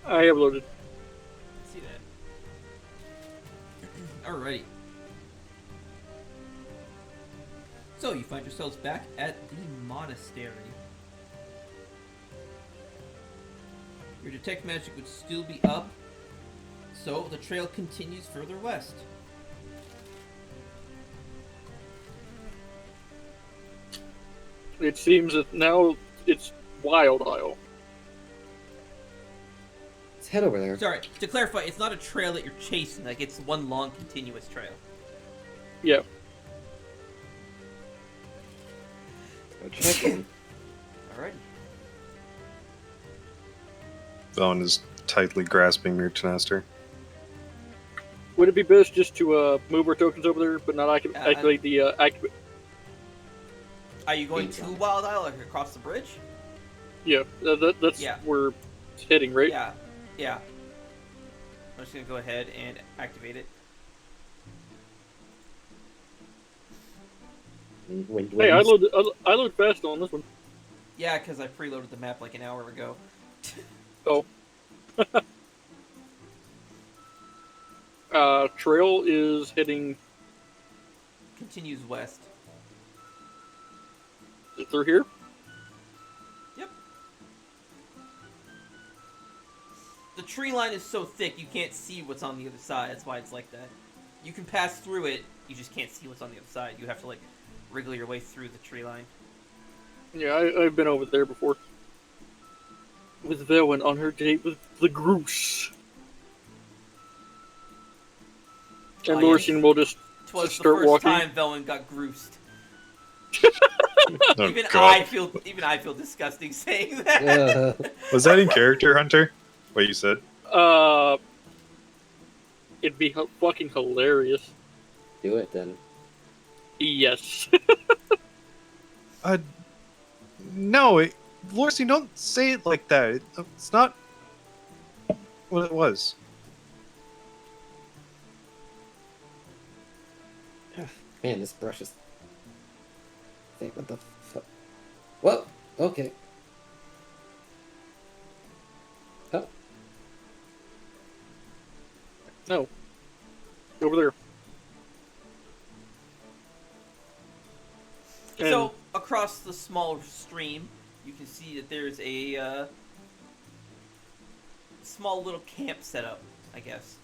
I have loaded. See that. Alrighty. So you find yourselves back at the monastery. Your detect magic would still be up, so the trail continues further west. It seems that now it's Wild Isle. Let's head over there. Sorry, to clarify, it's not a trail that you're chasing, like it's one long continuous trail. Yeah. Go check in. Alrighty. Velen is tightly grasping Murchanaster. Would it be best just to move our tokens over there, but not activate the activate? Are you going to Wild Isle or across the bridge? Yeah, that's where it's heading, right? Yeah. I'm just gonna go ahead and activate it. Hey, I load fast on this one. Yeah, because I preloaded the map like an hour ago. Oh. Trail is heading Continues west. through here. Yep. The tree line is so thick you can't see what's on the other side. That's why it's like that. You can pass through it, you just can't see what's on the other side. You have to like wriggle your way through the tree line. Yeah, I've been over there before. With Velwyn on her date with the Groose. And Lorsian will just Twas start the first walking. time Velwyn got groosed. Oh, even God. I feel disgusting saying that. Was that in character, Hunter? What you said? It'd be fucking hilarious. Do it then. Yes. No, Lorcy, don't say it like that. It's not what it was. Man, this brush is... What the fuck? Whoa! Okay. Oh. No. Over there. So, across the small stream, you can see that there's a small little camp set up, I guess.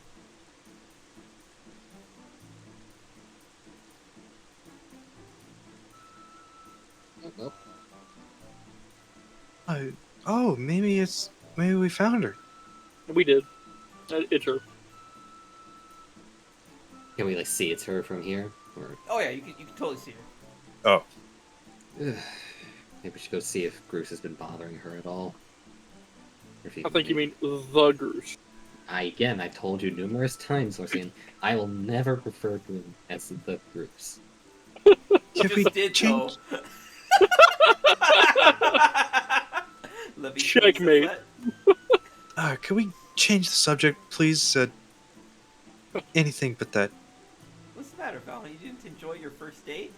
Oh, maybe we found her. We did. It's her. Can we, like, see it's her from here? Or... Oh yeah, you can totally see her. Oh. Maybe we should go see if Groose has been bothering her at all. Or if I think you mean the Groose. I told you numerous times, Lorsian, I will never refer to him as the Groose. You we just did, change- though. Let me Checkmate. Can we change the subject, please? Anything but that. What's the matter, Val? You didn't enjoy your first date?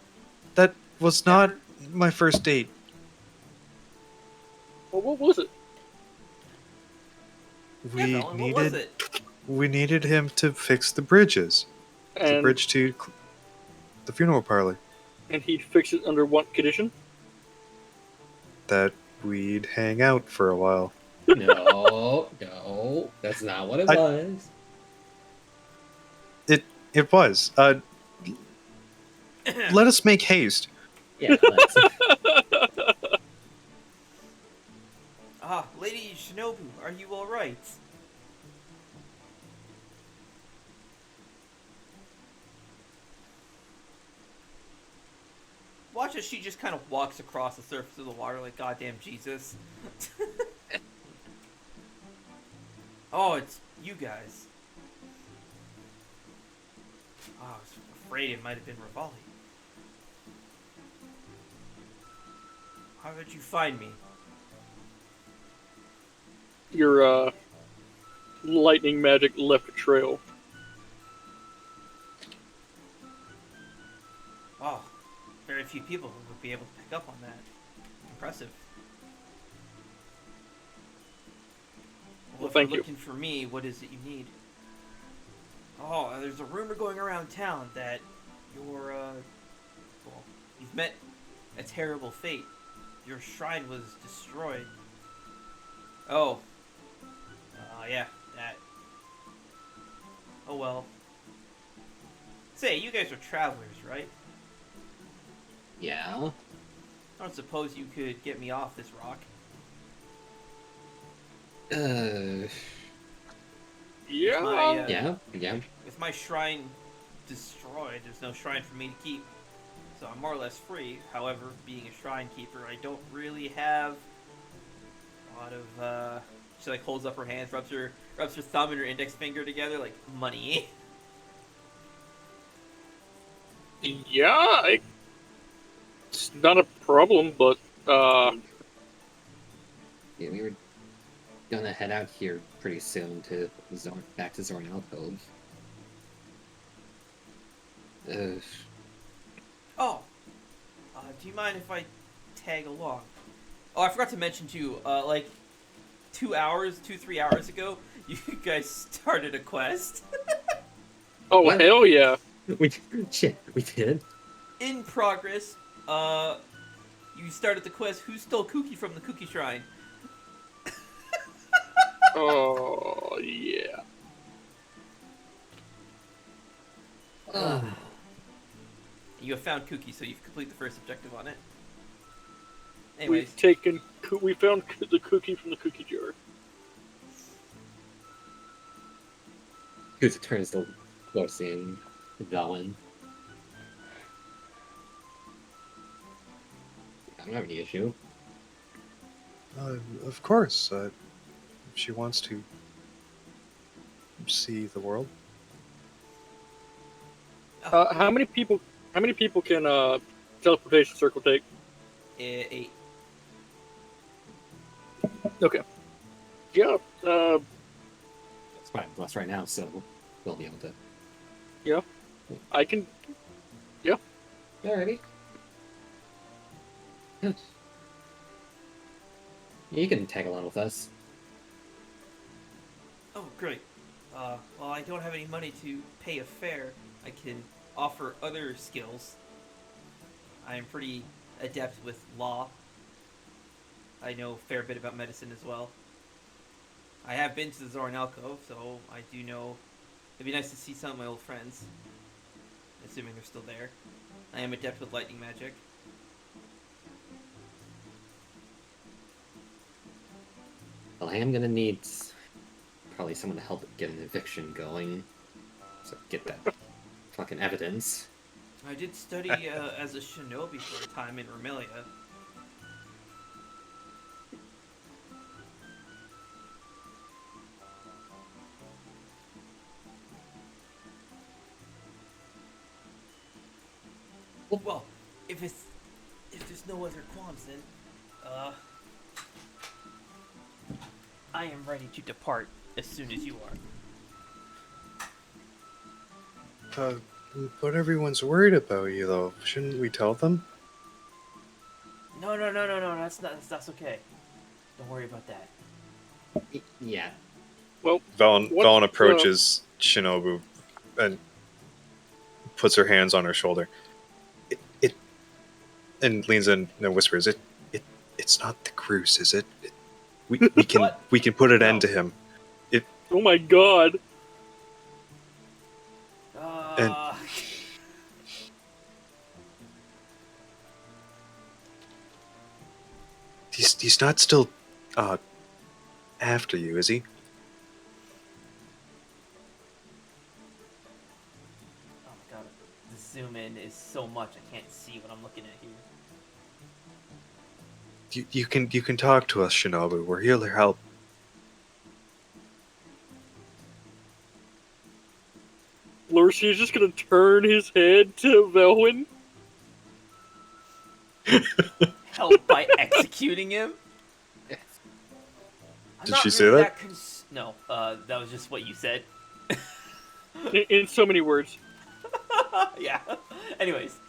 That was not my first date. Well, what was it? Yeah, Val, what was it? We needed him to fix the bridges. The bridge to the funeral parlor. And he'd fix it under what condition? That we'd hang out for a while. No, that's not what it was. It was. Let us make haste. Yeah, let's. Lady Shinobu, are you alright? Watch as she just kind of walks across the surface of the water like goddamn Jesus. Oh, it's you guys. Oh, I was afraid it might have been Rivali. How did you find me? Your lightning magic left a trail. Oh, very few people would be able to pick up on that. Impressive. Well, if Thank you're you. looking for me, what is it you need? Oh, there's a rumor going around town that you're, well, you've met a terrible fate. Your shrine was destroyed. Oh. Yeah, that. Oh well. Say, you guys are travelers, right? Yeah. I don't suppose you could get me off this rock. Yeah. Yeah. With my shrine destroyed, there's no shrine for me to keep. So I'm more or less free. However, being a shrine keeper, I don't really have a lot of, she like holds up her hands, rubs her thumb and her index finger together, like, money. Yeah, it's not a problem, but Yeah, we were gonna head out here pretty soon to back to Zorn Cove. Oh, do you mind if I tag along? Oh, I forgot to mention too, like 3 hours ago, you guys started a quest. oh What? hell yeah! We did. In progress. You started the quest. Who stole Cookie from the Cookie Shrine? Oh yeah. You have found Cookie, so you've completed the first objective on it. Anyways, We found the cookie from the cookie jar. Kuza turns to Lucy and Velen. I don't have any issue. Of course. If she wants to see the world. How many people can teleportation circle take? 8. Okay. Yeah. It's 5+ right now, so we'll be able to. Yeah. I can. Yeah. Alrighty. You can tag along with us. Oh, great. Well, I don't have any money to pay a fare. I can offer other skills. I am pretty adept with law. I know a fair bit about medicine as well. I have been to the Zoran Alcove, so I do know. It'd be nice to see some of my old friends. Assuming they're still there. I am adept with lightning magic. Well, I am gonna need probably someone to help get an eviction going. So get that fucking evidence. I did study as a shinobi for a time in Romelia. Well, if there's no other qualms, then I am ready to depart as soon as you are. But everyone's worried about you, though. Shouldn't we tell them? No. That's okay. Don't worry about that. Yeah. Well, Valen approaches Shinobu and puts her hands on her shoulder. It and leans in and whispers, "It's not the Cruise, is it? We can What? we can put an end to him." oh my god. He's not still after you, is he? Oh my god, the zoom in is so much I can't see what I'm looking at here. You can talk to us, Shinobu. We're here to help. Lurcy is just gonna turn his head to Velwyn. Help by executing him? I'm Did not she say really that? No, that was just what you said. In so many words. Yeah. Anyways,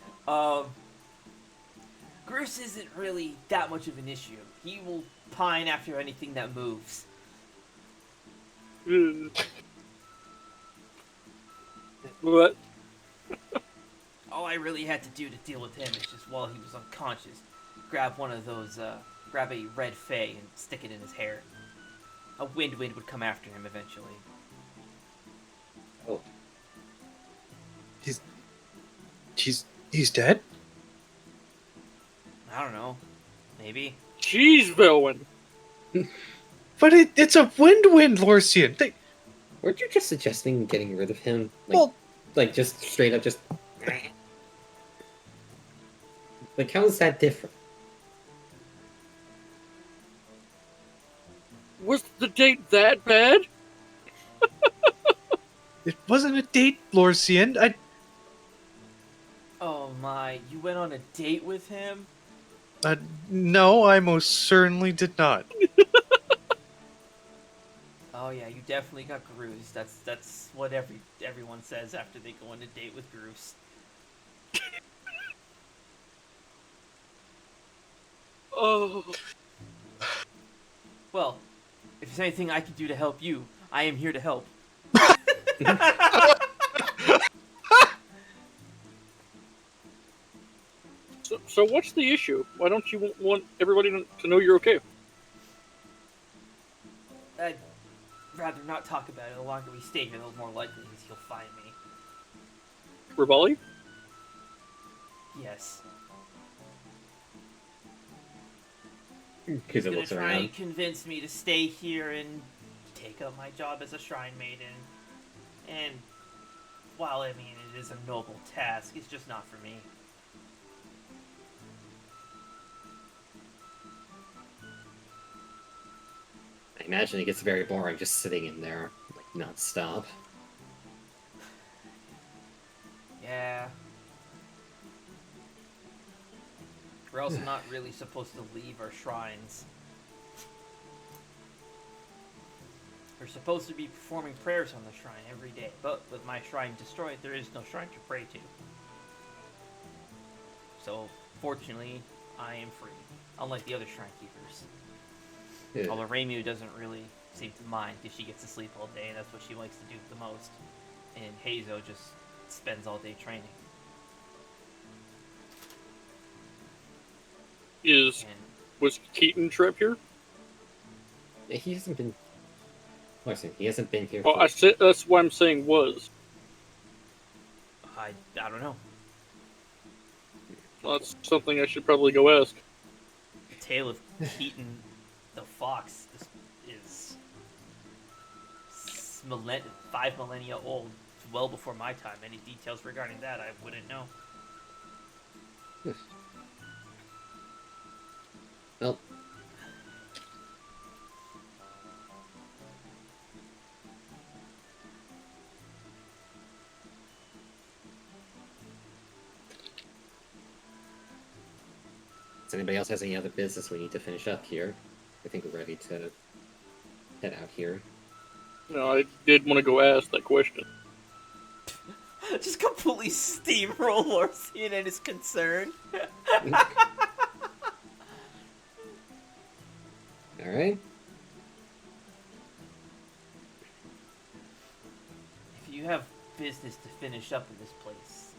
Bruce isn't really that much of an issue. He will pine after anything that moves. What? All I really had to do to deal with him is just while he was unconscious, grab one of those, grab a red fay and stick it in his hair. A wind would come after him eventually. Oh, He's dead? I don't know. Maybe. Jeez, Velwyn. But it's a wind, Lorcian. weren't you just suggesting getting rid of him? Well, Like just straight up, just like how is that different? Was the date that bad? it wasn't a date, Lorcian. Oh my, you went on a date with him? No, I most certainly did not. Oh yeah, you definitely got Groose. That's what everyone says after they go on a date with Groose. Oh. Well, if there's anything I can do to help you, I am here to help. So what's the issue? Why don't you want everybody to know you're okay? I'd rather not talk about it. The longer we stay here, the more likely it is he'll find me. Rivali? Yes. Because He's it gonna looks try around. and convince me to stay here and take up my job as a shrine maiden. And while I mean it is a noble task, it's just not for me. I imagine it gets very boring just sitting in there, like non-stop. Yeah. We're also not really supposed to leave our shrines. We're supposed to be performing prayers on the shrine every day, but with my shrine destroyed, there is no shrine to pray to. So, fortunately, I am free, unlike the other shrine keepers. Yeah. Although Reimu doesn't really seem to mind because she gets to sleep all day, and that's what she likes to do the most. And Hazo just spends all day training. And Was Keaton trapped here? He hasn't been. Listen, he hasn't been here. Well, for... I said that's why I'm saying was. I don't know. Well, that's something I should probably go ask. The tale of Keaton the Fox is 5 millennia old. It's well before my time. Any details regarding that, I wouldn't know. Well, does anybody else has any other business we need to finish up here? I think we're ready to head out here. No, I did want to go ask that question. Just completely steamroll Lorcian and his concern. Alright. If you have business to finish up in this place,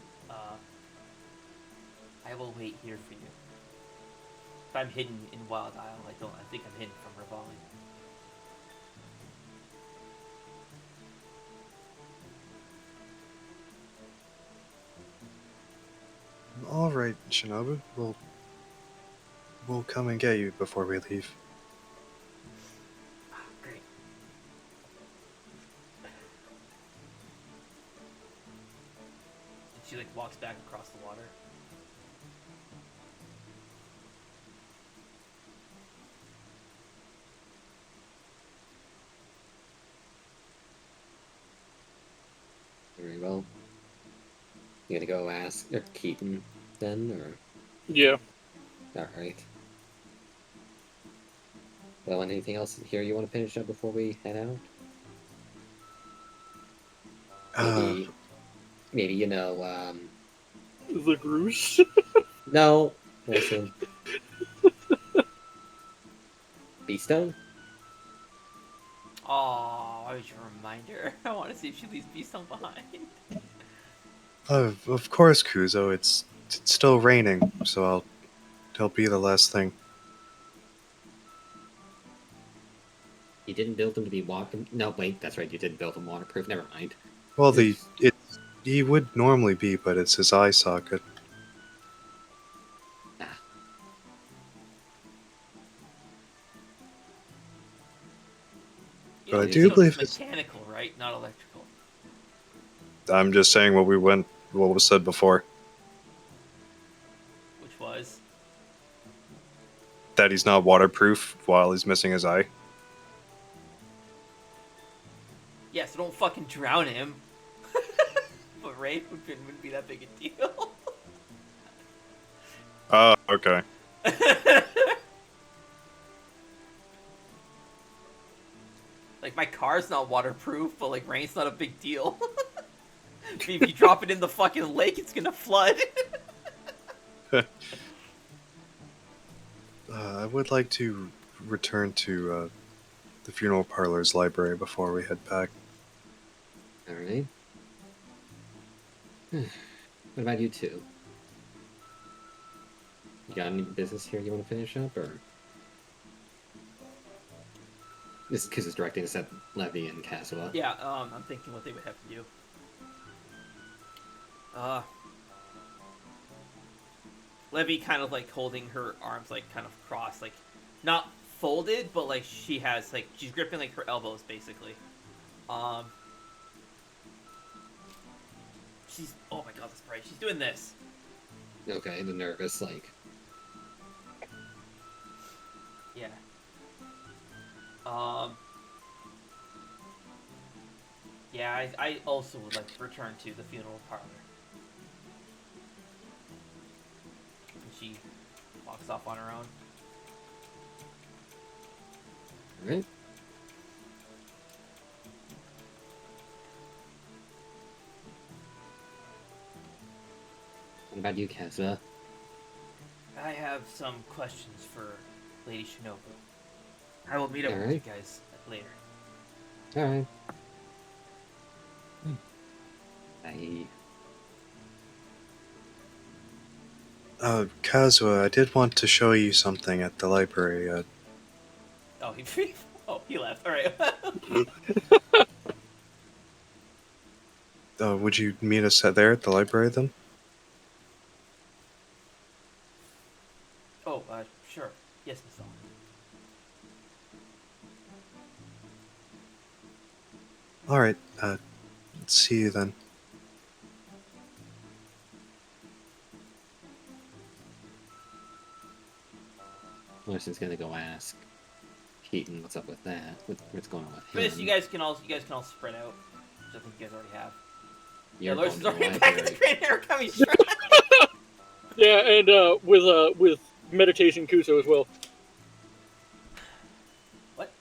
I will wait here for you. If I'm hidden in Wild Isle, I think I'm hidden from Rivali. All right, Shinobu. We'll come and get you before we leave. Great. And she walks back across the water. Very well. You gonna go ask Keaton then, or? Yeah. Alright. Well, anything else here you want to finish up before we head out? Maybe you know, The Groose? no, listen. Beastone? Aw, always your reminder. I want to see if she leaves me some behind. Of course, Kuzo. It's still raining, so it'll be the last thing. You didn't build them to be water. No, wait, that's right. You didn't build them waterproof. Never mind. Well, he would normally be, but it's his eye socket. Ah, You But know, I these do ones believe is mechanical, right? Not electrical. I'm just saying what was said before. Which was That he's not waterproof while he's missing his eye. yeah. So don't fucking drown him. But rain wouldn't be that big a deal. Oh, okay. Like my car's not waterproof, but like rain's not a big deal. If you drop it in the fucking lake, it's gonna flood. I would like to return to the funeral parlor's library before we head back. all right. What about you two? You got any business here you want to finish up, or this is because it's directing us at Levy and Kazuha? Yeah, I'm thinking what they would have to do. Levy kind of like holding her arms like kind of crossed, like not folded, but like she has like she's gripping like her elbows basically. She's oh my god, that's bright. She's doing this. Okay, the nervous, like. Yeah. Yeah, I also would like to return to the funeral parlor. And she walks off on her own. Alright. What about you, Kazuha? I have some questions for Lady Shinobu. I will meet up with you Alright. guys later. Alright. I... Kazuha, I did want to show you something at the library. Oh, he left. All right. Would you meet us there at the library then? Oh, sure. Yes, Miss Ellen. Alright, see you then. Larson's gonna go ask Keaton what's up with that. What's going on with him? But yes, you guys can all spread out, which I think you guys already have. You're Yeah, going Larson's to the already back at the library. Great Hair coming straight. Yeah, and with meditation Kuso as well. What?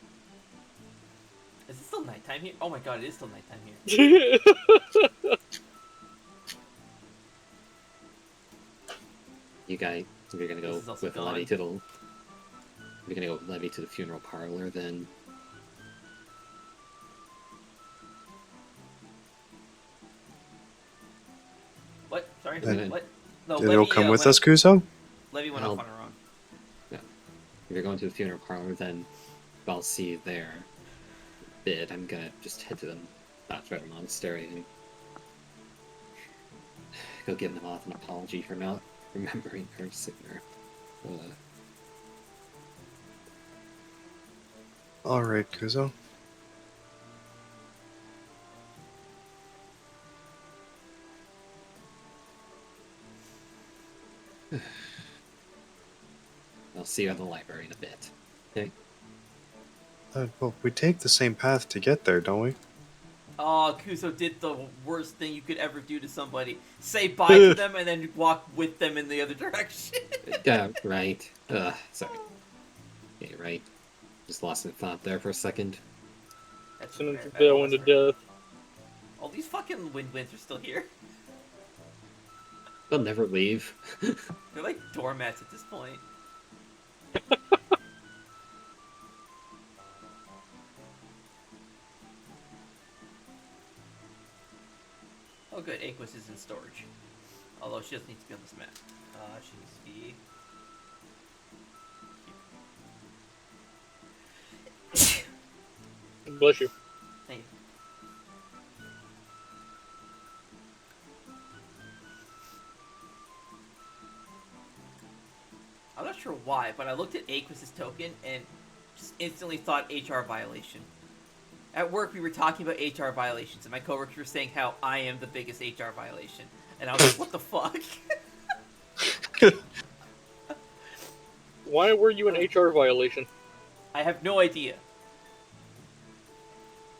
Is it still nighttime here? Oh my god, it is still nighttime here. You guys, you're gonna go This is also with gone. Levy to the. You're gonna go with Levy to the funeral parlor, then. What? Sorry. Then- What? No, Then you'll come with went us, Kuzo? Levy went I'll- off on her own. If you're going to the funeral parlor, then I'll see you there. Bid. I'm gonna just head to the Bathroom Monastery and go give them off an apology for not remembering her sooner. Alright, Kuzo. I'll see you at the library in a bit. Okay. Well, we take the same path to get there, don't we? Oh, Kuzo did the worst thing you could ever do to somebody. Say bye to them and then walk with them in the other direction. Right. Sorry. Yeah, right. Just lost my thought there for a second. That's Send him fair. to Bell into death. All these fucking windwinds are still here. They'll never leave. They're like doormats at this point. good. Aquis is in storage. Although she doesn't need to be on this map. She needs to be... Bless you. Thank you. I'm not sure why, but I looked at Aquis's token and just instantly thought HR violation. At work, we were talking about HR violations, and my coworkers were saying how I am the biggest HR violation. And I was like, what the fuck? Why were you an HR violation? I have no idea.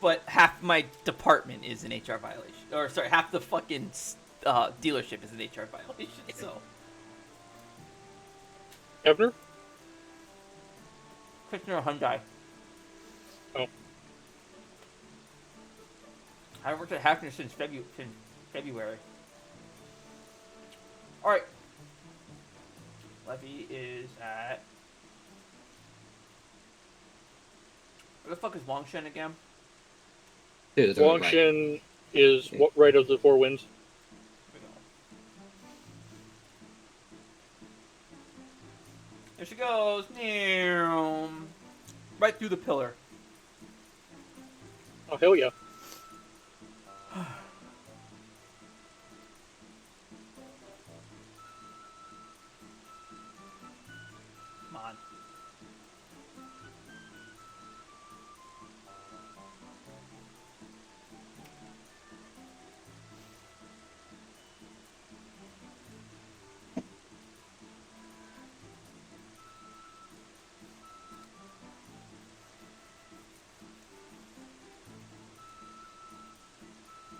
But half my department is an HR violation. Or, sorry, half the fucking dealership is an HR violation, so... Evner? Christian Hyundai. Oh. I haven't worked at Hafner since February. Alright. Levy is at... Where the fuck is Longshan again? Dude, it's already Longshan is what right of the Four Winds? Here we go. There she goes. Right through the pillar. Oh, hell yeah. Come on.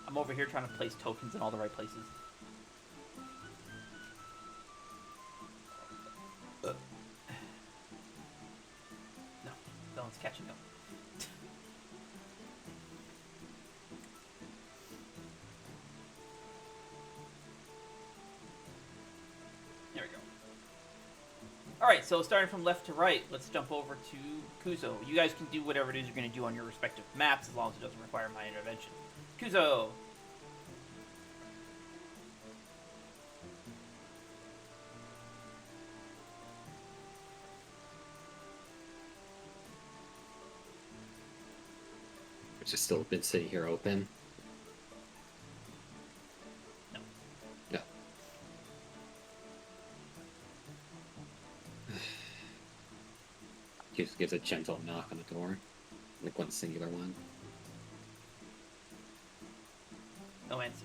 I'm over here trying to place tokens in all the right places. No, that one's catching up. There we go. Alright, so starting from left to right, let's jump over to Kuzo. You guys can do whatever it is you're going to do on your respective maps as long as it doesn't require my intervention. Kuzo! Which is still been sitting here open. No. No. Just gives a gentle knock on the door. Like one singular one. No answer.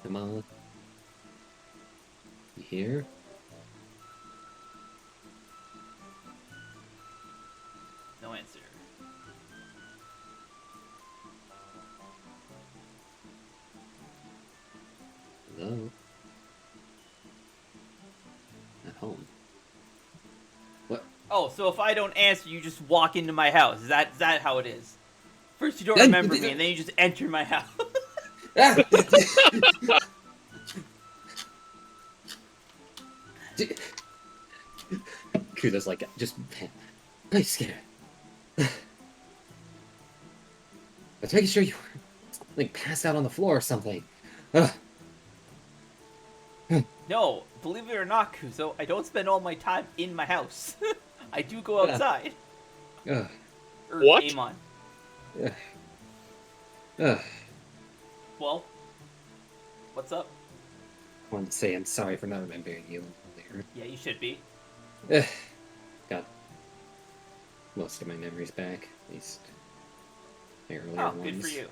Come on. You here? No answer. Hello? At home. What? Oh, so if I don't answer, you just walk into my house. Is that how it is? First you don't remember me, and then you just enter my house. Kuda's like, just play scared. I was making sure you were like passed out on the floor or something. No, believe it or not, Kuzo, I don't spend all my time in my house. I do go outside. Ugh. What? Amon. Ugh. Ugh. Well, what's up? Wanted to say I'm sorry for not remembering you earlier. Yeah, you should be. Ugh. Got most of my memories back, at least the earlier Oh, ones. good for you.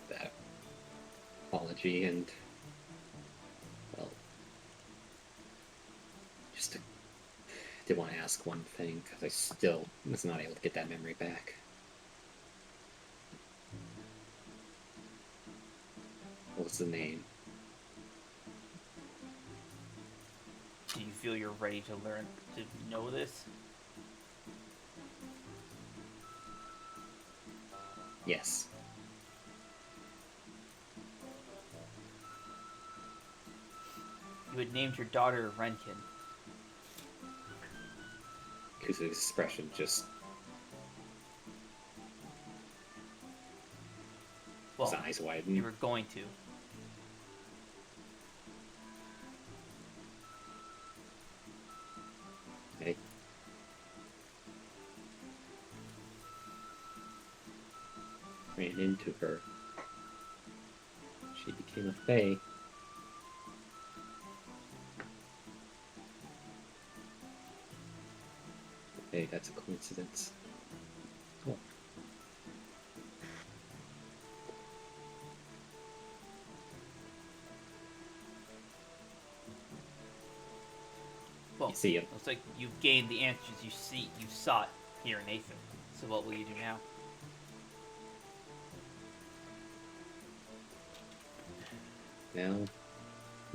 That apology and, well, did want to ask one thing, because I still was not able to get that memory back. What was the name? Do you feel you're ready to learn to know this? Yes. You had named your daughter Renkin. Kuzu's expression just... Well, his eyes widen. you were going to. Okay. Ran into her. She became a fae. Okay, that's a coincidence. Oh. Well, You see him. looks like you've gained the answers you sought here in Aether. So what will you do now? Now,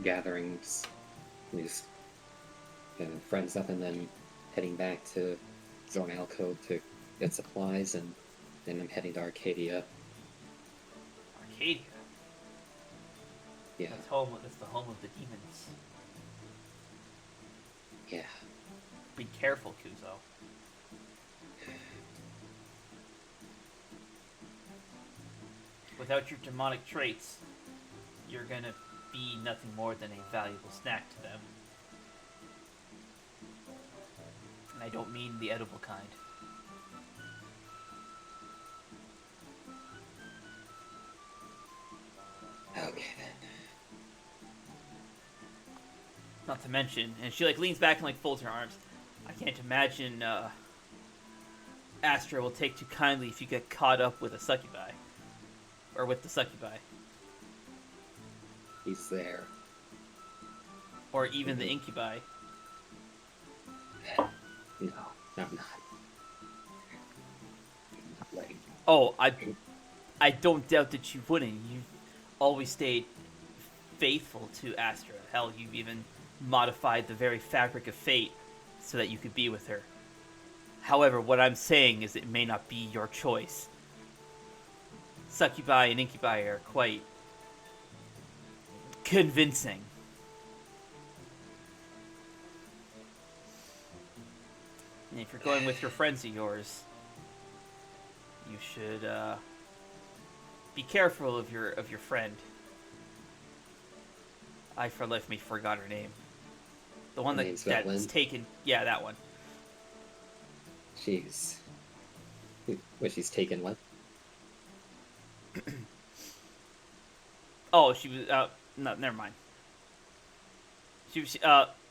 gatherings, just getting friends up, and then heading back to Zornalco to get supplies, and then I'm heading to Arcadia. Arcadia. Yeah, That's the home of the demons. yeah. Be careful, Kuzo. Without your demonic traits, you're gonna be nothing more than a valuable snack to them. And I don't mean the edible kind. Okay then. Not to mention, and she leans back and folds her arms. I can't imagine Astra will take too kindly if you get caught up with a succubi. Or with the succubi. He's there. Or even the incubi. No, I'm not. I'm not letting you. Oh, I don't doubt that you wouldn't. You've always stayed faithful to Astra. Hell, you've even modified the very fabric of fate so that you could be with her. However, what I'm saying is it may not be your choice. Succubi and incubi are quite convincing. And if you're going with your friends of yours, you should be careful of your friend. I for life me forgot her name. The one that's taken. Yeah, that one. She's taken what? Oh, she was. No, never mind. She was.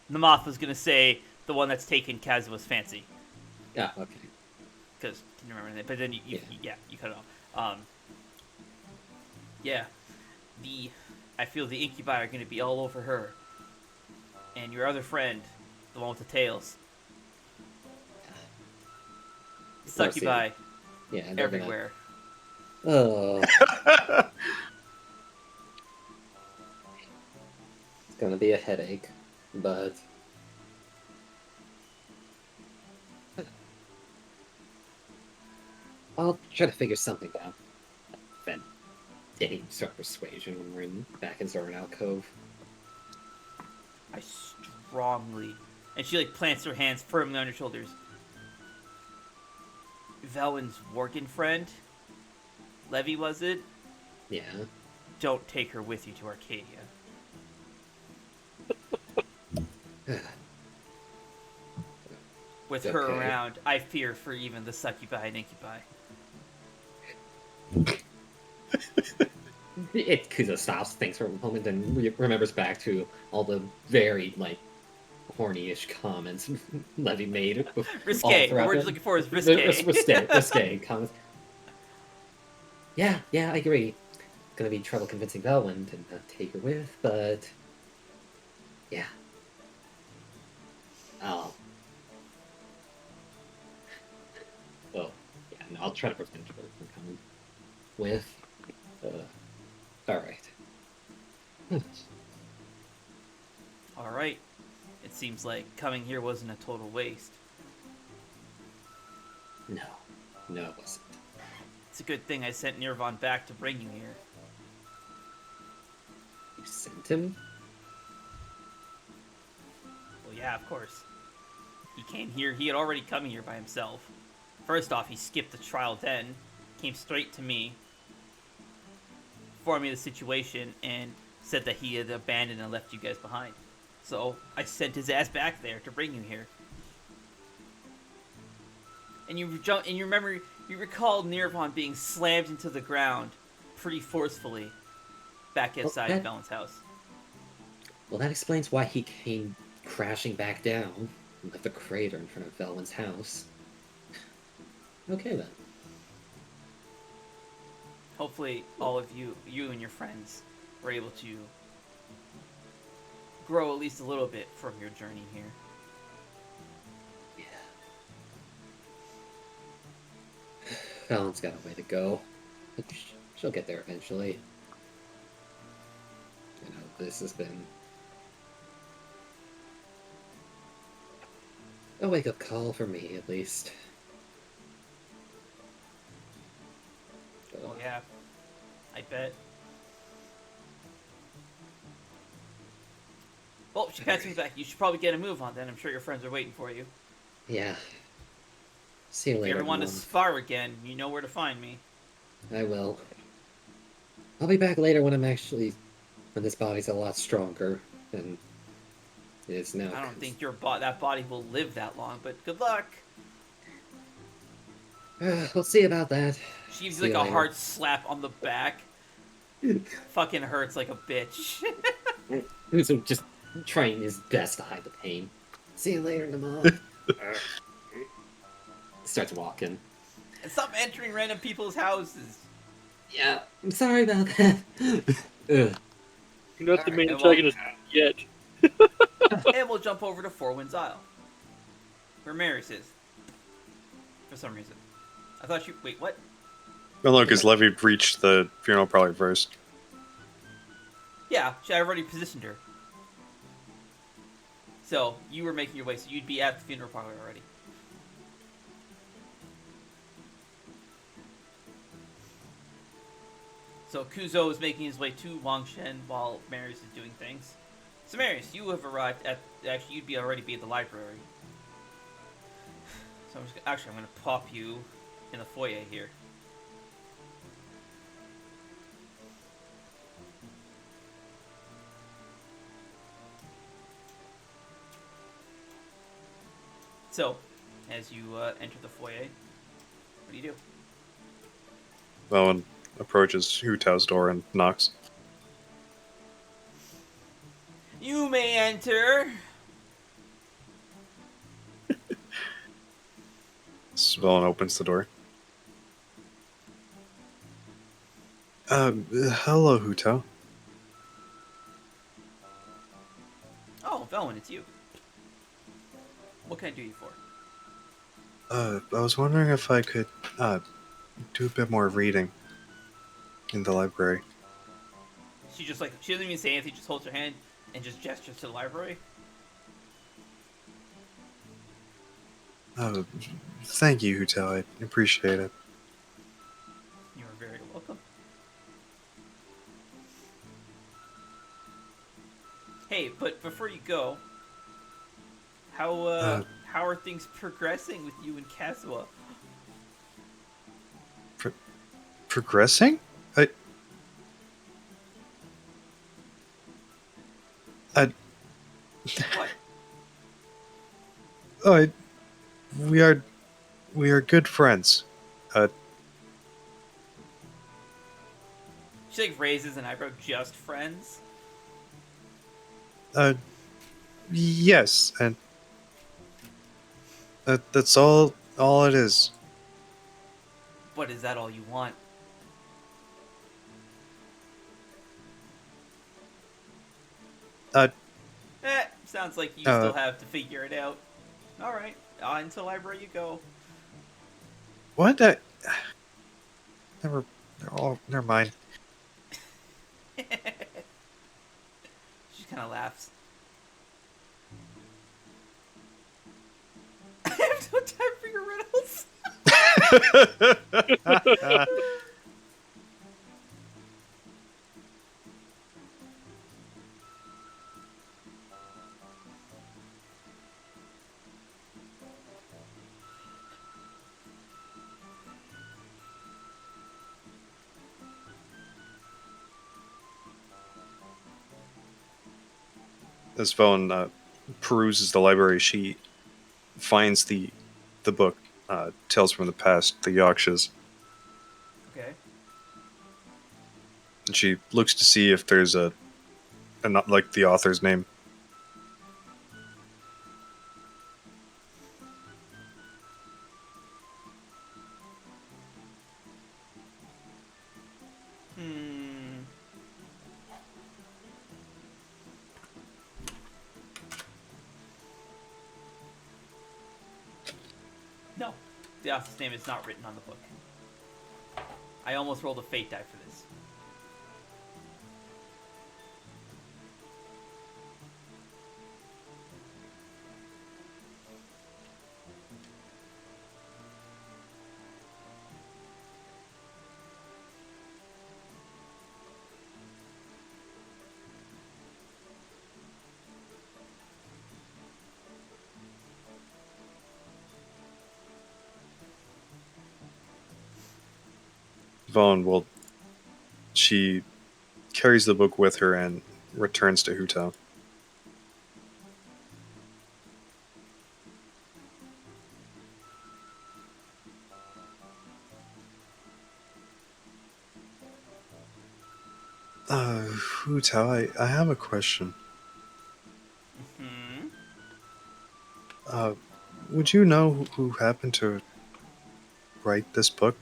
Namoth was gonna say the one that's taken Kazua's fancy. Ah, okay. Because can you remember that? But then you cut it off. Yeah, I feel the incubi are gonna be all over her, and your other friend, the one with the tails. Succubi. Yeah, everywhere. Oh. It's gonna be a headache, but I'll try to figure something out. Then any sort of persuasion when we're back in Zornal Cove. I strongly, and she plants her hands firmly on your shoulders. Velwyn's working friend, Levy, was it? Yeah. Don't take her with you to Arcadia. With her around, I fear for even the succubi and incubi. Kuzo stops, thinks for a moment, and remembers back to all the very, horny-ish comments Levy made. Risque. The word you're looking for is risque. Risque comments. Yeah, I agree. Gonna be trouble convincing Velwyn to not take her with, but yeah. Oh, yeah, no, I'll try to prevent her from coming with. Alright. Alright. It seems like coming here wasn't a total waste. No, it wasn't. It's a good thing I sent Nirvan back to bring you here. You sent him? Well, yeah, of course. He came here. He had already come here by himself. First off, he skipped the trial den, came straight to me, informed me of the situation, and said that he had abandoned and left you guys behind. So I sent his ass back there to bring you here. And you recall Nirvan being slammed into the ground pretty forcefully back outside of Valen's house. Well, that explains why he came crashing back down and left a crater in front of Velwyn's house. Okay, then. Hopefully, all of you and your friends, were able to grow at least a little bit from your journey here. Yeah. Velwyn's got a way to go. But she'll get there eventually. You know, this has been a wake-up call for me, at least. Oh yeah, I bet. Well, she pats me back. You should probably get a move on then. I'm sure your friends are waiting for you. Yeah. See you If later, you ever want to Mom. spar again, you know where to find me. I will. I'll be back later when this body's a lot stronger than it is now. I don't think that body will live that long, but good luck. We'll see about that. She gives See you you like a later. hard slap on the back. Fucking hurts like a bitch. Who's just trying his best to hide the pain. See you later, Naman. Starts walking. And stop entering random people's houses. Yeah, I'm sorry about that. Ugh. You're not the main Alright, well- antagonist yet. And we'll jump over to Four Winds Isle. Where Maris is. For some reason. I thought you... Wait, what? Oh, look, because Levy reached the funeral probably first. Yeah, I already positioned her. So, you were making your way, so you'd be at the funeral parlor already. So, Kuzo is making his way to Wangshen while Marius is doing things. So, Marius, you have arrived at... Actually, you'd already be at the library. So, I'm going to pop you in the foyer here. So, as you enter the foyer, what do you do? Owen approaches Hu Tao's door and knocks. You may enter. Svelin opens the door. Hello, Hu Tao. Oh, Velwyn, it's you. What can I do you for? I was wondering if I could, do a bit more reading in the library. She doesn't even say anything, just holds her hand and just gestures to the library. Thank you, Hu Tao. I appreciate it. You are very welcome. Hey, but before you go, how are things progressing with you and Kazuha? Progressing? What? We are good friends. She raises an eyebrow. Just friends? Yes, and that's all it is. But is that all you want? Sounds like you still have to figure it out. Alright, into the library you go. What? Never mind. She kind of laughs. I have no time for your riddles. as Vaughn peruses the library, she finds the book, Tales from the Past, the Yakshas, Okay. and she looks to see if there's a not like the author's name. Hmm. No, the author's name is not written on the book. I almost rolled a fate die for this. Vaughn will. She carries the book with her and returns to Hutao. Hutao, I have a question. Hmm. Would you know who happened to write this book?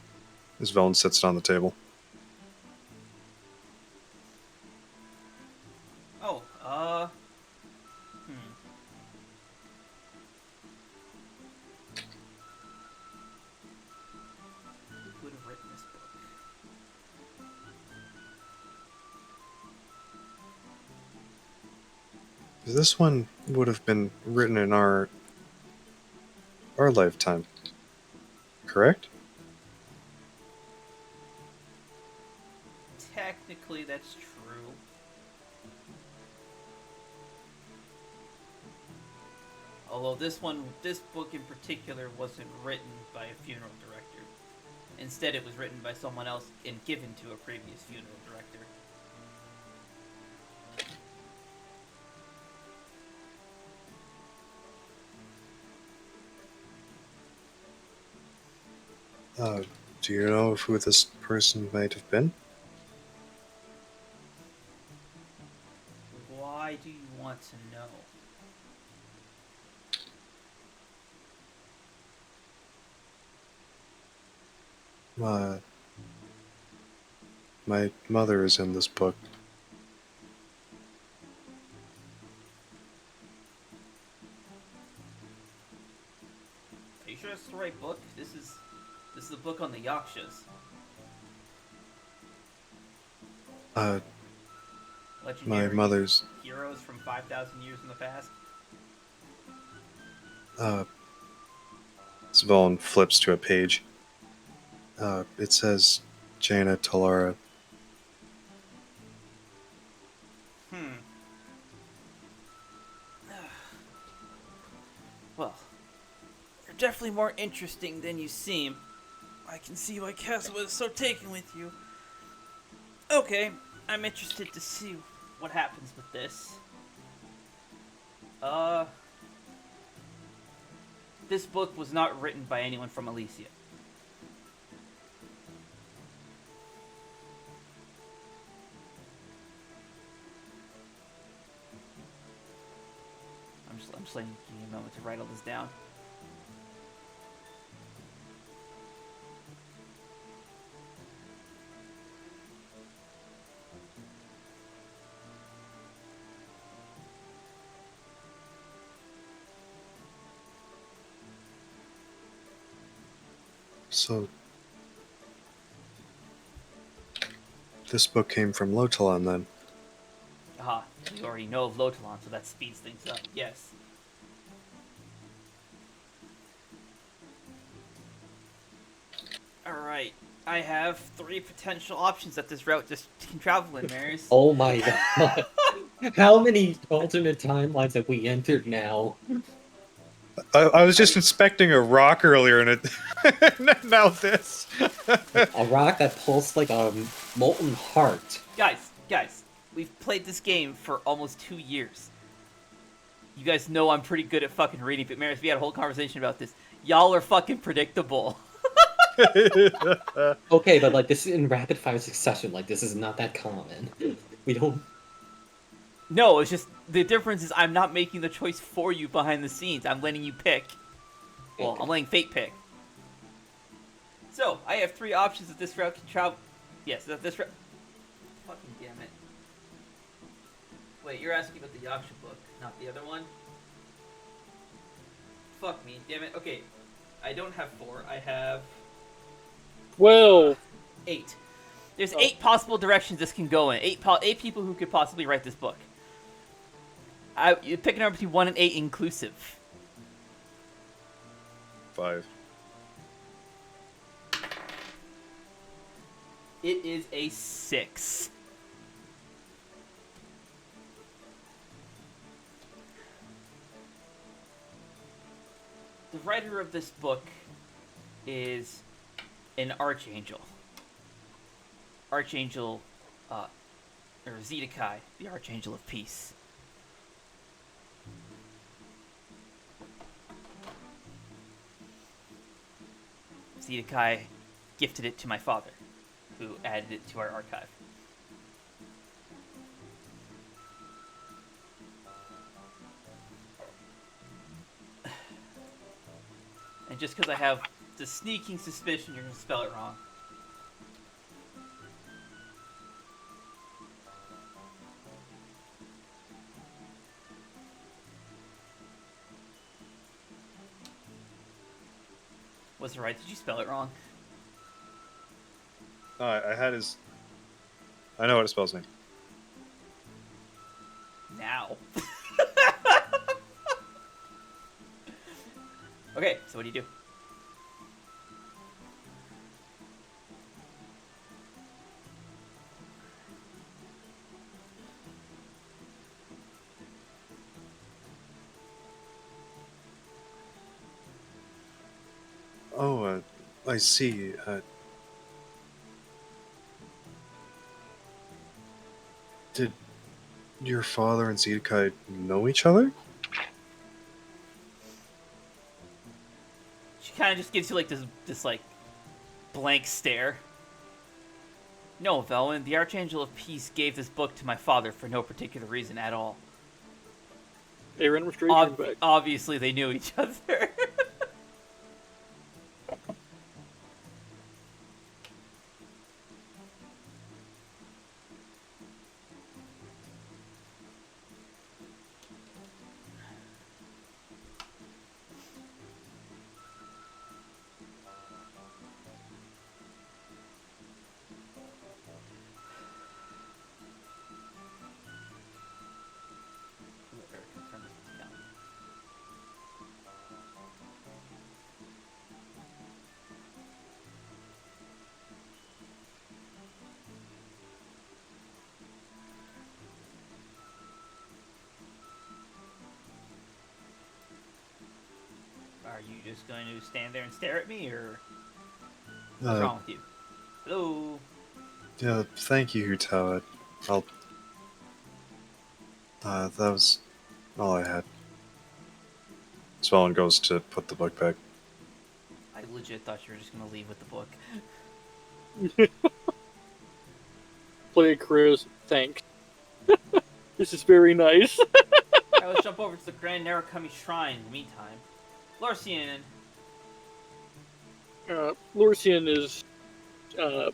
As Vaughn sits on the table. Oh, Who would have written this book? This one would have been written in our lifetime, correct? Technically, that's true. Although this book in particular wasn't written by a funeral director. Instead, it was written by someone else and given to a previous funeral director. Do you know who this person might have been? Why do you want to know? My mother is in this book. Are you sure it's the right book? This is a book on the Yakshas. My Legendary mother's. heroes from 5,000 years in the past. Svalin flips to a page. It says Jaina Talara. Well, you're definitely more interesting than you seem. I can see why Castle was so taken with you. Okay, I'm interested to see what happens with this. This book was not written by anyone from Elysia. I'm just letting you a moment to write all this down. So, this book came from Lotalon then. Aha, we already know of Lotalon, so that speeds things up. Yes. Alright, I have 3 potential options that this route just can travel in, Maris. Oh my god. How many alternate timelines have we entered now? I was just inspecting a rock earlier and it. Now this. A rock that pulsed like a molten heart. Guys, we've played this game for almost 2 years. You guys know I'm pretty good at fucking reading, but Maris, we had a whole conversation about this. Y'all are fucking predictable. Okay, but like this is in rapid fire succession. Like this is not that common. We don't. No, it's just the difference is I'm not making the choice for you behind the scenes. I'm letting you pick. Well, Okay. I'm letting fate pick. So, I have 3 options that this route can travel. Yes, that this route. Fucking damn it. Wait, you're asking about the Yaksha book, not the other one? Fuck me, damn it. Okay, I don't have 4. I have Well, 8. There's 8 possible directions this can go in. 8 people who could possibly write this book. You pick a number between 1 and 8 inclusive. 5. It is a 6. The writer of this book is an archangel. Archangel, or Zedekai, the Archangel of Peace. Zedekai gifted it to my father, who added it to our archive. And just because I have the sneaking suspicion you're going to spell it wrong. Was it right? Did you spell it wrong? I had his. I know how to spell his name. Now. Okay, so what do you do? Oh, I see. Did your father and Zedekai know each other? She kind of just gives you like this like blank stare. No, Velwyn, the Archangel of Peace gave this book to my father for no particular reason at all. they ran restraints back. Obviously, they knew each other. Are you just going to stand there and stare at me, or what's wrong with you? Hello? Yeah, thank you, Hutao. I'll. That was all I had. Swellen goes to put the book back. I legit thought you were just going to leave with the book. Play Chris, thanks. This is very nice. Alright, let's jump over to the Grand Narukami Shrine in the meantime. Larcian, Lurcian is going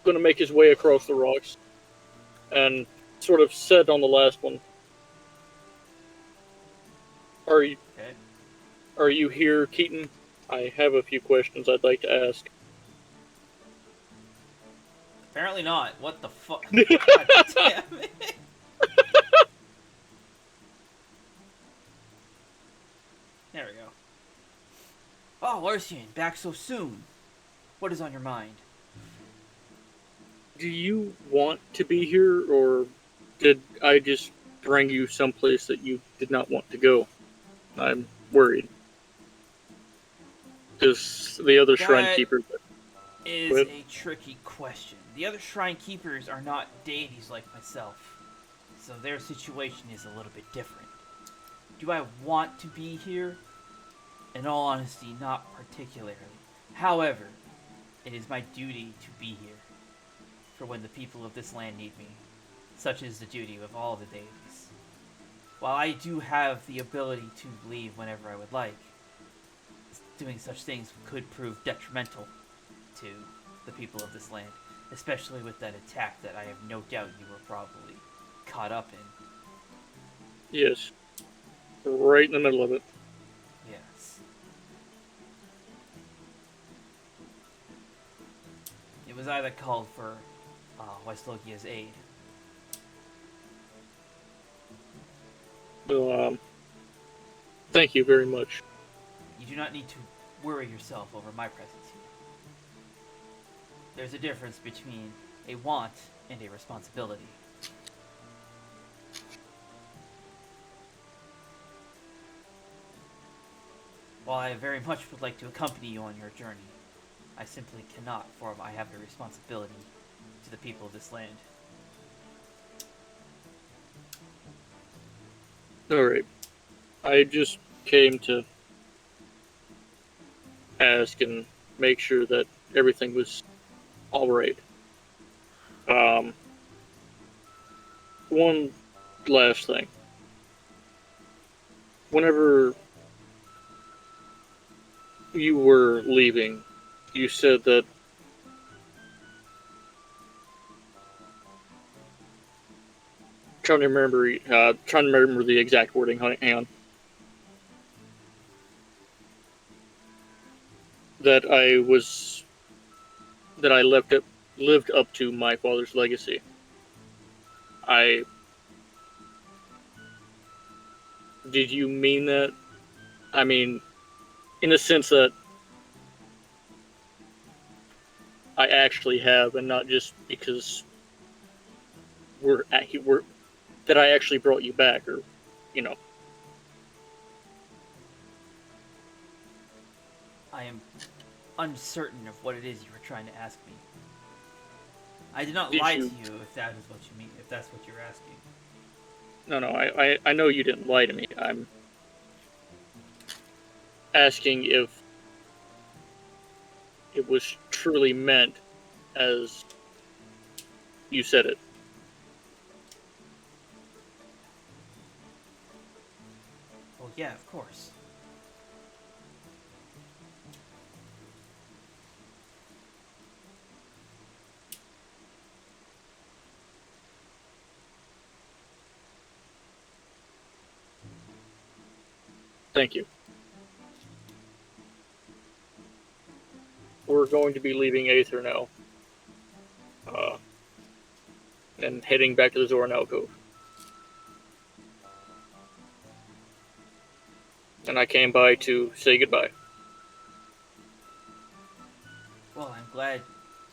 to make his way across the rocks and sort of said on the last one, Are you here, Keaton? I have a few questions I'd like to ask. apparently not. What the fuck? God damn it. There we go. Oh, Larcian, back so soon. What is on your mind? Do you want to be here, or did I just bring you someplace that you did not want to go? I'm worried. Because the other shrine That keeper... Is Go ahead. a tricky question. The other shrine keepers are not deities like myself, so their situation is a little bit different. Do I want to be here? In all honesty, not particularly. However, it is my duty to be here for when the people of this land need me. Such is the duty of all the deities. While I do have the ability to leave whenever I would like, doing such things could prove detrimental to the people of this land, especially with that attack that I have no doubt you were probably caught up in. Yes. Right in the middle of it. Yes. It was I that called for Westlogia's aid. So, thank you very much. You do not need to worry yourself over my presence here. There's a difference between a want and a responsibility. While I very much would like to accompany you on your journey, I simply cannot, for I have a responsibility to the people of this land. Alright. I just came to ask and make sure that everything was alright. One last thing. Whenever you were leaving, you said that trying to remember the exact wording. Hang on. That I lived up to my father's legacy. Did you mean that? I mean, in the sense that I actually have, and not just because that I actually brought you back, or, you know. I am uncertain of what it is you were trying to ask me. I did not lie to you if that is what you mean, if that's what you're asking. No, I know you didn't lie to me. I'm asking if it was truly meant as you said it. Well, yeah, of course. Thank you. We're going to be leaving Aether now. And heading back to the Zoran Alcove. And I came by to say goodbye. Well, I'm glad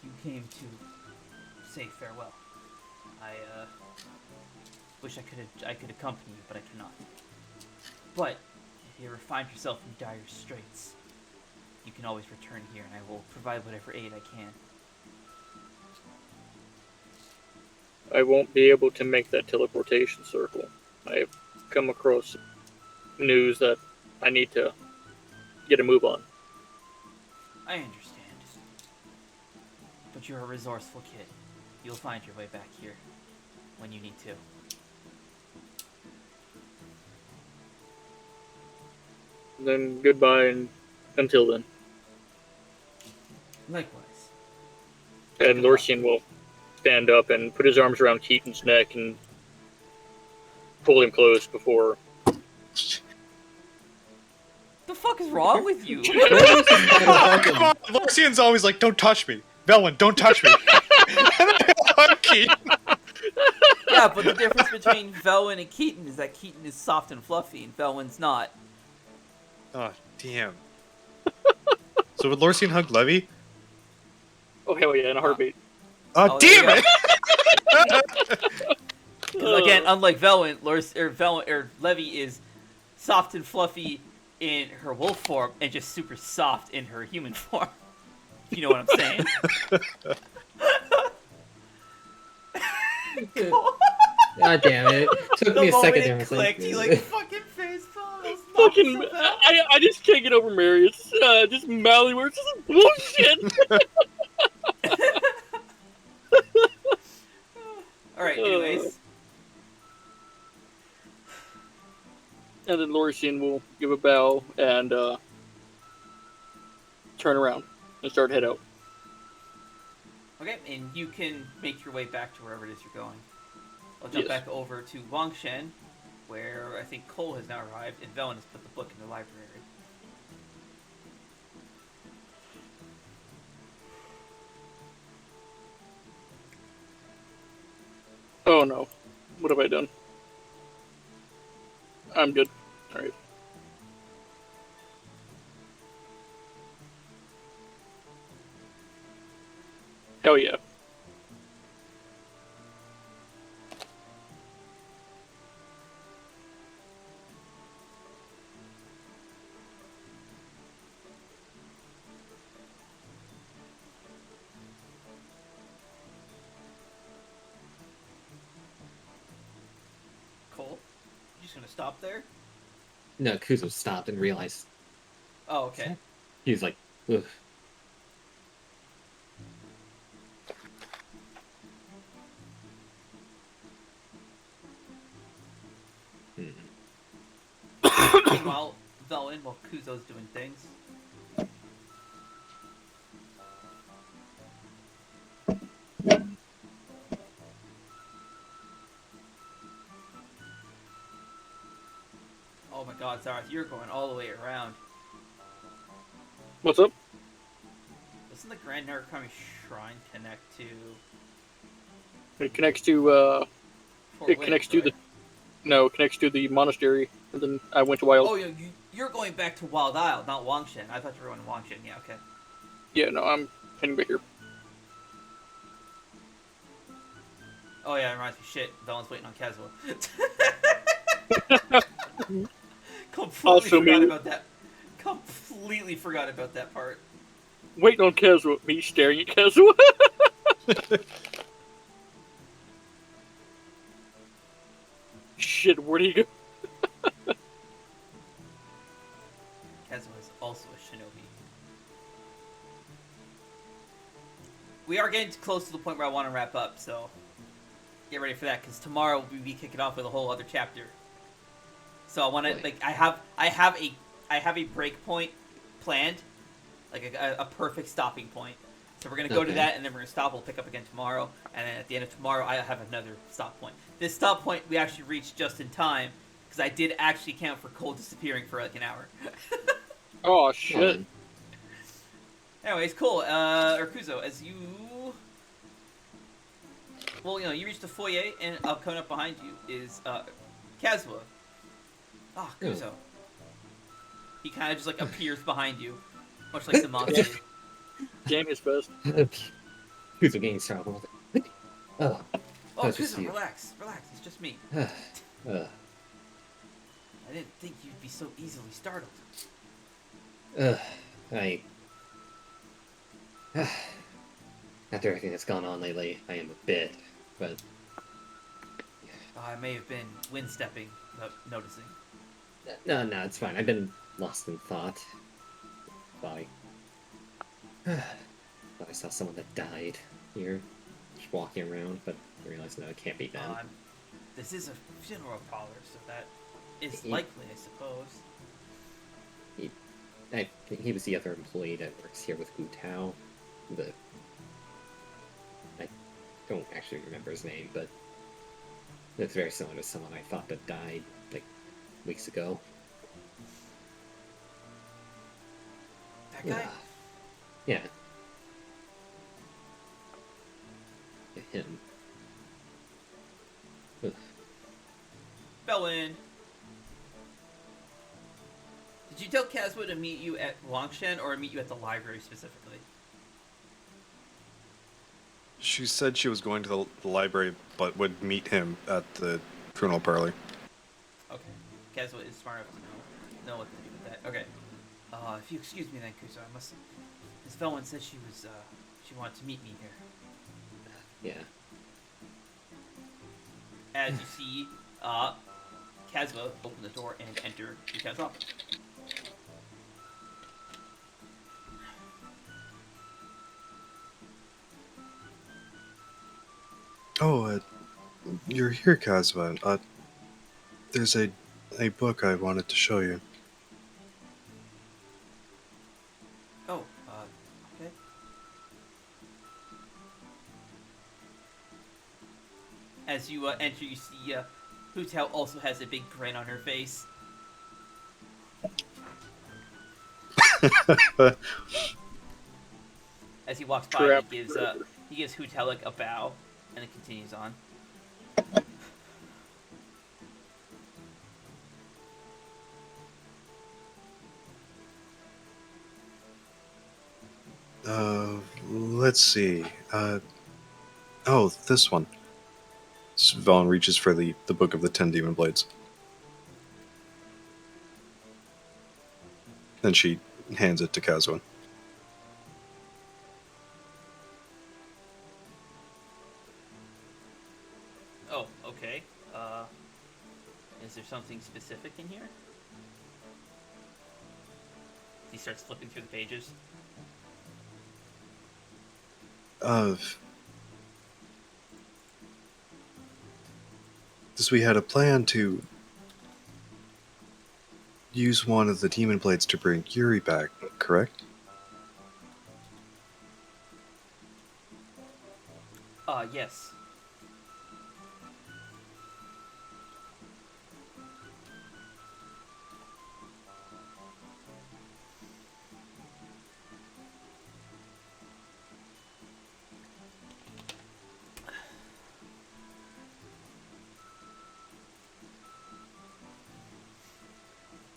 you came to say farewell. I wish I could accompany you, but I cannot. But if you ever find yourself in dire straits, you can always return here, and I will provide whatever aid I can. I won't be able to make that teleportation circle. I've come across news that I need to get a move on. I understand. But you're a resourceful kid. You'll find your way back here when you need to. Then goodbye, and until then. Likewise. And Lorsian will stand up and put his arms around Keaton's neck and pull him close before... The fuck is wrong with you? Oh, come on. Lucian's always like, don't touch me. Velwyn, don't touch me. I'm Keaton. Yeah, but the difference between Velwyn and Keaton is that Keaton is soft and fluffy, and Velwyn's not. Oh, damn. So would Lorsian hug Levy? Oh, hell yeah, in a heartbeat. Oh, damn it! Again, unlike Velwyn, Levy is soft and fluffy in her wolf form and just super soft in her human form. You know what I'm saying? God damn it. Took me a second there. It clicked, he like fucking face palm. Fucking, I just can't get over Marius. Just Mallywords. This is bullshit. Alright, anyways. And then Lorisian will give a bow and turn around and start head out. Okay, and you can make your way back to wherever it is you're going. I'll jump back over to Wangshen, where I think Cole has now arrived, and Velen has put the book in the library. Oh no. What have I done? I'm good. Alright. Hell yeah. Cole? You just gonna stop there? No, Kuzo stopped and realized. Oh, okay. He was like, ugh. Meanwhile, Velen, while Kuzo's doing things. Oh my god, Zareth, you're going all the way around. What's up? Doesn't the Grand Narukami Shrine connect to... It connects to, Fort it Wayne, connects to right? it connects to the monastery, and then I went to Wild. Oh, you're going back to Wild Isle, not Wangshen. I thought you were going to Wangshen. Yeah, okay. Yeah, no, I'm heading back here. Oh yeah, it reminds me. Shit, Velen's waiting on Kazuo. Completely Also forgot me. about that. Completely forgot about that part. Waiting on Kazuo. Me staring at Kazuo. Shit, where'd he go? Kazuo is also a shinobi. We are getting close to the point where I want to wrap up, so get ready for that, because tomorrow we'll be kicking off with a whole other chapter. So I want to, like, I have a break point planned, like a perfect stopping point. So we're gonna go to that, and then we're gonna stop. We'll pick up again tomorrow, and then at the end of tomorrow, I have another stop point. This stop point we actually reached just in time, because I did actually count for Cole disappearing for like an hour. Oh shit. Anyways, cool. Kuzo, as you... Well, you know, you reach the foyer, and coming up behind you is, Kazuo. Ah, Kuzo. He kind of just, like, appears behind you, much like the monster. Game is best. Kuzo getting startled. Oh, Oh, just Kuzo, you. relax, it's just me. uh, I didn't think you'd be so easily startled. After everything that's gone on lately, I am a bit, but I may have been wind-stepping without noticing. no, it's fine. I've been lost in thought. Thought I saw someone that died here, just walking around, but I realized no, it can't be them. This is a funeral parlor, so that is likely, I suppose. I think he was the other employee that works here with Hu Tao. I don't actually remember his name, but it's very similar to someone I thought that died, like, weeks ago. That guy? Yeah. Him. Ugh. Bellin! Did you tell Kazuo to meet you at Wangshen, or meet you at the library specifically? She said she was going to the library, but would meet him at the funeral parlor. Okay. Kazuo is smart enough to know what to do with that. Okay. If you excuse me then, Kuzo, I must... Miss Velwan said she wanted to meet me here. Yeah. As you see, Kazuha open the door and enter Yuka's office. Oh, you're here, Kazuha. There's a book I wanted to show you. Oh, okay. As you enter, you see Hutel also has a big grin on her face. As he walks by, Trap. he gives Hutel like a bow, and it continues on. Let's see. Oh, this one. Vaughn reaches for the Book of the Ten Demon Blades. Then she hands it to Kazuha. Oh, okay. Is there something specific in here? He starts flipping through the pages. This we had a plan to use one of the demon blades to bring Yuri back, correct? Yes.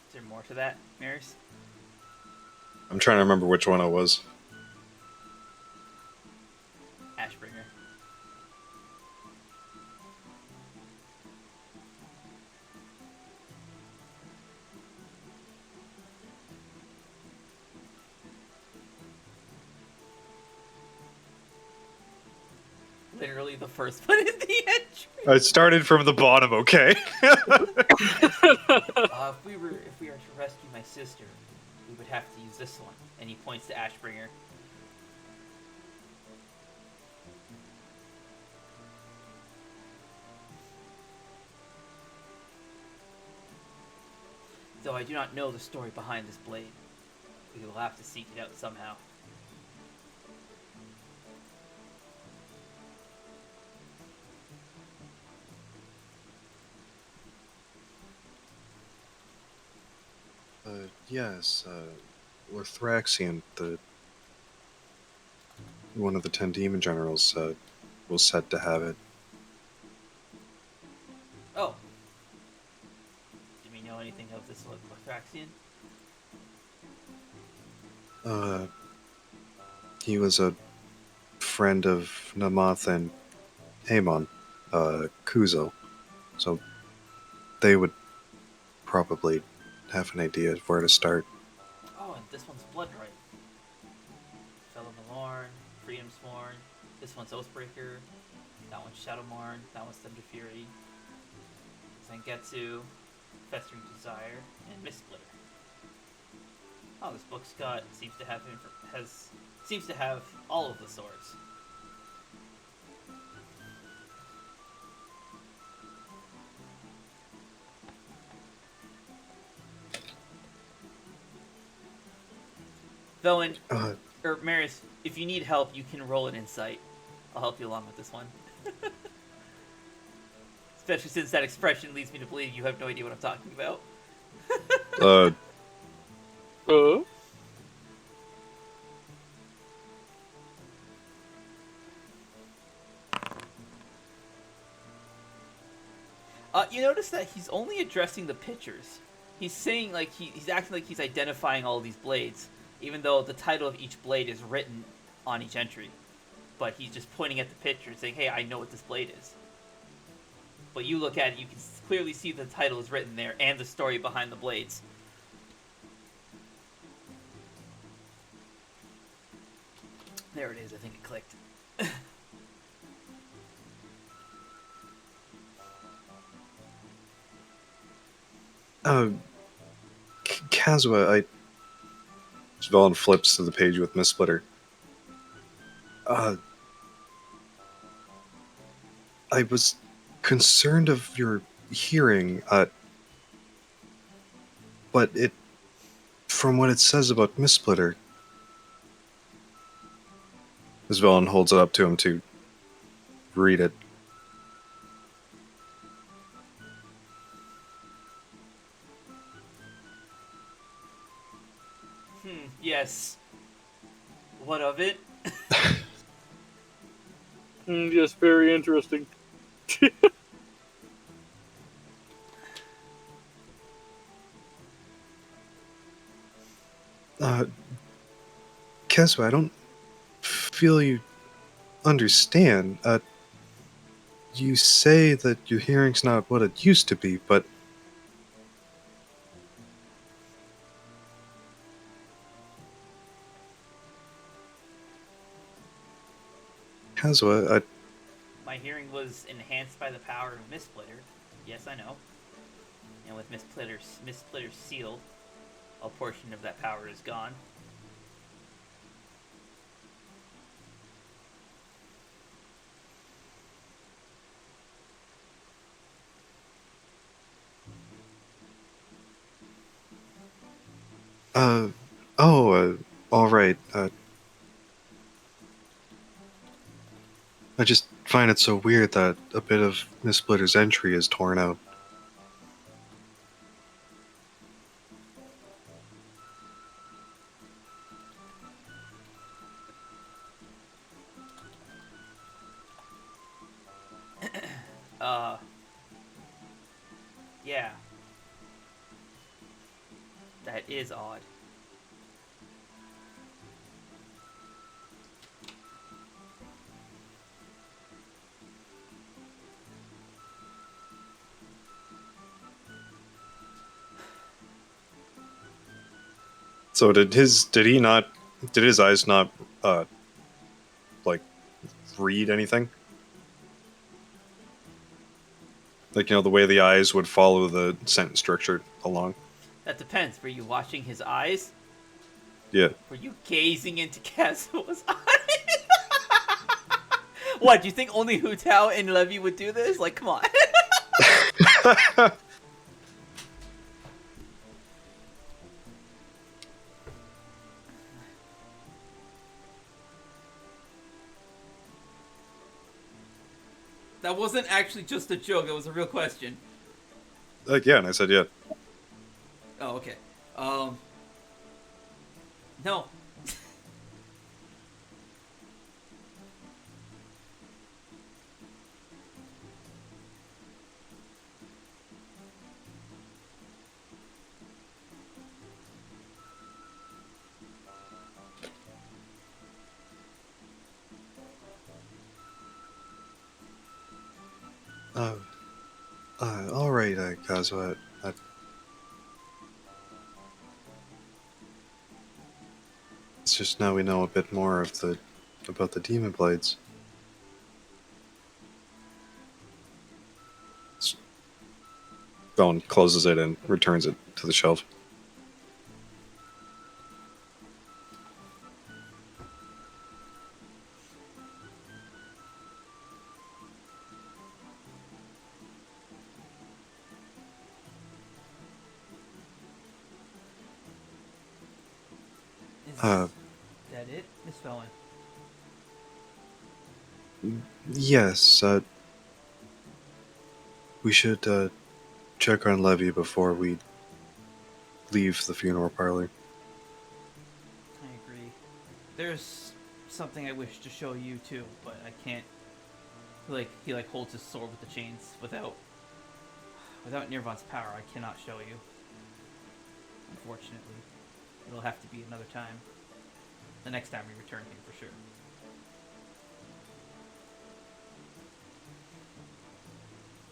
Is there more to that, Maris? I'm trying to remember which one it was. Ashbringer. Literally the first one in the entry. I started from the bottom, okay? If we are to rescue my sister, we would have to use this one. And he points to Ashbringer. Though I do not know the story behind this blade, we will have to seek it out somehow. Yes, Orthraxian, one of the 10 demon generals, was said to have it. Oh. Do we know anything of this Orthraxian? He was a friend of Namath and Amon, Kuzo, so they would probably have an idea of where to start. Oh, and this one's Bloodright. Fellow Malorn, Freedomsworn. This one's Oathbreaker. That one's Shadowmourn. That one's Thunder Fury. Zangetsu, Festering Desire, and Mistsplitter. Oh, this book's seems to have all of the swords. Though, Maris, if you need help, you can roll an insight. I'll help you along with this one. Especially since that expression leads me to believe you have no idea what I'm talking about. You notice that he's only addressing the pictures. He's saying, like, he's acting like he's identifying all of these blades, even though the title of each blade is written on each entry. But he's just pointing at the picture and saying, hey, I know what this blade is. But you look at it, you can clearly see the title is written there and the story behind the blades. There it is, I think it clicked. Kazua, Svelin flips to the page with Miss Splitter. I was concerned of your hearing, but from what it says about Miss Splitter, Svelin holds it up to him to read it. Yes. What of it? Just very interesting. Kazua, I don't feel you understand. You say that your hearing's not what it used to be, but Kazua, My hearing was enhanced by the power of Miss Splitter. Yes, I know. And with Miss Splitter's seal, a portion of that power is gone. all right. I just find it so weird that a bit of Miss Splitter's entry is torn out. Yeah. That is odd. So did his eyes not like read anything? Like, the way the eyes would follow the sentence structure along? That depends. Were you watching his eyes? Yeah. Were you gazing into Kazua's eyes? What, do you think only Hu Tao and Levy would do this? Like, come on. That wasn't actually just a joke. It was a real question. Yeah, and I said yeah. Oh, okay. No. All right, Kazua. It's just now we know a bit more about the demon blades. Bone closes it and returns it to the shelf. Is that it, Miss Felon? Yes, we should check on Levy before we leave the funeral parlor. I agree. There's something I wish to show you too, but I can't. He holds his sword with the chains. Without Nirvan's power, I cannot show you. Unfortunately, it'll have to be another time. The next time we return here, for sure.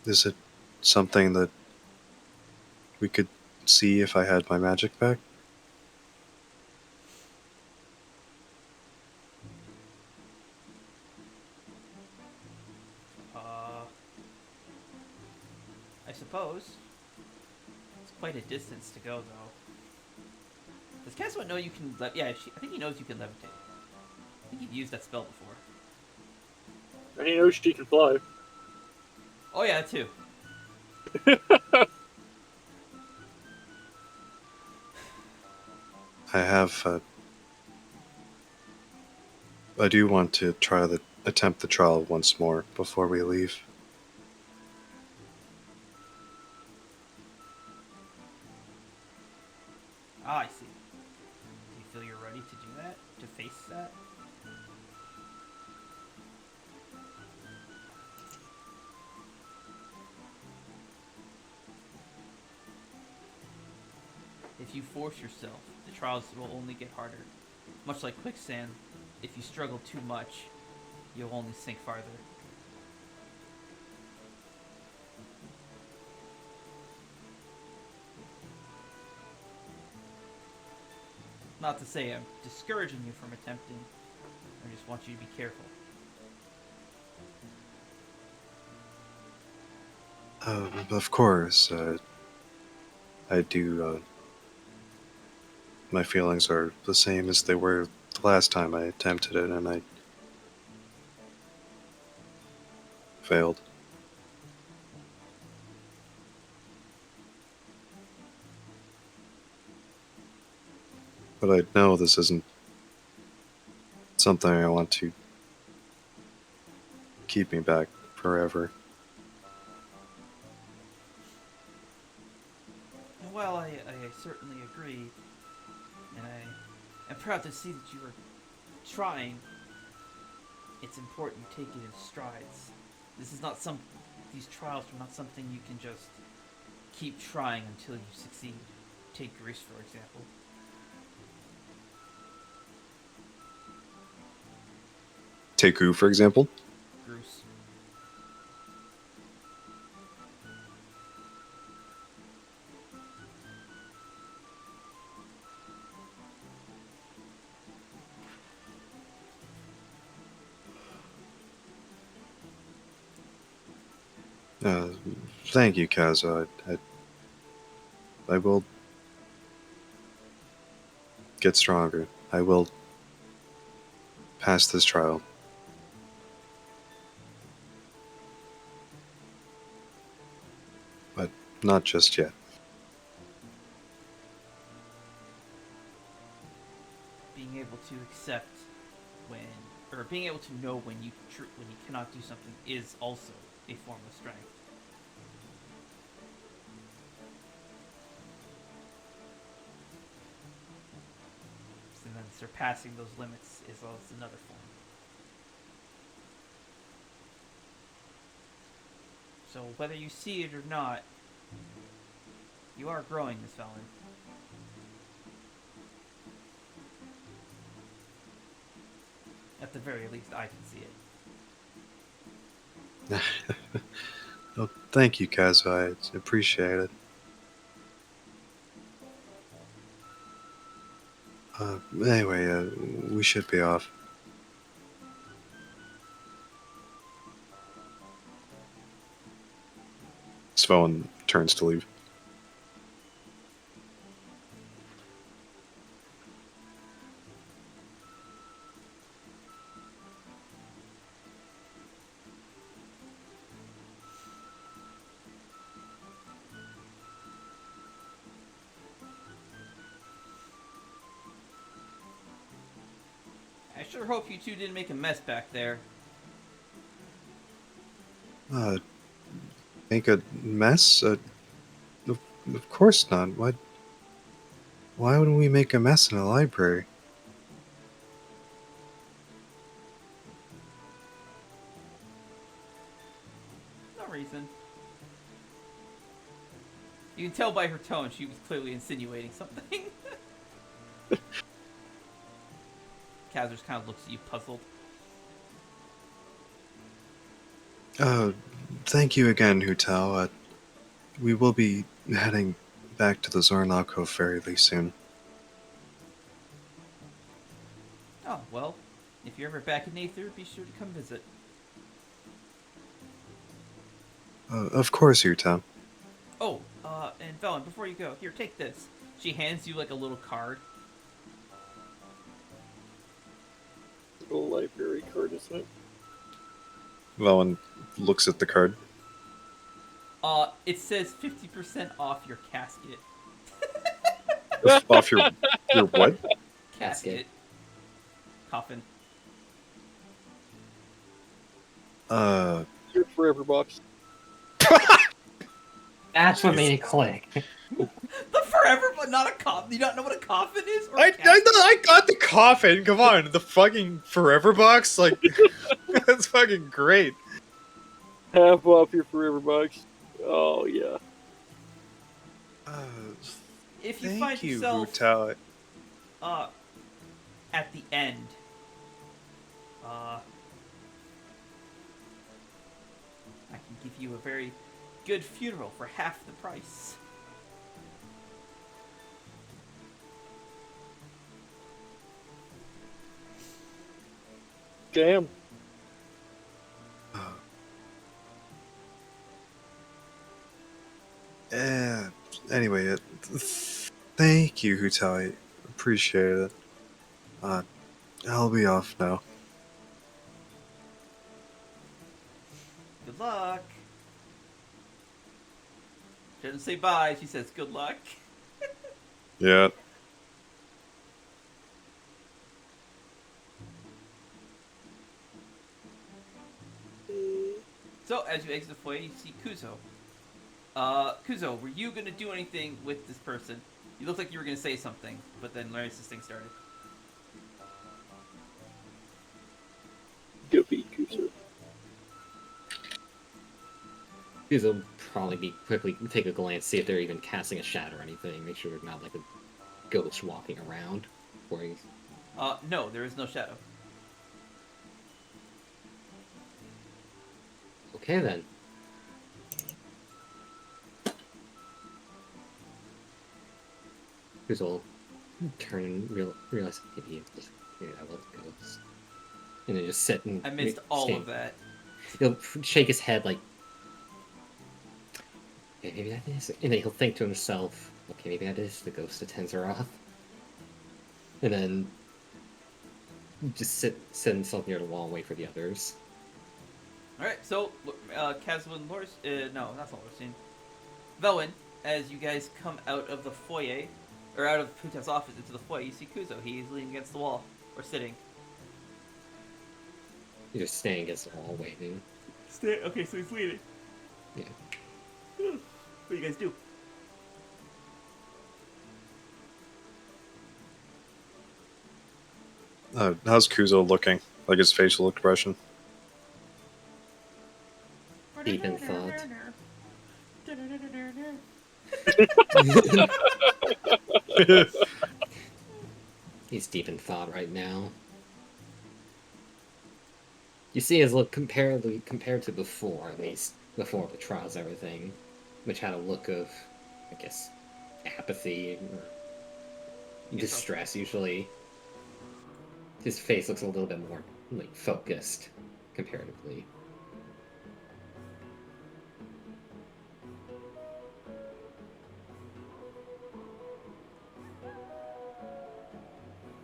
Is it something that we could see if I had my magic back? I suppose. It's quite a distance to go, though. Does Caswell know you can? I think he knows you can levitate. I think he'd used that spell before. And he knows she can fly. Oh yeah, that too. I have. I do want to attempt the trial once more before we leave. Ah, I see. Do you feel you're ready to do that? To face that? If you force yourself, the trials will only get harder. Much like quicksand, if you struggle too much, you'll only sink farther. Not to say I'm discouraging you from attempting. I just want you to be careful. Of course. I do. My feelings are the same as they were the last time I attempted it, and I failed. But I know this isn't something I want to keep me back forever. Well, I certainly agree. And I am proud to see that you are trying. It's important you take it in strides. These trials are not something you can just keep trying until you succeed. Take Greece, for example. Take who, for example? Bruce. Thank you, Kaza. I will get stronger. I will pass this trial. But not just yet. Being able to accept being able to know when you cannot do something is also a form of strength. And then surpassing those limits is also another form. So whether you see it or not, you are growing, Miss Valen. At the very least, I can see it. Well, thank you, Kaza. I appreciate it. Anyway, we should be off. Sven turns to leave. I sure hope you two didn't make a mess back there. Make a mess? Of course not. Why would we make a mess in a library? No reason. You can tell by her tone she was clearly insinuating something. Kazers kind of looks at you puzzled. Thank you again, Hutal. We will be heading back to the Zornalco fairly soon. Oh, well, if you're ever back in Aether, be sure to come visit. Of course, Hutal. Oh, and Felon, before you go, here, take this. She hands you like a little card. Little library card, isn't it? Velen looks at the card. It says 50% off your casket. Off your what? Casket. Coffin. Your forever box. That's what made it click. The forever, but not a coffin. You don't know what a coffin is? Or a I casket? got the coffin. Come on, the fucking forever box. Like that's fucking great. Half off your forever box. Oh yeah. If you Thank find you, yourself Hutal. at the end, I can give you a very good funeral for half the price. Damn. Anyway, thank you, Hutal. Appreciate it. I'll be off now. Good luck. She doesn't say bye, she says good luck. Yeah. So, as you exit the foyer, you see Kuzo. Kuzo, were you gonna do anything with this person? You looked like you were gonna say something, but then Larry's thing started. Guppy Kuzo. He'll probably be quickly take a glance, see if they're even casting a shadow or anything. Make sure they're not like a ghost walking around. Where he's... No, there is no shadow. Okay then. He'll turn and realize maybe I love ghosts. And then just sit and I missed all of that. He'll shake his head like, okay, maybe that is it. And then he'll think to himself, okay, maybe that is the ghost that tends her off. And then just sit himself near the wall and wait for the others. Alright, so, Kazwa and Loris, no, that's not Loris. Velwyn, as you guys come out of the foyer, or out of Puta's office into the foyer, you see Kuzo. He's leaning against the wall, or sitting. He's just staying against the wall waiting. Okay, so he's leaning. Yeah. What do you guys do? How's Kuzo looking? Like his facial expression? Deep in thought. He's deep in thought right now. You see his look compared to before, at least before the trials, everything, which had a look of, I guess, apathy or distress. Usually, his face looks a little bit more like focused, comparatively.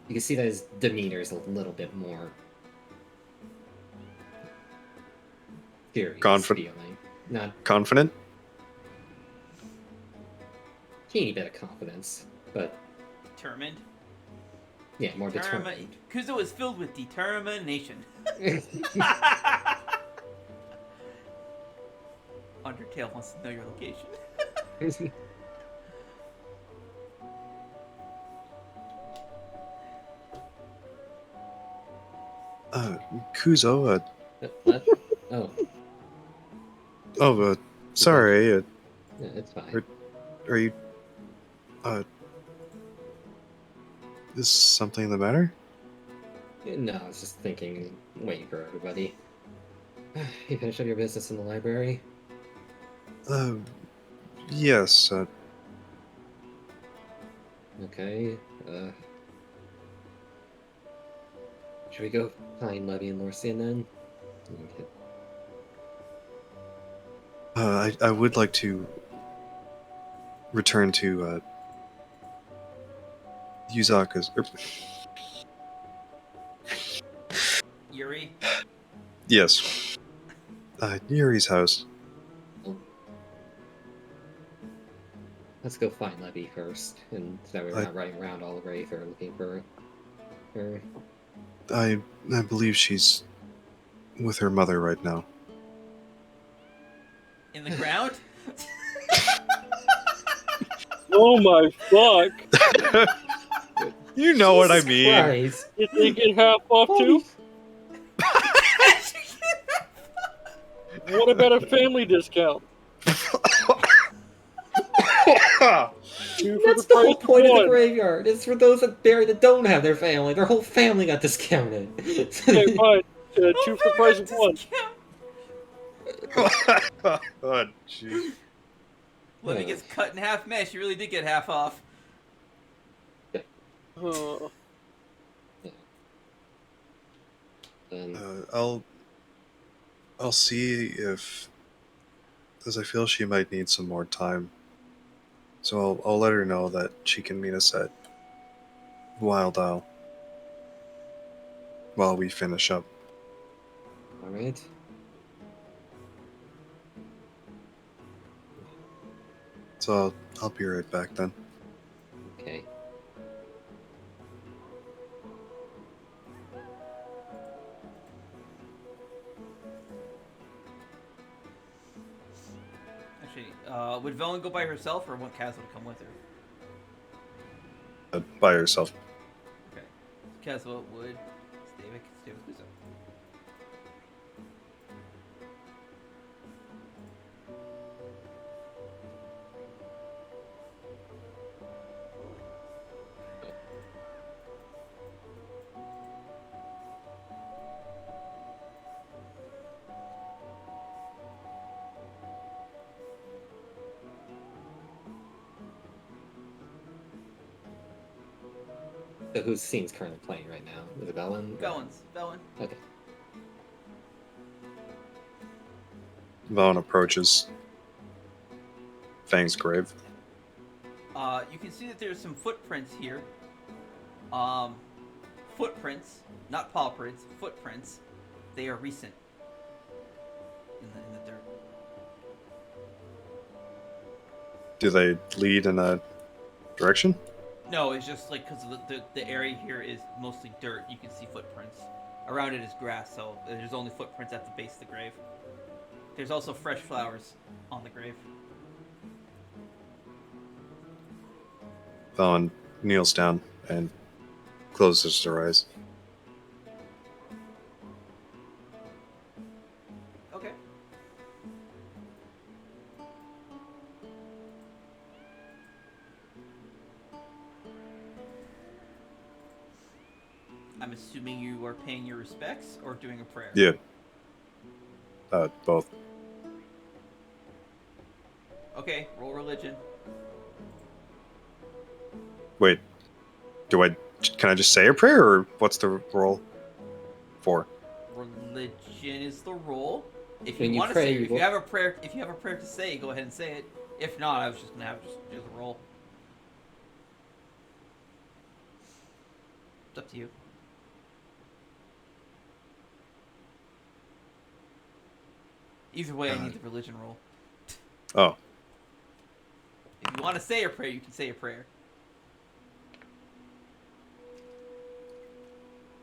You can see that his demeanor is a little bit more serious feeling. Not confident? teeny bit of confidence, but Determined. yeah, more determined. Kuzo is filled with determination. Undertale wants to know your location. Kuzo, What? Oh, sorry, yeah, it's fine. are you, is something the matter? No, I was just thinking, waiting for everybody. You finish up your business in the library? Yes, Okay, should we go find Levy and Lorcian then? I would like to return to Yuzaka's. Yuri? Yes. Yuri's house. Let's go find Levy first, and so that way we're not running around all over Aether looking for her. I believe she's with her mother right now. In the ground? Oh my fuck! You know what I Jesus mean. Christ. Did they get half off too? What about a family discount? Two for That's the whole price point of the one. graveyard. It's for those that don't have their family. Their whole family got discounted. Okay, fine. Two for the price of one. Oh, jeez. When he gets cut in half mesh, you really did get half off. Oh. I'll see if, as I feel she might need some more time. So I'll let her know that she can meet us at Wild Isle while we finish up. Alright. So I'll be right back then. Okay. Actually, would Velen go by herself or want Caswell to come with her? By herself. Okay. Caswell would stay with Luzo. So whose scene's currently playing right now? Is it Velen? Velen. Okay. Vaughn approaches Fang's grave. You can see that there's some footprints here. Footprints, not paw prints, footprints. They are recent. In the dirt. Do they lead in a direction? No, it's just like because the area here is mostly dirt. You can see footprints. Around it is grass, so there's only footprints at the base of the grave. There's also fresh flowers on the grave. Vaughn kneels down and closes her eyes. Okay. I'm assuming you are paying your respects or doing a prayer. Yeah. Both. Okay, roll religion. Wait. Can I just say a prayer, or what's the roll for? Religion is the roll. If When you you want to pray, say, you if will- you have a prayer to say, go ahead and say it. If not, I was just gonna have just do the roll. It's up to you. Either way, I need the religion roll. Oh. If you want to say a prayer, you can say a prayer.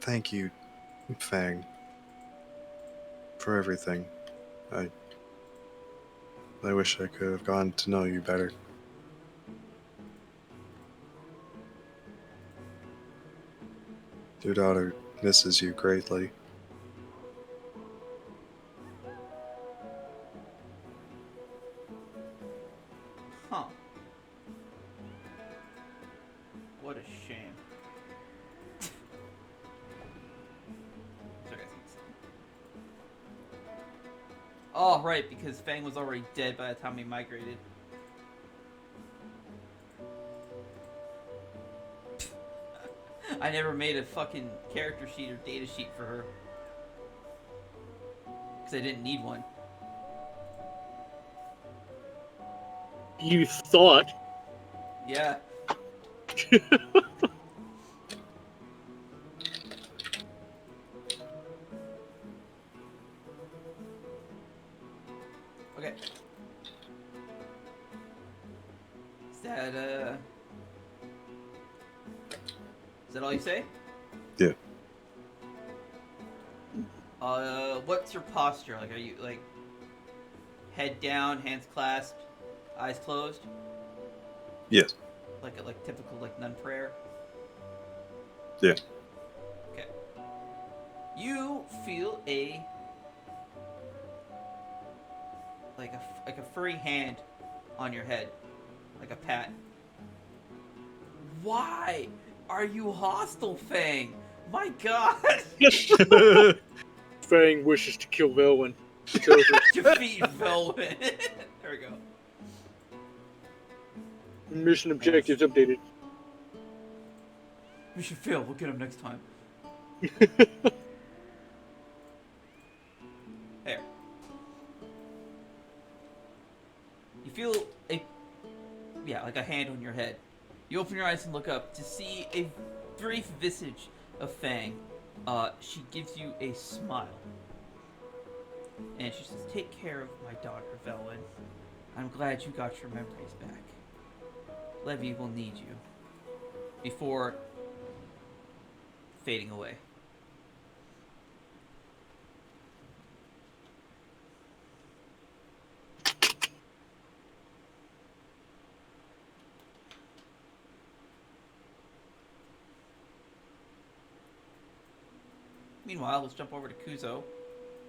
Thank you, Fang, for everything. I wish I could have gotten to know you better. Your daughter misses you greatly. Huh. What a shame. Sorry, guys. Oh, right, because Fang was already dead by the time we migrated. I never made a fucking character sheet or data sheet for her. Because I didn't need one. You thought. Yeah. Okay. Is that all you say? Yeah. What's your posture? Like, are you like head down, hands clasped, eyes closed? Yes. Like typical like nun prayer. Yeah. Okay. You feel a like a furry hand on your head, like a pat. Why are you hostile, Fang? My God! Fang wishes to kill Velwyn. It's over. Defeat Velwyn. There we go. Mission objectives updated. We should fail. We'll get him next time. There. You feel like a hand on your head. You open your eyes and look up to see a brief visage of Fang. She gives you a smile. And she says, "Take care of my daughter, Velwyn. I'm glad you got your memories back. Levy will need you." Before fading away. Meanwhile, let's jump over to Kuzo.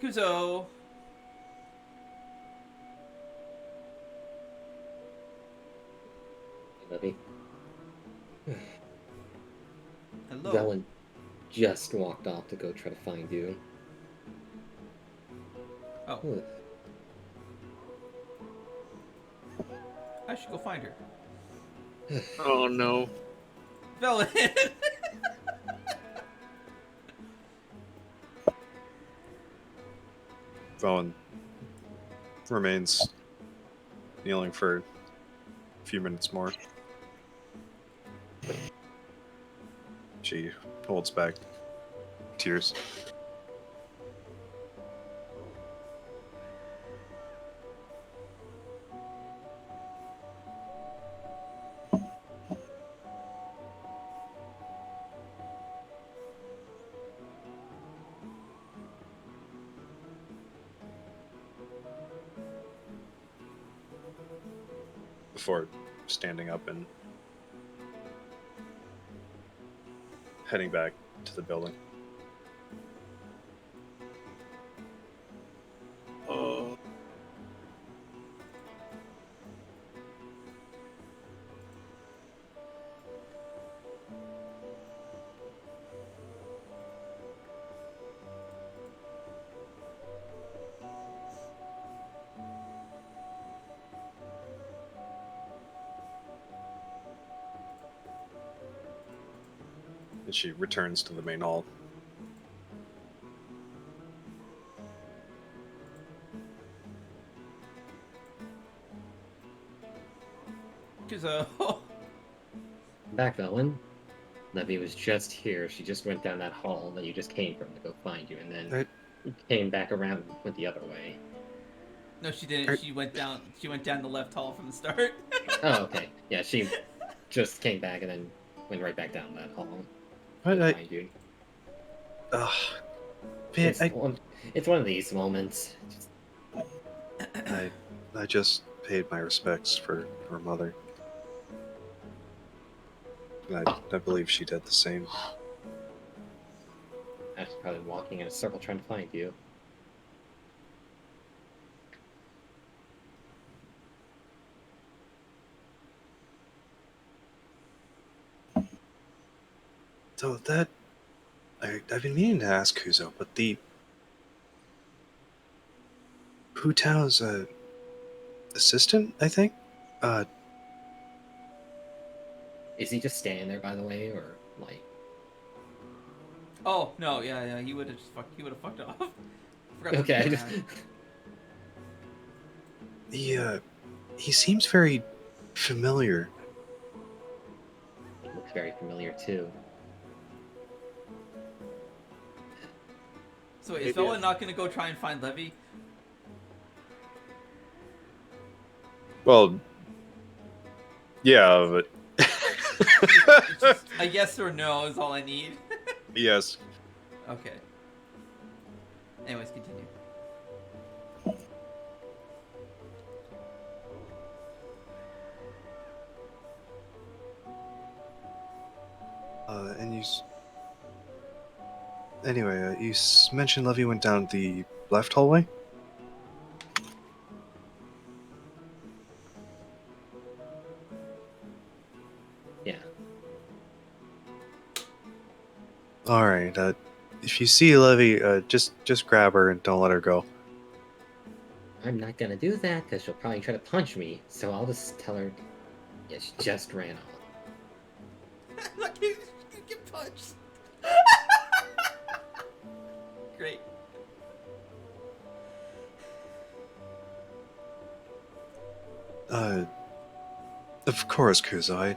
Kuzo! Levy. Hello. Velen just walked off to go try to find you. Oh. I should go find her. Oh no. Velen! Velen remains kneeling for a few minutes more. She holds back tears. Before standing up and heading back to the building. Oh. And she returns to the main hall. Kuzo. Back, Velen. Levy was just here. She just went down that hall that you just came from to go find you, and then came back around and went the other way. No, she didn't. She went down the left hall from the start. Oh, okay. Yeah, she just came back and then went right back down that hall. What? To find you. Man, It's one of these moments. I just paid my respects for her mother. And I believe she did the same. I was probably walking in a circle trying to find you. So that... I've been meaning to ask Kuzo, but the... Hu Tao's assistant, I think? Is he just standing there, by the way, or like? Oh no, yeah. He would have fucked off. Forgot Okay, I just... He seems very familiar. very familiar too. So wait, is Maybe Vela it- not gonna go try and find Levy? Well, yeah, but Just a yes or no is all I need. yes. Okay. Anyways, continue. And anyway, you mentioned Levy went down the left hallway? Yeah. Alright, if you see Levy, just grab her and don't let her go. I'm not gonna do that because she'll probably try to punch me. So I'll just tell her, yeah, she just ran off. Look, you get punched. Great. Of course, Kuzo,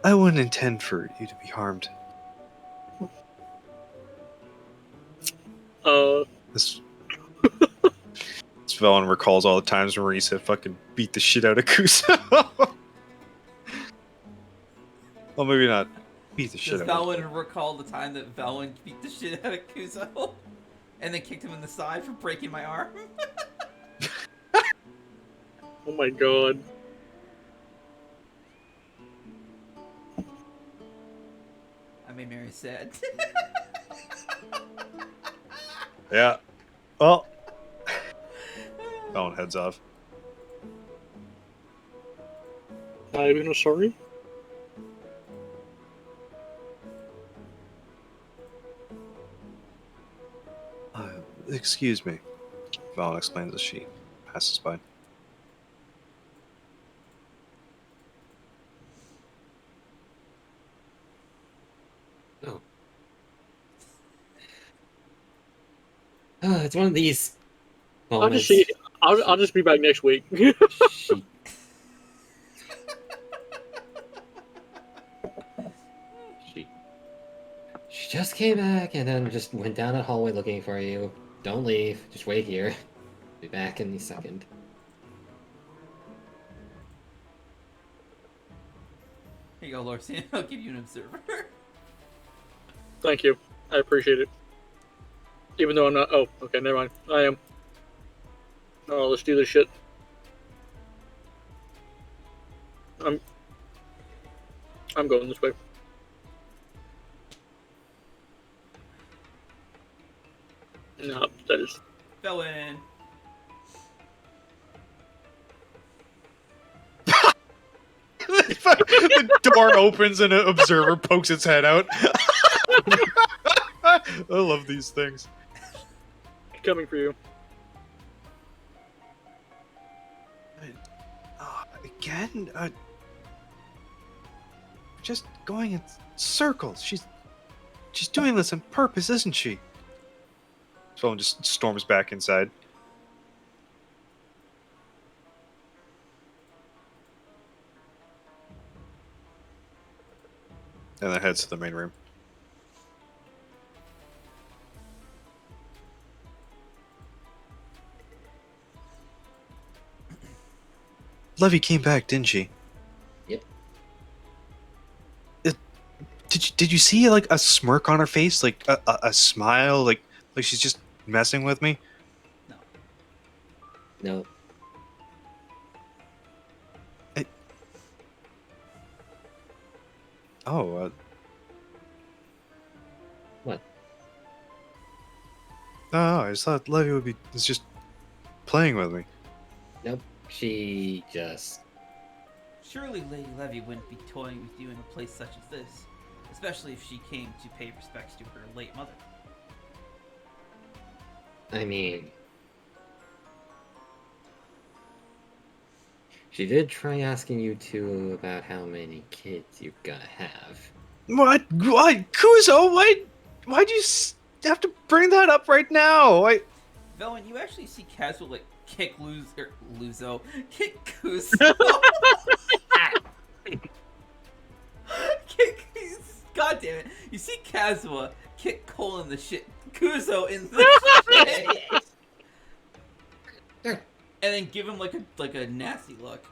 I wouldn't intend for you to be harmed. This Velen recalls all the times Marisa fucking beat the shit out of Kuzo. Well, maybe not beat the shit Does out of him. Valwyn recall the time that Valwyn beat the shit out of Kuzo? And then kicked him in the side for breaking my arm? Oh my god. I made Mary sad. Yeah. Well, Velen heads off. Not even a sorry? Excuse me, Valen explains as she passes by. Oh. It's one of these I'll moments. just see. I'll just be back next week. She... she just came back and then just went down that hallway looking for you. Don't leave. Just wait here. Be back in a second. Here you go, Lorsian. I'll give you an observer. Thank you. I appreciate it. Even though I'm not. Oh, okay, never mind. I am. Oh, let's do this shit. I'm going this way. No, that is. Valwyn. The door opens and an observer pokes its head out. I love these things. Coming for you. Again? Just going in circles. She's doing this on purpose, isn't she? Velen just storms back inside. And then heads to the main room. Levy came back, didn't she? Yep. Did you see like a smirk on her face, like a smile, like she's just messing with me? No. Oh. What? Oh, I just thought Levy was just playing with me. Nope. She just... Surely Lady Levy wouldn't be toying with you in a place such as this, especially if she came to pay respects to her late mother. I mean... She did try asking you two about how many kids you're gonna have. What? Kuzo, why'd you have to bring that up right now? Velin, you actually see Caswell like kick Luzo, kick Kuzo. God damn it! You see Kazuha kick Cole in the shit, Kuzo in the shit, and then give him like a nasty look.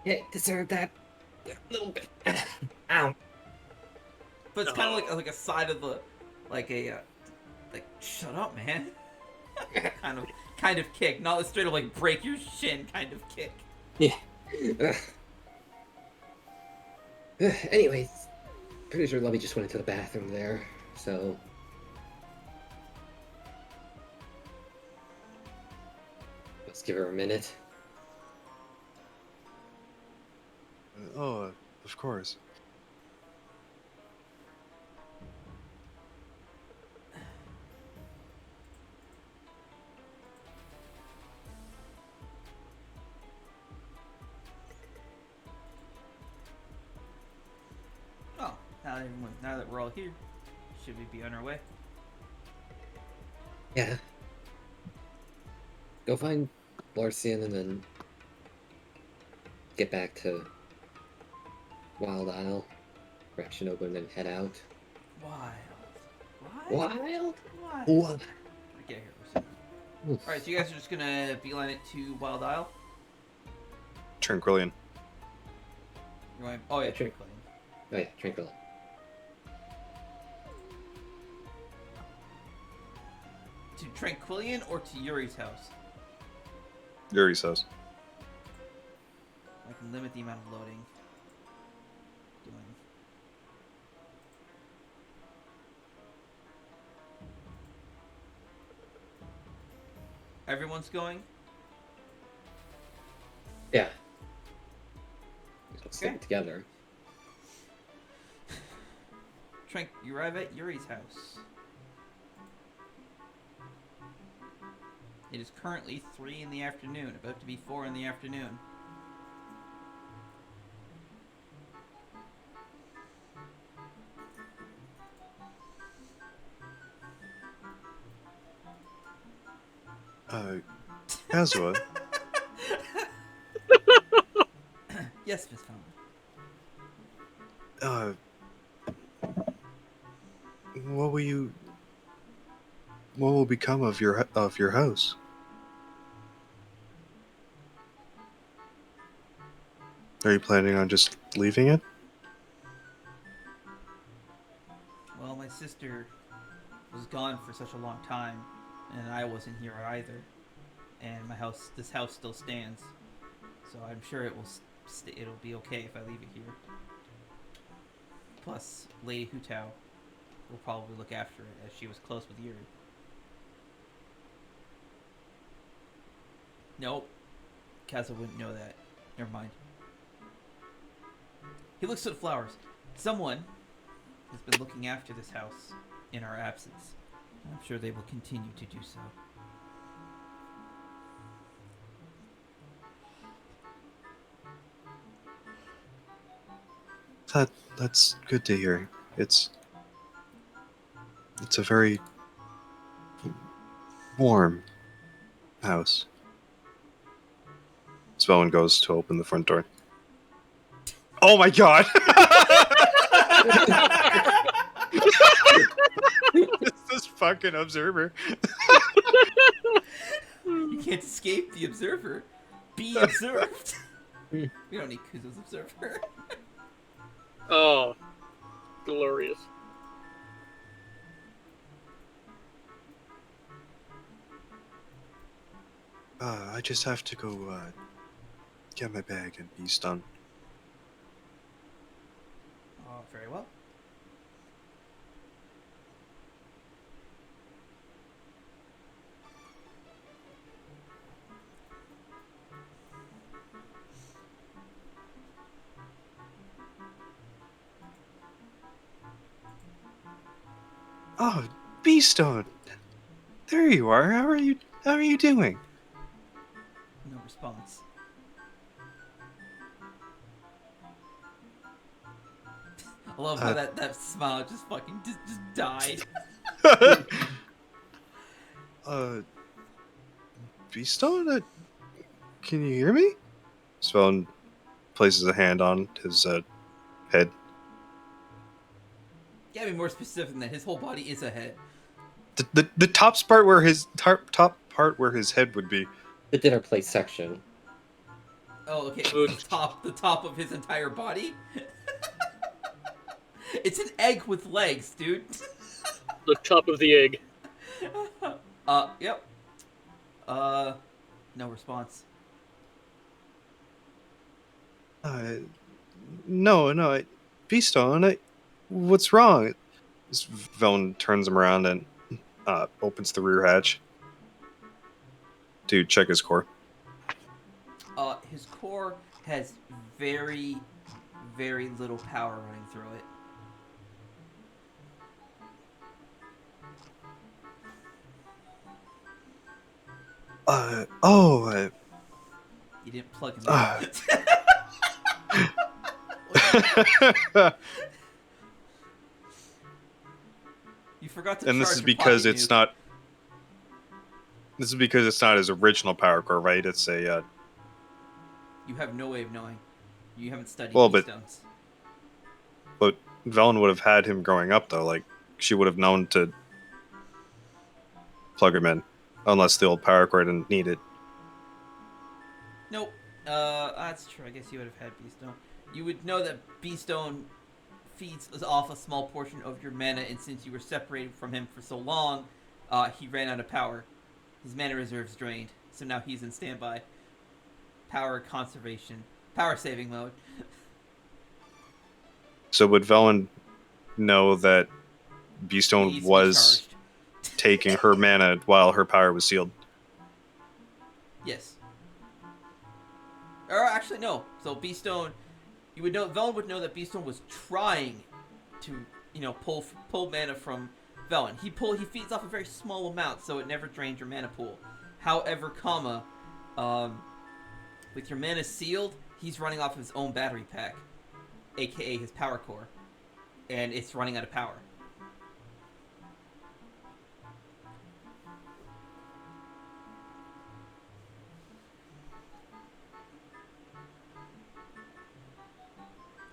Yeah, deserve that a little bit. Ow. But it's kind of like a side of the, like shut up, man. kind of kick, not a straight up like break your shin kind of kick. Yeah. Anyways, pretty sure Lovey just went into the bathroom there, so. Let's give her a minute. Oh, of course. Oh, now that we're all here, should we be on our way? Yeah. Go find Larcian and then get back to Wild Isle. Grab Shinobu and then head out. Wild? What? Get here for a second. Alright, so you guys are just gonna beeline it to Wild Isle? Tranquillian. You're going, oh yeah, Tranquillian. Oh yeah, Tranquillian. To Tranquillian or to Yuri's house? Yuri says. I can limit the amount of loading. Everyone's going? Yeah. Let's stick it together. Trank, you arrive at Yuri's house. It is currently 3 in the afternoon, about to be 4 in the afternoon. Kazuha, Yes, Miss Fountain. what will become of your house? Are you planning on just leaving it? Well, my sister was gone for such a long time, and I wasn't here either. And this house still stands, so I'm sure it'll be okay if I leave it here. Plus, Lady Hutao will probably look after it, as she was close with Yuri. Nope, Kazuha wouldn't know that. Never mind. He looks at the flowers. Someone has been looking after this house in our absence. I'm sure they will continue to do so. That's good to hear. It's a very warm house. Spellman goes to open the front door. Oh my god! It's this fucking observer. You can't escape the observer. Be observed. We don't need Kuzo's observer. Oh, glorious. I just have to go get my bag and be done. Oh, very well. Oh, Beastone! There you are. How are you doing? No response. I love how that smile just fucking just died. Beastone, can you hear me? Spellman places a hand on his head. Gotta be more specific than that. His whole body is a head. The top part where his top part where his head would be. The dinner plate section. Oh, okay. Good. The top of his entire body. It's an egg with legs, dude. The top of the egg. Yep. No response. No, Beastone, what's wrong? Velen turns him around and opens the rear hatch to check his core. His core has very, very little power running through it. You didn't plug him in. You forgot to. And this is because it's not. This is because it's not his original power core, right? It's a. You have no way of knowing. You haven't studied But stones. Velen would have had him growing up, though. Like, she would have known to plug him in, unless the old power core didn't need it. Nope. That's true. I guess you would have had Beastone. You would know that Beastone feeds off a small portion of your mana, and since you were separated from him for so long, he ran out of power. His mana reserves drained, so now he's in standby. Power conservation. Power saving mode. So would Velen know that He Beastone needs to be was charged. taking her mana while her power was sealed? Yes. Or actually, no. So Beastone, you would know. Velen would know that Beastone was trying to, pull mana from Velen. He feeds off a very small amount, so it never drains your mana pool. However, with your mana sealed, he's running off his own battery pack, aka his power core, and it's running out of power.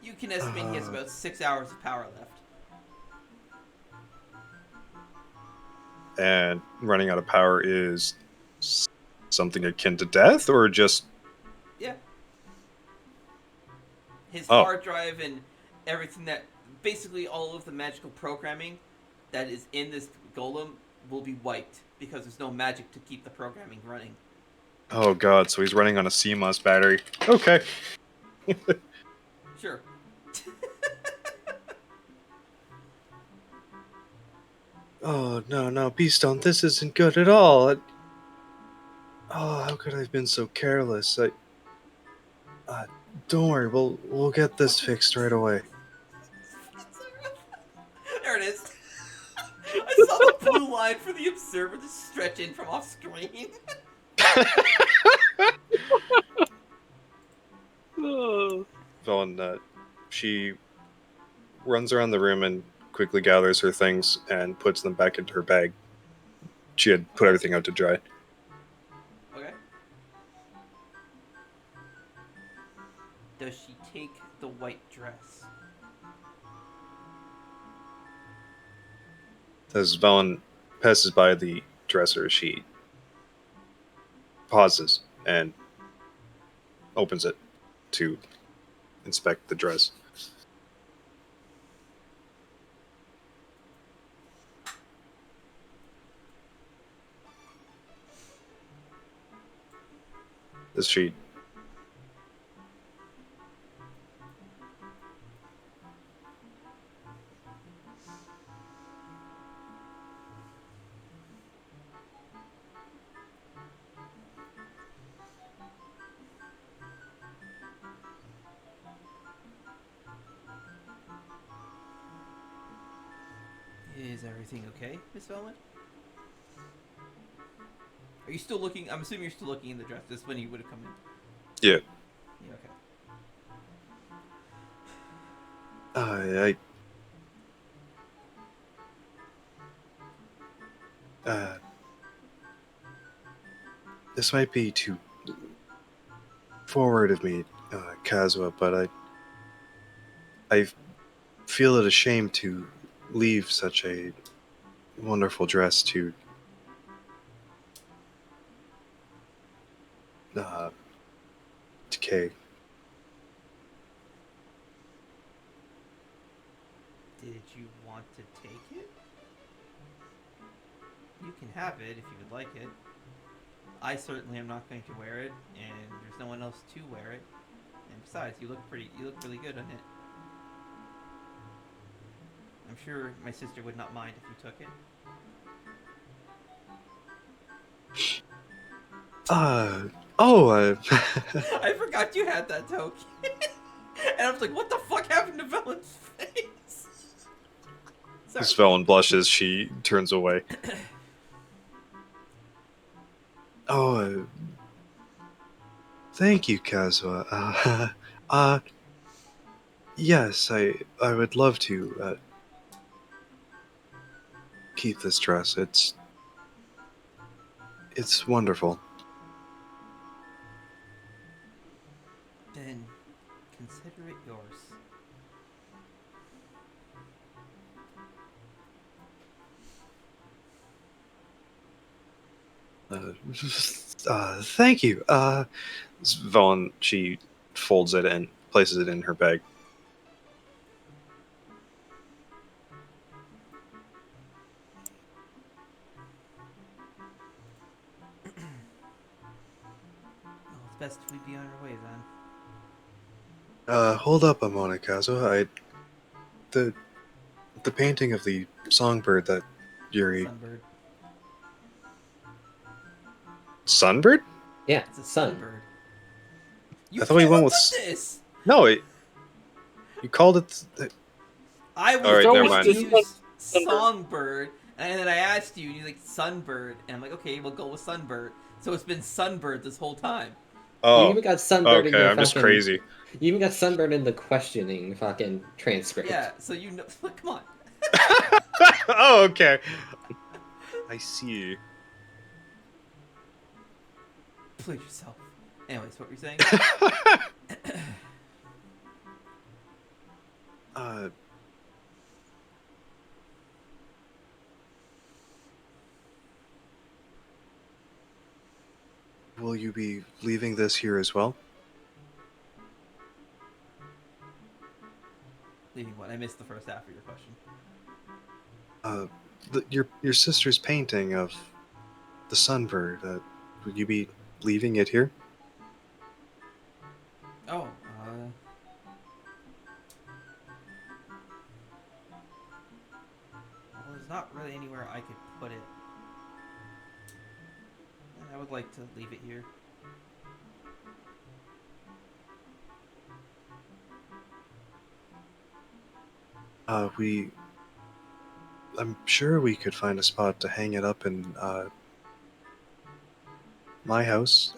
You can estimate he has about 6 hours of power left. And running out of power is something akin to death, or just... Yeah. His Oh. hard drive and everything that... Basically all of the magical programming that is in this golem will be wiped, because there's no magic to keep the programming running. Oh god, so he's running on a CMOS battery. Okay. Sure. Oh, no, Beastone, this isn't good at all. Oh, how could I have been so careless? Don't worry, we'll get this fixed right away. There it is. I saw the blue line for the observer just stretch in from off screen. Velen, she runs around the room and quickly gathers her things and puts them back into her bag. She had put everything out to dry. Okay. Does she take the white dress? As Velen passes by the dresser, she pauses and opens it to inspect the dress. As she Is everything okay, Miss Velen? Are you still looking? I'm assuming you're still looking in the dress. This is when he would have come in. Yeah. Yeah, okay. This might be too forward of me, Kazwa, but I feel it a shame to leave such a wonderful dress to decay. Did you want to take it? You can have it if you would like it. I certainly am not going to wear it, and there's no one else to wear it. And besides, you look really good on it. I'm sure my sister would not mind if you took it. I forgot you had that token. And I was like, what the fuck happened to Velen's face? Sorry. As Velen blushes, she turns away. Thank you, Kazwa. Yes, I would love to keep this dress. It's wonderful. Then consider it yours. Thank you. Velen, she folds it and places it in her bag. Well, it's best if we be on our way then. Hold up a moment, Kazwa. The painting of the songbird that Yuri... Sunbird. Sunbird? Yeah, It's a sun. sunbird. You I thought we came went up with this. No, you called it... I was Alright, going never to mind. use Sunbird. songbird, and then I asked you, and you're like sunbird, and I'm like, okay, we'll go with sunbird. So it's been sunbird this whole time. You Oh, even got sunburned in okay, your I'm just fucking- crazy. You even got sunburned in the questioning fucking transcript. Yeah, so you know. Come on. Oh, okay. I see. Please yourself. Anyways, what were you saying? Will you be leaving this here as well? Leaving what? I missed the first half of your question. Your sister's painting of the sunbird. Would you be leaving it here? Oh, well, there's not really anywhere I could put it. And I would like to leave it here. I'm sure we could find a spot to hang it up in my house,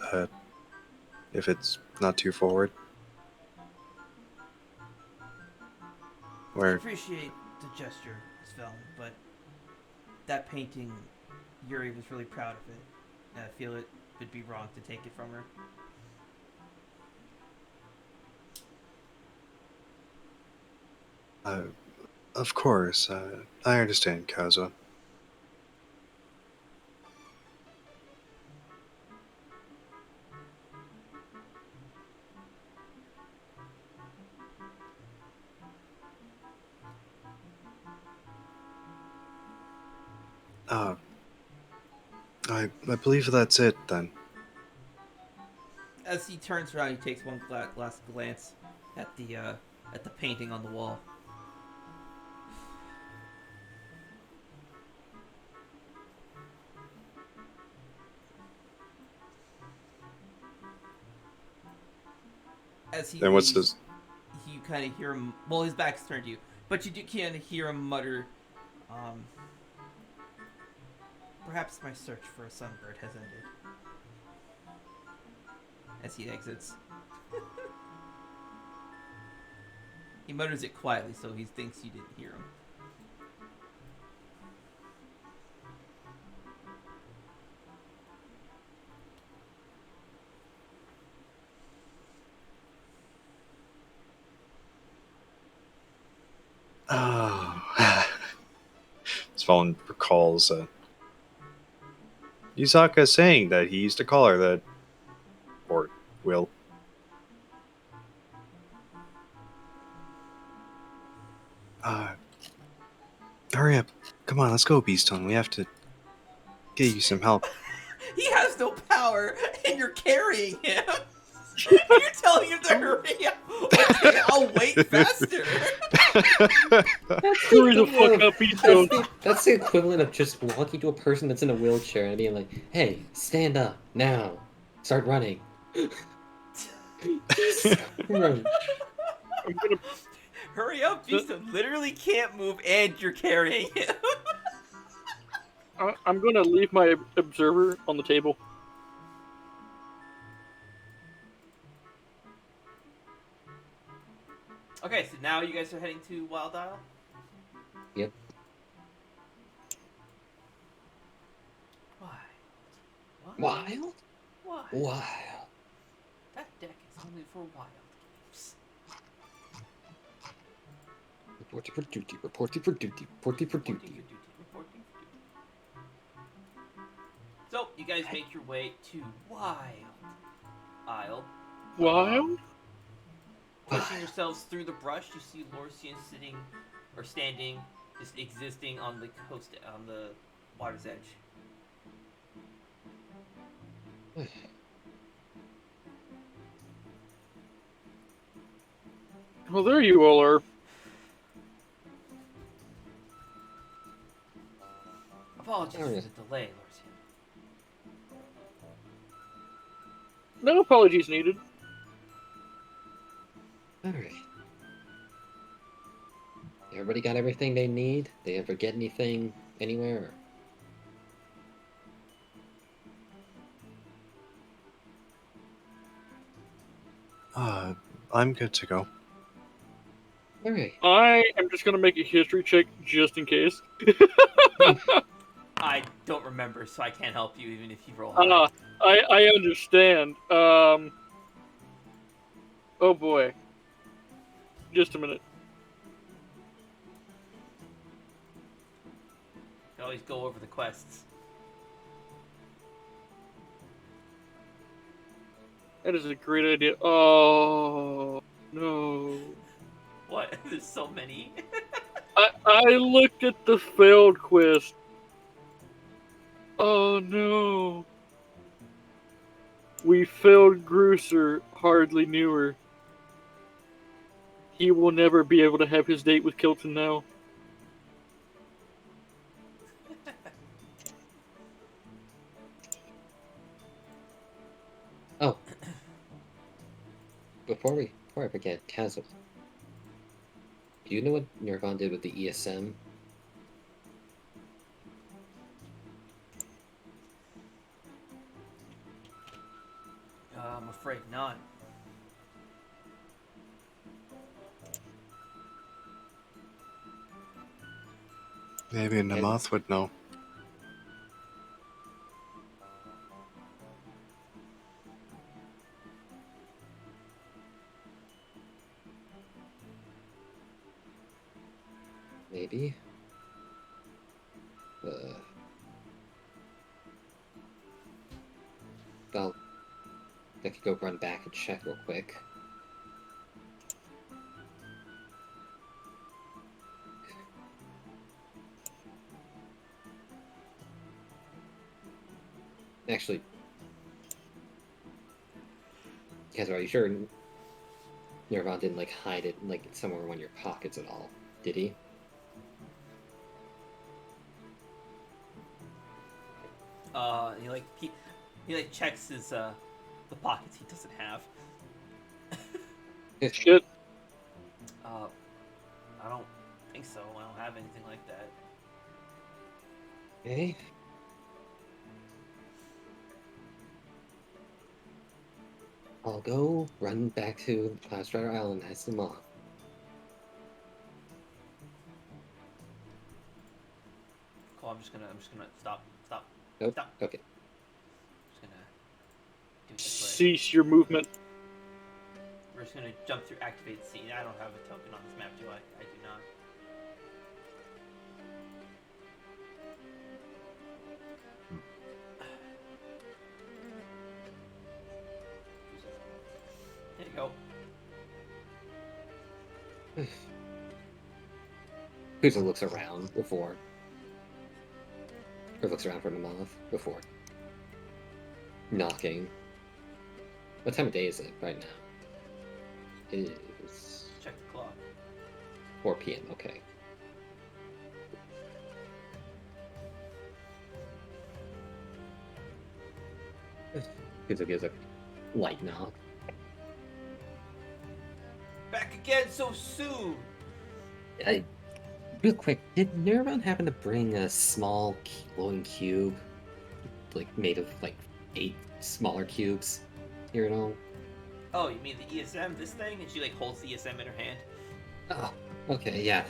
if it's not too forward. I Where appreciate the gesture, Svelm, but that painting, Yuri was really proud of it, and I feel it would be wrong to take it from her. Of course, I understand, Kazwa. I believe that's it then. As he turns around, he takes one last glance at the painting on the wall. As he And what's leaves, this? you kind of hear him. Well, his back's turned to you, but you do kind of hear him mutter, "Perhaps my search for a sunbird has ended." As he exits, he mutters it quietly, so he thinks you didn't hear him. Oh. phone recalls Yusaka saying that he used to call her that, or will. Hurry up. Come on, let's go, Beastone. We have to get you some help. He has no power, and you're carrying him. And you're telling him to hurry up. Okay, I'll wait faster. Hurry the fuck up, Beastone. That's the equivalent of just walking to a person that's in a wheelchair and being like, "Hey, stand up now. Start running." I'm gonna Hurry up, Beastone literally can't move, and you're carrying him. I'm gonna leave my observer on the table. Okay, so now you guys are heading to Wild Isle? Yep. Why? Wild? Why? Wild. That deck is only for wild games. Reporty for duty, reporty for duty, reporty for duty. So, you guys make your way to Wild Isle. Wild? Pushing yourselves through the brush, you see Lorcian sitting, or standing, just existing on the coast, on the water's edge. Well, there you all are. Apologies for the delay, Lorcian. No apologies needed. Alright. Everybody got everything they need? They didn't forget anything anywhere? I'm good to go. Alright. I am just gonna make a history check just in case. I don't remember, so I can't help you even if you roll high. I understand. Oh boy. Just a minute. You always go over the quests. That is a great idea. Oh no. What? There's so many. I looked at the failed quest. Oh no. We failed Gruser, hardly knew her. He will never be able to have his date with Kilton now. Oh. Before I forget, Kazum. Do you know what Nirvan did with the ESM? I'm afraid not. Maybe Namath would know. Maybe? Well, I could go run back and check real quick. Actually, Kazra, are you sure Nirvan didn't like hide it like somewhere in one of your pockets at all? Did he? He checks his the pockets he doesn't have. Shit. I don't think so. I don't have anything like that. Okay. I'll go run back to Cloudstrider Island and ask them off. Cool. I'm just gonna stop. Nope. Stop. Okay. Just gonna do it this way. Cease your movement. We're just gonna jump through activate scene. I don't have a token on this map, do I? I do not. go. Kuzo looks around before. Or looks around for the moth before knocking. What time of day is it right now? It is Check the clock. 4 p.m. Okay. Kuzo gives a light knock. Back again so soon. Real quick, did Nirvan happen to bring a small glowing cube, like made of like 8 smaller cubes here at all? Oh, you mean the ESM, this thing? And she like holds the ESM in her hand. Oh, okay, yeah.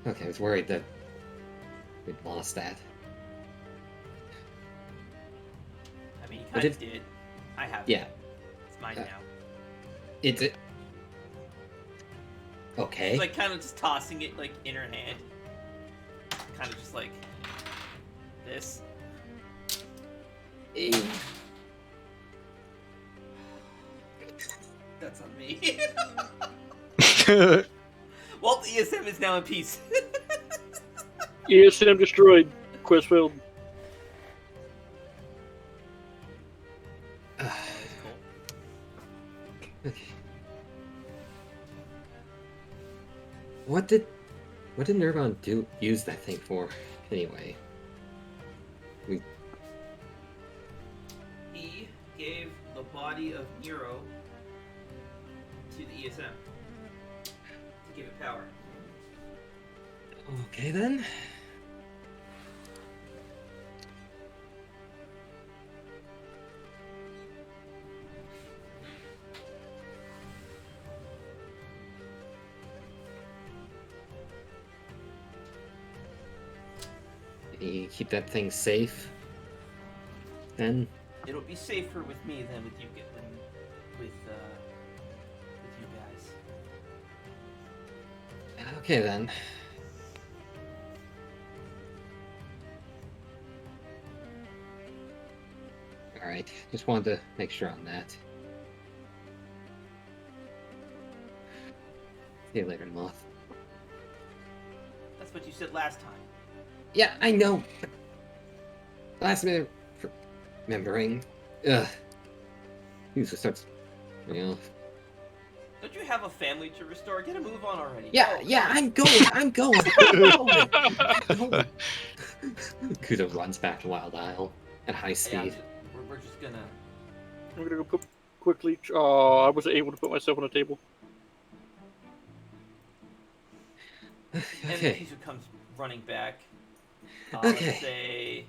Okay, I was worried that we'd lost that. I mean, you But kind of did. I have it. Yeah. It's mine now. It's it. Okay. She's like kind of just tossing it like in her hand. Kind of just like this. That's on me. Well, the ESM is now in peace. ESM destroyed. Quest failed. Cool. Okay. What did Nirvan use that thing for anyway? He gave the body of Nero to the ESM to give it power. Okay then. You keep that thing safe. Then It'll be safer with me than with you with you guys. okay then. All right, just wanted to make sure on that. See you later, Moth. That's what you said last time. Yeah, I know. Last minute remembering. Ugh. He just starts, you know. Don't you have a family to restore? Get a move on already. Yeah, Go. yeah, I'm going. I'm going. Kudo runs back to Wild Isle at high Yeah, speed. we're just gonna. I'm gonna go put quickly. I wasn't able to put myself on a table. And Okay. Kizu comes running back. Okay. Let's say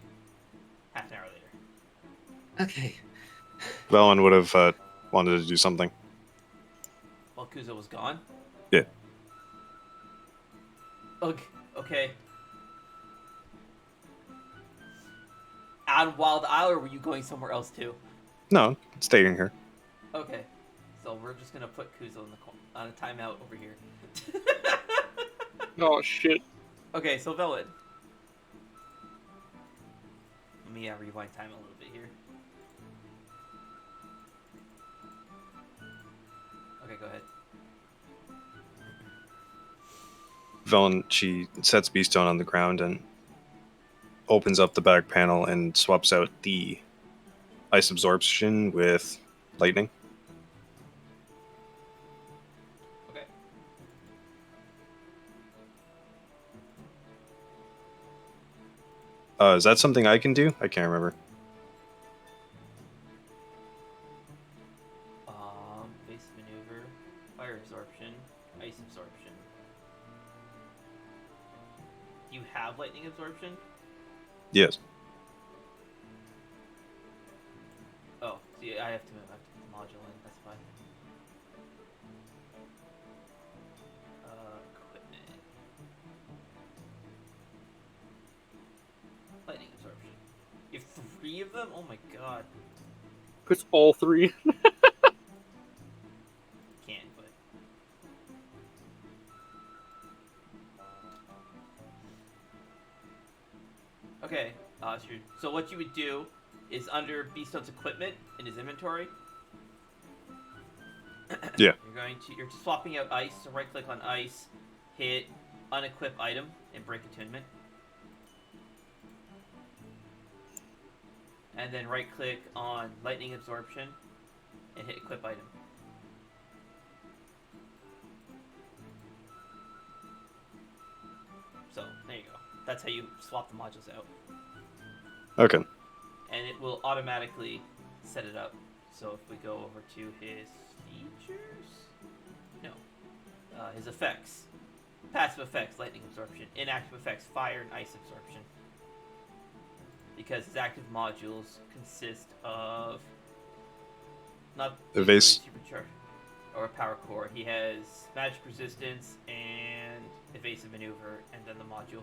half an hour later. Okay. Velen would have wanted to do something. While Kuzo was gone. Yeah. Okay. Out of Wild Isle, or were you going somewhere else too? No, staying here. Okay. So we're just gonna put Kuzo on a timeout over here. Oh shit. Okay, so Velen. Let me rewind time a little bit here. Okay, go ahead. Velen, she sets Beastone on the ground and opens up the back panel and swaps out the ice absorption with lightning. Okay. Is that something I can do? I can't remember. Base maneuver, fire absorption, ice absorption. Do you have lightning absorption? Yes. Oh, see, I have to put the module in. That's fine. Equipment. Lightning absorption. You have 3 of them? Oh my god. Puts all 3. Can, but. Okay, so what you would do is under Beastone's equipment in his inventory, Yeah. You're just swapping out ice. So right click on ice, hit unequip item, and break attunement. And then right click on lightning absorption, and hit equip item. So there you go. That's how you swap the modules out. Okay. And it will automatically set it up. So if we go over to his features, no, his effects, passive effects, lightning absorption, inactive effects, fire and ice absorption. Because his active modules consist of not Evase. supercharge or power core. He has magic resistance and evasive maneuver, and then the module.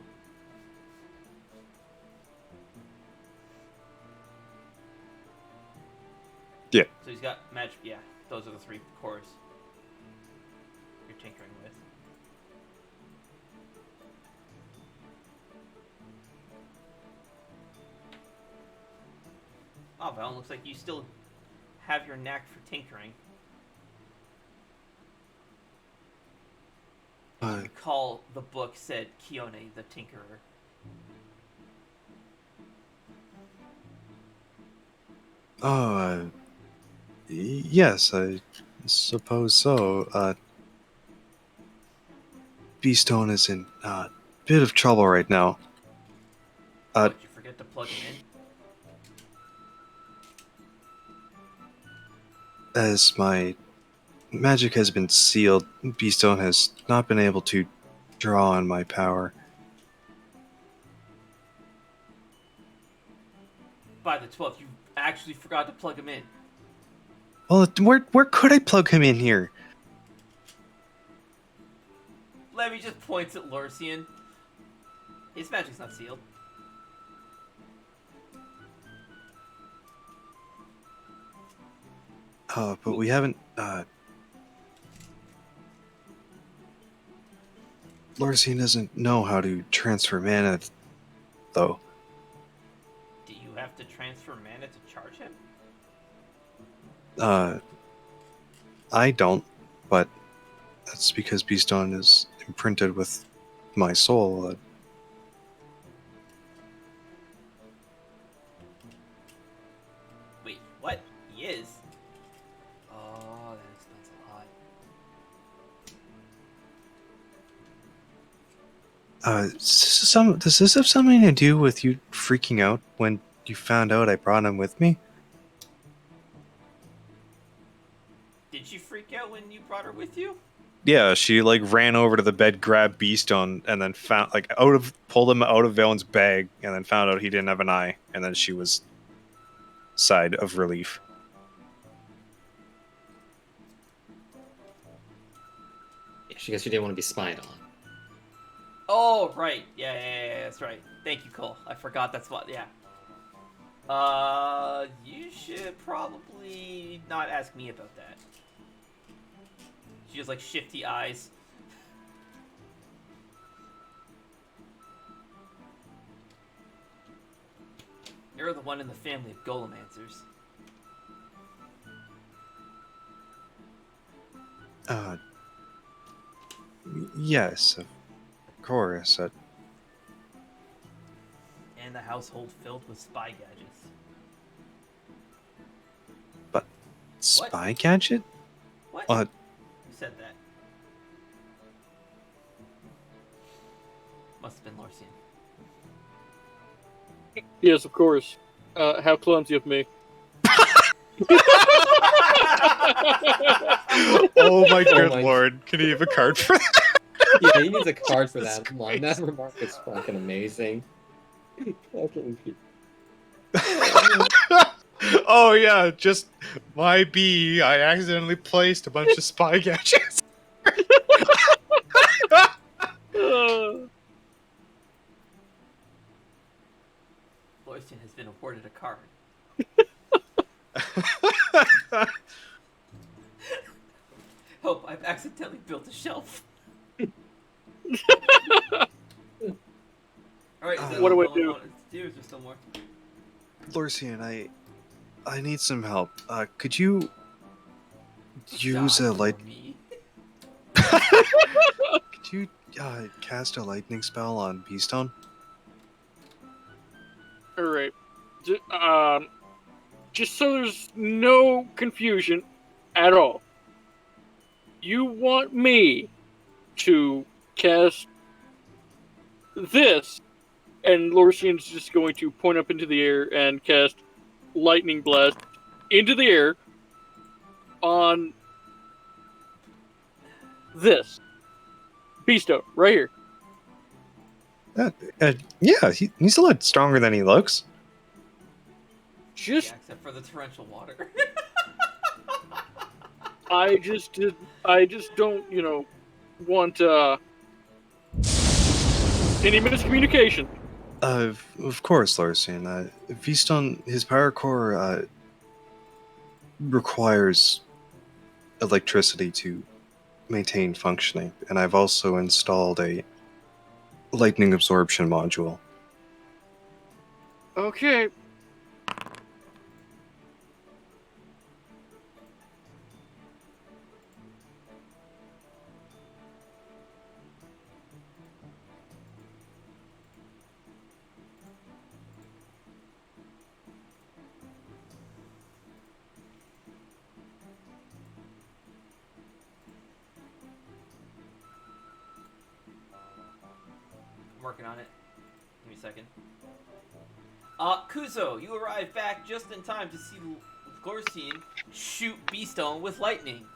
Yeah. So he's got magic. Yeah, those are the 3 cores you're tinkering with. Oh, Val, looks like you still have your knack for tinkering. As you recall, the book said Kione the Tinkerer. Oh, yes, I suppose so. Beastone is in a bit of trouble right now. Did you forget to plug him in? As my magic has been sealed, Beastone has not been able to draw on my power. By the 12th, you actually forgot to plug him in. Well, where could I plug him in here? Levy just points at Lorcian. His magic's not sealed. But we haven't, Lorcian doesn't know how to transfer mana, though. Do you have to transfer mana to charge him? I don't, but that's because Beastone is imprinted with my soul. Wait, what? He is? Oh, that explains a lot. Does this have something to do with you freaking out when you found out I brought him with me? Did you freak out when you brought her with you? Yeah, she ran over to the bed, grabbed Beastone, and then found pulled him out of Valen's bag, and then found out he didn't have an eye, and then she was sighed of relief. Yeah, she guess she didn't want to be spied on. Oh, right. Yeah, that's right. Thank you, Cole. I forgot that's what, yeah. You should probably not ask me about that. She has, shifty eyes. You're the one in the family of Golemoncers. Yes, of course. And the household filled with spy gadgets. But spy gadget? What? What? Who said that? Must have been Lorcian. Yes, of course. How clumsy of me. Oh my good my- lord. Can he have a card for that? Yeah, he needs a card for Jesus that line. That remark is fucking amazing. Oh yeah, just my bee. I accidentally placed a bunch of spy gadgets. Lorcian has been awarded a card. Hope I've accidentally built a shelf. Alright, is that What do I all do? wanted to do? Is there still more? Lorcian, I need some help. Could you use a Die light? for me. Could you cast a lightning spell on Beastone? All right. Just so there's no confusion at all. You want me to cast this, and Lorcian's just going to point up into the air and cast Lightning Blast into the air on this. Beasto, right here. Yeah, he's a lot stronger than he looks. Just, Yeah, except for the torrential water. I just don't, want, any miscommunication. Of course, Larson. Beastone, his power core requires electricity to maintain functioning, and I've also installed a lightning absorption module. Okay. I'm working on it. Give me a second. Kuzo, you arrive back just in time to see Gorsian shoot Beastone with lightning.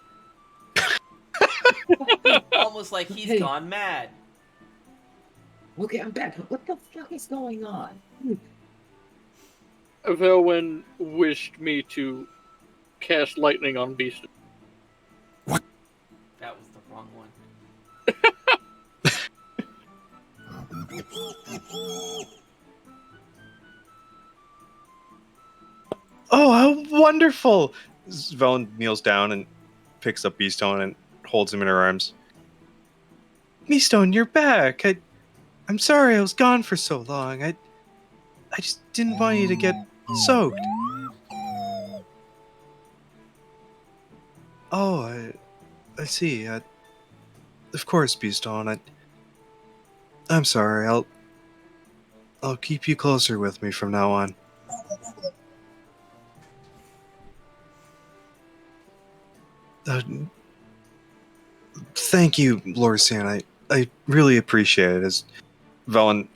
Almost like he's Hey. gone mad. Okay, I'm back. What the fuck is going on? Velwyn wished me to cast lightning on Beast. That was the wrong one. Oh, how wonderful! Velen kneels down and picks up Beastone and holds him in her arms. Beastone, you're back. I'm sorry I was gone for so long. I just didn't want you to get soaked. Oh, I see. Of course, Beastone. I'm sorry. I'll keep you closer with me from now on. Thank you, Lorsan. I really appreciate it. As Velen,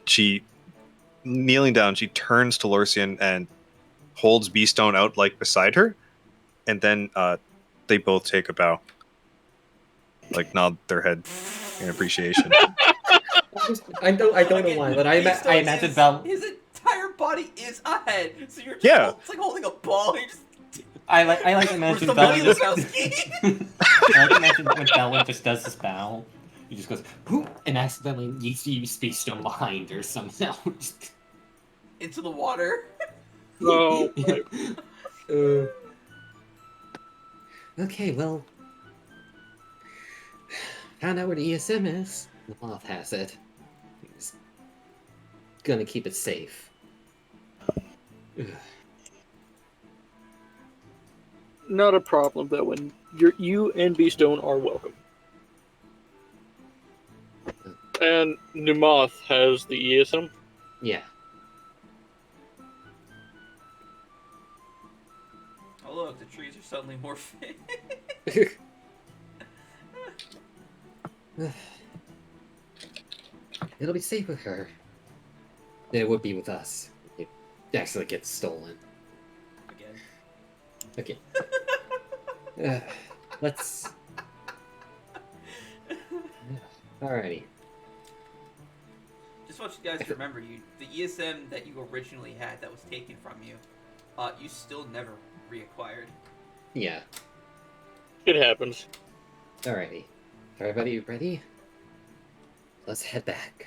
kneeling down, she turns to Lorsian and holds Beastone out like beside her, and then they both take a bow, like nod their head in appreciation. I don't know why, but I imagine Val. His entire body is a head, so you're just it's like holding a ball. You're just. I like to imagine Val. I like to imagine when Val just does this bow, he just goes whoop, and accidentally needs to use Beastone behind her somehow. Into the water. Oh. Okay, well, found out where the ESM is. The moth has it. He's gonna keep it safe. Not a problem, though, when you and Beastone are welcome. And Numoth has the ESM? Yeah. Oh look, the trees are suddenly more fit. It'll be safe with her. It would be with us. It actually gets stolen. Again. Okay. Let's... Alrighty. Just want you guys to remember, the ESM that you originally had that was taken from you, you still never reacquired. Yeah. It happens. Alrighty. Everybody ready? Let's head back.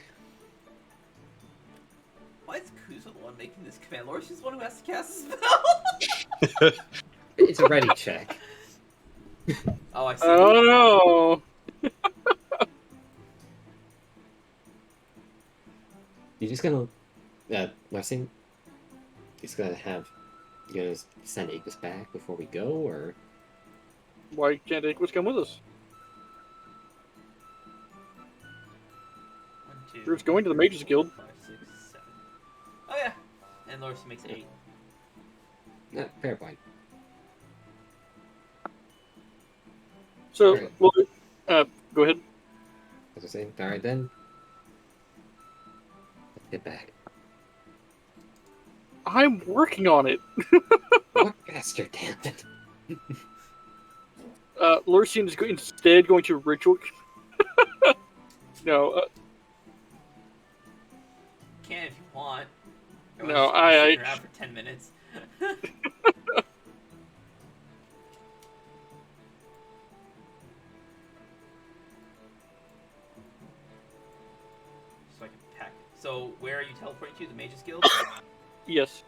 Why is Kuzo the one making this command? Lorcian's the one who has to cast a spell? It's a ready check. Oh, I see. Oh no! You're just gonna... Larson? You're gonna send Aegis back before we go, or...? Why can't Aquas come with us? 1, 2. We're just going to the Mages Guild. 5, 6, 7. Oh yeah, and Lorcy makes 8. Yeah, fair point. So, Alright. well, go ahead. As I say, alright then. Let's get back. I'm working on it. What bastard, damn it. Lurcian is instead going to ritual. No, Can if you want. Or No, just I- sit around for 10 minutes. So I can pack. So where are you teleporting to? The Mages Guild? yes.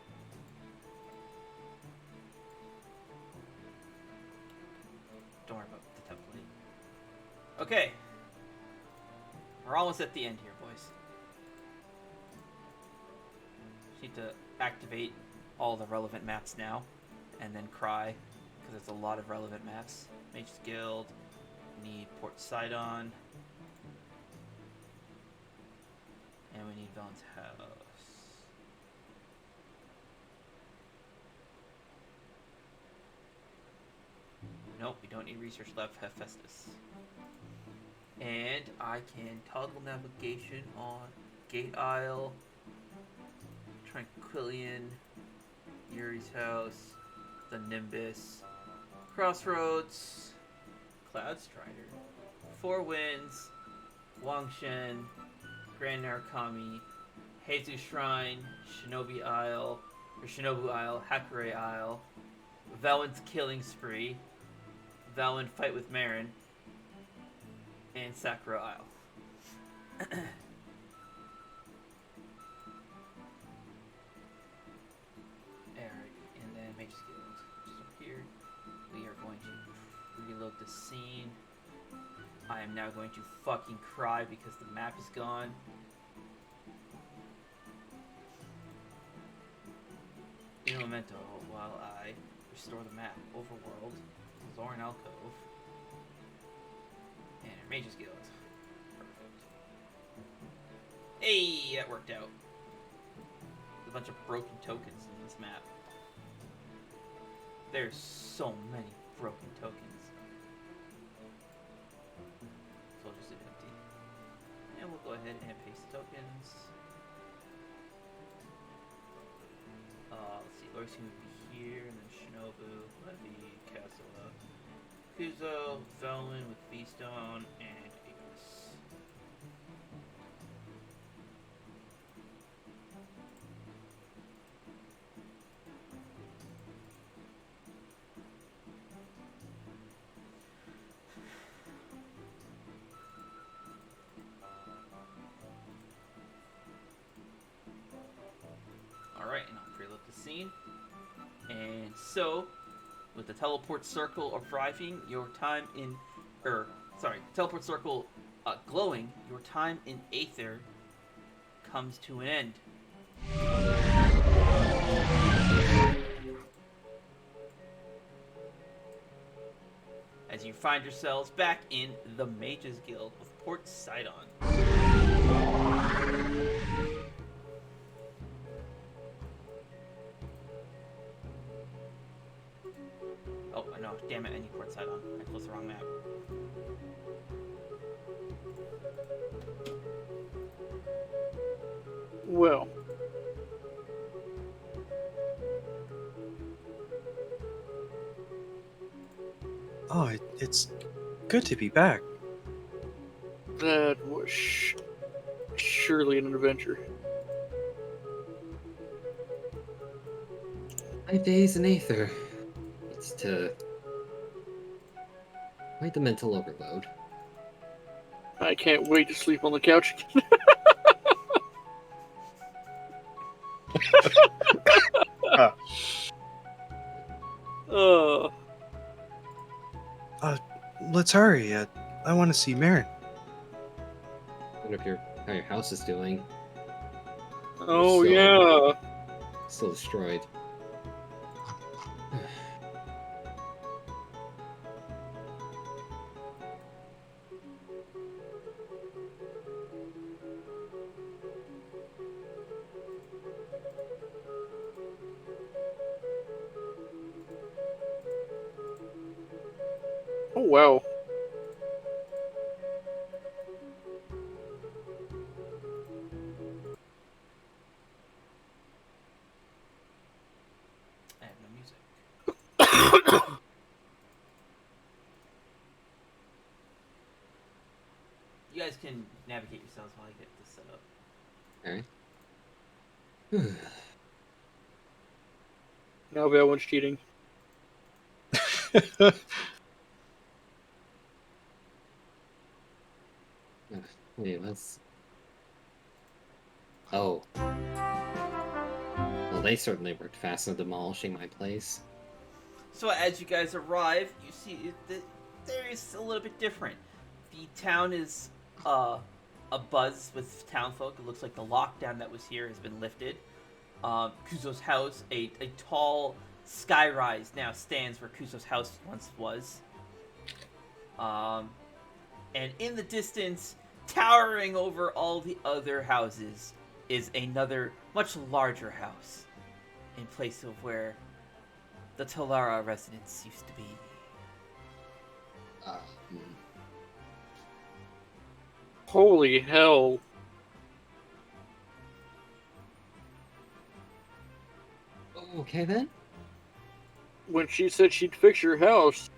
Don't worry about the template. Okay. We're almost at the end here, boys. Just need to activate all the relevant maps now, and then cry, because there's a lot of relevant maps. Mage's Guild, need Port Sidon, and we need Valen's House. Nope, we don't need Research Lab Hephaestus. And I can toggle navigation on Gate Isle, Tranquillion, Yuri's House, the Nimbus, Crossroads, Cloud Strider, Four Winds, Wangshen, Grand Narukami, Jesus Shrine, Shinobu Isle, Hakurei Isle, Valen's Killing Spree, Valen Fight with Marin, and Sakura Isle. Alright, and then Mage's Guild. Just up here. We are going to reload the scene. I am now going to fucking cry because the map is gone. In a memento, while I restore the map, Overworld, Zoran Alcove, and Mage's Guild. Perfect. Hey, that worked out. There's a bunch of broken tokens in this map. There's so many broken tokens. So I'll just leave it empty. And we'll go ahead and paste the tokens. Let's see, Lorcy would be here, and then Shinobu, Levy, Castle, Kuzo, Velen with V-Stone, and Aegis. Alright, and I'll preload the scene. And so, with the teleport circle arriving, your time in, teleport circle glowing, your time in Aether comes to an end. As you find yourselves back in the Mages Guild with Port Sidon. Oh, no, damn it, I need Port Sidon. I closed the wrong map. Well, Oh, it's good to be back. that was surely an adventure. 5 days in Aether. It's to quite the mental overload. I can't wait to sleep on the couch again. uh, Let's hurry. I want to see Marin. I wonder if how your house is doing. oh, So- yeah. Still destroyed. Oh, wow. I have no music. You guys can navigate yourselves while I get this set up. Alright. Now that one's cheating. Wait, let's. Oh. Well, they certainly worked fast on demolishing my place. So as you guys arrive, you see that there is a little bit different. The town is abuzz with townfolk. It looks like the lockdown that was here has been lifted. Kuzo's house, a tall skyrise now stands where Kuzo's house once was. And in the distance, towering over all the other houses, is another, much larger house, in place of where the Talara residence used to be. Holy hell. Okay then. When she said she'd fix your house.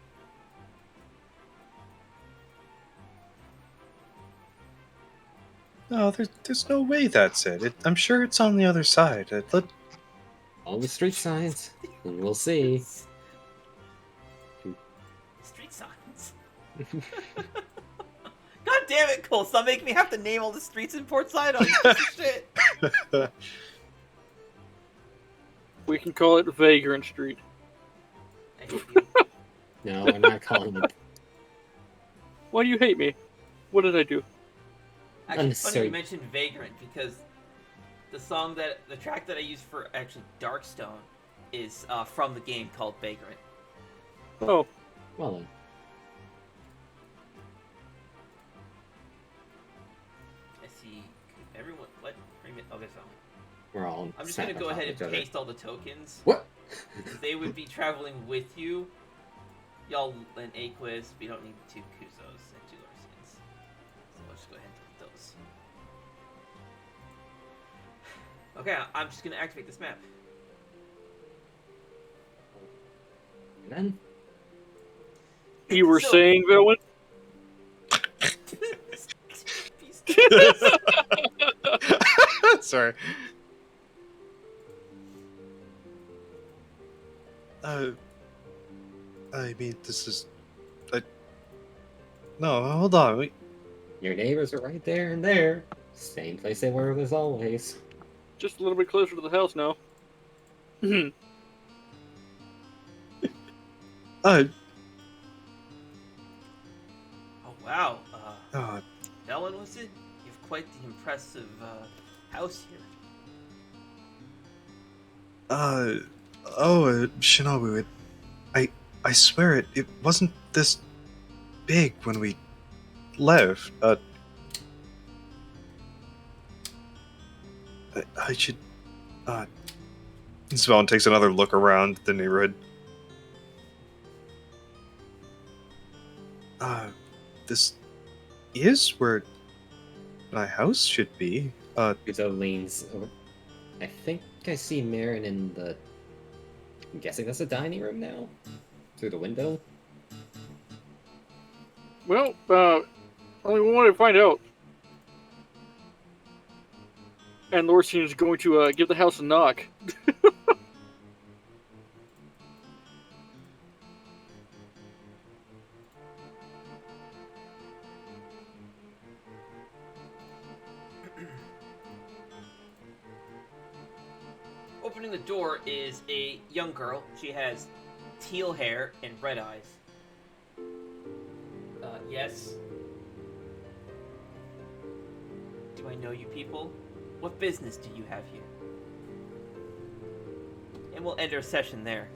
No, there's no way that's it. I'm sure it's on the other side. All the street signs, and we'll see. Street signs. God damn it, Cole! Stop making me have to name all the streets in Port Sidon. Shit. We can call it Vagrant Street. I hate you. No, I'm not calling it. Why do you hate me? What did I do? Actually, it's funny you mentioned Vagrant because the track that I use for actually Darkstone is from the game called Vagrant. Oh. Well then. I see everyone. What? Okay, so We're all. I'm just gonna go ahead and paste all the tokens. What? They would be traveling with you. Y'all and Aquis. We don't need 2 Kuzos and 2 Larsians. So let's just go ahead and delete those. Okay, I'm just gonna activate this map. And then. You were saying, villain? Sorry. I mean, this is. No, hold on. Your neighbors are right there and there. Same place they were as always. Just a little bit closer to the house now. Oh wow. Ellen, was it? You have quite the impressive house here. Shinobu, I swear it wasn't this big when we left. I should. Svelin takes another look around the neighborhood. This is where my house should be. Kuzo leans over. I think I see Marin in the. I'm guessing that's a dining room now? Through the window? Well, only one way to find out. And Lorsian is going to give the house a knock. Opening the door is a young girl. She has teal hair and red eyes. Yes? Do I know you people? What business do you have here? And we'll end our session there.